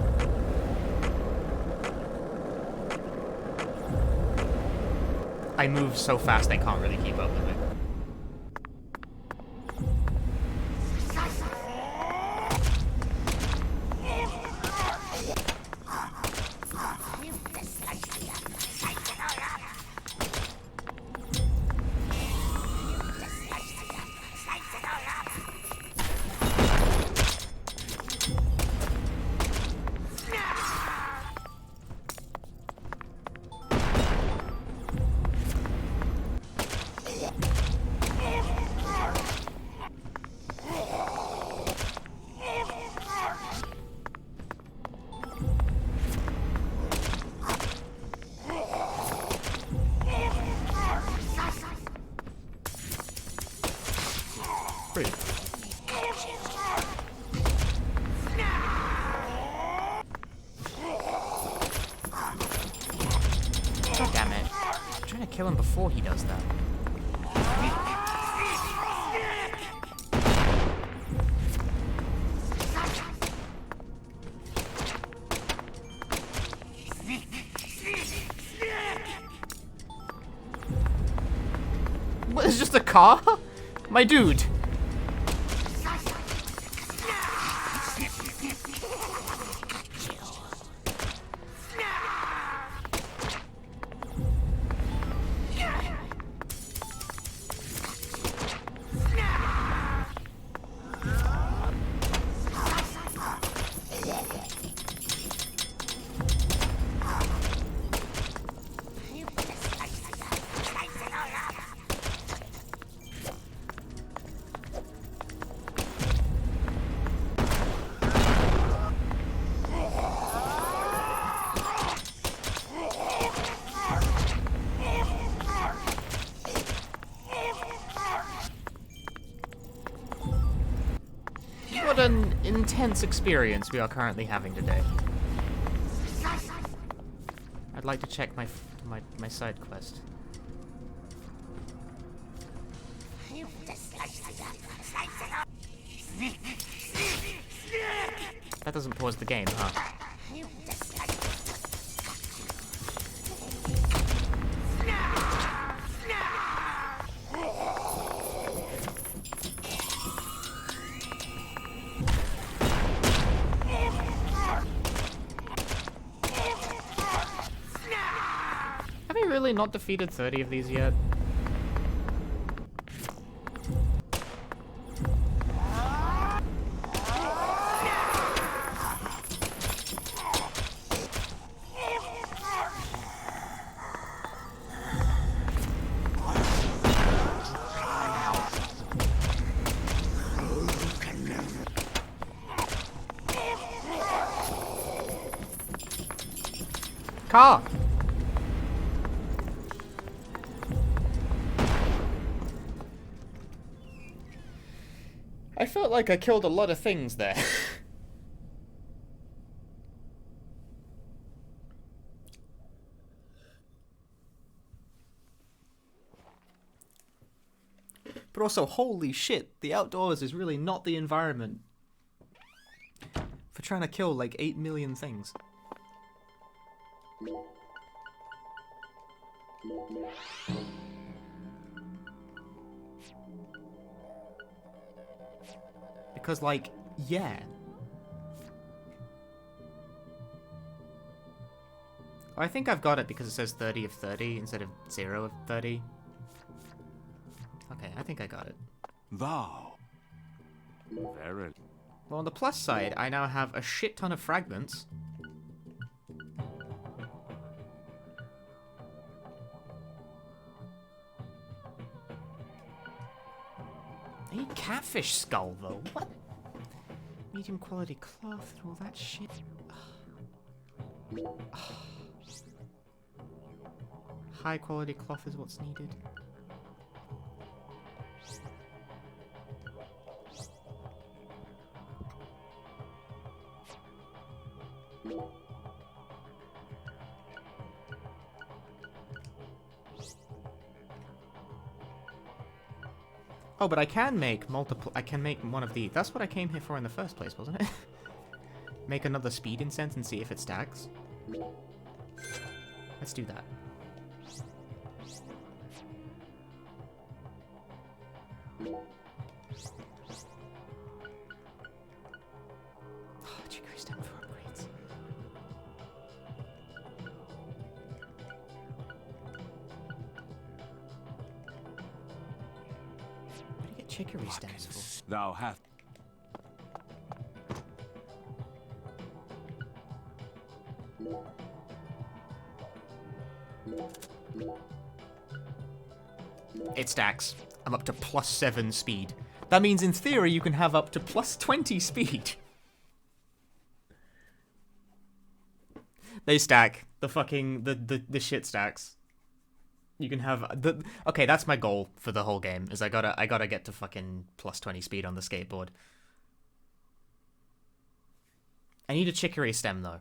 I move so fast I can't really keep up with it. God damn it. I'm trying to kill him before he does that. What, it's just a car? My dude. What an intense experience we are currently having today. I'd like to check my side quest. That doesn't pause the game, huh? Have I really not defeated 30 of these yet? Car! felt like I killed a lot of things there. But also, holy shit, the outdoors is really not the environment for trying to kill like 8 million things. Because, like, yeah. I think I've got it because it says 30 of 30 instead of 0 of 30. Okay, I think I got it. Thou. Very. Well, on the plus side, I now have a shit ton of fragments. I need catfish skull, though. What? Medium quality cloth and all that shit. High quality cloth is what's needed. Oh, but I can make multiple. I can make one of these. That's what I came here for in the first place, wasn't it? Make another speed incense and see if it stacks. Let's do that. Oh, chicory stem for upgrades. What do you get chicory stems for? Thou hast. It stacks. I'm up to +7 speed. That means in theory you can have up to +20 speed. They stack. The fucking the shit stacks. You can have the okay, that's my goal for the whole game, is I gotta get to fucking +20 speed on the skateboard. I need a chicory stem though.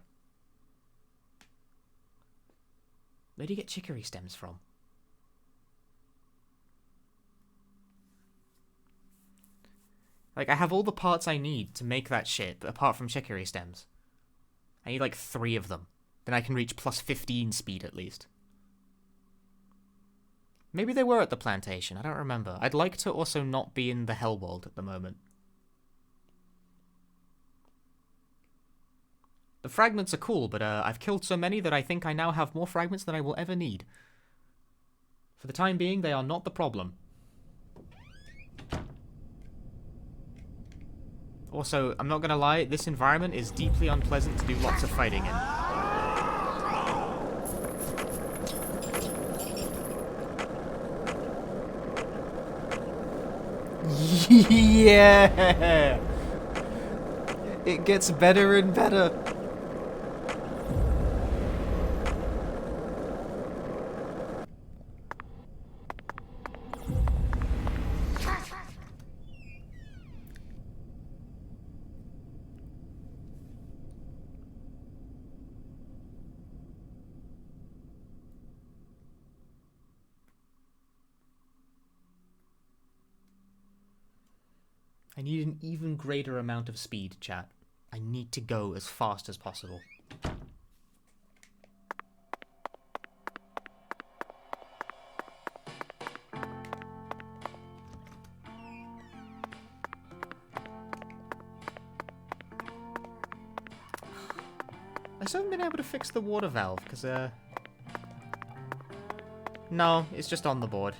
Where do you get chicory stems from? Like, I have all the parts I need to make that shit, apart from chicory stems. I need like 3 of them. Then I can reach +15 speed at least. Maybe they were at the plantation, I don't remember. I'd like to also not be in the Hell World at the moment. The fragments are cool, but I've killed so many that I think I now have more fragments than I will ever need. For the time being, they are not the problem. Also, I'm not gonna lie, this environment is deeply unpleasant to do lots of fighting in. Yeah! It gets better and better. I need an even greater amount of speed, chat. I need to go as fast as possible. I still haven't been able to fix the water valve, because, no, it's just on the board.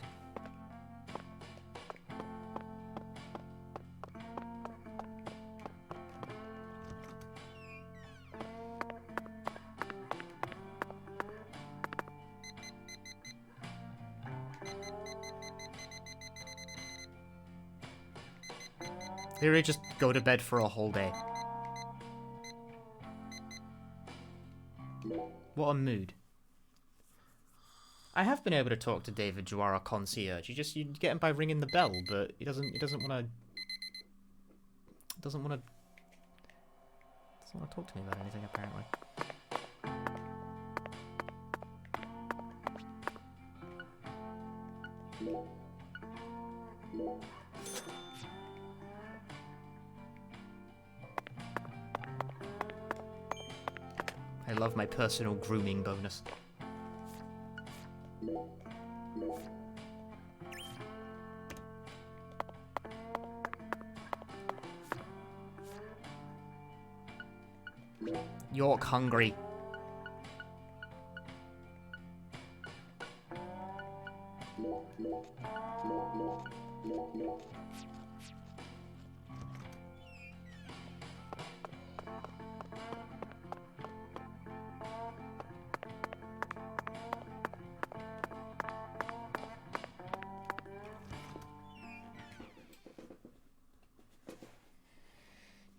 Literally just go to bed for a whole day. What a mood. I have been able to talk to David Juara concierge. You get him by ringing the bell, but he doesn't want to doesn't want to talk to me about anything, apparently. I love my personal grooming bonus. York hungry.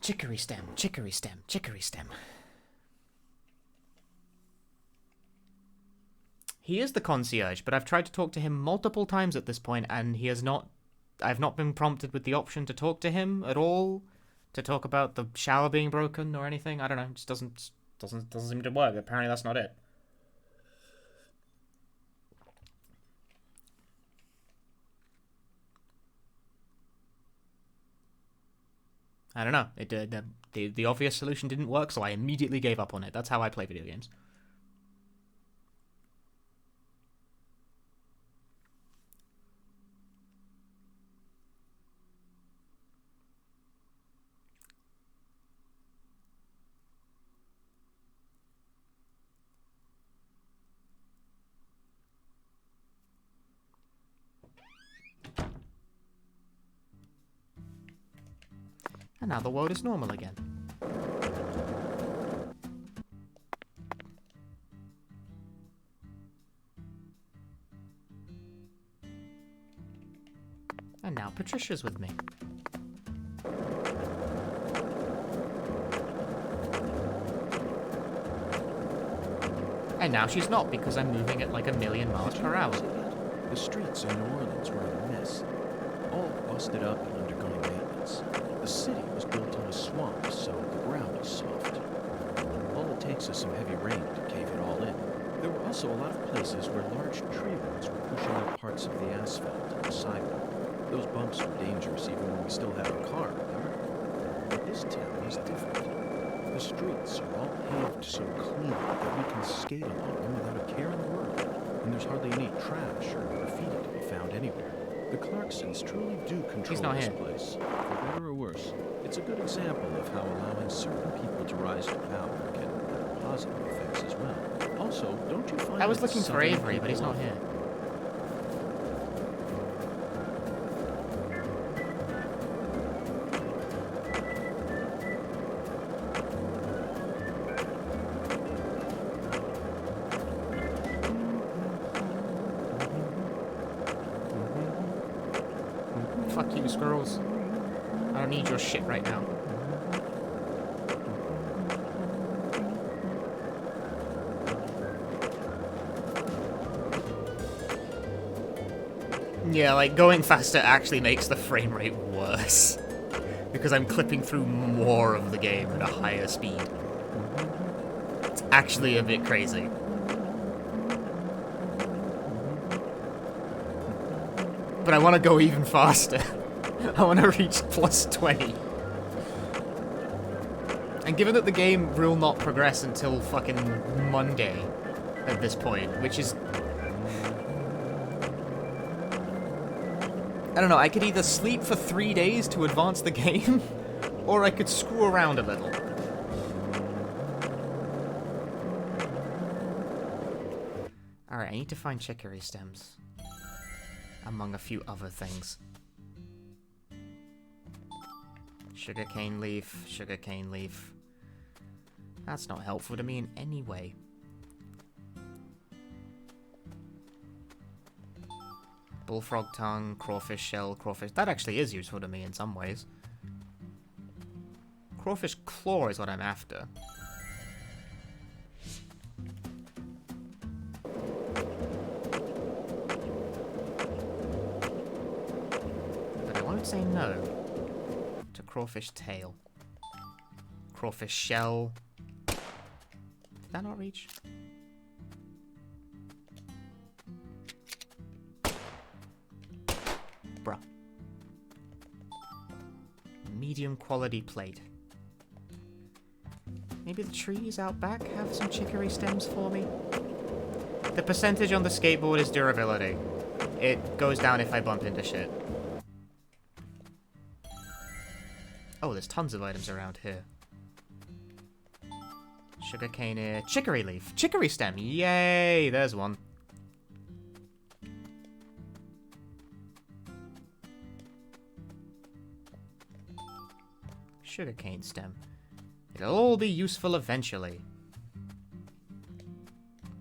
Chicory stem, chicory stem, chicory stem. He is the concierge, but I've tried to talk to him multiple times at this point, and he has not... I've not been prompted with the option to talk to him at all, to talk about the shower being broken or anything. I don't know, it just doesn't seem to work. Apparently that's not it. I don't know. The obvious solution didn't work, so I immediately gave up on it. That's how I play video games. And now the world is normal again. And now Patricia's with me. And now she's not, because I'm moving at like 1,000,000 miles per hour. The streets in New Orleans were a mess. All busted up and undergoing maintenance. The city was built on a swamp, so the ground is soft. All it takes is some heavy rain to cave it all in. There were also a lot of places where large tree roots were pushing up parts of the asphalt and the sidewalk. Those bumps were dangerous even when we still had our car, remember? But this town is different. The streets are all paved so clean that we can skate along them without a care in the world. And there's hardly any trash or graffiti to be found anywhere. The Clarksons truly do control this place, for better or worse. It's a good example of how allowing certain people to rise to power can have positive effects as well. Also, don't you find I was looking for Avery, but he's not here. Fuck you, squirrels. I don't need your shit right now. Yeah, like, going faster actually makes the frame rate worse. Because I'm clipping through more of the game at a higher speed. It's actually a bit crazy. But I want to go even faster. I want to reach plus 20. And given that the game will not progress until fucking Monday at this point, which is... I don't know, I could either sleep for 3 days to advance the game, or I could screw around a little. Alright, I need to find chicory stems. Among a few other things. Sugarcane leaf, sugarcane leaf. That's not helpful to me in any way. Bullfrog tongue, crawfish shell, crawfish... That actually is useful to me in some ways. Crawfish claw is what I'm after. But I won't say no to crawfish tail. Crawfish shell. Did that not reach? Bruh. Medium quality plate. Maybe the trees out back have some chicory stems for me? The percentage on the skateboard is durability. It goes down if I bump into shit. Oh, there's tons of items around here. Sugarcane ear. Chicory leaf. Chicory stem. Yay! There's one. Sugarcane stem. It'll all be useful eventually.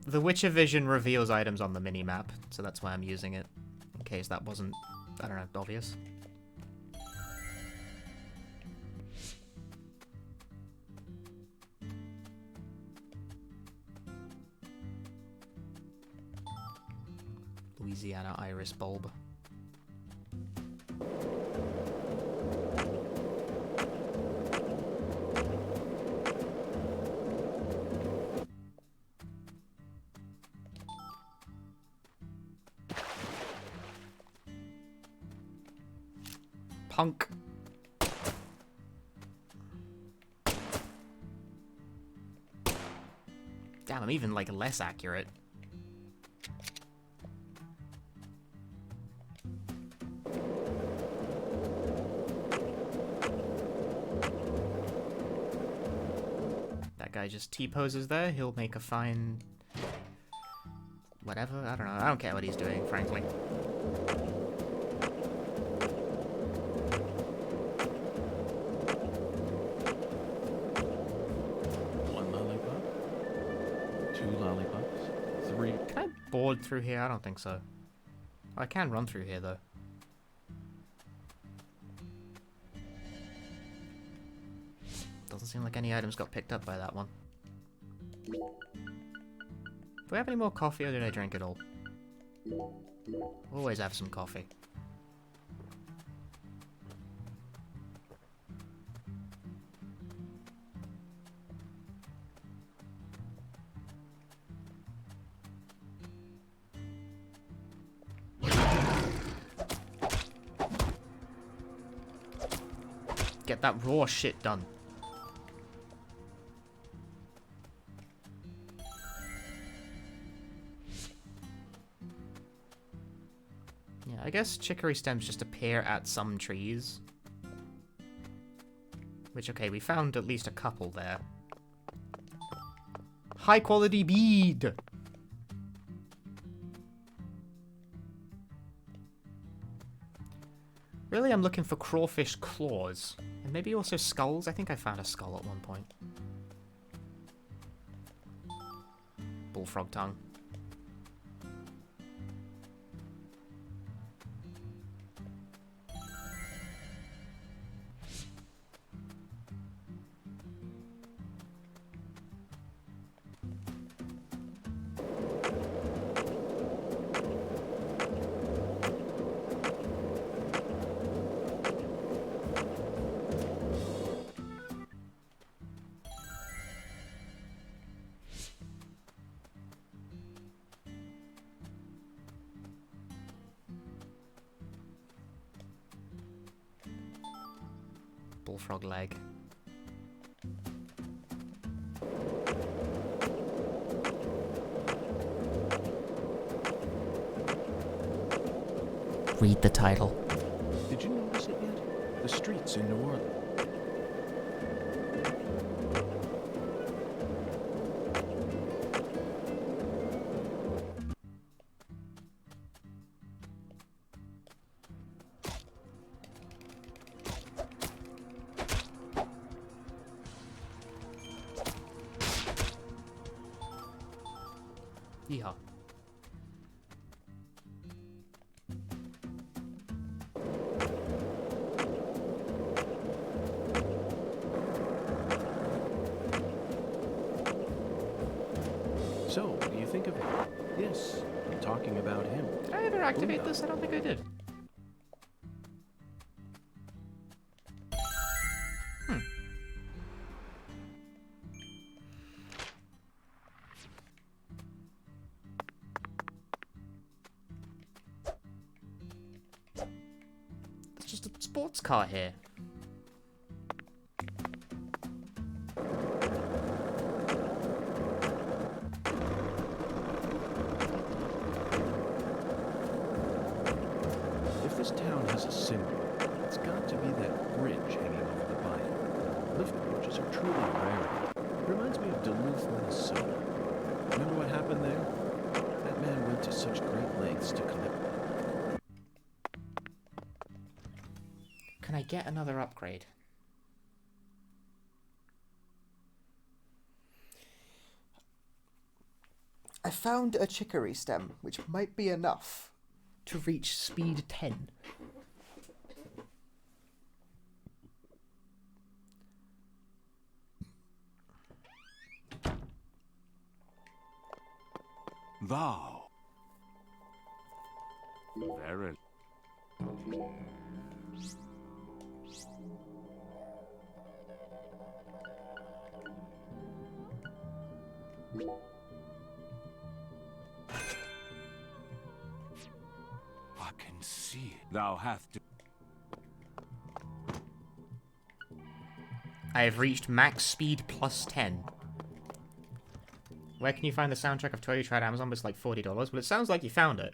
The Witcher Vision reveals items on the mini-map, so that's why I'm using it. In case that wasn't, I don't know, obvious. Louisiana iris bulb. Punk. Damn, I'm even, like, less accurate. That guy just T-poses there. He'll make a fine... whatever. I don't know. I don't care what he's doing, frankly. Board through here? I don't think so. Oh, I can run through here though. Doesn't seem like any items got picked up by that one. Do I have any more coffee or did I drink it all? Always have some coffee. Get that raw shit done. Yeah, I guess chicory stems just appear at some trees. Which, okay, we found at least a couple there. High quality bead! Really, I'm looking for crawfish claws. And maybe also skulls. I think I found a skull at one point. Bullfrog tongue. Bullfrog leg. Read the title. Did you notice it yet? The streets in New Orleans. Yeehaw. So, what do you think of him? Yes, I'm talking about him. Did I ever activate this? I don't think I did. sports car here? If this town has a symbol, it's got to be that bridge hanging over the bayou. Lift bridges are truly a rarity. Reminds me of Duluth, Minnesota. Remember what happened there? That man went to such great lengths to collect. Can I get another upgrade? I found a chicory stem, which might be enough to reach speed 10. Thou. Very. I can see it. Thou hast to. I have reached max speed plus 10. Where can you find the soundtrack of Toy You Tried Amazon? It's like $40. Well, it sounds like you found it.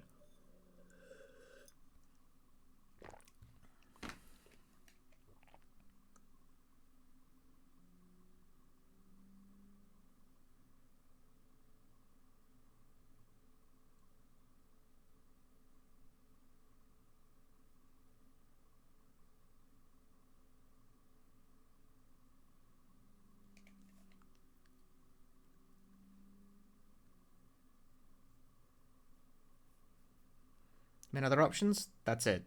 Any other options? That's it.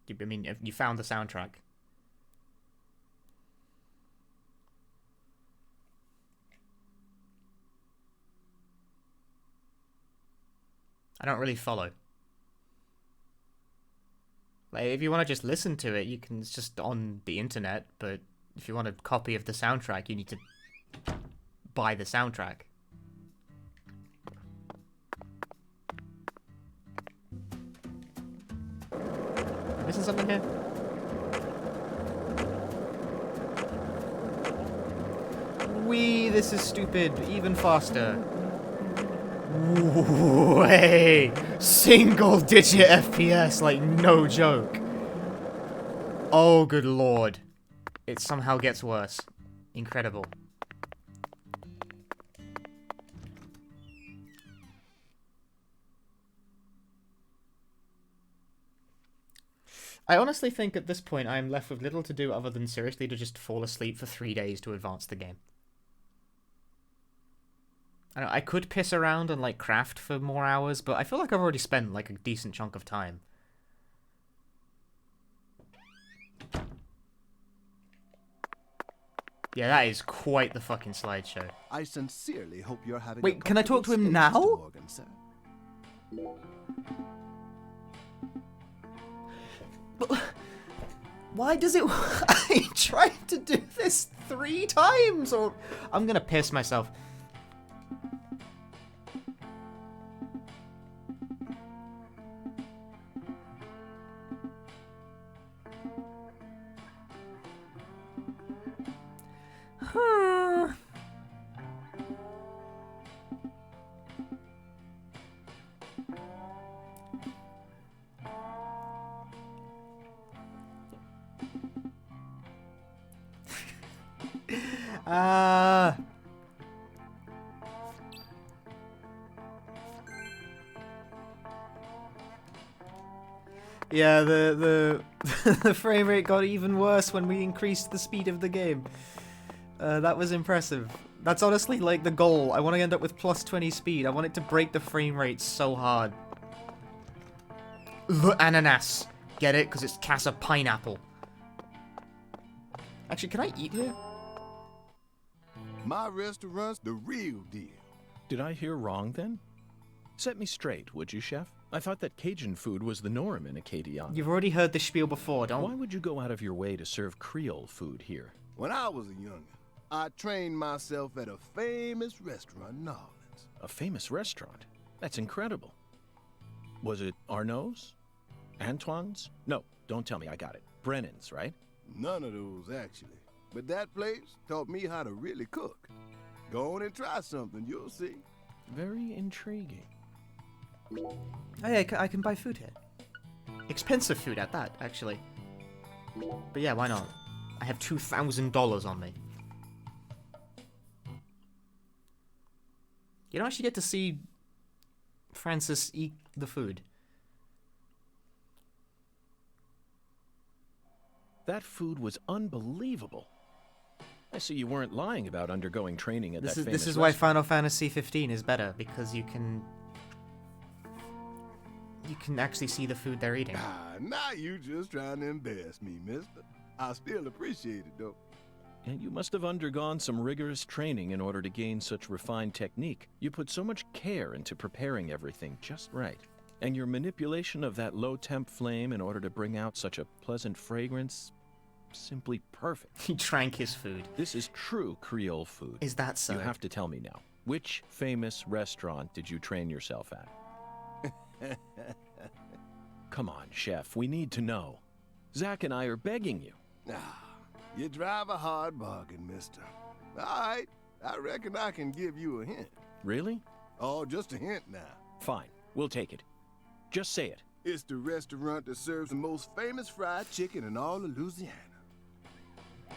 I mean, if you found the soundtrack. I don't really follow. Like, if you want to just listen to it, you can. It's just on the internet. But if you want a copy of the soundtrack, you need to buy the soundtrack. Missing something here? Wee, this is stupid. Even faster. Way! Single digit FPS, like no joke. Oh, good lord. It somehow gets worse. Incredible. I honestly think at this point I am left with little to do other than seriously to just fall asleep for 3 days to advance the game. I could piss around and like craft for more hours, but I feel like I've already spent like a decent chunk of time. Yeah, that is quite the fucking slideshow. I sincerely hope you're having. Wait, can I talk to him now? Morgan, sir. Why does it... I tried to do this 3 times, or... I'm gonna piss myself. Yeah, the the frame rate got even worse when we increased the speed of the game. That was impressive. That's honestly like the goal. I want to end up with plus 20 speed. I want it to break the frame rate so hard. The ananas. Get it? Because it's Casa Pineapple. Actually, can I eat here? My restaurant's the real deal. Did I hear wrong then? Set me straight, would you, Chef? I thought that Cajun food was the norm in Acadiana. You've already heard the spiel before, don't... Why would you go out of your way to serve Creole food here? When I was a youngin', I trained myself at a famous restaurant in New Orleans. A famous restaurant? That's incredible. Was it Arnaud's? Antoine's? No, don't tell me, I got it. Brennan's, right? None of those, actually. But that place taught me how to really cook. Go on and try something, you'll see. Very intriguing. Oh yeah, I can buy food here. Expensive food at that, actually. But yeah, why not? I have $2,000 on me. You don't actually get to see Francis eat the food. That food was unbelievable. I see you weren't lying about undergoing training at This that is famous this is why restaurant. Final Fantasy 15 is better, because you can actually see the food they're eating. Ah, now you just trying to embarrass me, mister. I still appreciate it, though. And you must have undergone some rigorous training in order to gain such refined technique. You put so much care into preparing everything just right. And your manipulation of that low-temp flame in order to bring out such a pleasant fragrance, simply perfect. He drank his food. This is true Creole food. Is that so? You have to tell me now. Which famous restaurant did you train yourself at? Come on, chef, we need to know. Zach and I are begging you. Ah, you drive a hard bargain, mister. All right, I reckon I can give you a hint. Really? Oh, just a hint now. Fine, we'll take it. Just say it. It's the restaurant that serves the most famous fried chicken in all of Louisiana.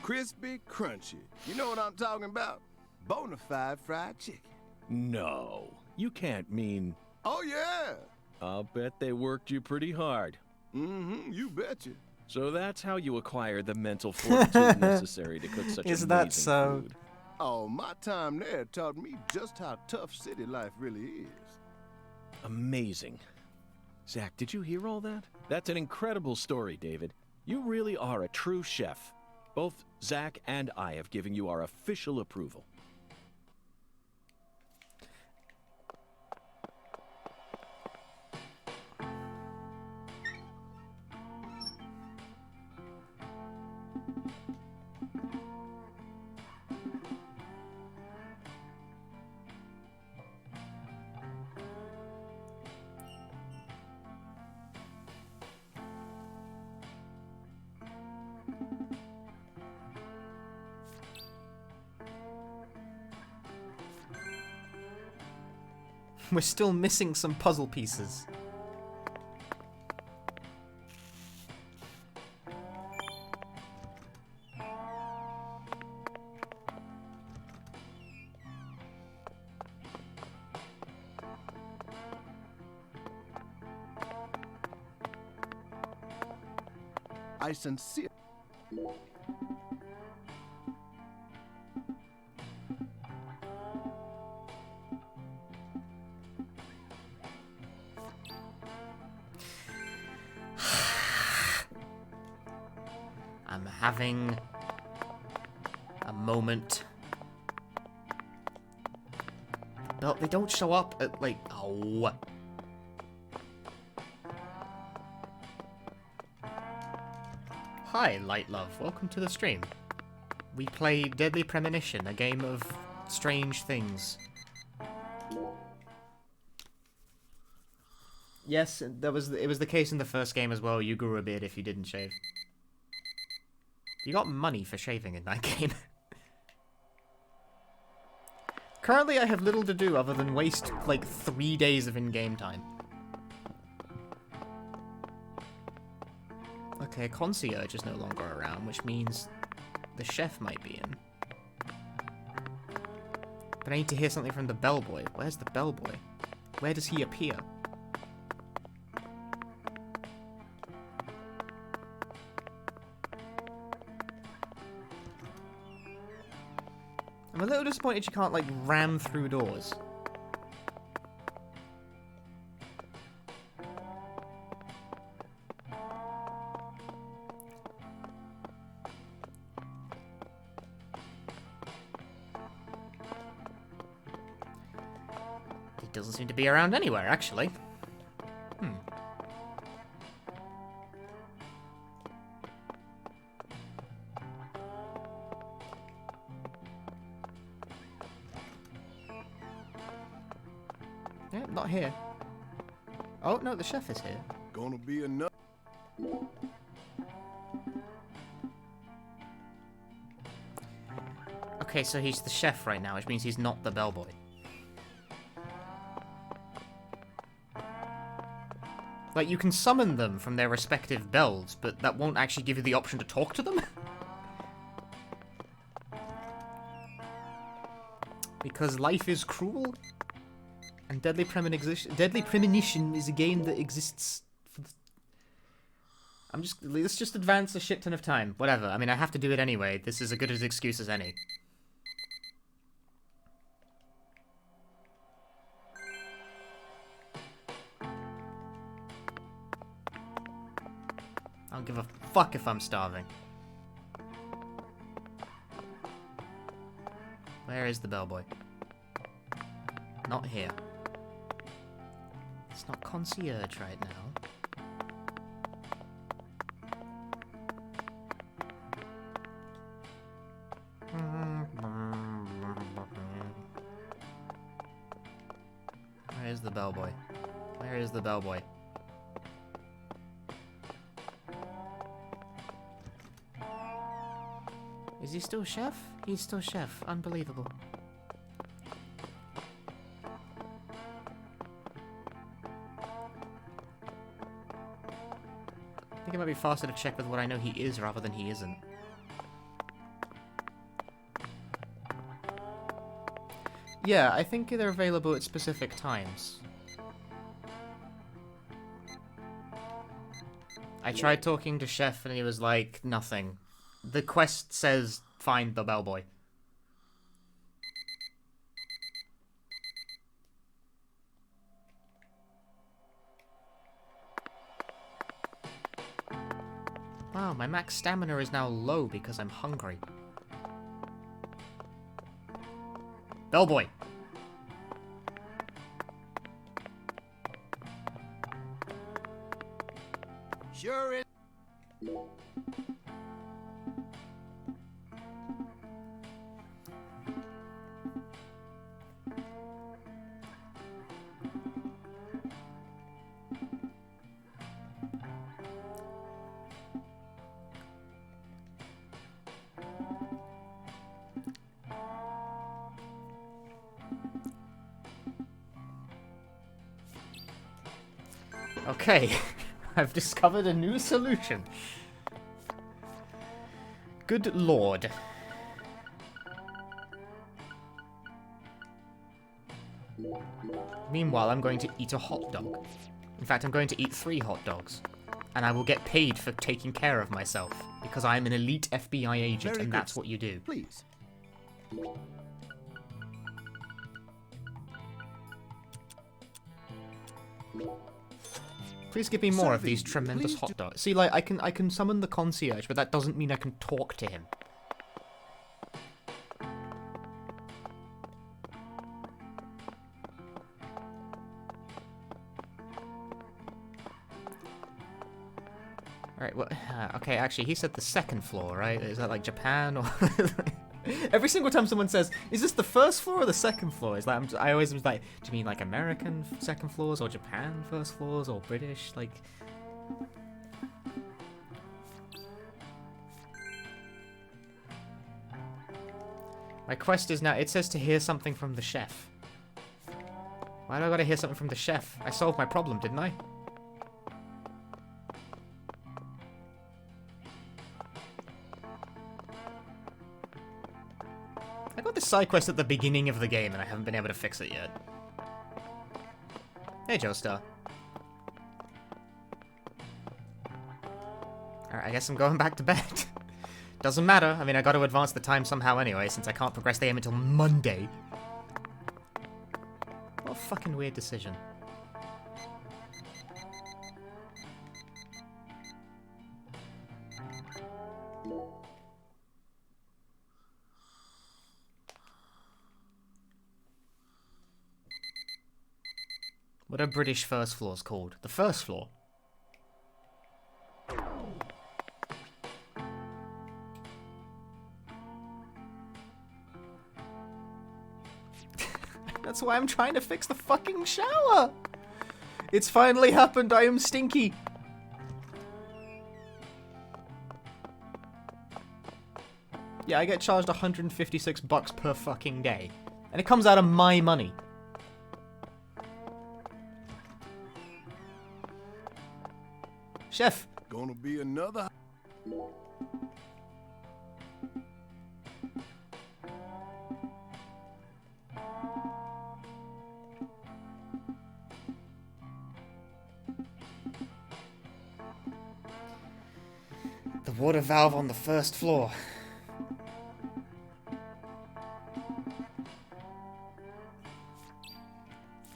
Crispy, crunchy. You know what I'm talking about? Bonafide fried chicken. No, you can't mean... Oh, yeah. I'll bet they worked you pretty hard. Mm-hmm, you betcha. So that's how you acquire the mental fortitude necessary to cook such Is amazing that so? food. Oh, my time there taught me just how tough city life really is. Amazing. Zach, did you hear all that? That's an incredible story, David. You really are a true chef. Both Zach and I have given you our official approval. We're still missing some puzzle pieces. I sincerely... I'm having a moment. No, they don't show up at, like, oh. Hi, Light Love. Welcome to the stream. We play Deadly Premonition, a game of strange things. Yes, it was the case in the first game as well. You grew a beard if you didn't shave. You got money for shaving in that game. Currently, I have little to do other than waste, like, 3 days of in-game time. Okay, concierge is no longer around, which means the chef might be in. But I need to hear something from the bellboy. Where's the bellboy? Where does he appear? I'm a little disappointed you can't, like, ram through doors. He doesn't seem to be around anywhere, actually. Yeah, not here. Oh, no, the chef is here. Gonna be enough. Okay, so he's the chef right now, which means he's not the bellboy. Like, you can summon them from their respective bells, but that won't actually give you the option to talk to them? Because life is cruel, and Deadly Premonition is a game that exists for the... let's just advance a shit ton of time. Whatever, I mean, I have to do it anyway. This is as good an excuse as any. I don't give a fuck if I'm starving. Where is the bellboy? Not here. It's not concierge right now. Where is the bellboy? Where is the bellboy? Is he still chef? He's still chef. Unbelievable. I think it might be faster to check with what I know he is rather than he isn't. Yeah, I think they're available at specific times. I tried talking to Chef and he was like, nothing. The quest says, find the bellboy. Wow, my max stamina is now low because I'm hungry. Bellboy! Sure is. Okay, I've discovered a new solution. Good lord. Meanwhile, I'm going to eat a hot dog. In fact, I'm going to eat 3 hot dogs. And I will get paid for taking care of myself. Because I'm an elite FBI agent, Very and good, that's what you do. Please. Please give me more of Serving. these tremendous Please hot dogs. See, like, I can summon the concierge, but that doesn't mean I can talk to him. Alright, well, okay, actually, he said the 2nd floor, right? Is that like Japan or... Every single time someone says, is this the 1st floor or the 2nd floor? It's like, I always was like, do you mean like American 2nd floors or Japan 1st floors or British? Like... My quest is now, it says to hear something from the chef. Why do I gotta hear something from the chef? I solved my problem, didn't I? I got this side quest at the beginning of the game and I haven't been able to fix it yet. Hey, Joestar. Alright, I guess I'm going back to bed. Doesn't matter. I mean, I got to advance the time somehow anyway, since I can't progress the game until Monday. What a fucking weird decision. What are British first floors called? The first floor? That's why I'm trying to fix the fucking shower! It's finally happened, I am stinky! Yeah, I get charged 156 bucks per fucking day. And it comes out of my money. Chef. Gonna be another. The water valve on the first floor.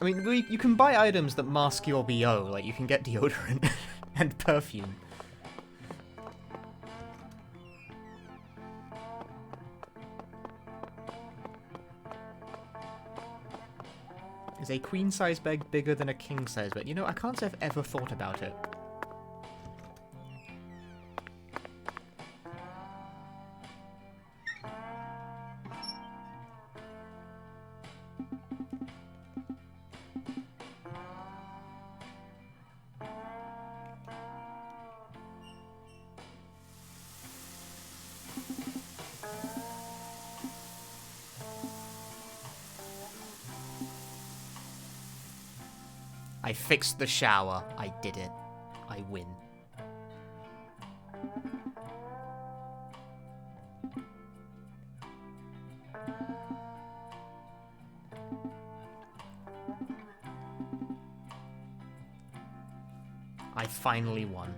I mean, you can buy items that mask your BO, like you can get deodorant and perfume. Is a queen-size bed bigger than a king-size bed? You know, I can't say I've ever thought about it. I fixed the shower. I did it. I win. I finally won.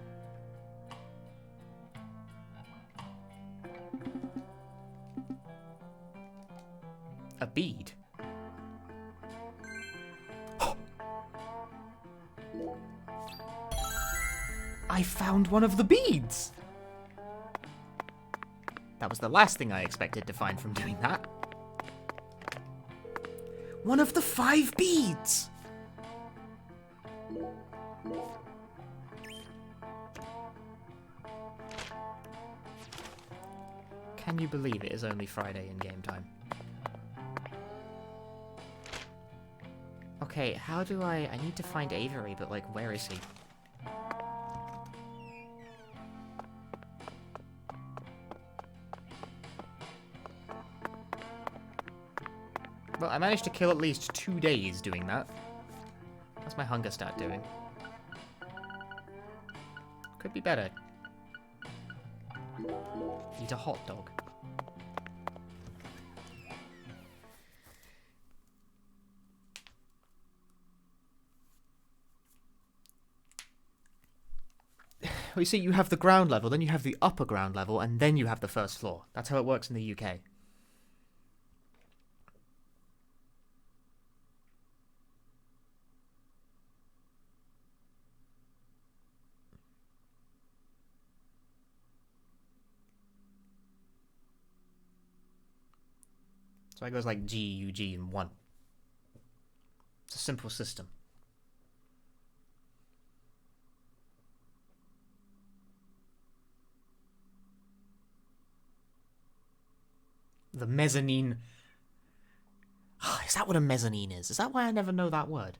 A bead? I found one of the beads! That was the last thing I expected to find from doing that. One of the 5 beads! Can you believe it is only Friday in game time? Okay, how do I need to find Avery, but like, where is he? Well, I managed to kill at least 2 days doing that. How's my hunger stat doing? Could be better. Eat a hot dog. Well, you see, you have the ground level, then you have the upper ground level, and then you have the first floor. That's how it works in the UK. So it goes like G, U, G, and 1. It's a simple system. The mezzanine. Is that what a mezzanine is? Is that why I never know that word?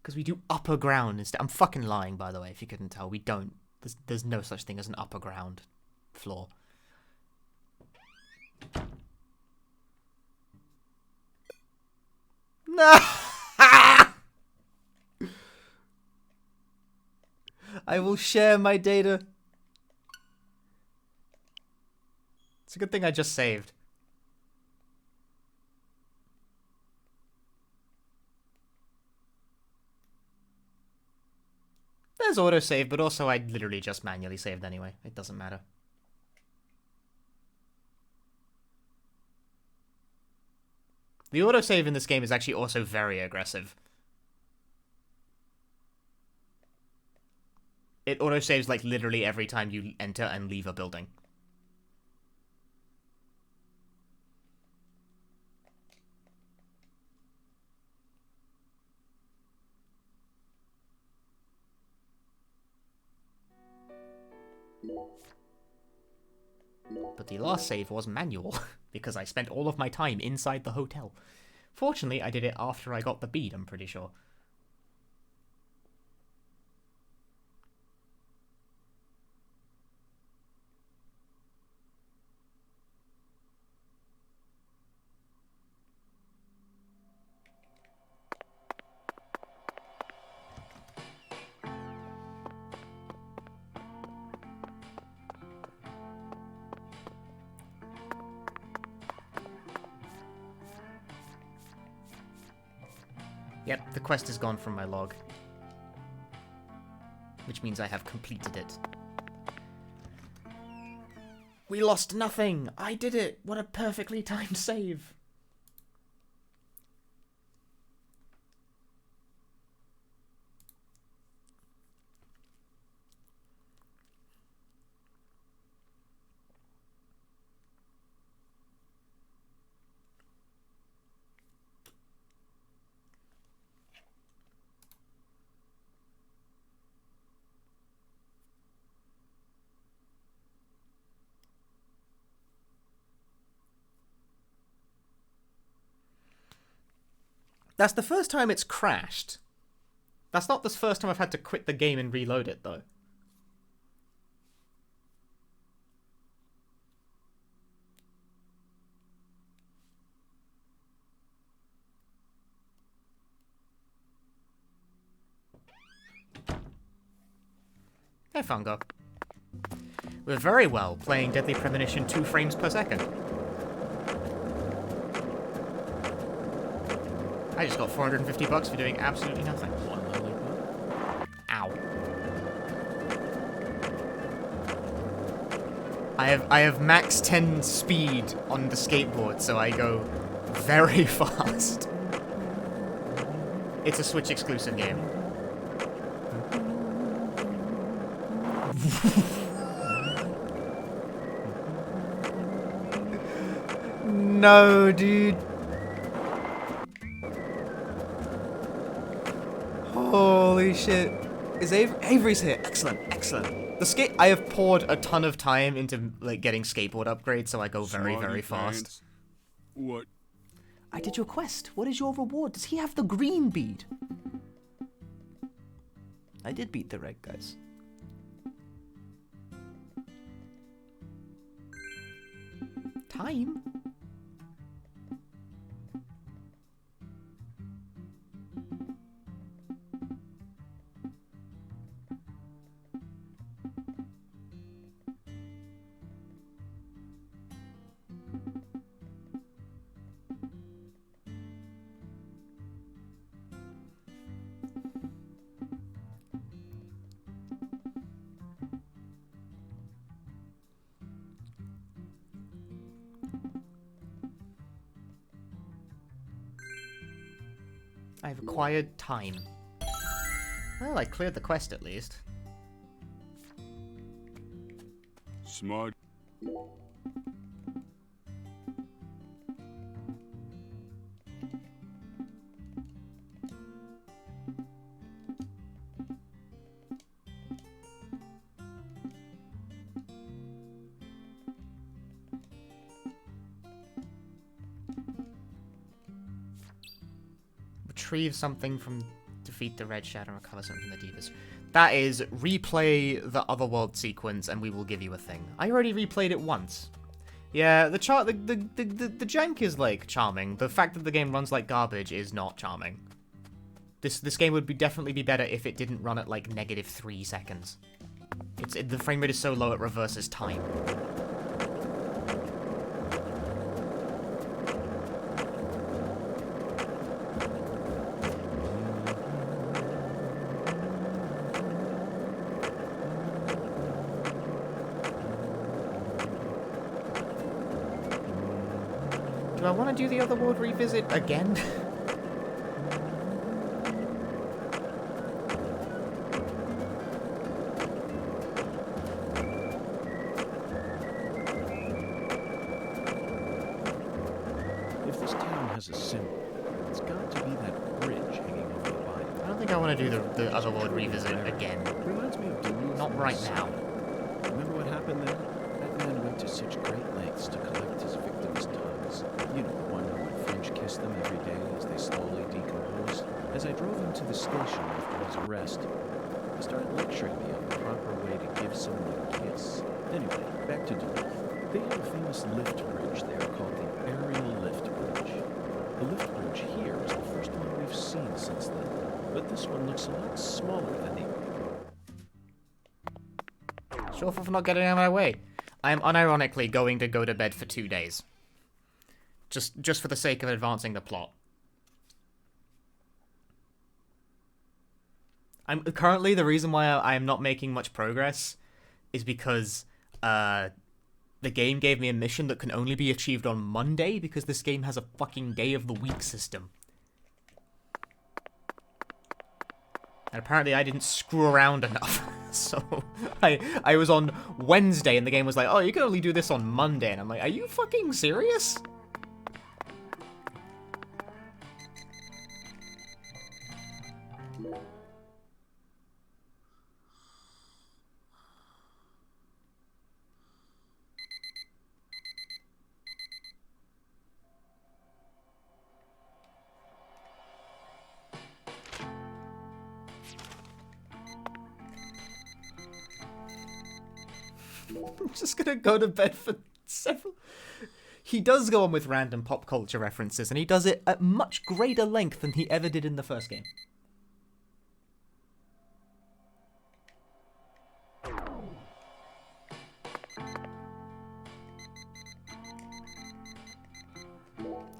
Because we do upper ground instead. I'm fucking lying, by the way, if you couldn't tell. We don't. There's no such thing as an upper ground floor. No! I will share my data. It's a good thing I just saved. There's autosave, but also I literally just manually saved anyway. It doesn't matter. The autosave in this game is actually also very aggressive. It autosaves like literally every time you enter and leave a building. But the last save was manual, because I spent all of my time inside the hotel. Fortunately, I did it after I got the bead, I'm pretty sure. Yep, the quest is gone from my log. Which means I have completed it. We lost nothing! I did it! What a perfectly timed save! That's the first time it's crashed. That's not the first time I've had to quit the game and reload it, though. Hey, Fungo. We're very well playing Deadly Premonition 2 frames per second. I just got $450 for doing absolutely nothing. One lollipop. Ow. I have max 10 speed on the skateboard, so I go very fast. It's a Switch exclusive game. No, dude. Holy shit. Is Avery's here? Excellent, excellent. I have poured a ton of time into like getting skateboard upgrades, so I go very, very fast. What? I did your quest. What is your reward? Does he have the green bead? I did beat the red guys. Time? I've acquired time. Well, I cleared the quest at least. Smart. Retrieve something from defeat the red shadow and recover something from the deepest. That is replay the otherworld sequence and we will give you a thing. I already replayed it once. Yeah, the jank is like charming. The fact that the game runs like garbage is not charming. This game would definitely be better if it didn't run at like -3 seconds. The frame rate is so low it reverses time. Do I want to do the otherworld revisit again? If this town has a symbol, it's got to be that bridge hanging over the body. I don't think I want to do the otherworld revisit again. Reminds me of Duluth. Not right now. Remember what happened there? That man went to such great lengths to collect his victims' tongues. You know, the one who would French kiss them every day as they slowly decomposed. As I drove him to the station after his arrest, he started lecturing me on the proper way to give someone a kiss. Anyway, back to Duluth. They have a famous lift bridge there called the Aerial Lift Bridge. The lift bridge here is the first one we've seen since then, but this one looks a lot smaller than the... Sure for not getting out of my way. I am unironically going to go to bed for 2 days. Just for the sake of advancing the plot. I'm currently the reason why I am not making much progress is because the game gave me a mission that can only be achieved on Monday because this game has a fucking day of the week system. And apparently I didn't screw around enough. So I was on Wednesday and the game was like, oh, you can only do this on Monday. And I'm like, are you fucking serious? I'm just gonna go to bed for several... He does go on with random pop culture references, and he does it at much greater length than he ever did in the first game.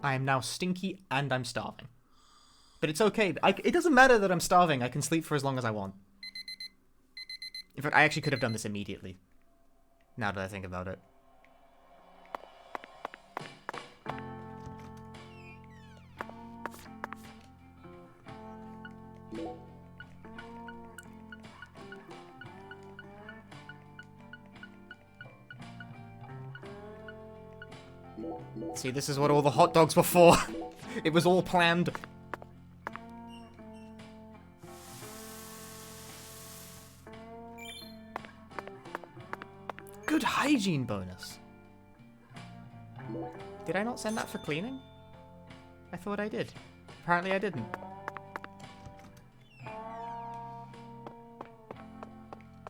I am now stinky and I'm starving. But it's okay. It doesn't matter that I'm starving. I can sleep for as long as I want. In fact, I actually could have done this immediately. Now that I think about it. See, this is what all the hot dogs were for. It was all planned. Good hygiene bonus. Did I not send that for cleaning? I thought I did. Apparently I didn't.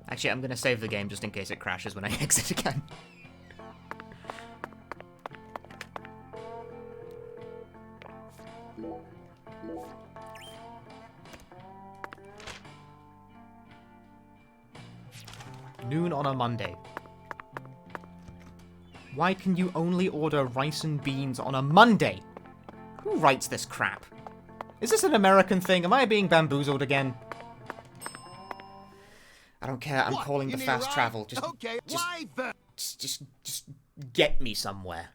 Actually, I'm gonna save the game just in case it crashes when I exit again. Noon on a Monday. Why can you only order rice and beans on a Monday? Who writes this crap? Is this an American thing? Am I being bamboozled again? I don't care. I'm calling the fast travel. Just get me somewhere.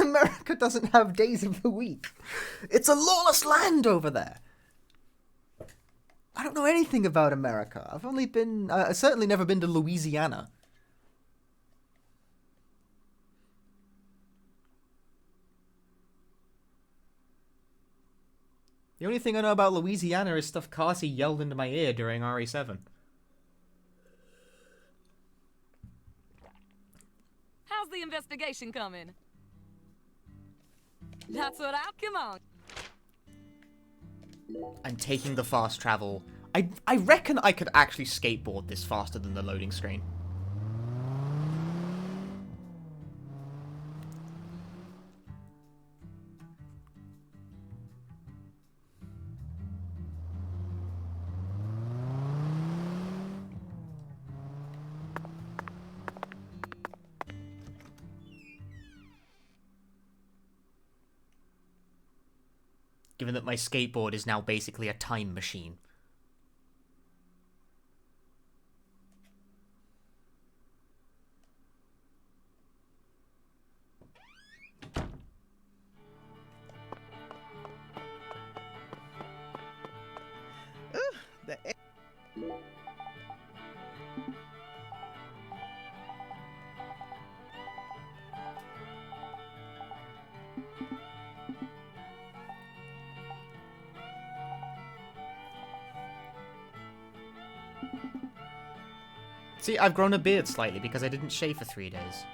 America doesn't have days of the week. It's a lawless land over there. I don't know anything about America. I've only been... I've certainly never been to Louisiana. The only thing I know about Louisiana is stuff Carsey yelled into my ear during RE7. How's the investigation coming? That's what come on. I'm taking the fast travel. I reckon I could actually skateboard this faster than the loading screen. Given that my skateboard is now basically a time machine. See, I've grown a beard slightly because I didn't shave for 3 days.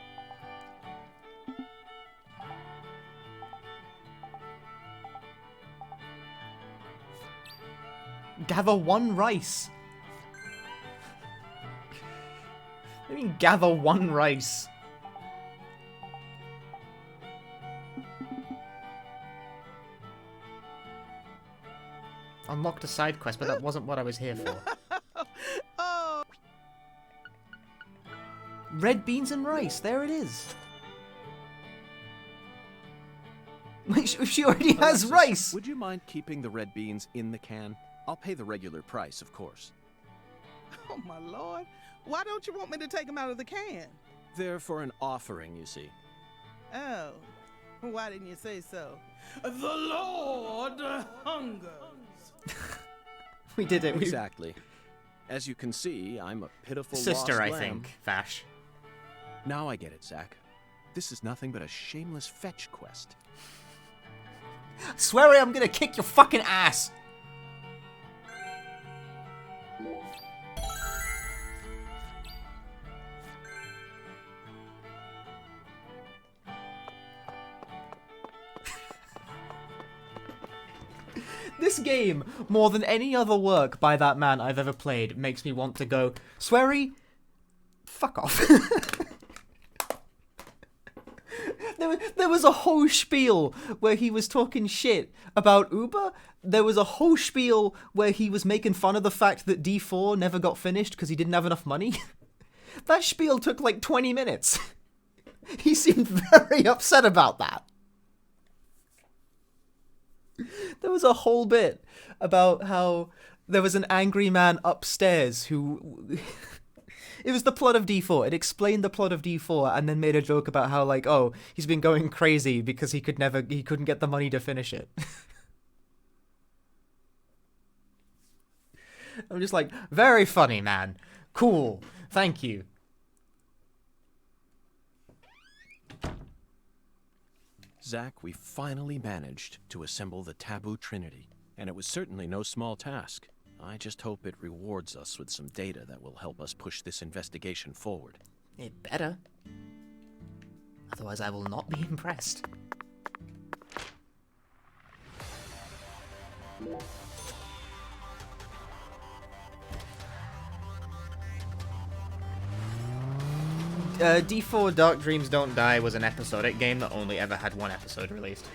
Gather 1 rice. I mean, gather 1 rice. unlocked a side quest, but that wasn't what I was here for. Oh. Red beans and rice, there it is. She already has Alexis, rice! Would you mind keeping the red beans in the can? I'll pay the regular price, of course. Oh, my lord. Why don't you want me to take them out of the can? They're for an offering, you see. Oh. Why didn't you say so? The Lord hungers. We did it. Exactly. As you can see, I'm a pitiful Sister, lost I lamb. think, Vash. Now I get it, Zach. This is nothing but a shameless fetch quest. Swear I'm gonna kick your fucking ass! This game, more than any other work by that man I've ever played, makes me want to go, Swery, fuck off. There was a whole spiel where he was talking shit about Uber. There was a whole spiel where he was making fun of the fact that D4 never got finished because he didn't have enough money. That spiel took like 20 minutes. He seemed very upset about that. There was a whole bit about how there was an angry man upstairs who... It was the plot of D4. It explained the plot of D4 and then made a joke about how, like, oh, he's been going crazy because he couldn't get the money to finish it. I'm just like, very funny, man. Cool. Thank you. Zach, we finally managed to assemble the Taboo Trinity, and it was certainly no small task. I just hope it rewards us with some data that will help us push this investigation forward. It better. Otherwise I will not be impressed. D4 Dark Dreams Don't Die was an episodic game that only ever had one episode released.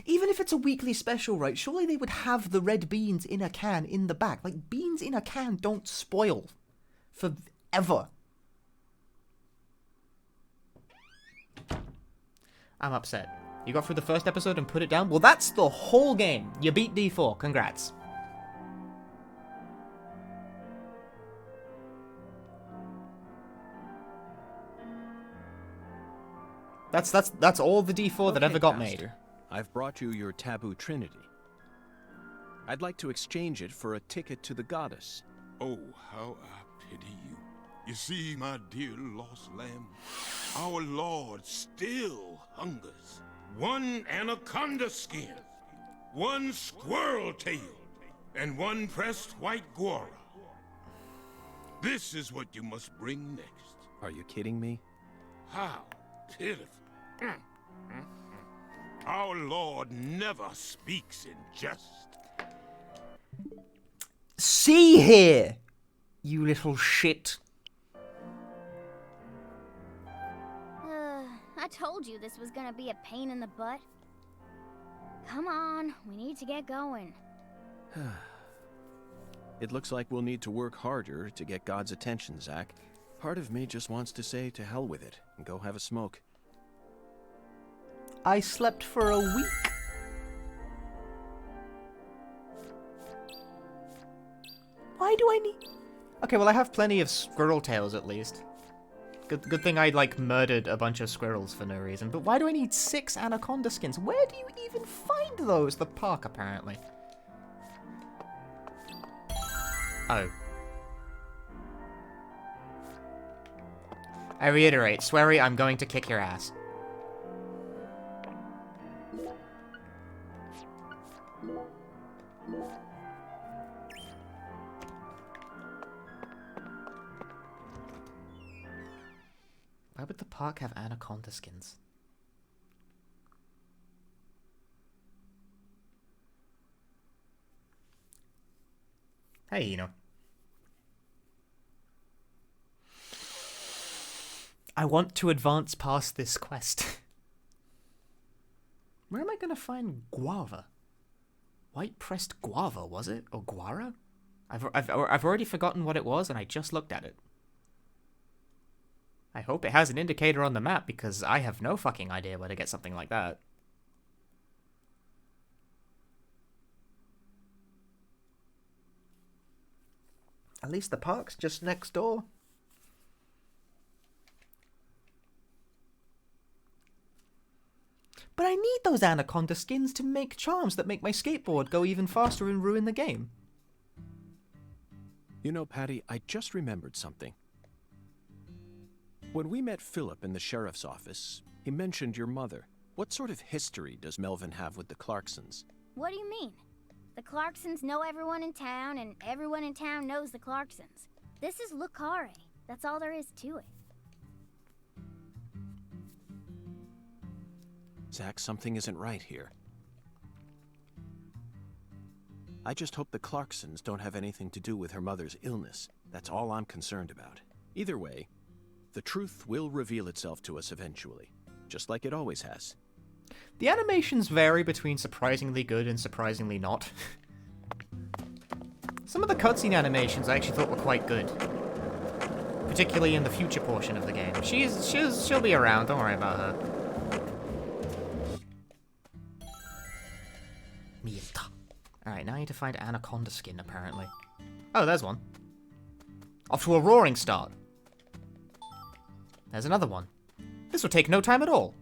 Even if it's a weekly special, right, surely they would have the red beans in a can in the back. Like, beans in a can don't spoil forever. I'm upset. You got through the first episode and put it down? Well, that's the whole game. You beat D4. Congrats. That's all the D4 that ever got made. I've brought you your Taboo Trinity. I'd like to exchange it for a ticket to the goddess. Oh, how I pity you. You see, my dear lost lamb, our Lord still hungers. One anaconda skin, one squirrel tail, and one pressed white guara. This is what you must bring next. Are you kidding me? How pitiful. Our Lord never speaks in jest. See here, you little shit. I told you this was gonna be a pain in the butt. Come on, we need to get going. It looks like we'll need to work harder to get God's attention, Zach. Part of me just wants to say to hell with it and go have a smoke. I slept for a week. Why do I need... Okay, well I have plenty of squirrel tails at least. Good thing I, like, murdered a bunch of squirrels for no reason. But why do I need 6 anaconda skins? Where do you even find those? The park, apparently. Oh. I reiterate, Swery, I'm going to kick your ass. Why would the park have anaconda skins? Hey, you know. I want to advance past this quest. Where am I going to find guava? White pressed guava, was it? Or guara? I've already forgotten what it was, and I just looked at it. I hope it has an indicator on the map, because I have no fucking idea where to get something like that. At least the park's just next door. But I need those anaconda skins to make charms that make my skateboard go even faster and ruin the game. You know, Patty, I just remembered something. When we met Philip in the sheriff's office, he mentioned your mother. What sort of history does Melvin have with the Clarksons? What do you mean? The Clarksons know everyone in town, and everyone in town knows the Clarksons. This is Lucare. That's all there is to it. Zach, something isn't right here. I just hope the Clarksons don't have anything to do with her mother's illness. That's all I'm concerned about. Either way, the truth will reveal itself to us eventually, just like it always has. The animations vary between surprisingly good and surprisingly not. Some of the cutscene animations I actually thought were quite good. Particularly in the future portion of the game. She'll be around, don't worry about her. Alright, now I need to find anaconda skin, apparently. Oh, there's one. Off to a roaring start. There's another one. This will take no time at all.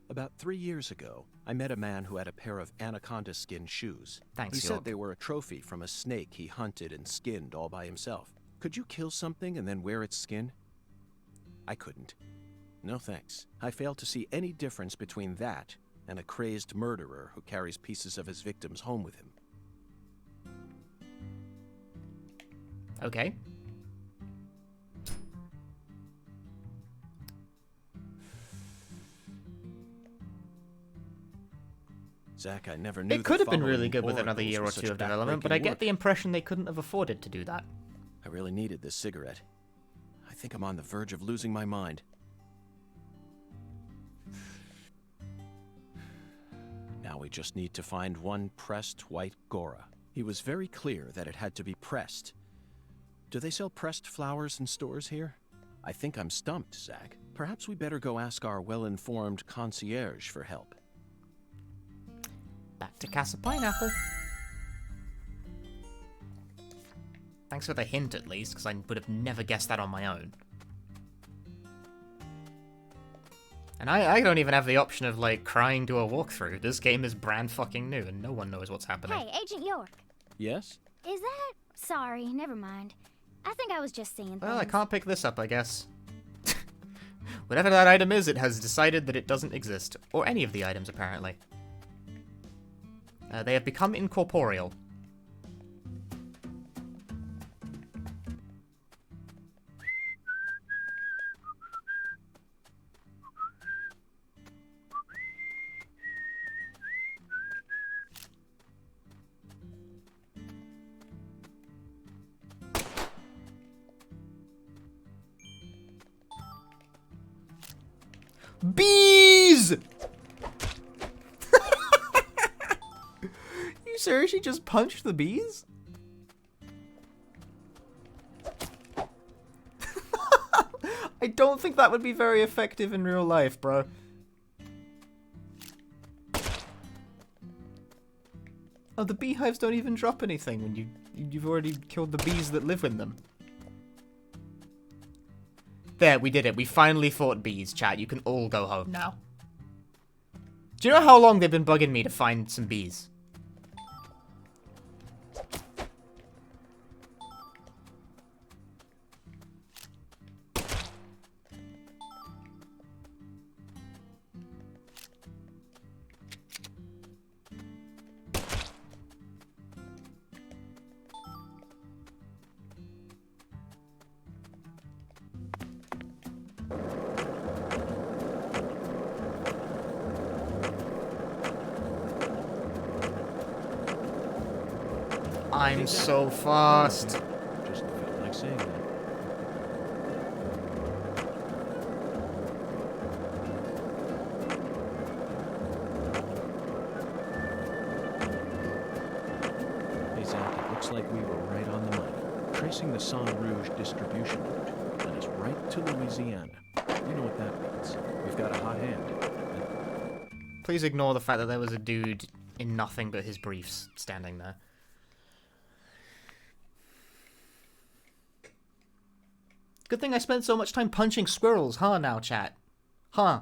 About 3 years ago, I met a man who had a pair of anaconda skin shoes. Thanks, He said they were a trophy from a snake he hunted and skinned all by himself. Could you kill something and then wear its skin? I couldn't. No thanks. I fail to see any difference between that and a crazed murderer who carries pieces of his victims home with him. Okay. Zach, I never knew it could have been really good with another year or two of development, but I get the impression they couldn't have afforded to do that. I really needed this cigarette. I think I'm on the verge of losing my mind. Now we just need to find one pressed white Gora. He was very clear that it had to be pressed. Do they sell pressed flowers in stores here? I think I'm stumped, Zach. Perhaps we better go ask our well-informed concierge for help. Back to Casa Pineapple. Thanks for the hint, at least, because I would have never guessed that on my own. And I don't even have the option of, like, crying to a walkthrough. This game is brand fucking new, and no one knows what's happening. Hey, Agent York. Yes? Is that... Sorry, never mind. I think I was just seeing things. Well, I can't pick this up, I guess. Whatever that item is, it has decided that it doesn't exist. Or any of the items, apparently. They have become incorporeal. Bees! You seriously just punched the bees? I don't think that would be very effective in real life, bro. Oh, the beehives don't even drop anything when you've already killed the bees that live in them. There, we did it. We finally fought bees, chat. You can all go home now. Do you know how long they've been bugging me to find some bees? I'm so fast. Just felt like saying that. Hey Zach, it looks like we were right on the money. Tracing the Sang Rouge distribution route led us right to Louisiana. You know what that means. We've got a hot hand. Please ignore the fact that there was a dude in nothing but his briefs standing there. Good thing I spent so much time punching squirrels, huh, now, chat? Huh?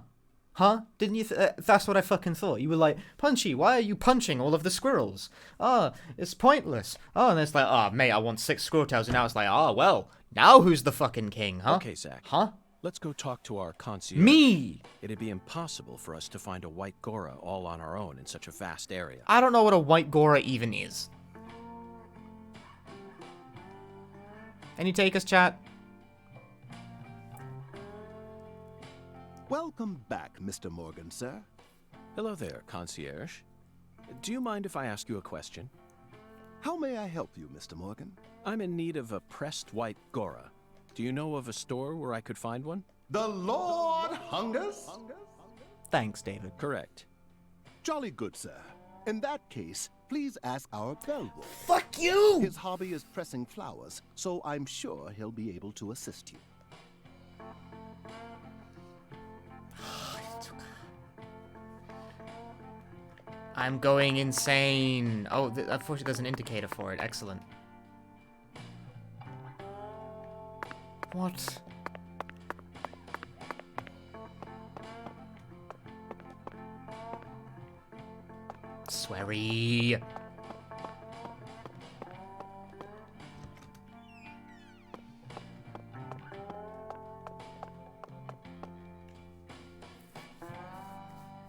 Huh? Didn't you that's what I fucking thought. You were like, Punchy, why are you punching all of the squirrels? Oh, it's pointless. Oh, and it's like, oh, mate, I want 6 squirrel tails. And now it's like, oh, well, now who's the fucking king, huh? Okay, Zach. Huh? Let's go talk to our concierge. Me! It'd be impossible for us to find a white Gora all on our own in such a vast area. I don't know what a white Gora even is. Any takers, chat? Welcome back, Mr. Morgan, sir. Hello there, concierge. Do you mind if I ask you a question? How may I help you, Mr. Morgan? I'm in need of a pressed white Gora. Do you know of a store where I could find one? The Lord hungers? Thanks, David. Correct. Jolly good, sir. In that case, please ask our bellboy. Fuck you! His hobby is pressing flowers, so I'm sure he'll be able to assist you. I'm going insane. Oh, unfortunately, there's an indicator for it. Excellent. What? Sweary.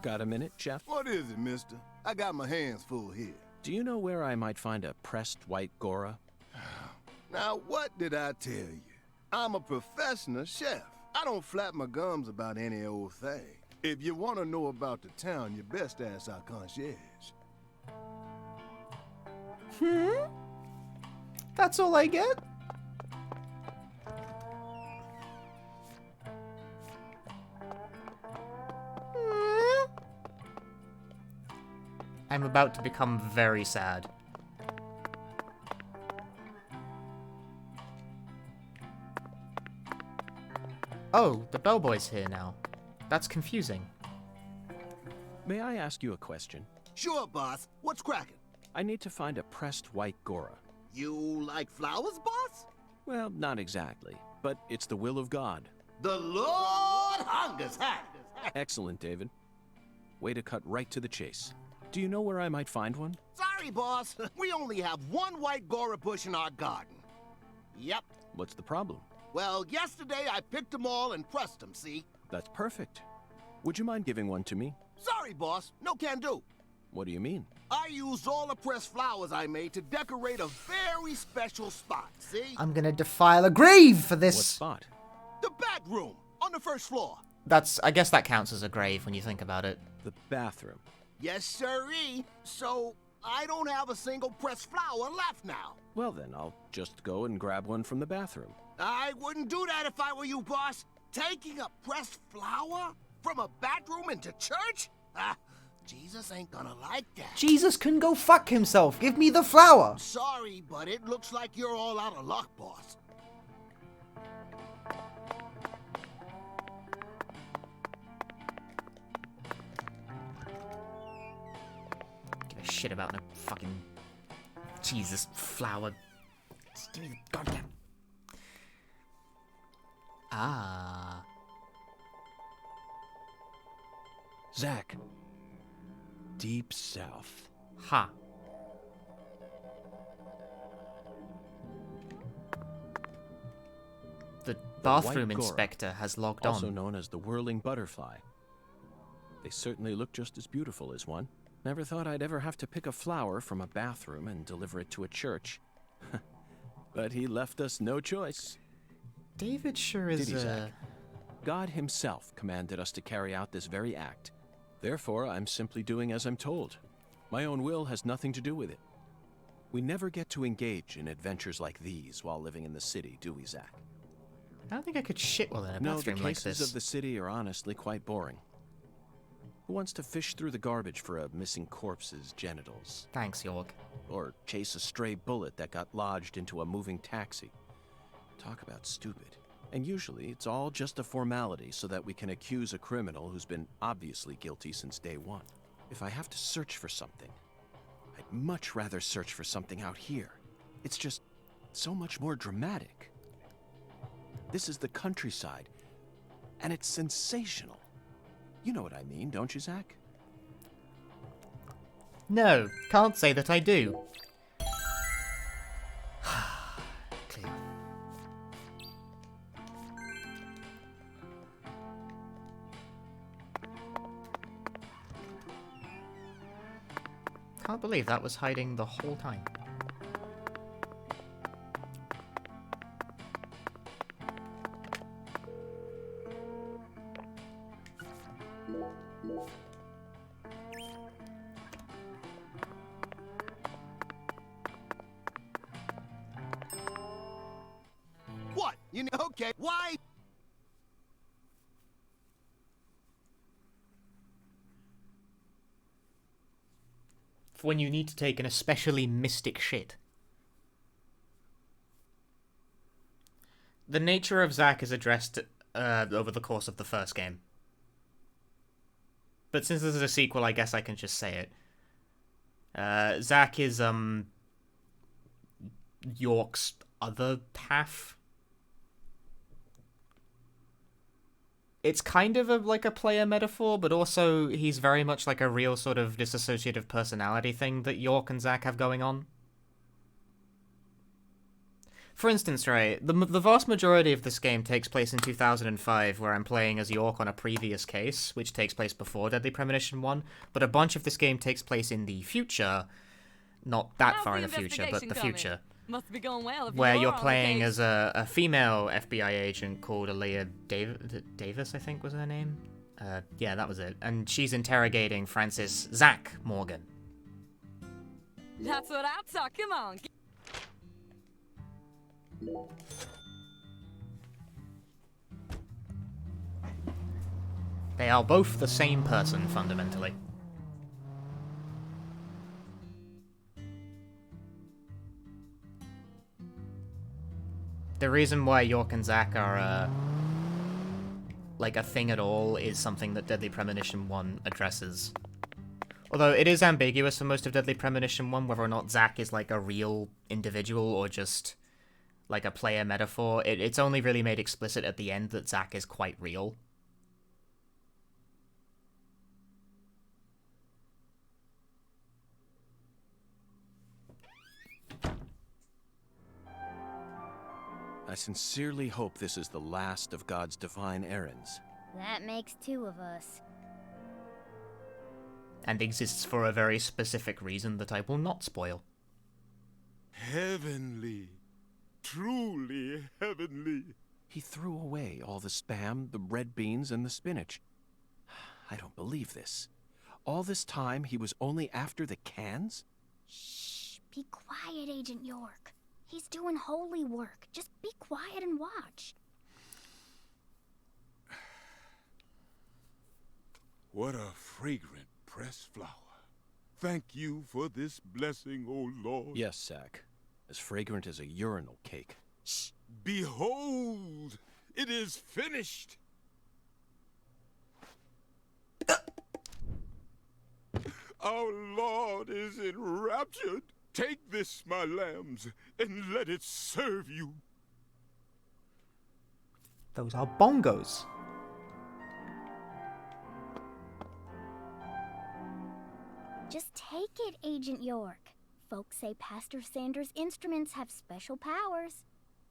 Got a minute, chef? What is it, mister? I got my hands full here. Do you know where I might find a pressed white Gora? Now, what did I tell you? I'm a professional chef. I don't flap my gums about any old thing. If you want to know about the town, you best ask our concierge. That's all I get? I'm about to become very sad. Oh, the bellboy's here now. That's confusing. May I ask you a question? Sure, boss. What's cracking? I need to find a pressed white Gora. You like flowers, boss? Well, not exactly, but it's the will of God. The Lord hungers, huh? Excellent, David. Way to cut right to the chase. Do you know where I might find one? Sorry, boss. We only have one white Gora bush in our garden. Yep. What's the problem? Well, yesterday I picked them all and pressed them, see? That's perfect. Would you mind giving one to me? Sorry, boss. No can do. What do you mean? I used all the pressed flowers I made to decorate a very special spot, see? I'm gonna defile a grave for this. What spot? The bedroom, on the first floor. I guess that counts as a grave when you think about it. The bathroom. Yes, sirree. So, I don't have a single pressed flower left now. Well then, I'll just go and grab one from the bathroom. I wouldn't do that if I were you, boss. Taking a pressed flower from a bathroom into church? Jesus ain't gonna like that. Jesus can go fuck himself. Give me the flower. Sorry, but it looks like you're all out of luck, boss. Give a shit about no fucking Jesus flower. Just give me the goddamn. Ah. Zach. Deep south. Ha. The bathroom White Gora, inspector has logged on. Also known as the whirling butterfly. They certainly look just as beautiful as one. Never thought I'd ever have to pick a flower from a bathroom and deliver it to a church. But he left us no choice. David sure is, Did he, Zach? God himself commanded us to carry out this very act. Therefore, I'm simply doing as I'm told. My own will has nothing to do with it. We never get to engage in adventures like these while living in the city, do we, Zach? I don't think I could shit well in a No, the bathroom like cases this. of the city are honestly quite boring. Who wants to fish through the garbage for a missing corpse's genitals? Thanks, York. Or chase a stray bullet that got lodged into a moving taxi? Talk about stupid. And usually, it's all just a formality so that we can accuse a criminal who's been obviously guilty since day one. If I have to search for something, I'd much rather search for something out here. It's just so much more dramatic. This is the countryside, and it's sensational. You know what I mean, don't you, Zach? No, can't say that I do. Clear. Can't believe that was hiding the whole time. What? You know, okay, why? For when you need to take an especially mystic shit. The nature of Zack is addressed over the course of the first game. But since this is a sequel, I guess I can just say it. Zack is, York's other half. It's kind of like a player metaphor, but also he's very much like a real sort of dissociative personality thing that York and Zack have going on. For instance, right, the vast majority of this game takes place in 2005, where I'm playing as York on a previous case, which takes place before Deadly Premonition 1, but a bunch of this game takes place in the future, not that far in the future, but the future. Must be going well if Where you're you're on the playing case. as a female FBI agent called Aaliyah Davis, I think was her name. Yeah, that was it. And she's interrogating Francis Zack Morgan. That's what I'm talking on. They are both the same person, fundamentally. The reason why York and Zack are, like, a thing at all is something that Deadly Premonition 1 addresses. Although it is ambiguous for most of Deadly Premonition 1 whether or not Zack is, like, a real individual or just, like, a player metaphor. It's only really made explicit at the end that Zack is quite real. I sincerely hope this is the last of God's divine errands. That makes two of us. And exists for a very specific reason that I will not spoil. Heavenly. Truly heavenly. He threw away all the spam, the red beans, and the spinach. I don't believe this. All this time, he was only after the cans? Shh. Be quiet, Agent York. He's doing holy work. Just be quiet and watch. What a fragrant pressed flower. Thank you for this blessing, O Lord. Yes, Zack. As fragrant as a urinal cake. Shh. Behold, it is finished. Our Lord is enraptured. Take this, my lambs, and let it serve you. Those are bongos. Just take it, Agent York. Folks say Pastor Sanders' instruments have special powers.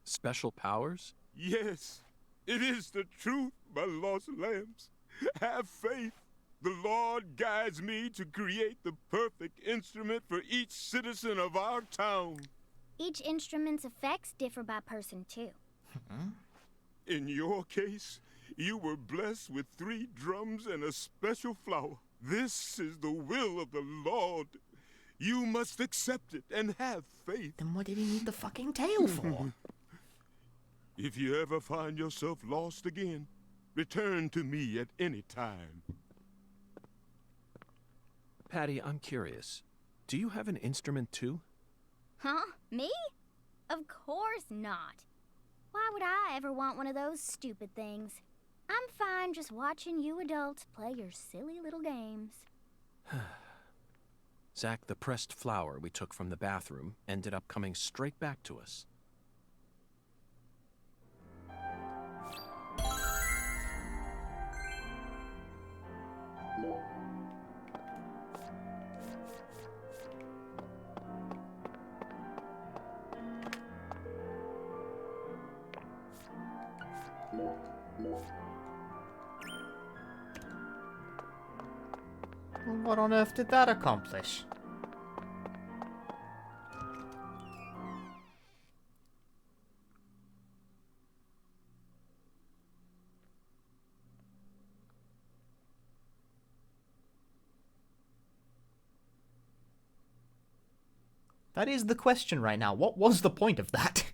Special powers? Yes, it is the truth, my lost lambs. Have faith. The Lord guides me to create the perfect instrument for each citizen of our town. Each instrument's effects differ by person, too. In your case, you were blessed with 3 drums and a special flower. This is the will of the Lord. You must accept it and have faith. Then what did he need the fucking tail for? If you ever find yourself lost again, return to me at any time. Patty, I'm curious. Do you have an instrument too? Huh? Me? Of course not. Why would I ever want one of those stupid things? I'm fine just watching you adults play your silly little games. Zach, the pressed flower we took from the bathroom ended up coming straight back to us. What on earth did that accomplish? That is the question right now. What was the point of that?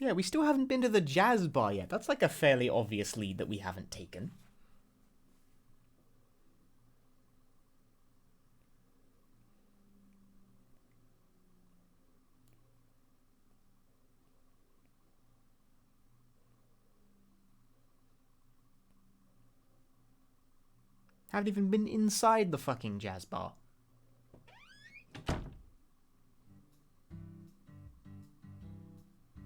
Yeah, we still haven't been to the jazz bar yet. That's like a fairly obvious lead that we haven't taken. Haven't even been inside the fucking jazz bar.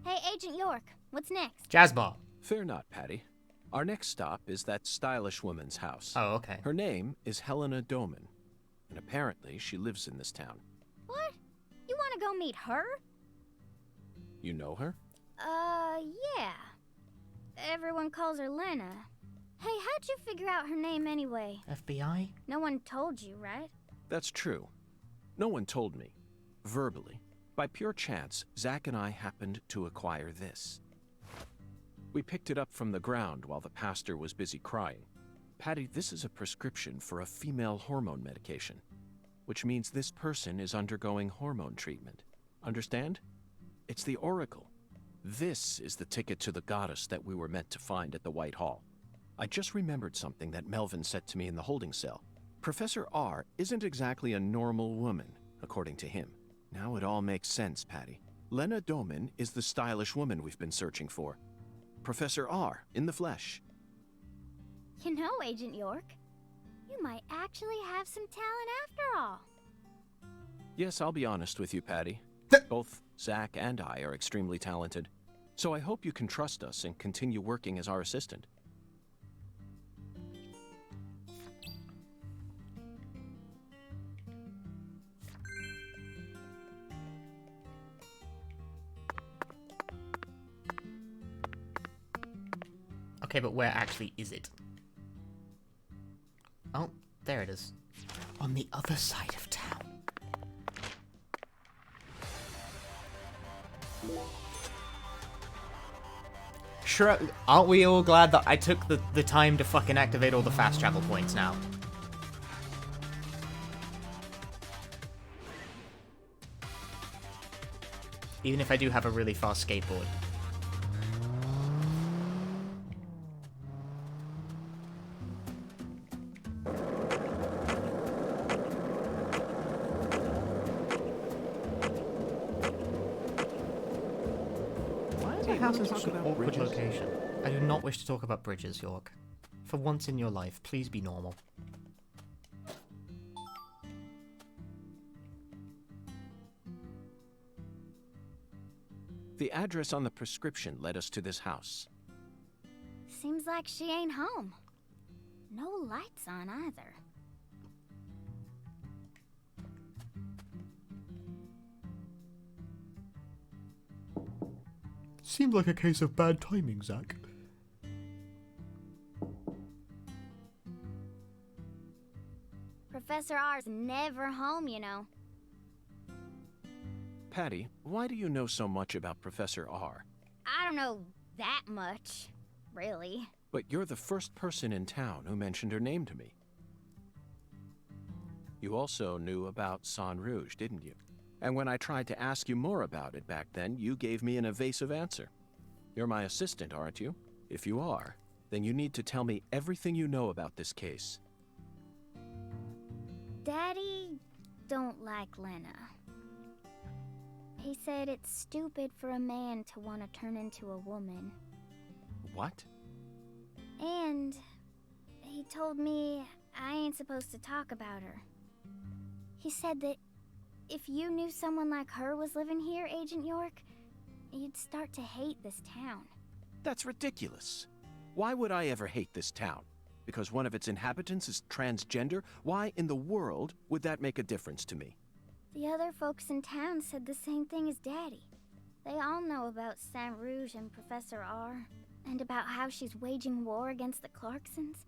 Hey, Agent York, what's next? Jazz bar. Fear not, Patty. Our next stop is that stylish woman's house. Oh, okay. Her name is Helena Doman, and apparently she lives in this town. What? You want to go meet her? You know her? Yeah. Everyone calls her Lena. Hey, how'd you figure out her name anyway? FBI? No one told you, right? That's true. No one told me. Verbally. By pure chance, Zach and I happened to acquire this. We picked it up from the ground while the pastor was busy crying. Patty, this is a prescription for a female hormone medication, which means this person is undergoing hormone treatment. Understand? It's the Oracle. This is the ticket to the goddess that we were meant to find at the White Hall. I just remembered something that Melvin said to me in the holding cell. Professor R isn't exactly a normal woman, according to him. Now it all makes sense, Patty. Lena Doman is the stylish woman we've been searching for. Professor R, in the flesh. You know, Agent York, you might actually have some talent after all. Yes, I'll be honest with you, Patty. Both Zach and I are extremely talented. So I hope you can trust us and continue working as our assistant. Okay, but where actually is it? Oh, there it is. On the other side of town. Sure, aren't we all glad that I took the time to fucking activate all the fast travel points now? Even if I do have a really fast skateboard. House is such an awkward location. I do not wish to talk about bridges, York. For once in your life, please be normal. The address on the prescription led us to this house. Seems like she ain't home. No lights on either. Seemed like a case of bad timing, Zach. Professor R's never home, you know. Patty, why do you know so much about Professor R? I don't know that much, really. But you're the first person in town who mentioned her name to me. You also knew about San Rouge, didn't you? And when I tried to ask you more about it back then, you gave me an evasive answer. You're my assistant, aren't you? If you are, then you need to tell me everything you know about this case. Daddy don't like Lena. He said it's stupid for a man to want to turn into a woman. What? And he told me I ain't supposed to talk about her. He said that if you knew someone like her was living here, Agent York, you'd start to hate this town. That's ridiculous. Why would I ever hate this town? Because one of its inhabitants is transgender? Why in the world would that make a difference to me? The other folks in town said the same thing as Daddy. They all know about Saint Rouge and Professor R, and about how she's waging war against the Clarksons.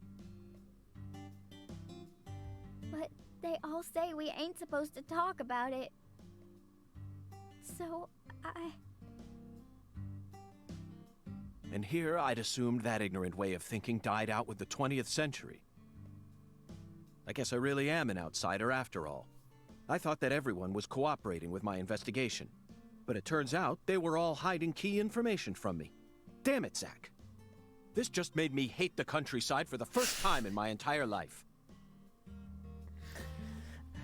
But they all say we ain't supposed to talk about it. So, And here I'd assumed that ignorant way of thinking died out with the 20th century. I guess I really am an outsider after all. I thought that everyone was cooperating with my investigation. But it turns out they were all hiding key information from me. Damn it, Zach. This just made me hate the countryside for the first time in my entire life.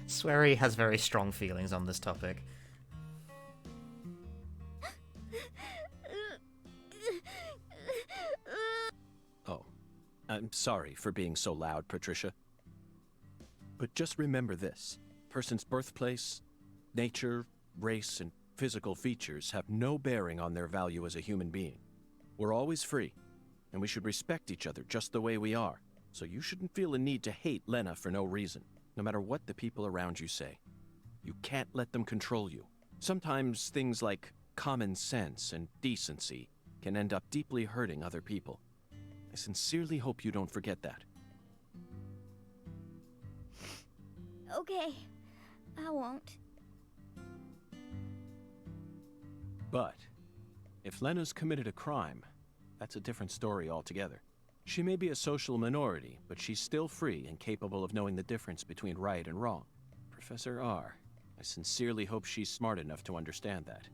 Swery has very strong feelings on this topic. Oh, I'm sorry for being so loud, Patricia. But just remember this. Person's birthplace, nature, race, and physical features have no bearing on their value as a human being. We're always free, and we should respect each other just the way we are. So you shouldn't feel a need to hate Lena for no reason, no matter what the people around you say. You can't let them control you. Sometimes things like common sense and decency can end up deeply hurting other people. I sincerely hope you don't forget that. Okay, I won't. But if Lena's committed a crime, that's a different story altogether. She may be a social minority, but she's still free and capable of knowing the difference between right and wrong. Professor R, I sincerely hope she's smart enough to understand that.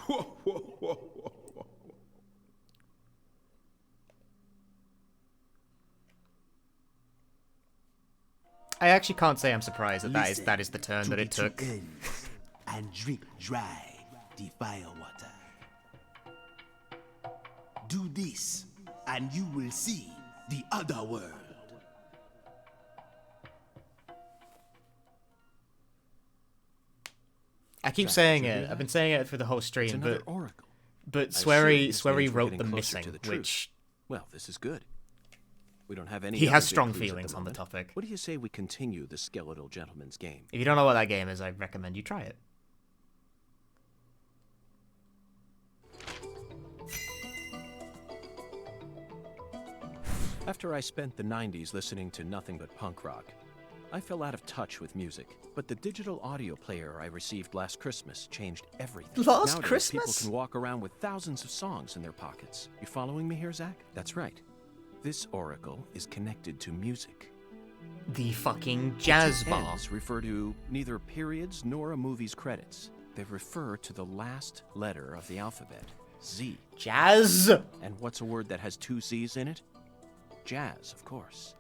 Whoa, whoa, whoa, whoa. I actually can't say I'm surprised that that is the turn that it took. And drink dry the fire water. Do this, and you will see the other world. I keep saying it. I've been saying it for the whole stream, but Swery wrote the missing, which well, this is good. We don't have any. He has other big strong clues at feelings the on the moment. topic. What do you say we continue the skeletal gentleman's game? If you don't know what that game is, I recommend you try it. After I spent the 90s listening to nothing but punk rock, I fell out of touch with music. But the digital audio player I received last Christmas changed everything. Last Nowadays, Christmas? people can walk around with thousands of songs in their pockets. You following me here, Zach? That's right. This oracle is connected to music. The fucking jazz bar. Ends refer to neither periods nor a movie's credits. They refer to the last letter of the alphabet, Z. Jazz! And what's a word that has two Z's in it? Jazz, of course.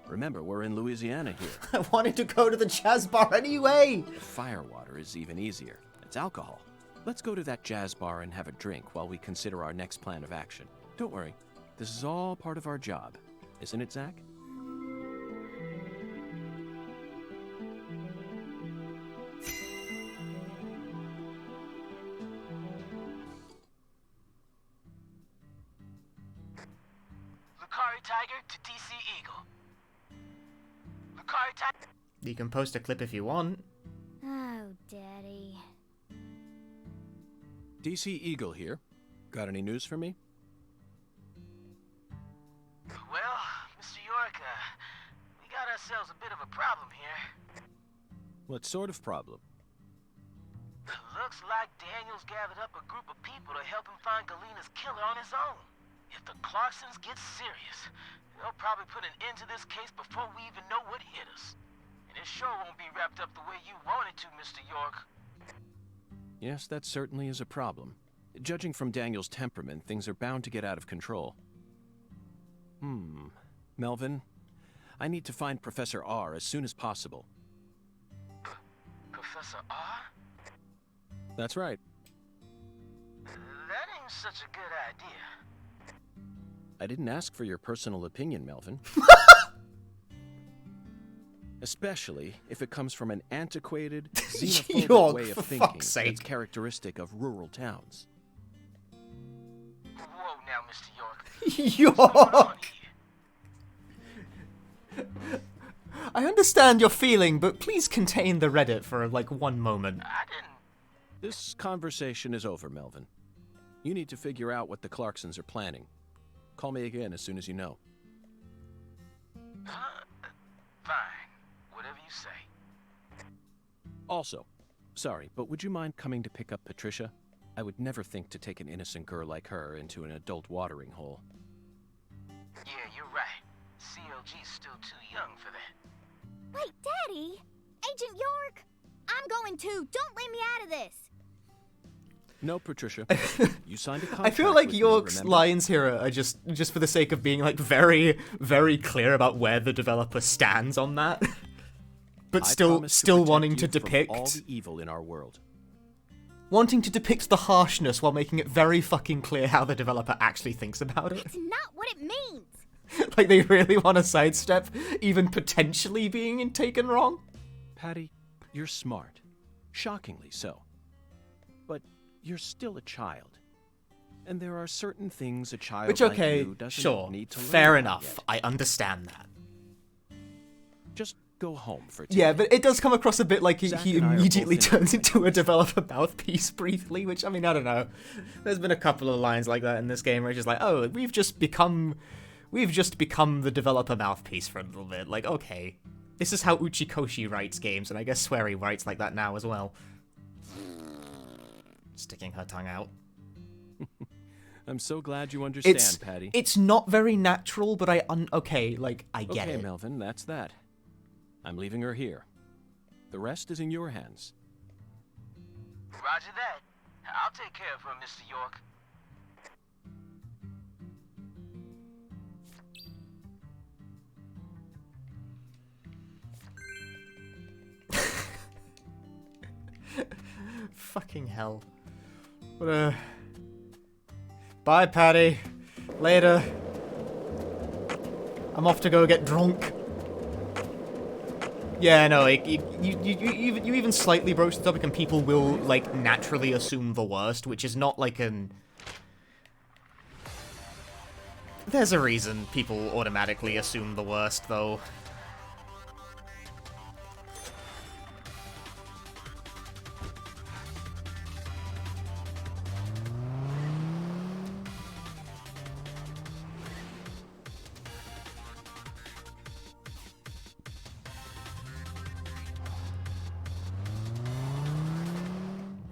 Remember, we're in Louisiana here. I wanted to go to the jazz bar anyway! Firewater is even easier. It's alcohol. Let's go to that jazz bar and have a drink while we consider our next plan of action. Don't worry. This is all part of our job. Isn't it, Zach? Lucari Tiger to DC Eagle. Lucari Tiger. You can post a clip if you want. Oh, Daddy. DC Eagle here. Got any news for me? Well, Mr. York, we got ourselves a bit of a problem here. What sort of problem? Looks like Daniel's gathered up a group of people to help him find Galina's killer on his own. If the Clarksons get serious, they'll probably put an end to this case before we even know what hit us. And it sure won't be wrapped up the way you want it to, Mr. York. Yes, that certainly is a problem. Judging from Daniel's temperament, things are bound to get out of control. Melvin, I need to find Professor R as soon as possible. Professor R? That's right. That ain't such a good idea. I didn't ask for your personal opinion, Melvin. Especially if it comes from an antiquated, xenophobic York, way of for thinking fuck's sake. that's characteristic of rural towns. Whoa now, Mr. York. York! I understand your feeling, but please contain the Reddit for, like, one moment. This conversation is over, Melvin. You need to figure out what the Clarksons are planning. Call me again as soon as you know. Fine. Whatever you say. Also, sorry, but would you mind coming to pick up Patricia? I would never think to take an innocent girl like her into an adult watering hole. Yeah, you're right. CLG's still too young for that. Wait, Daddy! Agent York! I'm going too. Don't leave me out of this. No, Patricia. You signed a I contract. feel like with me, York's remember? lines here are just for the sake of being, like, very, very clear about where the developer stands on that. But I still promise to protect wanting you to from depict... all the evil in our world. Wanting to depict the harshness while making it very fucking clear how the developer actually thinks about it. It's not what it means. Like, they really want to sidestep even potentially being taken wrong. Patty, you're smart. Shockingly so. But you're still a child. And there are certain things a child Which, like okay, you doesn't sure, need to learn fair about enough. yet. I understand that. Just go home for today. Yeah, but it does come across a bit like he Zach and I are immediately both in turns into a developer mouthpiece briefly, which, I mean, I don't know. There's been a couple of lines like that in this game where it's just like, oh, we've just become the developer mouthpiece for a little bit. Like, okay. This is how Uchikoshi writes games, and I guess Swery writes like that now as well. Sticking her tongue out. I'm so glad you understand, It's Patty. it's not very natural, but I get Okay, it. Melvin, that's that. I'm leaving her here. The rest is in your hands. Roger that. I'll take care of her, Mr. York. Fucking hell. What a... Bye, Patty. Later. I'm off to go get drunk. Yeah, no, you even slightly broach the topic and people will, like, naturally assume the worst, which is not, like, an... There's a reason people automatically assume the worst, though.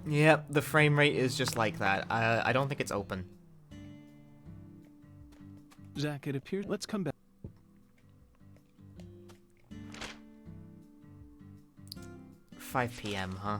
Yep, the frame rate is just like that. I don't think it's open. Zach, it appears... Let's come back. 5 p.m., huh?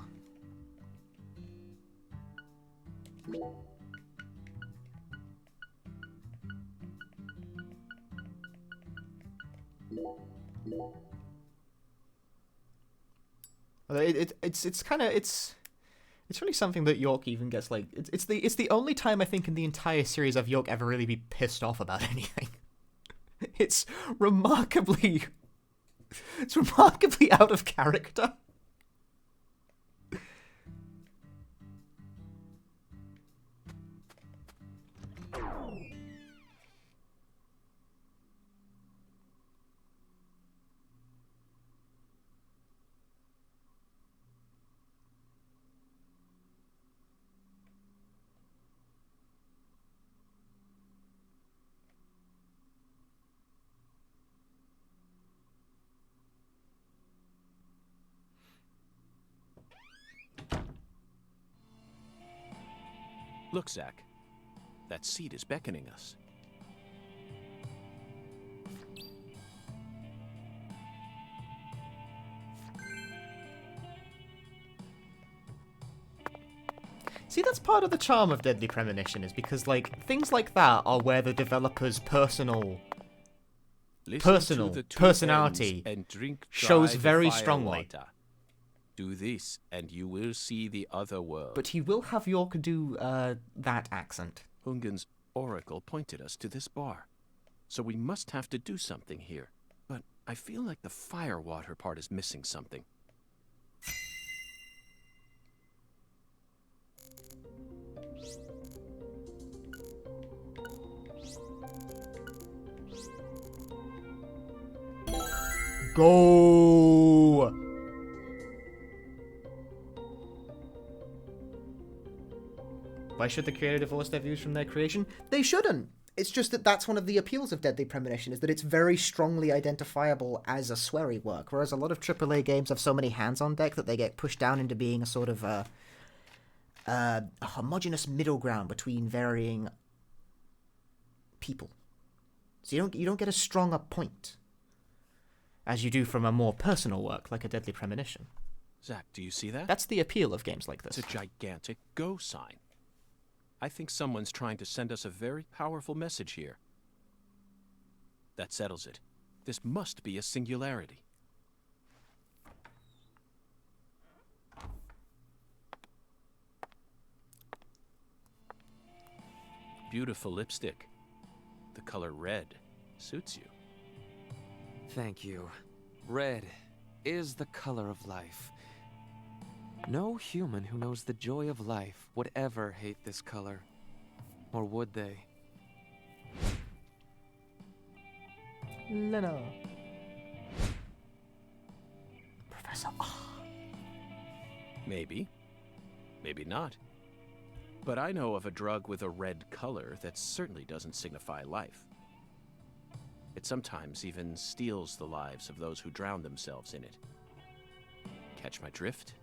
It's really something that York even gets, like, it's the only time I think in the entire series of York ever really be pissed off about anything. It's remarkably out of character. Look, Zack. That seat is beckoning us. See, that's part of the charm of Deadly Premonition, is because, like, things like that are where the developer's personality and drink shows dry the very fire strongly. water. Do this, and you will see the other world. But he will have York do that accent. Hungen's oracle pointed us to this bar, so we must have to do something here. But I feel like the fire water part is missing something. Go! Why should the creator divorce their views from their creation? They shouldn't. It's just that that's one of the appeals of Deadly Premonition, is that it's very strongly identifiable as a sweary work, whereas a lot of AAA games have so many hands on deck that they get pushed down into being a sort of a homogeneous middle ground between varying people. So you don't get as strong a point as you do from a more personal work like a Deadly Premonition. Zack, do you see that? That's the appeal of games like this. It's a gigantic go sign. I think someone's trying to send us a very powerful message here. That settles it. This must be a singularity. Beautiful lipstick. The color red suits you. Thank you. Red is the color of life. No human who knows the joy of life would ever hate this color. Or would they? Lena. Professor. Maybe. Maybe not. But I know of a drug with a red color that certainly doesn't signify life. It sometimes even steals the lives of those who drown themselves in it. Catch my drift?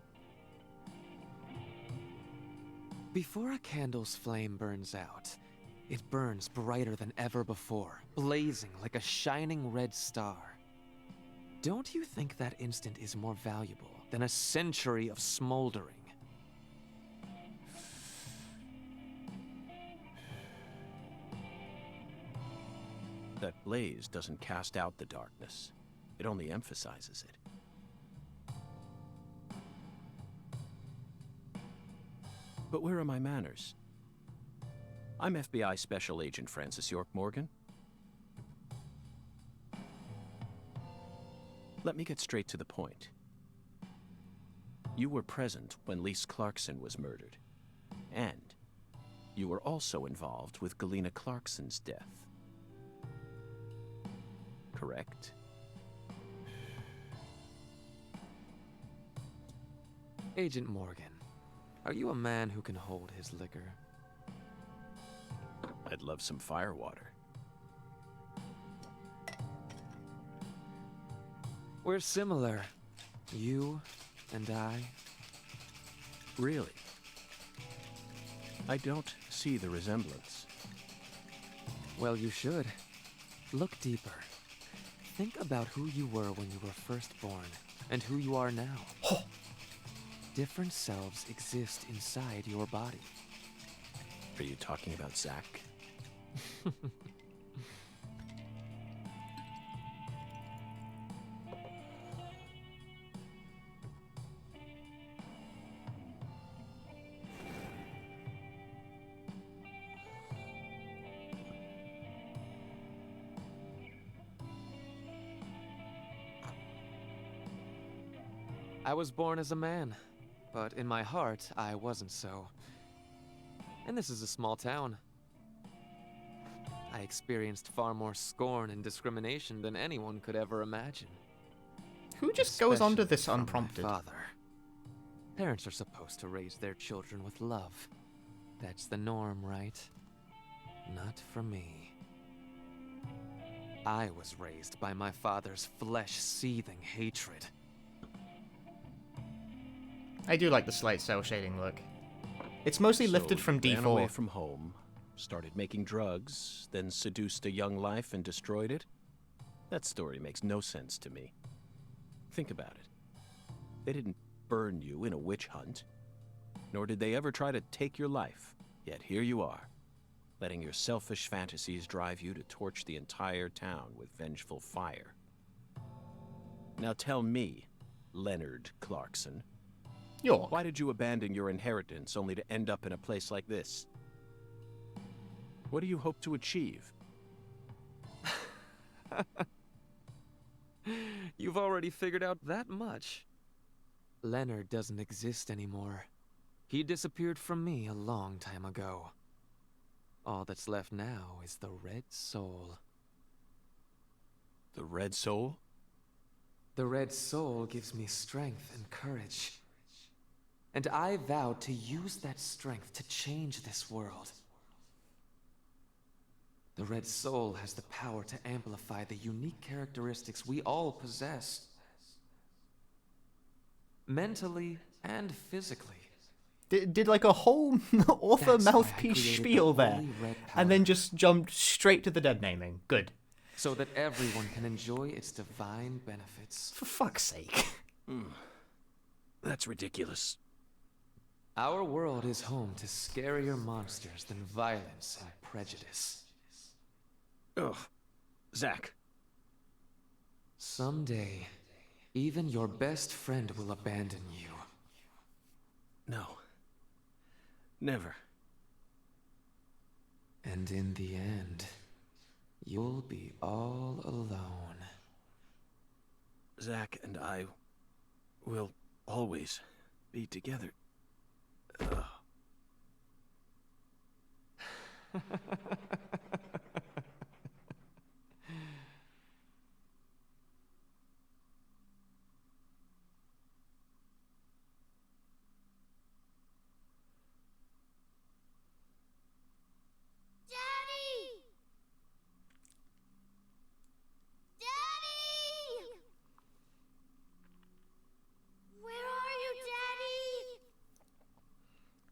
Before a candle's flame burns out, it burns brighter than ever before, blazing like a shining red star. Don't you think that instant is more valuable than a century of smoldering? That blaze doesn't cast out the darkness. It only emphasizes it. But where are my manners? I'm FBI Special Agent Francis York Morgan. Let me get straight to the point. You were present when Lise Clarkson was murdered. And you were also involved with Galena Clarkson's death. Correct? Agent Morgan, are you a man who can hold his liquor? I'd love some firewater. We're similar. You and I. Really? I don't see the resemblance. Well, you should. Look deeper. Think about who you were when you were first born, and who you are now. Different selves exist inside your body. Are you talking about Zack? I was born as a man, but in my heart, I wasn't so. And this is a small town. I experienced far more scorn and discrimination than anyone could ever imagine. Who just goes onto this unprompted? My father. Parents are supposed to raise their children with love. That's the norm, right? Not for me. I was raised by my father's flesh-seething hatred. I do like the slight cel shading look. It's mostly So lifted from you ran away D4. from home, started making drugs, then seduced a young life and destroyed it? That story makes no sense to me. Think about it. They didn't burn you in a witch hunt, nor did they ever try to take your life. Yet here you are, letting your selfish fantasies drive you to torch the entire town with vengeful fire. Now tell me, Leonard Clarkson, York, why did you abandon your inheritance only to end up in a place like this? What do you hope to achieve? You've already figured out that much. Leonard doesn't exist anymore. He disappeared from me a long time ago. All that's left now is the Red Soul. The Red Soul? The Red Soul gives me strength and courage. And I vowed to use that strength to change this world. The Red Soul has the power to amplify the unique characteristics we all possess. Mentally and physically. Did like a whole author mouthpiece spiel there, and then just jumped straight to the dead naming. Good. So that everyone can enjoy its divine benefits. For fuck's sake. That's ridiculous. Our world is home to scarier monsters than violence and prejudice. Ugh. Zach. Someday, even your best friend will abandon you. No. Never. And in the end, you'll be all alone. Zach and I will always be together.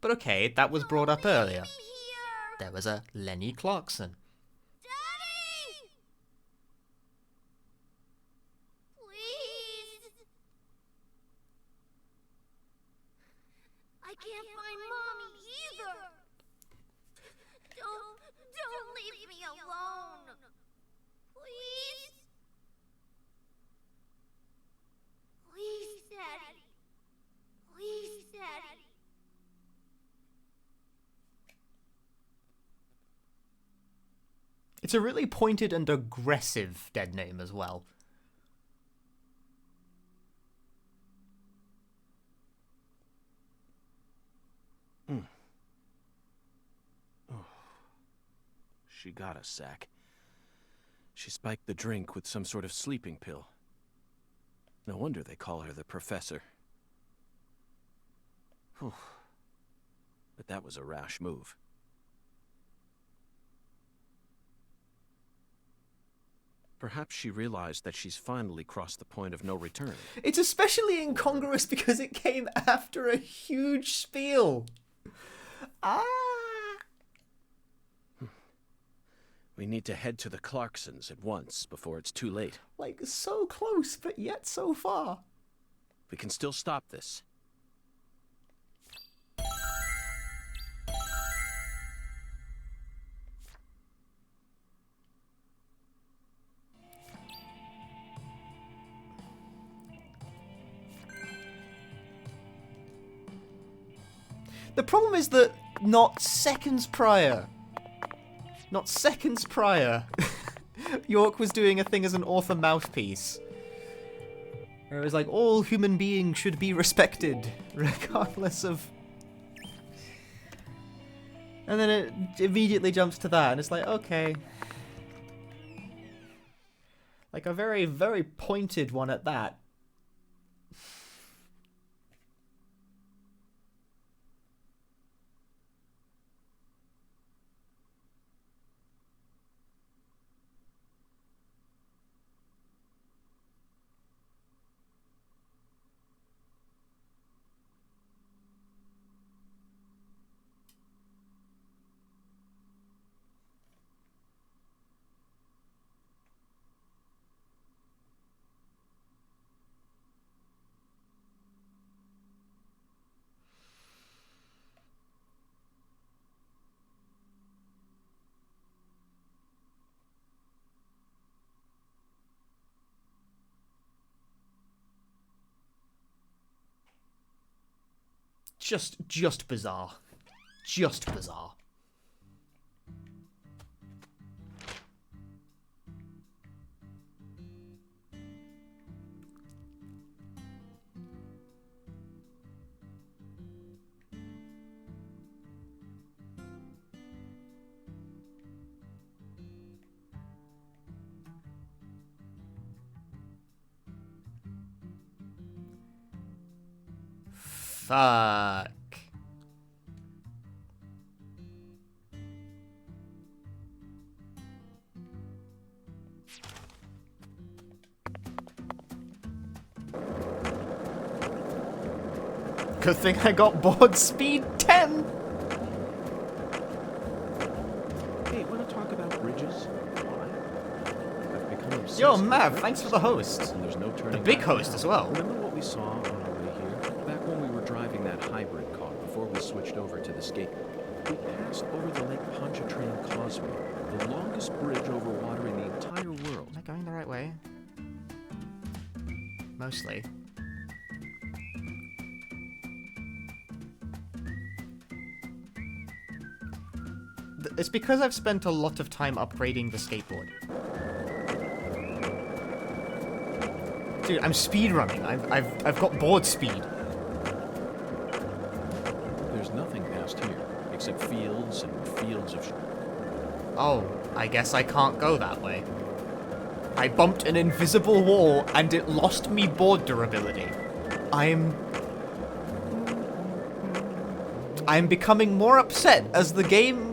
But okay, that was brought up earlier. There was a Lenny Clarkson. I can't find Mommy either. Don't leave me alone. Please? Please, Daddy. Please, Daddy. It's a really pointed and aggressive dead name as well. She got us, Zach. She spiked the drink with some sort of sleeping pill. No wonder they call her the Professor. Whew. But that was a rash move. Perhaps she realized that she's finally crossed the point of no return. It's especially incongruous because it came after a huge spiel. We need to head to the Clarksons at once before it's too late. Like, so close, but yet so far. We can still stop this. The problem is that not seconds prior, York was doing a thing as an author mouthpiece. Where it was like, all human beings should be respected, regardless of... And then it immediately jumps to that, and it's like, okay. Like a very, very pointed one at that. just bizarre. Just bizarre. Fuck. Good thing I got board speed 10. Hey, wanna talk about bridges? Why? I've become obsessed. Yo, with Mav, bridges. thanks for the host. And there's no turning The big back host now. as well. Remember what we saw on our way here? Back when we were driving that hybrid car before we switched over to the skate. We passed over the Lake Pontchartrain Causeway, the longest bridge over water in the entire world. Am I going the right way? Mostly. It's because I've spent a lot of time upgrading the skateboard. Dude, I'm speedrunning. I've got board speed. There's nothing past here, except fields and fields of... Oh, I guess I can't go that way. I bumped an invisible wall and it lost me board durability. I'm becoming more upset as the game...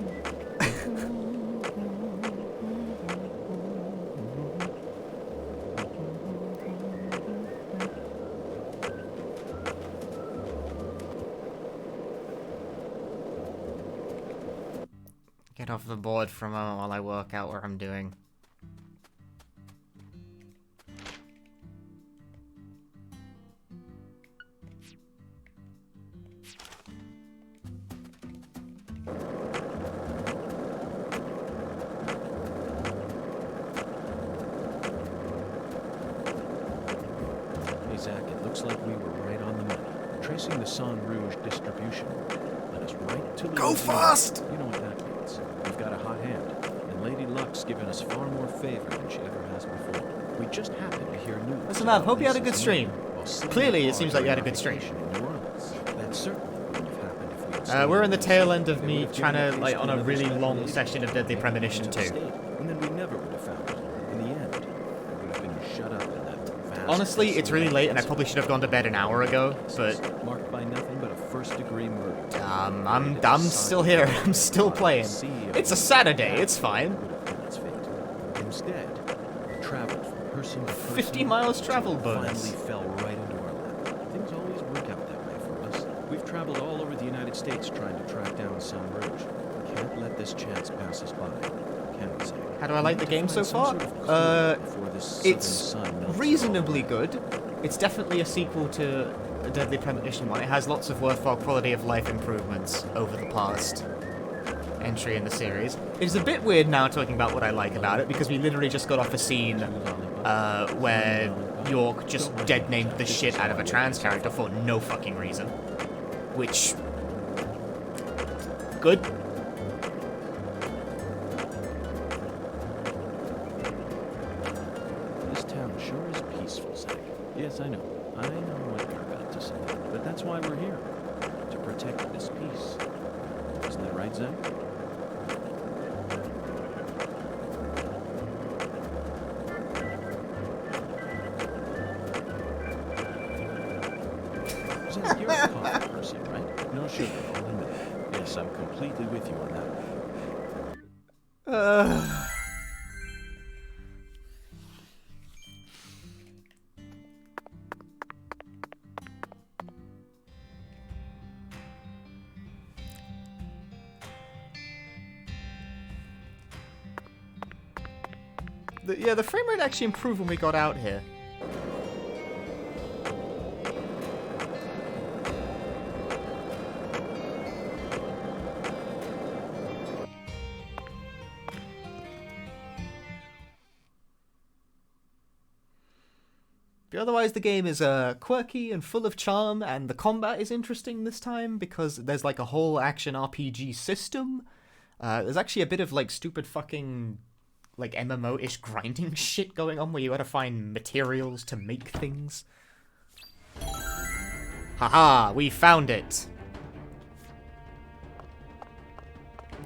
Get off the board for a moment while I work out what I'm doing. Hey, Zach, it looks like we were right on the money. Tracing the San Rouge distribution led us right to... Go fast! You know what that means. We've got a hot hand, and Lady Luck's given us far more favor than she ever has before. We just happened to hear news. Listen, Mav, about hope you had a good Lisa's stream. murder while sitting Clearly, in a it seems car like you had a during good stream. vacation in New Orleans. That certainly wouldn't have happened if we had stayed We're in the in tail Los end of They me would have trying given to, the like, case on to a another really special long agent session of Deadly and Premonition into the 2. state, and then we never would have found it. In the end, we would have been shut up in that vast... Honestly, it's really late and I probably should have gone to bed an hour ago, but... marked by nothing but a first-degree murder. I'm still here. I'm still playing. It's a Saturday, it's fine. Instead, we traveled from person to person. 50 miles travel until it bonus. Finally fell right into our lap. Things always work out that way for us. We've traveled all over the United States trying to track down San Rouge. We can't let this chance pass us by, can we, Zach? How do I like the game so far? It's reasonably good. It's definitely a sequel to a Deadly Premonition 1. It has lots of worthwhile quality of life improvements over the past entry in the series. It's a bit weird now talking about what I like about it, because we literally just got off a scene where York just dead named the shit out of a trans character for no fucking reason. Which... good. This town sure is peaceful, Zach. Yes, I know. I know what you're about to say. But that's why we're here. To protect this peace. Isn't that right, Zach? Zach, you're a coffee person, right? No sugar, only milk. Yes, I'm completely with you on that one. Yeah, the frame rate actually improved when we got out here. But otherwise, the game is quirky and full of charm, and the combat is interesting this time because there's like a whole action RPG system. There's actually a bit of like stupid fucking like MMO-ish grinding shit going on where you gotta find materials to make things. Haha, we found it!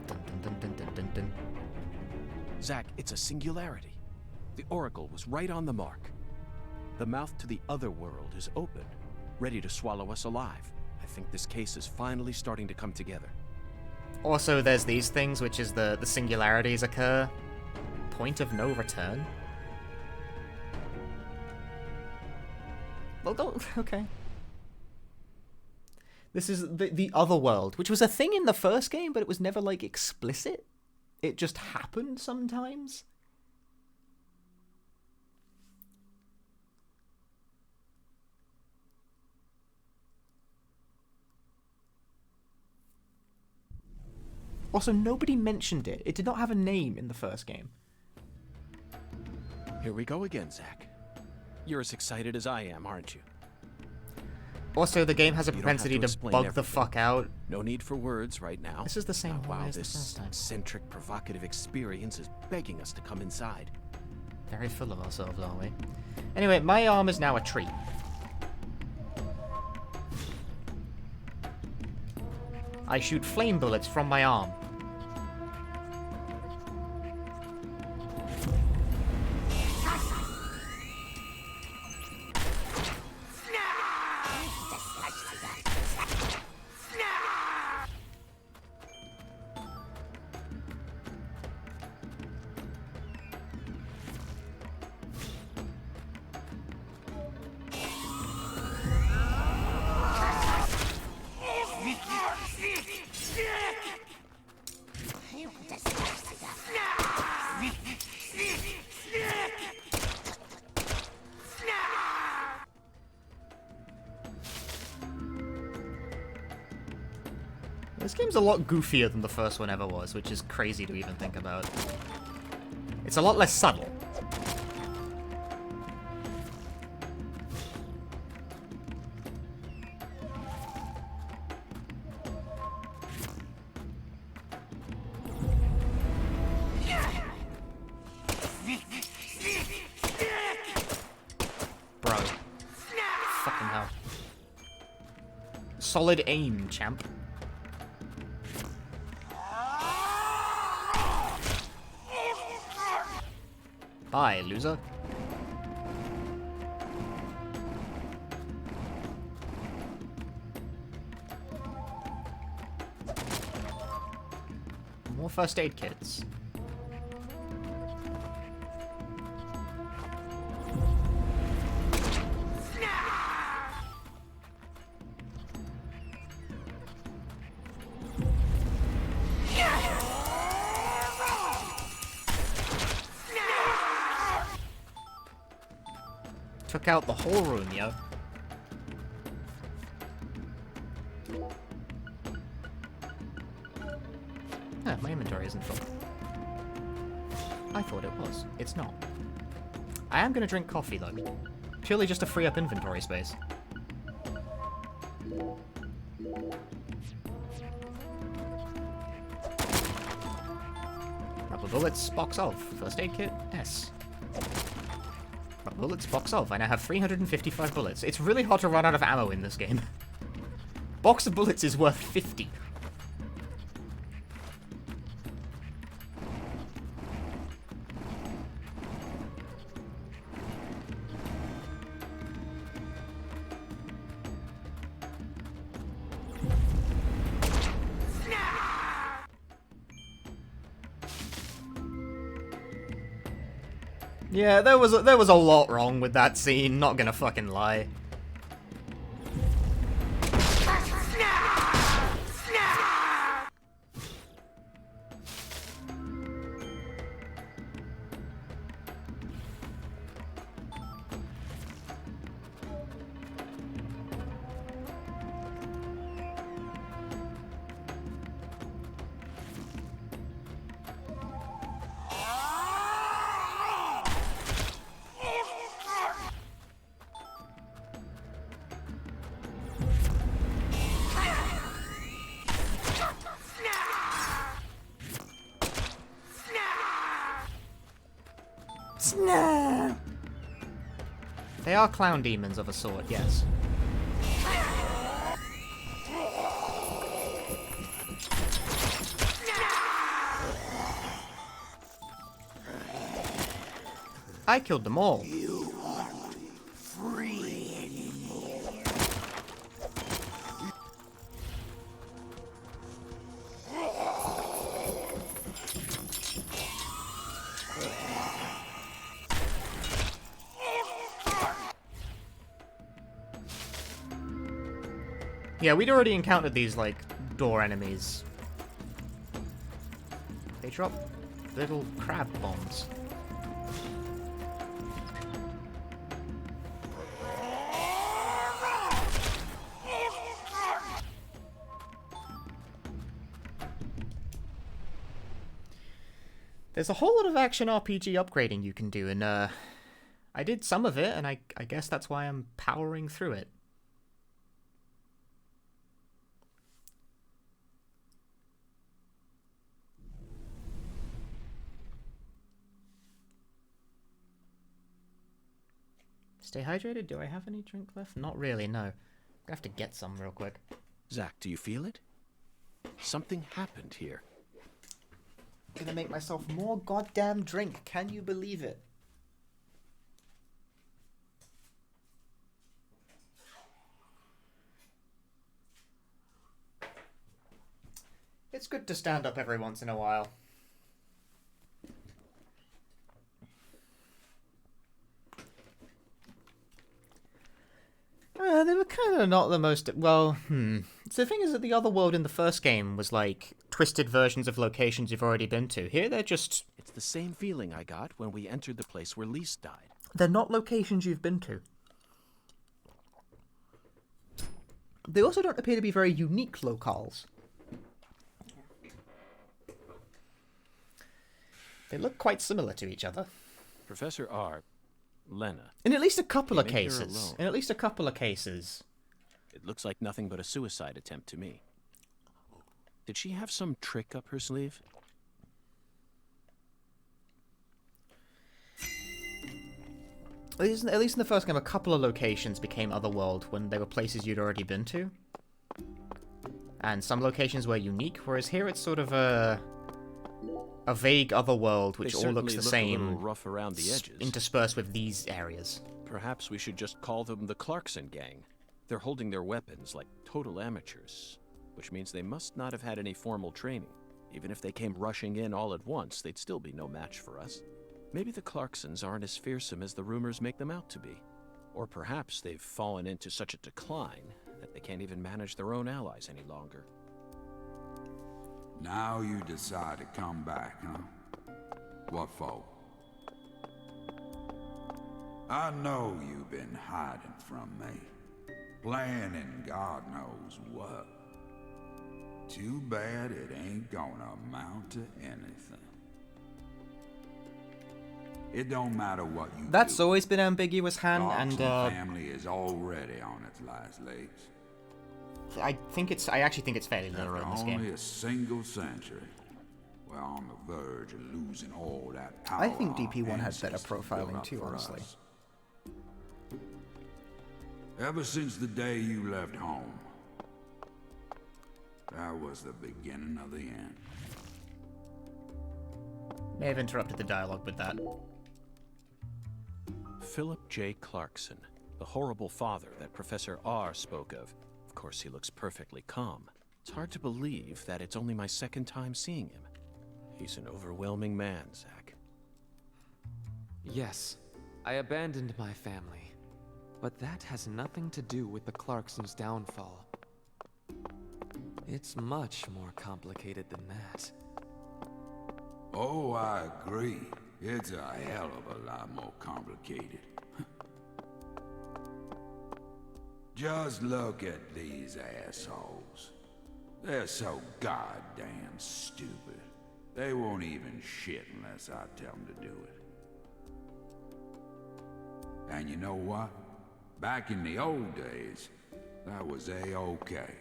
Dun, dun, dun, dun, dun, dun. Zack, it's a singularity. The Oracle was right on the mark. The mouth to the other world is open, ready to swallow us alive. I think this case is finally starting to come together. Also, there's these things, which is the singularities occur. Point of no return? Well, don't... okay. This is the other world, which was a thing in the first game, but it was never, like, explicit. It just happened sometimes. Also, nobody mentioned it. It did not have a name in the first game. Here we go again, Zack. You're as excited as I am, aren't you? Also, the game has a You don't have propensity to explain bug the everything. fuck out. No need for words right now. This is the same Wow, way as the this first time. eccentric, provocative experience is begging us to come inside. Very full of ourselves, aren't we? Anyway, my arm is now a tree. I shoot flame bullets from my arm. This game's a lot goofier than the first one ever was, which is crazy to even think about. It's a lot less subtle. Bro. Fucking hell. Solid aim, champ. Bye, loser. More first aid kits. Took out the whole room, yo. Ah, my inventory isn't full. I thought it was. It's not. I am gonna drink coffee, though. Purely just to free up inventory space. Rubber bullets, box of. First aid kit, S. Bullets, box of. I now have 355 bullets. It's really hard to run out of ammo in this game. Box of bullets is worth 50. Yeah, there was a lot wrong with that scene, not gonna fucking lie. They are clown demons of a sort, yes. I killed them all. You aren't free anymore. Yeah, we'd already encountered these, like, door enemies. They drop little crab bombs. There's a whole lot of action RPG upgrading you can do, and I did some of it, and I guess that's why I'm powering through it. Stay hydrated? Do I have any drink left? Not really, no. I'm gonna have to get some real quick. Zach, do you feel it? Something happened here. Gonna make myself more goddamn drink. Can you believe it? It's good to stand up every once in a while. They were kind of not the most... Well, So the thing is that the other world in the first game was like twisted versions of locations you've already been to. Here they're just... It's the same feeling I got when we entered the place where Lise died. They're not locations you've been to. They also don't appear to be very unique locales. They look quite similar to each other. Professor R, Lena. In at least a couple of They made her cases. alone. In at least a couple of cases. It looks like nothing but a suicide attempt to me. Did she have some trick up her sleeve? At least in the first game, a couple of locations became Otherworld when they were places you'd already been to. And some locations were unique, whereas here it's sort of a vague Otherworld which all looks the same, a little rough around the edges. interspersed with these areas. Perhaps we should just call them the Clarkson Gang. They're holding their weapons like total amateurs, which means they must not have had any formal training. Even if they came rushing in all at once, they'd still be no match for us. Maybe the Clarksons aren't as fearsome as the rumors make them out to be. Or perhaps they've fallen into such a decline that they can't even manage their own allies any longer. Now you decide to come back, huh? What for? I know you've been hiding from me. Planning God knows what. Too bad it ain't gonna amount to anything. It don't matter what you That's do. always been ambiguous, Han, Clarkson and family is already on its last legs. I actually think it's fairly literal in this After only game. a single century, we're on the verge of losing all that power. I think our DP1 has better ancestors built profiling up too, for honestly. us. Ever since the day you left home, that was the beginning of the end. May have interrupted the dialogue with that. Philip J. Clarkson, the horrible father that Professor R spoke of. Of course, he looks perfectly calm. It's hard to believe that it's only my second time seeing him. He's an overwhelming man, Zach. Yes, I abandoned my family. But that has nothing to do with the Clarksons' downfall. It's much more complicated than that. Oh, I agree. It's a hell of a lot more complicated. Just look at these assholes. They're so goddamn stupid. They won't even shit unless I tell them to do it. And you know what? Back in the old days, that was A-okay.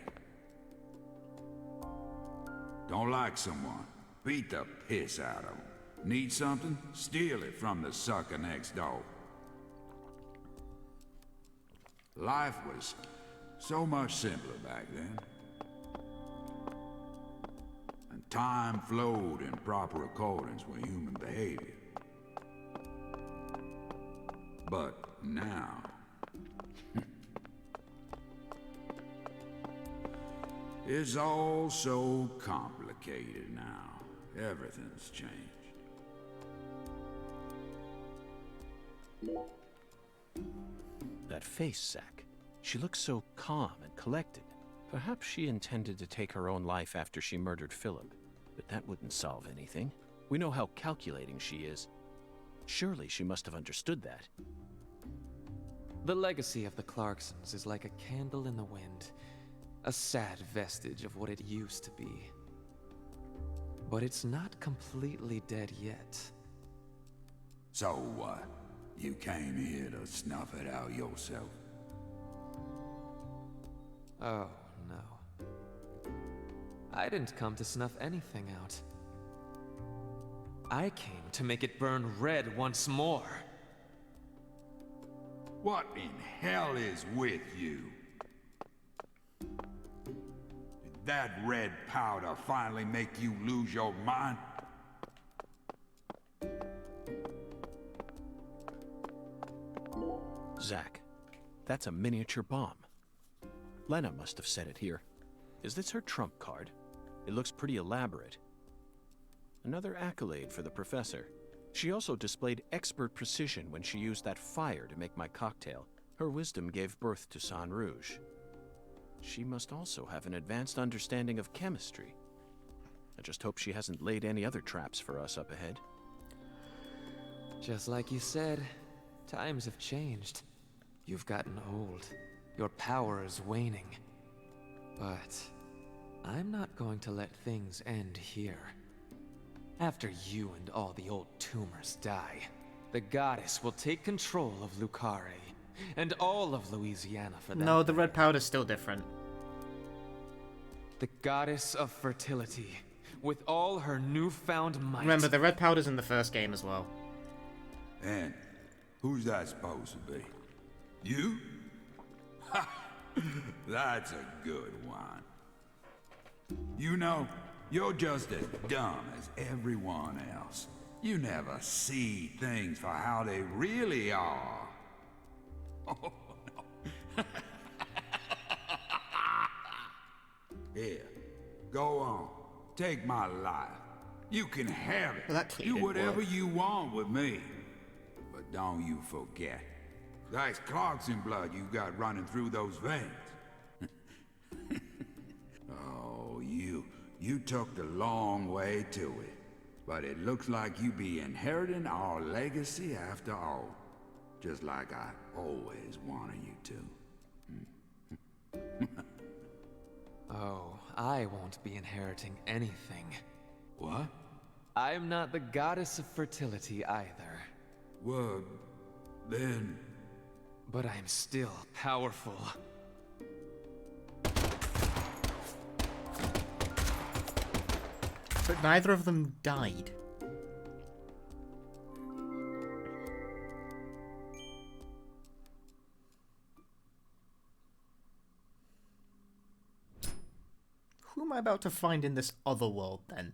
Don't like someone? Beat the piss out of them. Need something? Steal it from the sucker next door. Life was so much simpler back then. And time flowed in proper accordance with human behavior. But now... it's all so complicated now. Everything's changed. That face, Zack. She looks so calm and collected. Perhaps she intended to take her own life after she murdered Philip, but that wouldn't solve anything. We know how calculating she is. Surely she must have understood that. The legacy of the Clarksons is like a candle in the wind, a sad vestige of what it used to be. But it's not completely dead yet. So what? You came here to snuff it out yourself? Oh, no. I didn't come to snuff anything out. I came to make it burn red once more. What in hell is with you? Did that red powder finally make you lose your mind? Zack, that's a miniature bomb. Lena must have set it here. Is this her trump card? It looks pretty elaborate. Another accolade for the professor. She also displayed expert precision when she used that fire to make my cocktail. Her wisdom gave birth to Sang Rouge. She must also have an advanced understanding of chemistry. I just hope she hasn't laid any other traps for us up ahead. Just like you said, times have changed. You've gotten old. Your power is waning. But I'm not going to let things end here. After you and all the old tumors die, the goddess will take control of Lucare, and all of Louisiana for that. No, the red powder's still different. The goddess of fertility, with all her newfound might. Remember, the red powder's in the first game as well. And who's that supposed to be? You? Ha! That's a good one. You know, you're just as dumb as everyone else. You never see things for how they really are. Oh, no. Here, go on. Take my life. You can have it. Well, that do whatever work. you want with me. But don't you forget, that's Clarkson blood you got running through those veins. Oh, you took the long way to it. But it looks like you be inheriting our legacy after all. Just like I always wanted you to. Oh, I won't be inheriting anything. What? I'm not the goddess of fertility either. Well, then... But I'm still powerful. But neither of them died. Who am I about to find in this other world, then?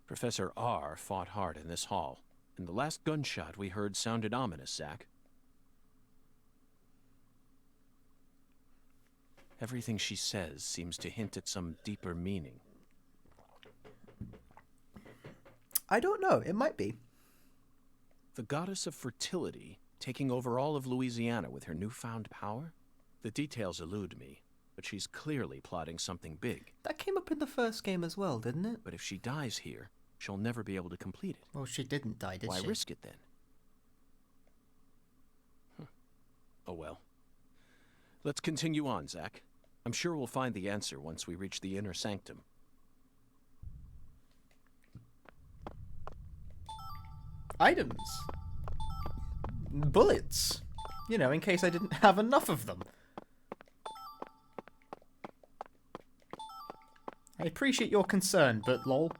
Professor R fought hard in this hall, and the last gunshot we heard sounded ominous, Zack. Everything she says seems to hint at some deeper meaning. I don't know. It might be. The goddess of fertility taking over all of Louisiana with her newfound power? The details elude me, but she's clearly plotting something big. That came up in the first game as well, didn't it? But if she dies here, she'll never be able to complete it. Well, she didn't die, did Why she? risk it then? Oh well. Let's continue on, Zack. I'm sure we'll find the answer once we reach the inner sanctum. Items. Bullets. You know, in case I didn't have enough of them. I appreciate your concern, but lol.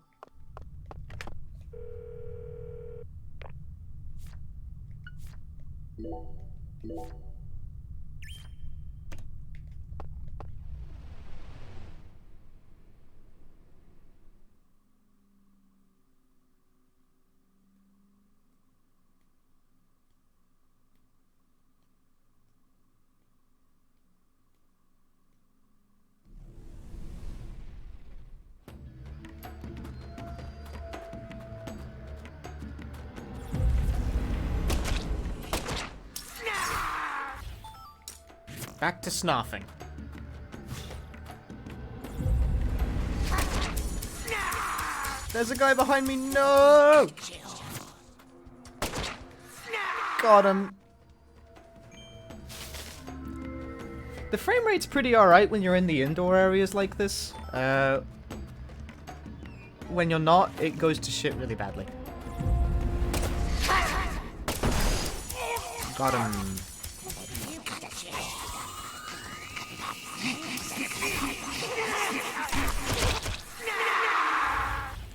Back to snarfing. There's a guy behind me. No! Got him. The frame rate's pretty alright when you're in the indoor areas like this. When you're not, it goes to shit really badly. Got him.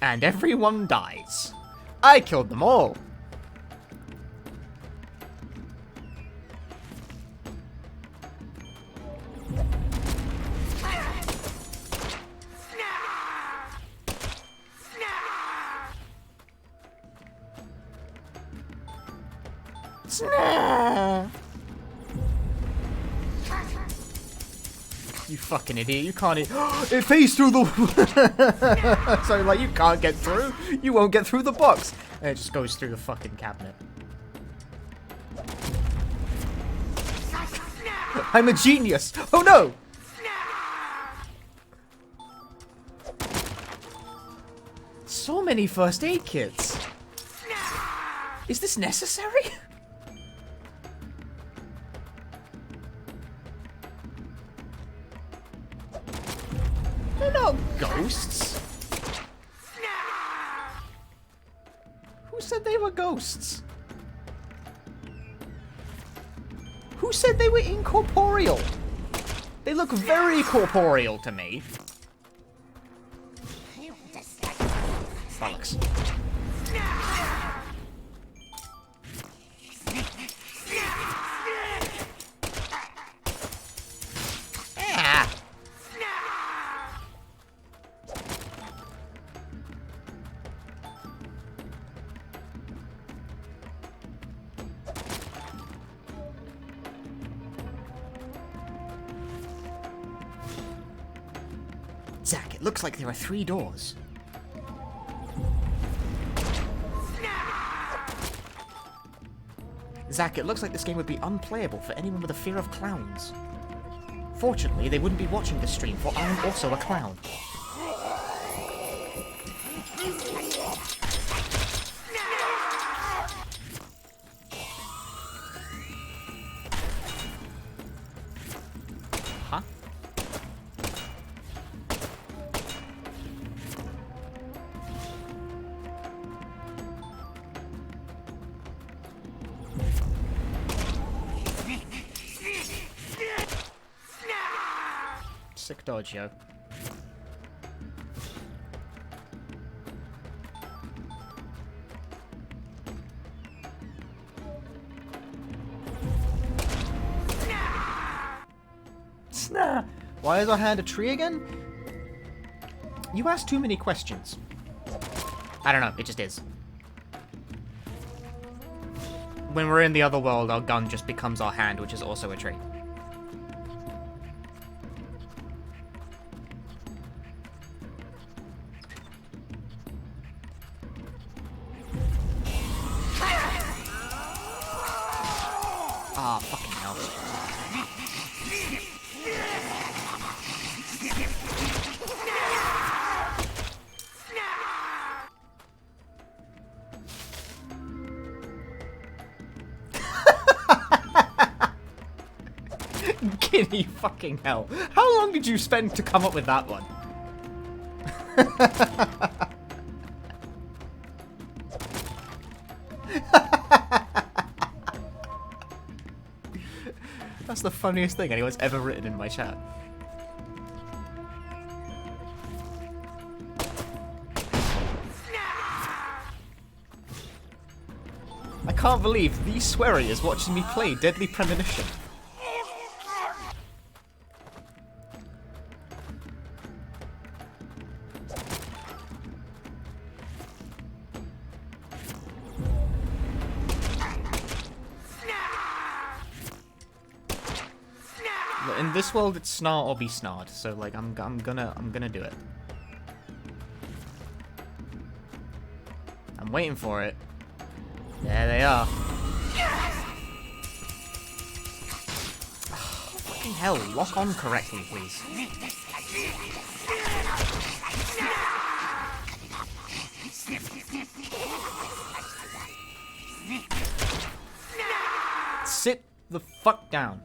And everyone dies. I killed them all. You fucking idiot, you can't it phased through the so like you can't get through. You won't get through the box. And it just goes through the fucking cabinet. I'm a genius. Oh no! So many first aid kits. Is this necessary? They're not ghosts. Who said they were ghosts? Who said they were incorporeal? They look very corporeal to me. Bollocks. Zach, it looks like there are 3 doors. Zach, it looks like this game would be unplayable for anyone with a fear of clowns. Fortunately, they wouldn't be watching this stream, for I'm also a clown. Huh? Sick dodge, yo. Snap! Why is our hand a tree again? You ask too many questions. I don't know, it just is. When we're in the other world, our gun just becomes our hand, which is also a tree. Ah, fucking hell. Giddy fucking hell. How long did you spend to come up with that one? That's the funniest thing anyone's ever written in my chat. I can't believe the swearer is watching me play Deadly Premonition. In this world, it's snarl or be snarred, so like I'm gonna do it. I'm waiting for it. There they are. Fucking hell, lock on correctly, please. Sit the fuck down.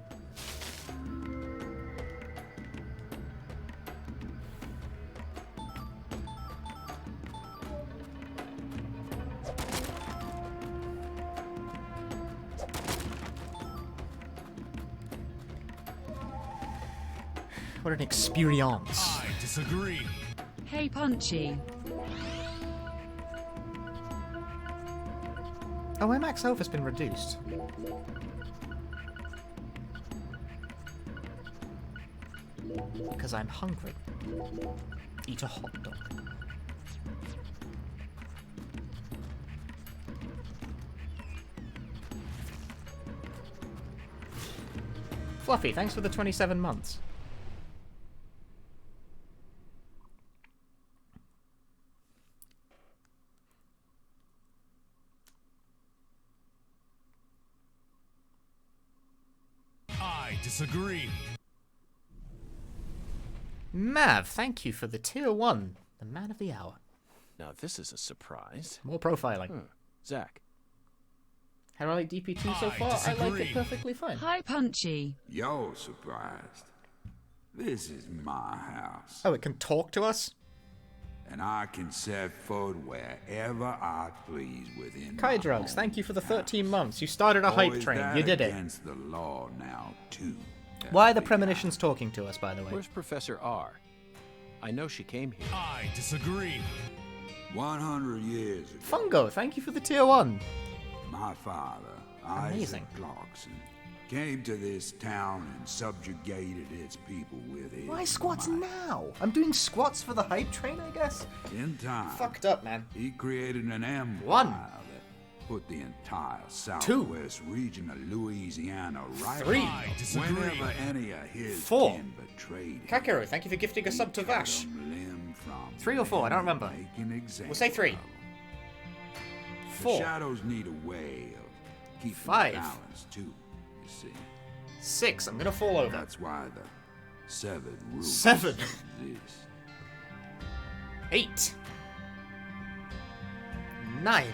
What an experience. I disagree. Hey, Punchy. Oh, my max health has been reduced. Because I'm hungry. Eat a hot dog. Fluffy, thanks for the 27 months. I disagree. Mav, thank you for the tier 1, the man of the hour. Now this is a surprise. More profiling. Zach. How do I like DP2 so far? I like it perfectly fine. Hi, Punchy. You're surprised. This is my house. Oh, it can talk to us? And I can set foot wherever I please within Kai my Drugs, own thank you for the 13 months. You started a hype is train. that You did it. against the law now, too. Why are the premonitions talking to us, by the way? Where's Professor R? I know she came here. I disagree. 100 years ago, Fungo, thank you for the tier 1. my father, Amazing. Isaac Clarkson, came to this town and subjugated its people with his Why squats might. now? I'm doing squats for the hype train, I guess? In time, Fucked up, man. he created an empire 1. that put the entire southwest region of Louisiana right 3. on whenever any of his 4. kin betrayed him. Kakeru, thank you for gifting a sub to Vash. 3 or 4, I don't remember. We'll say 3. The 4. shadows need a way of keeping 5. balance too, you see. 6, I'm gonna fall over. That's why the 7 rules 7. exist. 8. 9.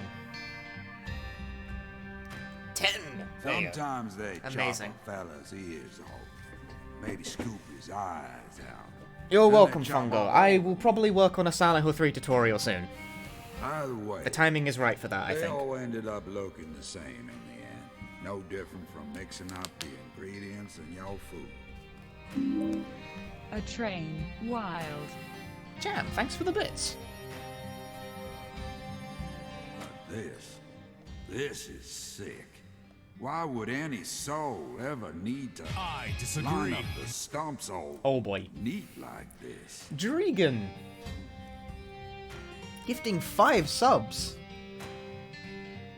10. There you go. Sometimes they Amazing. chop a fella's ears off. Maybe scoop his eyes out. You're Then they welcome, chop Fungo. off I will probably work on a Silent Hill 3 tutorial soon. Either way, The timing is right for that, I they think. all ended up looking the same in the end. No different from mixing up the ingredients in your food. A train. Wild. Jam, thanks for the bits. But this is sick. Why would any soul ever need to I disagree. line up the stumps all Oh boy. neat like this? Dregan. Gifting 5 subs.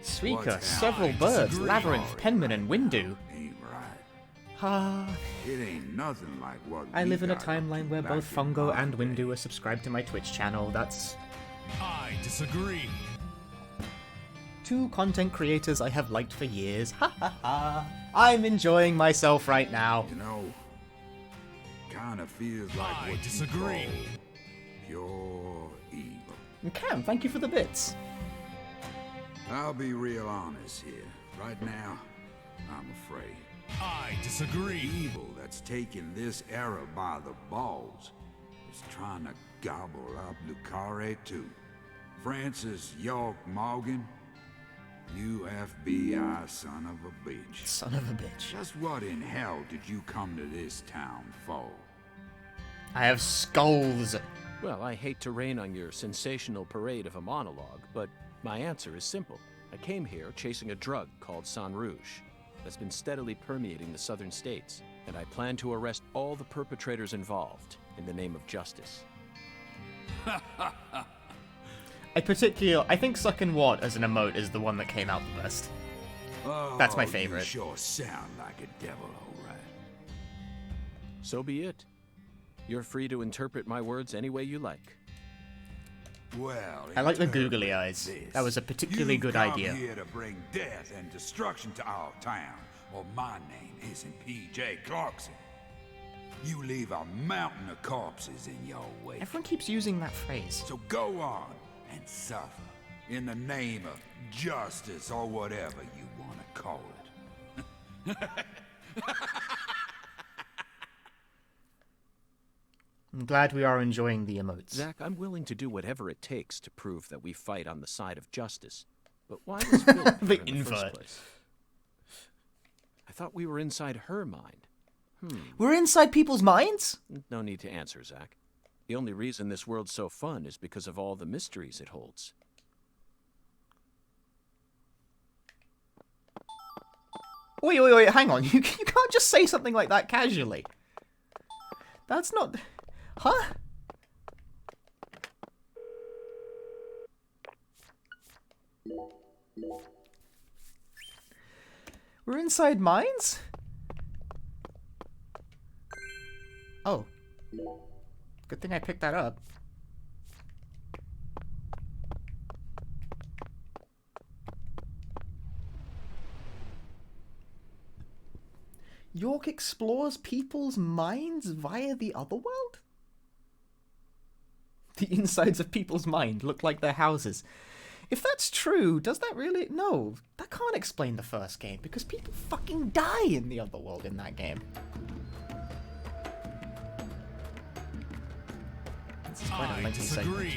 Suika, What's several I birds, disagree. Labyrinth, Penman, and Windu. Ain't right. Ah. It ain't nothing like what I we live in a got timeline where back both in Fungo my and day. Windu are subscribed to my Twitch channel. That's I disagree. 2 content creators I have liked for years. Ha ha ha. I'm enjoying myself right now. You know, kind of feels like I what disagree. you call pure evil. And Cam, thank you for the bits. I'll be real honest here. Right now, I'm afraid. I disagree. Evil that's taking this era by the balls is trying to gobble up Lucare too. Francis York Morgan, you FBI son of a bitch. Son of a bitch. Just what in hell did you come to this town for? I have skulls. Well, I hate to rain on your sensational parade of a monologue, but my answer is simple. I came here chasing a drug called Sang Rouge that's been steadily permeating the southern states, and I plan to arrest all the perpetrators involved in the name of justice. I think Suck and What as an emote is the one that came out the best. That's my favorite. You sure sound like a devil, all right. So be it. You're free to interpret my words any way you like. Well, I like the interpret googly eyes. this. That was a particularly You've good come idea. Here to bring death and destruction to our town. Well, my name isn't P.J. Clarkson. you leave a mountain of corpses in your wake. Everyone keeps using that phrase. So go on and suffer in the name of justice or whatever you want to call it. I'm glad we are enjoying the emotes. Zach, I'm willing to do whatever it takes to prove that we fight on the side of justice. But why was Phil The here in the first invert. place? I thought we were inside her mind. We're inside people's minds? No need to answer, Zach. The only reason this world's so fun is because of all the mysteries it holds. Wait, hang on. You can't just say something like that casually. That's not... Huh? We're inside mines? Oh. Good thing I picked that up. York explores people's minds via the other world? The insides of people's mind look like their houses. If that's true, does that really... No, that can't explain the first game, because people fucking die in the other world in that game. This is quite a lengthy segment.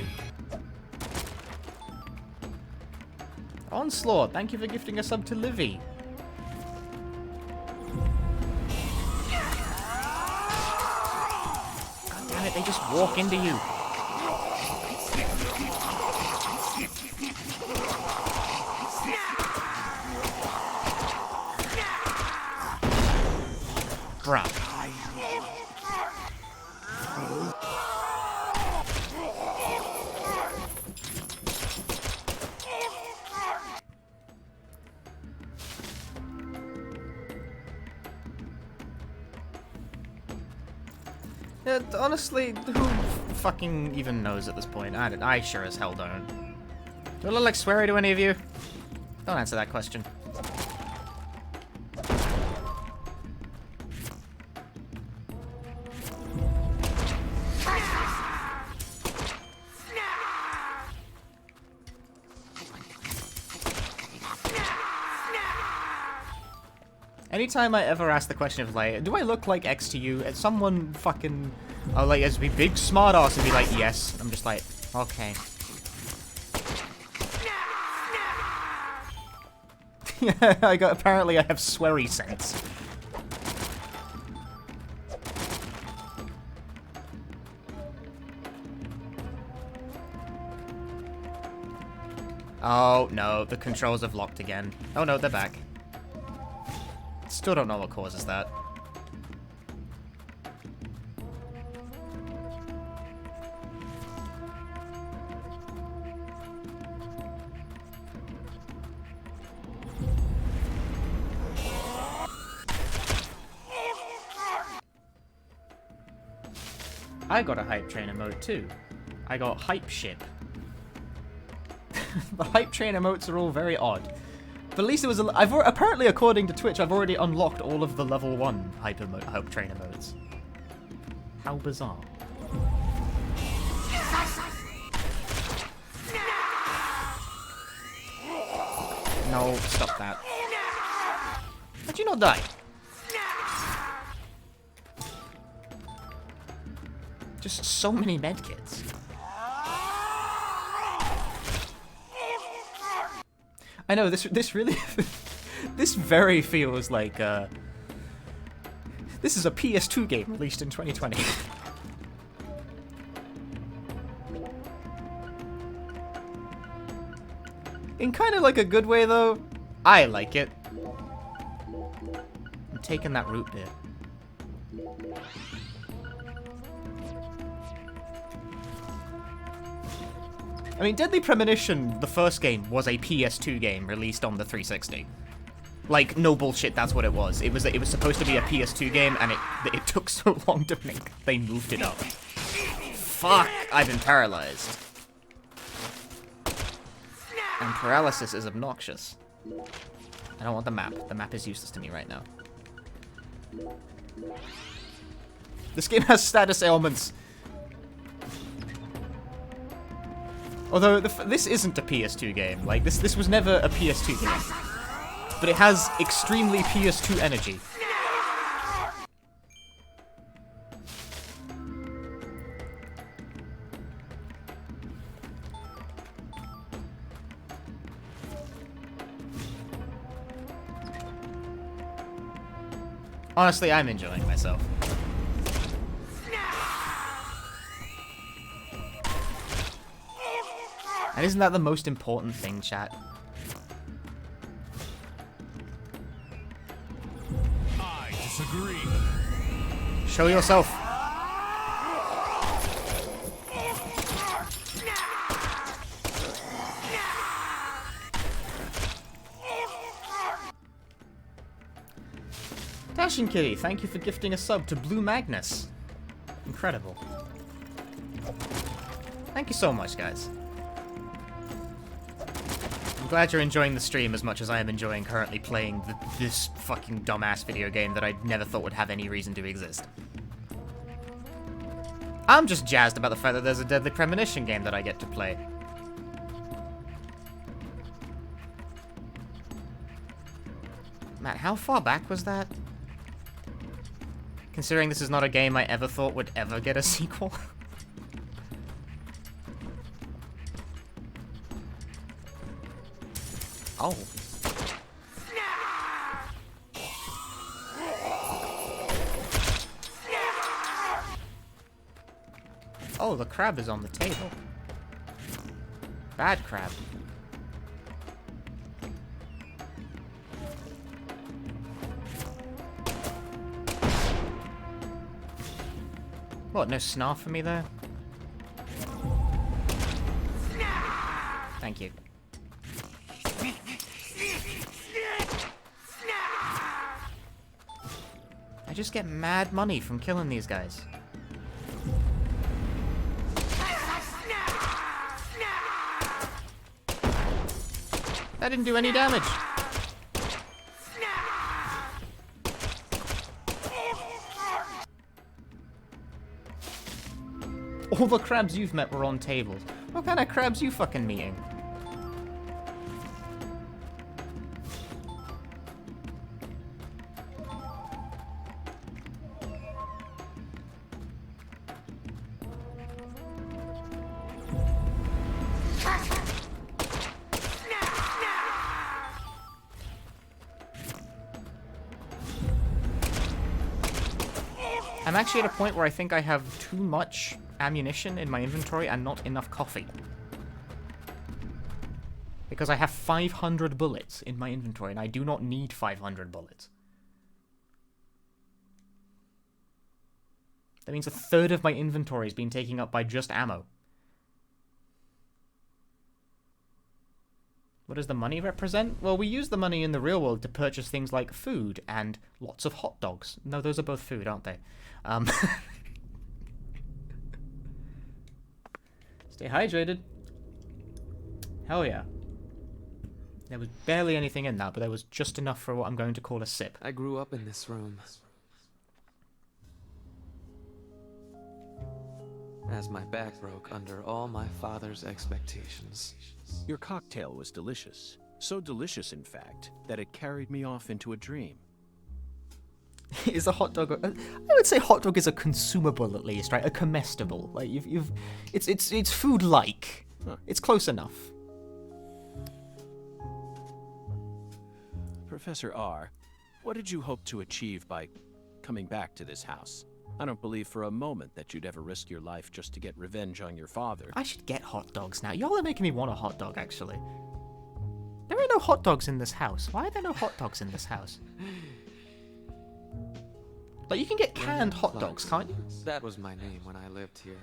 Onslaught, thank you for gifting a sub to Livy. God damn it, they just walk into you. Bruh. Yeah, honestly, who fucking even knows at this point? I sure as hell don't. Do I look like sweary to any of you? Don't answer that question. Anytime I ever ask the question of, like, do I look like X to you? Someone fucking, like, as be big smart ass and be like, yes. I'm just like, okay. Apparently I have sweary sense. Oh, no, the controls have locked again. Oh no, they're back. Still don't know what causes that. I got a hype train emote too. I got hype ship. The hype train emotes are all very odd. But at least it was. Apparently, according to Twitch, I've already unlocked all of the level 1 hype train emotes. How bizarre! No, stop that! How'd you not die? Just so many medkits. I know, this really... this very feels like, this is a PS2 game released in 2020. In kind of like a good way, though. I like it. I'm taking that root bit. I mean, Deadly Premonition, the first game, was a PS2 game released on the 360. Like, no bullshit, that's what it was. It was supposed to be a PS2 game, and it took so long to make, they moved it up. Fuck, I've been paralyzed. And paralysis is obnoxious. I don't want the map. The map is useless to me right now. This game has status ailments. Although this isn't a PS2 game. Like this was never a PS2 game. But it has extremely PS2 energy. Honestly, I'm enjoying myself. And isn't that the most important thing, chat? I disagree. Show yourself. Dashing Kitty, thank you for gifting a sub to Blue Magnus. Incredible. Thank you so much, guys. I'm glad you're enjoying the stream as much as I am enjoying currently playing this fucking dumbass video game that I never thought would have any reason to exist. I'm just jazzed about the fact that there's a Deadly Premonition game that I get to play. Man, how far back was that? Considering this is not a game I ever thought would ever get a sequel. Oh. Oh, the crab is on the table. Bad crab. What, no snarf for me there? Thank you. I just get mad money from killing these guys. That didn't do any damage. All the crabs you've met were on tables. What kind of crabs you fucking meeting? I'm actually at a point where I think I have too much ammunition in my inventory and not enough coffee. Because I have 500 bullets in my inventory and I do not need 500 bullets. That means a third of my inventory is being taken up by just ammo. What does the money represent? Well, we use the money in the real world to purchase things like food and lots of hot dogs. No, those are both food, aren't they? Stay hydrated. Hell yeah. There was barely anything in that, but there was just enough for what I'm going to call a sip. I grew up in this room. As my back broke under all my father's expectations. Your cocktail was delicious. So delicious, in fact, that it carried me off into a dream. Is a hot dog? I would say hot dog is a consumable at least, right? A comestible. Like it's food-like. Huh. It's close enough. Professor R, what did you hope to achieve by coming back to this house? I don't believe for a moment that you'd ever risk your life just to get revenge on your father. I should get hot dogs now. Y'all are making me want a hot dog, actually. There are no hot dogs in this house. Why are there no hot dogs in this house? Like, you can get canned hot dogs, can't you? That was my name when I lived here.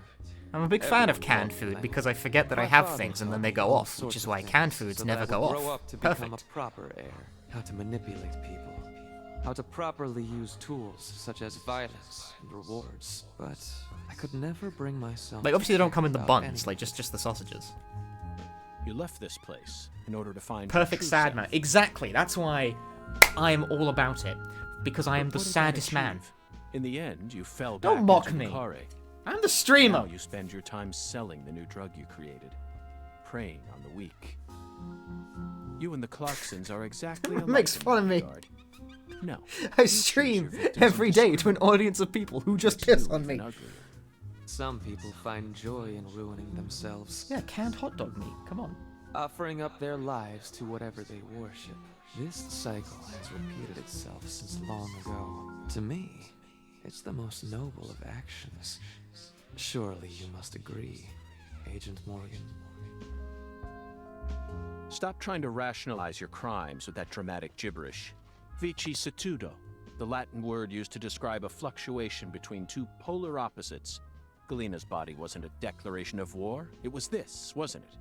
I'm a big fan of canned food because I forget that I have things and then they go off, which is why canned foods never go grow off. up to become Perfect. a proper heir. How to manipulate people. How to properly use tools such as violence and rewards. But I could never bring myself. Like, obviously they don't come in the about buns, like just the sausages. You left this place in order to find Perfect your true sad self. man. Exactly. That's why I am all about it. Because I am the What did that saddest man. achieve? In the end, you fell back Don't mock into me. Kare. I'm the streamer. Now you spend your time selling the new drug you created, preying on the weak. You and the Clarksons are exactly alike. Makes in fun of that me. regard. No. I stream every day to an audience of people who just piss on me. Some people find joy in ruining themselves. Yeah, canned hot dog meat. Come on. Offering up their lives to whatever they worship. This cycle has repeated itself since long ago. To me, it's the most noble of actions. Surely you must agree, Agent Morgan. Stop trying to rationalize your crimes with that dramatic gibberish. Vicissitudo, the Latin word used to describe a fluctuation between two polar opposites. Galena's body wasn't a declaration of war. It was this, wasn't it?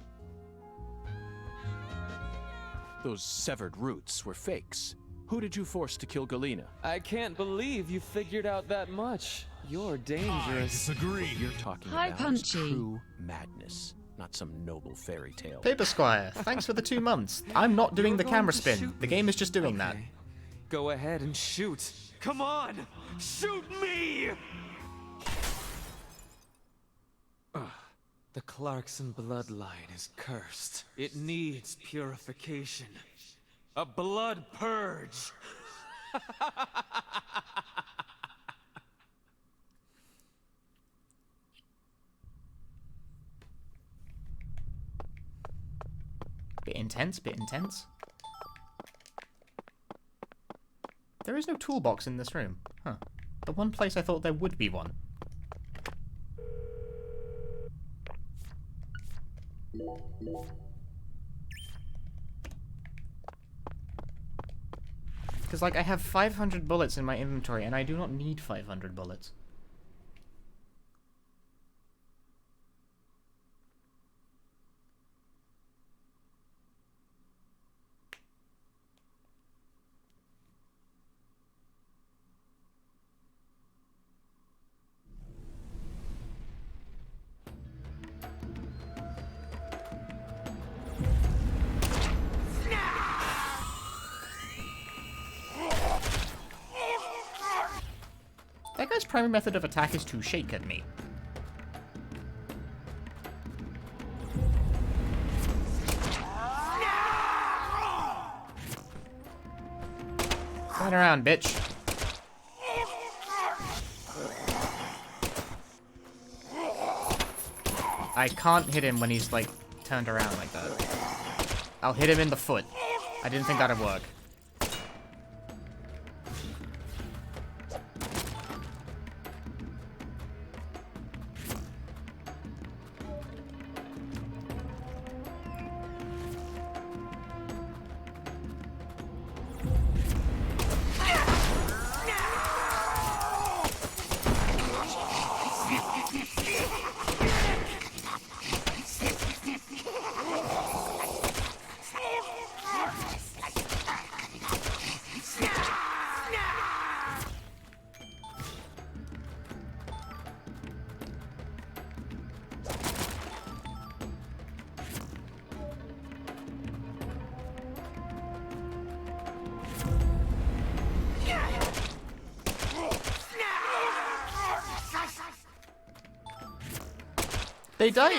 Those severed roots were fakes. Who did you force to kill Galena? I can't believe you figured out that much. You're dangerous. Disagree. What you're talking Hi, about is Punchy. true madness, not some noble fairy tale. Paper Squire, thanks for the 2 months. I'm not doing the camera spin. The game is just doing that. Go ahead and shoot. Come on! Shoot me! The Clarkson bloodline is cursed. It needs purification. A blood purge. Bit intense, bit intense. There is no toolbox in this room. Huh. The one place I thought there would be one. Because, like, I have 500 bullets in my inventory, and I do not need 500 bullets. That guy's primary method of attack is to shake at me. Turn around, bitch. I can't hit him when he's, like, turned around like that. I'll hit him in the foot. I didn't think that'd work. They die,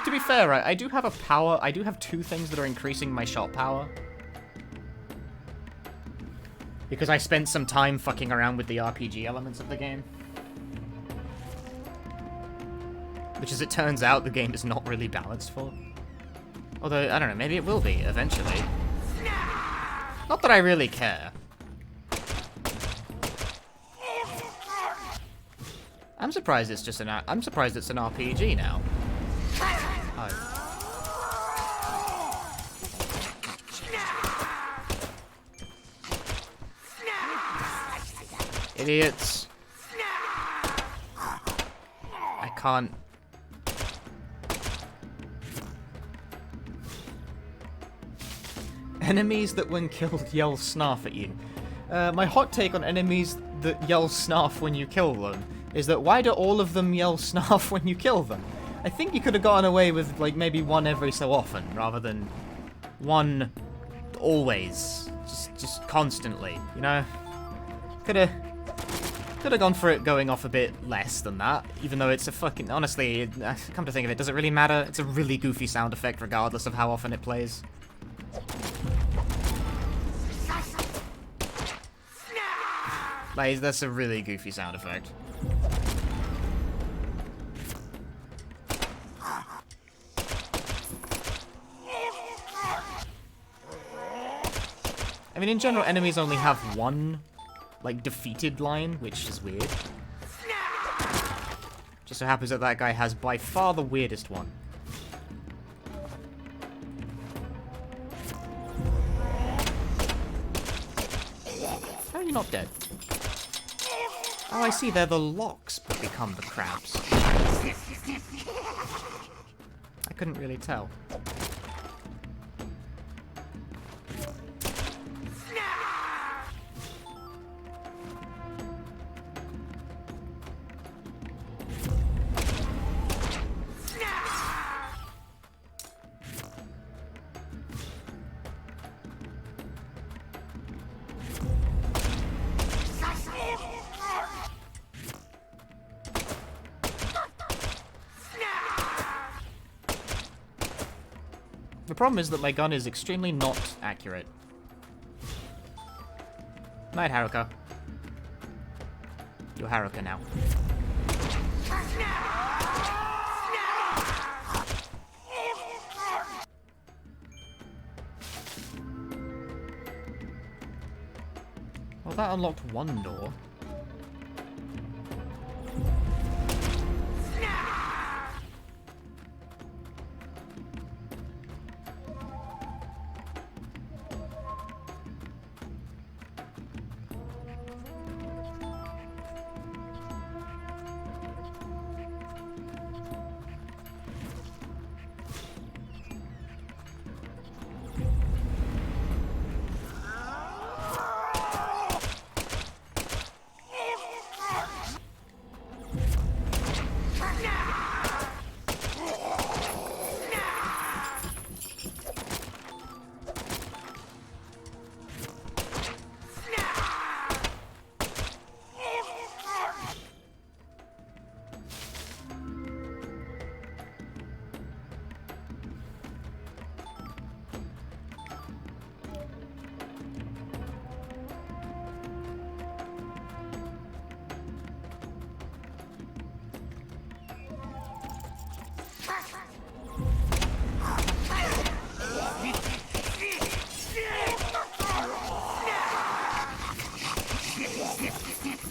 to be fair, right, I do have a power, I do have 2 things that are increasing my shot power. Because I spent some time fucking around with the RPG elements of the game. Which, as it turns out, the game is not really balanced for. Although, I don't know, maybe it will be, eventually. Not that I really care. I'm surprised it's just I'm surprised it's an RPG now. Oh. Idiots. I can't. Enemies that when killed yell snarf at you. My hot take on enemies that yell snarf when you kill them is that why do all of them yell snarf when you kill them? I think you could have gotten away with, like, maybe one every so often, rather than one always. Just constantly, you know? Could have Could have gone for it going off a bit less than that, even though it's a fucking... Honestly, come to think of it, does it really matter? It's a really goofy sound effect regardless of how often it plays. Like, that's a really goofy sound effect. I mean, in general, enemies only have one, like, defeated line, which is weird. Just so happens that that guy has by far the weirdest one. How are you not dead? Oh, I see, they're the locks, but become the crabs. I couldn't really tell. The problem is that my gun is extremely not accurate. Night, Haruka. You're Haruka now. Well, that unlocked one door.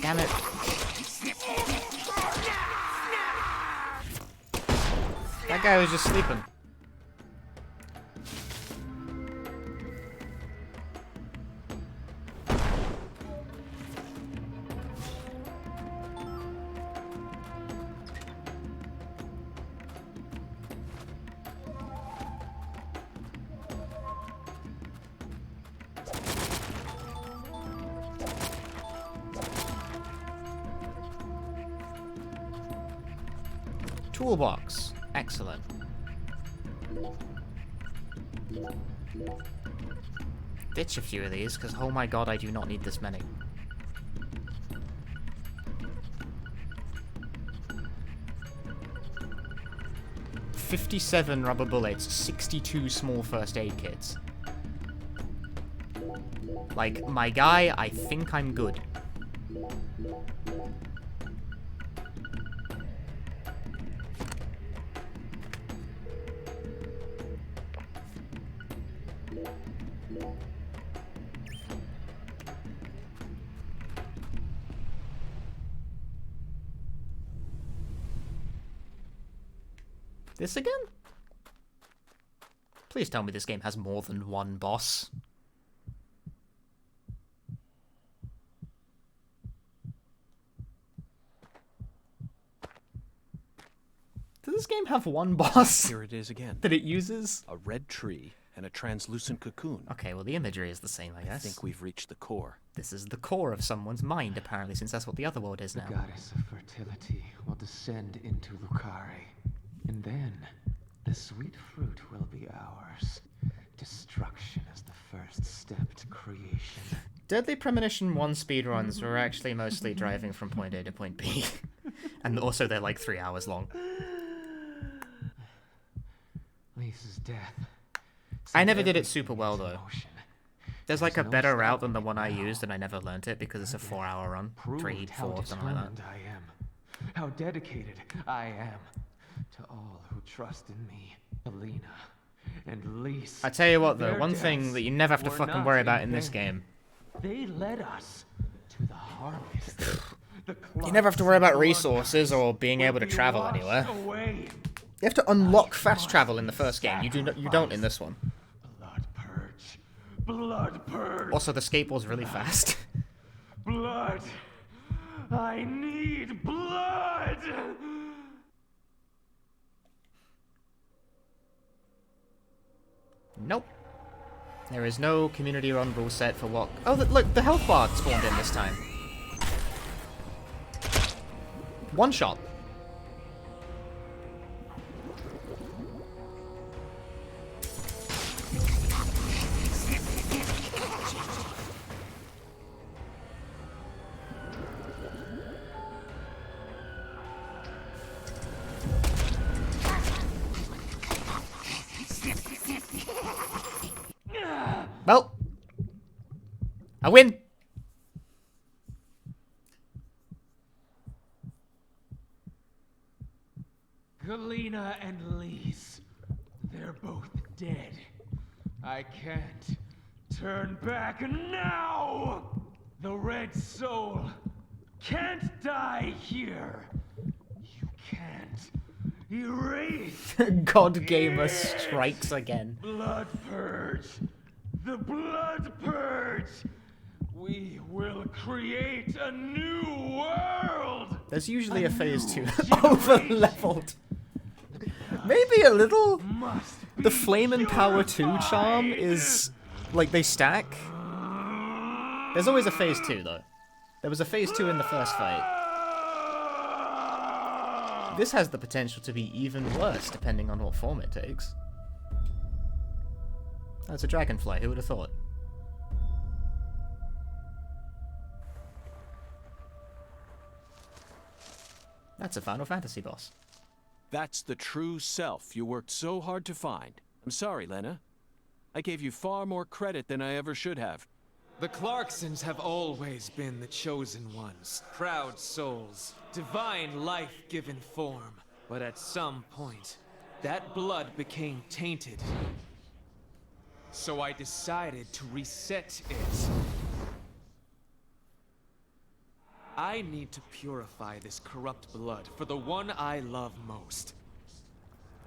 Damn it. That guy was just sleeping. Toolbox. Excellent. Ditch a few of these, because oh my god, I do not need this many. $57 rubber bullets, 62 small first aid kits. Like, my guy, I think I'm good. This again? Please tell me this game has more than one boss. Does this game have one boss? Here it is again. That it uses? A red tree and a translucent cocoon. Okay, well the imagery is the same, I guess. I think we've reached the core. This is the core of someone's mind, apparently, since that's what the other world is now. The goddess of fertility will descend into Lucari. And then, the sweet fruit will be ours. Destruction is the first step to creation. Deadly Premonition 1 speedruns were actually mostly driving from point A to point B. And also they're like 3 hours long. Lisa's death. I never did it super well though. There's like a better route than the one I used and I never learnt it because it's a 4-hour run. 3, 4, something like that. I am. How dedicated I am to all who trust in me. Alina and Lise. I tell you what though, one thing that you never have to fucking worry about in this game. They led us to the harvest. You never have to worry about resources or being able to travel anywhere. You have to unlock fast travel in the first game. You don't in this one. Blood purge. Also, the skateboard's really fast. Blood. I need blood. Nope. There is no community run rule set for what... Oh, look, the health bar spawned in this time. One shot. Well, I win. Galena and Lise, they're both dead. I can't turn back now. The Red Soul can't die here. You can't erase. God Gamer strikes again. Blood Purge. The Blood Purge. We will create a new world. There's usually a phase 2 over-leveled. Maybe a little. The Flame and Power 2 charm is like they stack. There's always a phase 2 though. There was a phase 2 in the first fight. This has the potential to be even worse depending on what form it takes. That's a dragonfly, who would have thought? That's a Final Fantasy boss. That's the true self you worked so hard to find. I'm sorry, Lena. I gave you far more credit than I ever should have. The Clarksons have always been the chosen ones, proud souls, divine life-given form. But at some point, that blood became tainted. So I decided to reset it. I need to purify this corrupt blood for the one I love most.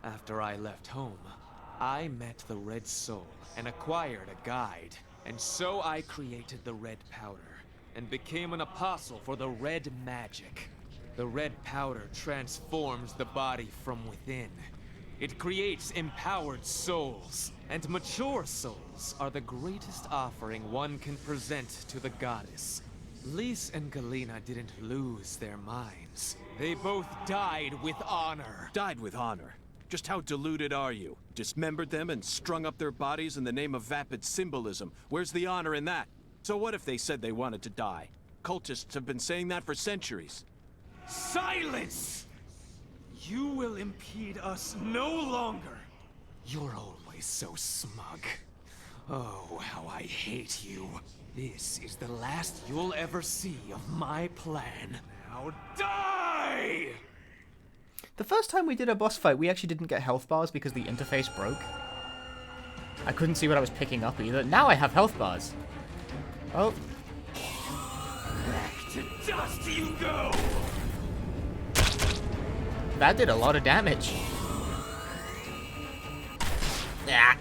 After I left home, I met the Red Soul and acquired a guide. And so I created the Red Powder and became an apostle for the Red Magic. The Red Powder transforms the body from within. It creates empowered souls, and mature souls are the greatest offering one can present to the goddess. Lise and Galena didn't lose their minds. They both died with honor. Died with honor? Just how deluded are you? Dismembered them and strung up their bodies in the name of vapid symbolism. Where's the honor in that? So what if they said they wanted to die? Cultists have been saying that for centuries. Silence! You will impede us no longer. You're always so smug. Oh, how I hate you. This is the last you'll ever see of my plan. Now die! The first time we did a boss fight, we actually didn't get health bars because the interface broke. I couldn't see what I was picking up either. Now I have health bars. Oh. Back to dust you go! That did a lot of damage. Ah.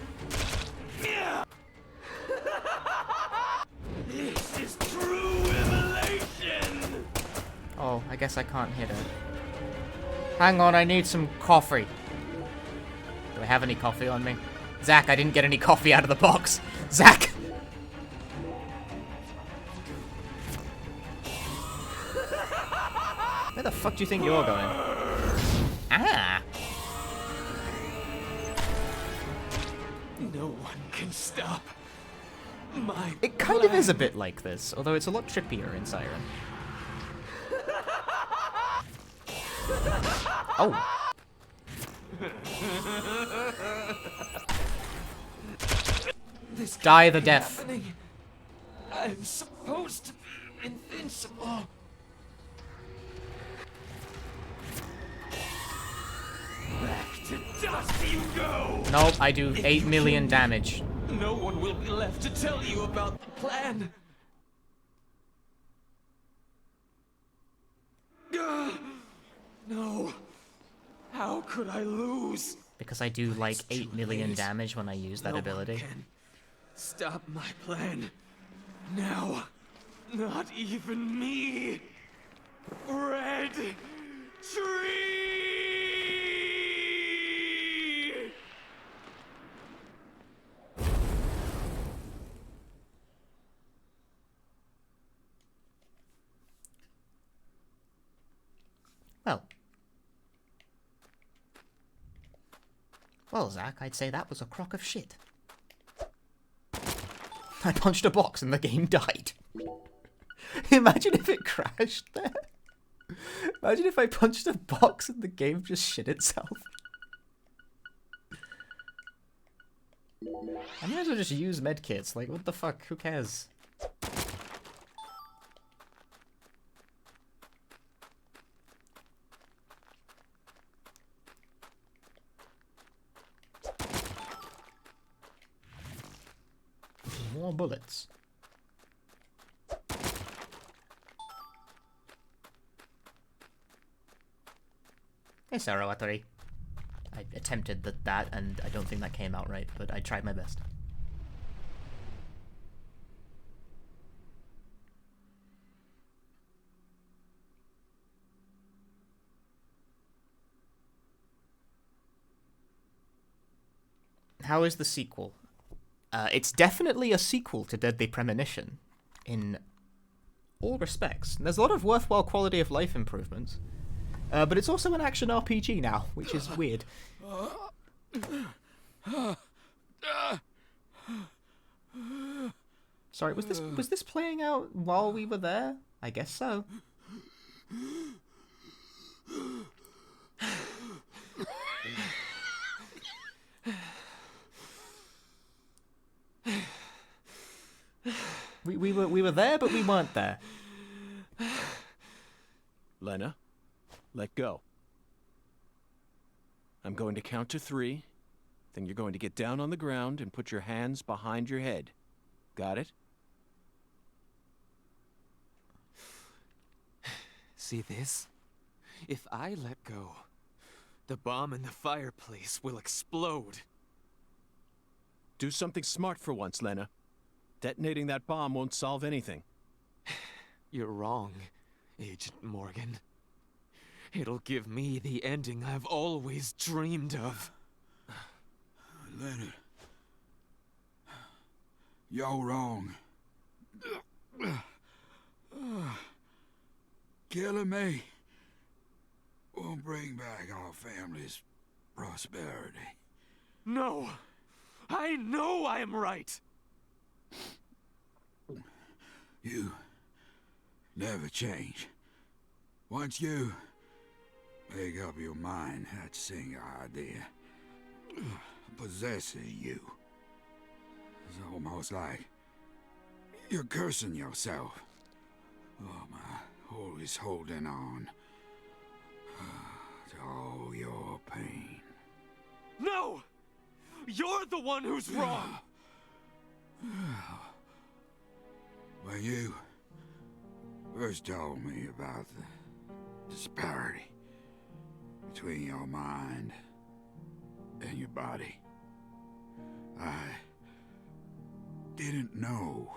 This is true immolation! Oh, I guess I can't hit her. Hang on, I need some coffee. Do I have any coffee on me? Zach, I didn't get any coffee out of the box. Zach! Where the fuck do you think you're going? Ah! No one can stop It kind of is a bit like this, although it's a lot trippier in Siren. Oh. This Die can't the be death. happening. I'm supposed to be invincible. Back to dust you go! Nope, I do 8 million damage. No one will be left to tell you about the plan. No. How could I lose? Because I do like 8 million damage when I use that ability. Can stop my plan. Now. Not even me. Red Tree! Well, Zach, I'd say that was a crock of shit. I punched a box and the game died. Imagine if it crashed there. Imagine if I punched a box and the game just shit itself. I might as well just use medkits. Like, what the fuck? Who cares? More bullets. Hey, Sarawatari. I attempted that, and I don't think that came out right, but I tried my best. How is the sequel? It's definitely a sequel to Deadly Premonition, in all respects. There's a lot of worthwhile quality of life improvements, but it's also an action RPG now, which is weird. Sorry, was this playing out while we were there? I guess so. We were there, but we weren't there. Lena, let go. I'm going to count to 3, then you're going to get down on the ground and put your hands behind your head. Got it? See this? If I let go, the bomb in the fireplace will explode. Do something smart for once, Lena. Detonating that bomb won't solve anything. You're wrong, Agent Morgan. It'll give me the ending I've always dreamed of. Leonard, you're wrong. Killing me won't bring back our family's prosperity. No! I know I'm right! You never change. Once you make up your mind, that single idea possesses you. It's almost like you're cursing yourself. Oh, my, always holding on to all your pain. No! You're the one who's wrong! When you first told me about the disparity between your mind and your body, I didn't know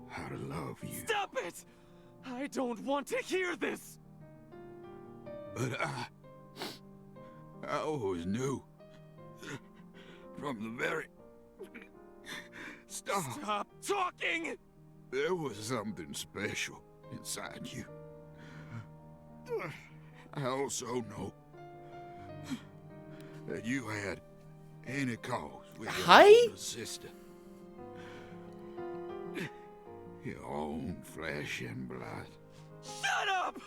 how to love you. Stop it! I don't want to hear this! But I always knew from the very start. Stop talking! There was something special inside you. I also know that you had any cause with your older sister. Your own flesh and blood. Shut up!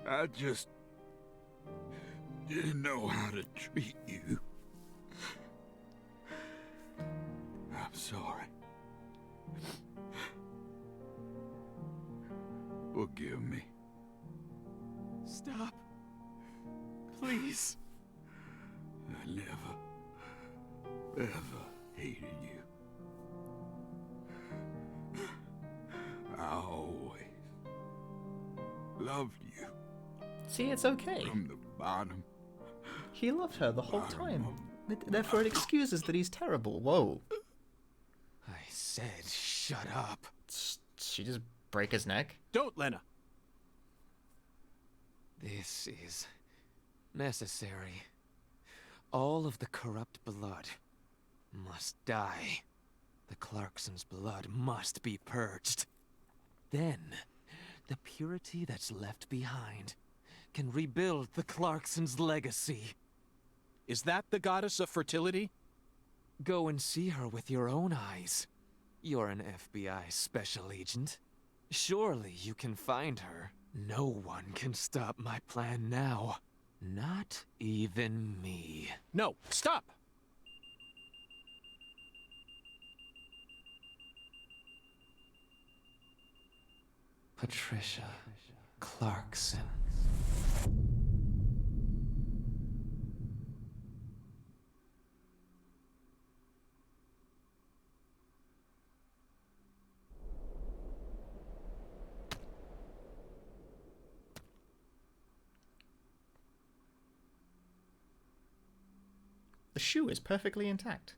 I just didn't know how to treat you. I'm sorry. Forgive me. Stop. Please. I never, ever hated you. I always loved you. See, it's okay. From the bottom. He loved her the whole time. Therefore, it excuses that he's terrible. Whoa. I said shut up. She just break his neck? Don't, Lena. This is necessary. All of the corrupt blood must die. The Clarksons' blood must be purged. Then, the purity that's left behind can rebuild the Clarksons' legacy. Is that the goddess of fertility? Go and see her with your own eyes. You're an FBI special agent. Surely you can find her. No one can stop my plan now. Not even me. No, stop! Patricia Clarkson. The shoe is perfectly intact.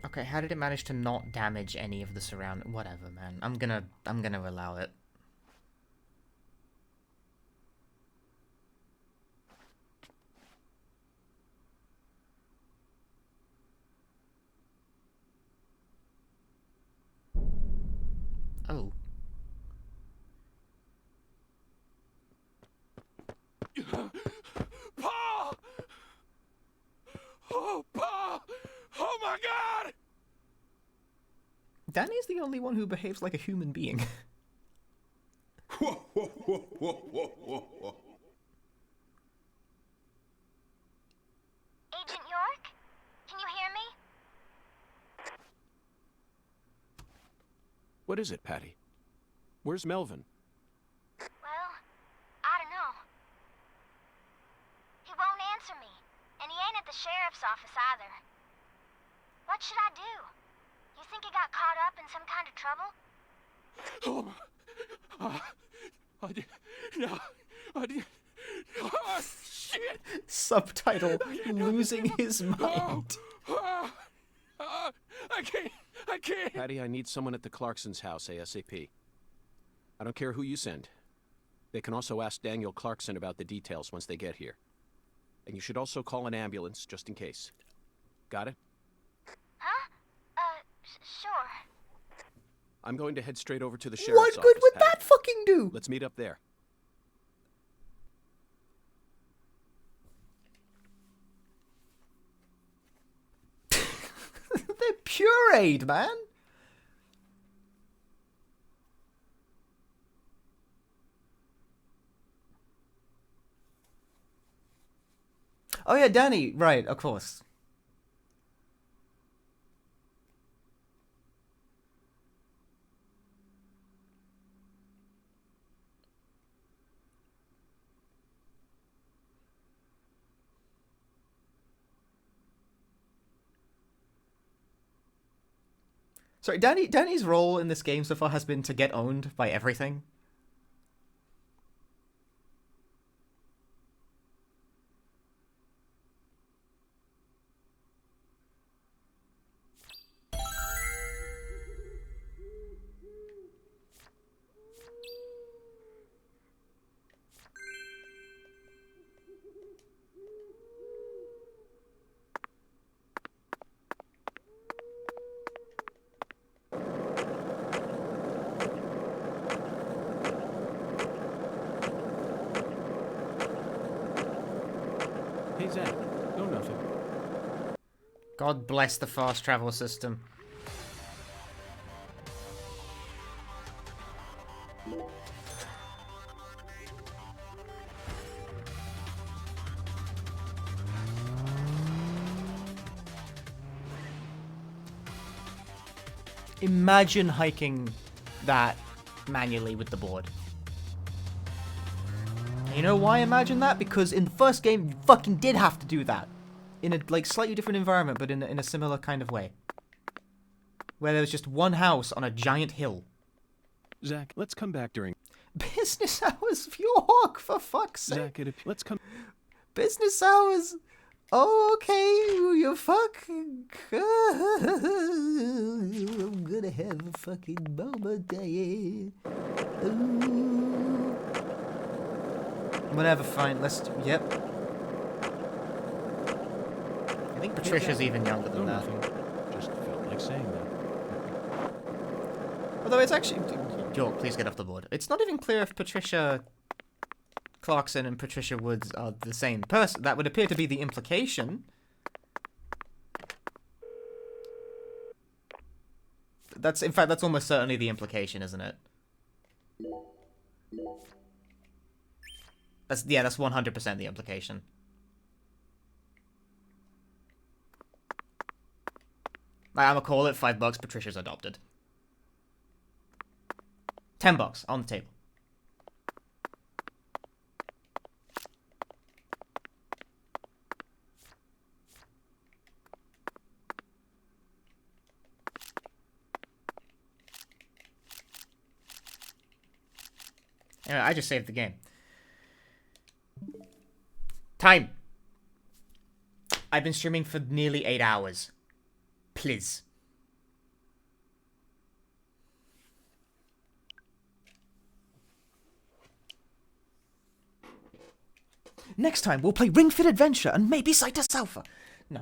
Okay, how did it manage to not damage any of the surround? Whatever, man. I'm gonna allow it. Oh. Paul! Oh, Paul! Oh my God! Danny's the only one who behaves like a human being. Agent York? Can you hear me? What is it, Patty? Where's Melvin? Well, I don't know. He won't answer me, and he ain't at the sheriff's office either. What should I do? You think he got caught up in some kind of trouble? Oh, shit! Subtitle: Losing his mind. I can't. Patty, I need someone at the Clarksons' house ASAP. I don't care who you send. They can also ask Daniel Clarkson about the details once they get here. And you should also call an ambulance, just in case. Got it? Huh? Sure. I'm going to head straight over to the sheriff's office. What good would Patty. that fucking do? Let's meet up there. They're pureed, man. Oh yeah, Danny. Right, of course. Sorry, Danny's role in this game so far has been to get owned by everything. Hey, Zach. No, nothing. God bless the fast travel system. Imagine hiking that manually with the board. And you know why I imagine that? Because in the first game, you fucking did have to do that. In a, like, slightly different environment, but in a similar kind of way. Where there was just one house on a giant hill. Zach, let's come back during... Business hours, York, for fuck's sake. Zach, let's come... Business hours? Okay, you fucking... I'm gonna have a fucking moment, Whatever, fine, let's... Yep. I think Patricia's even younger than that. Just felt like saying that. Although it's actually... York, please get off the board. It's not even clear if Patricia Clarkson and Patricia Woods are the same person. That would appear to be the implication. That's, in fact, that's almost certainly the implication, isn't it? That's 100% the implication. I'm gonna call it $5. Patricia's adopted. $10 on the table. Anyway, I just saved the game. Time. I've been streaming for nearly 8 hours. Please. Next time, we'll play Ring Fit Adventure and maybe Cytus Alpha. No.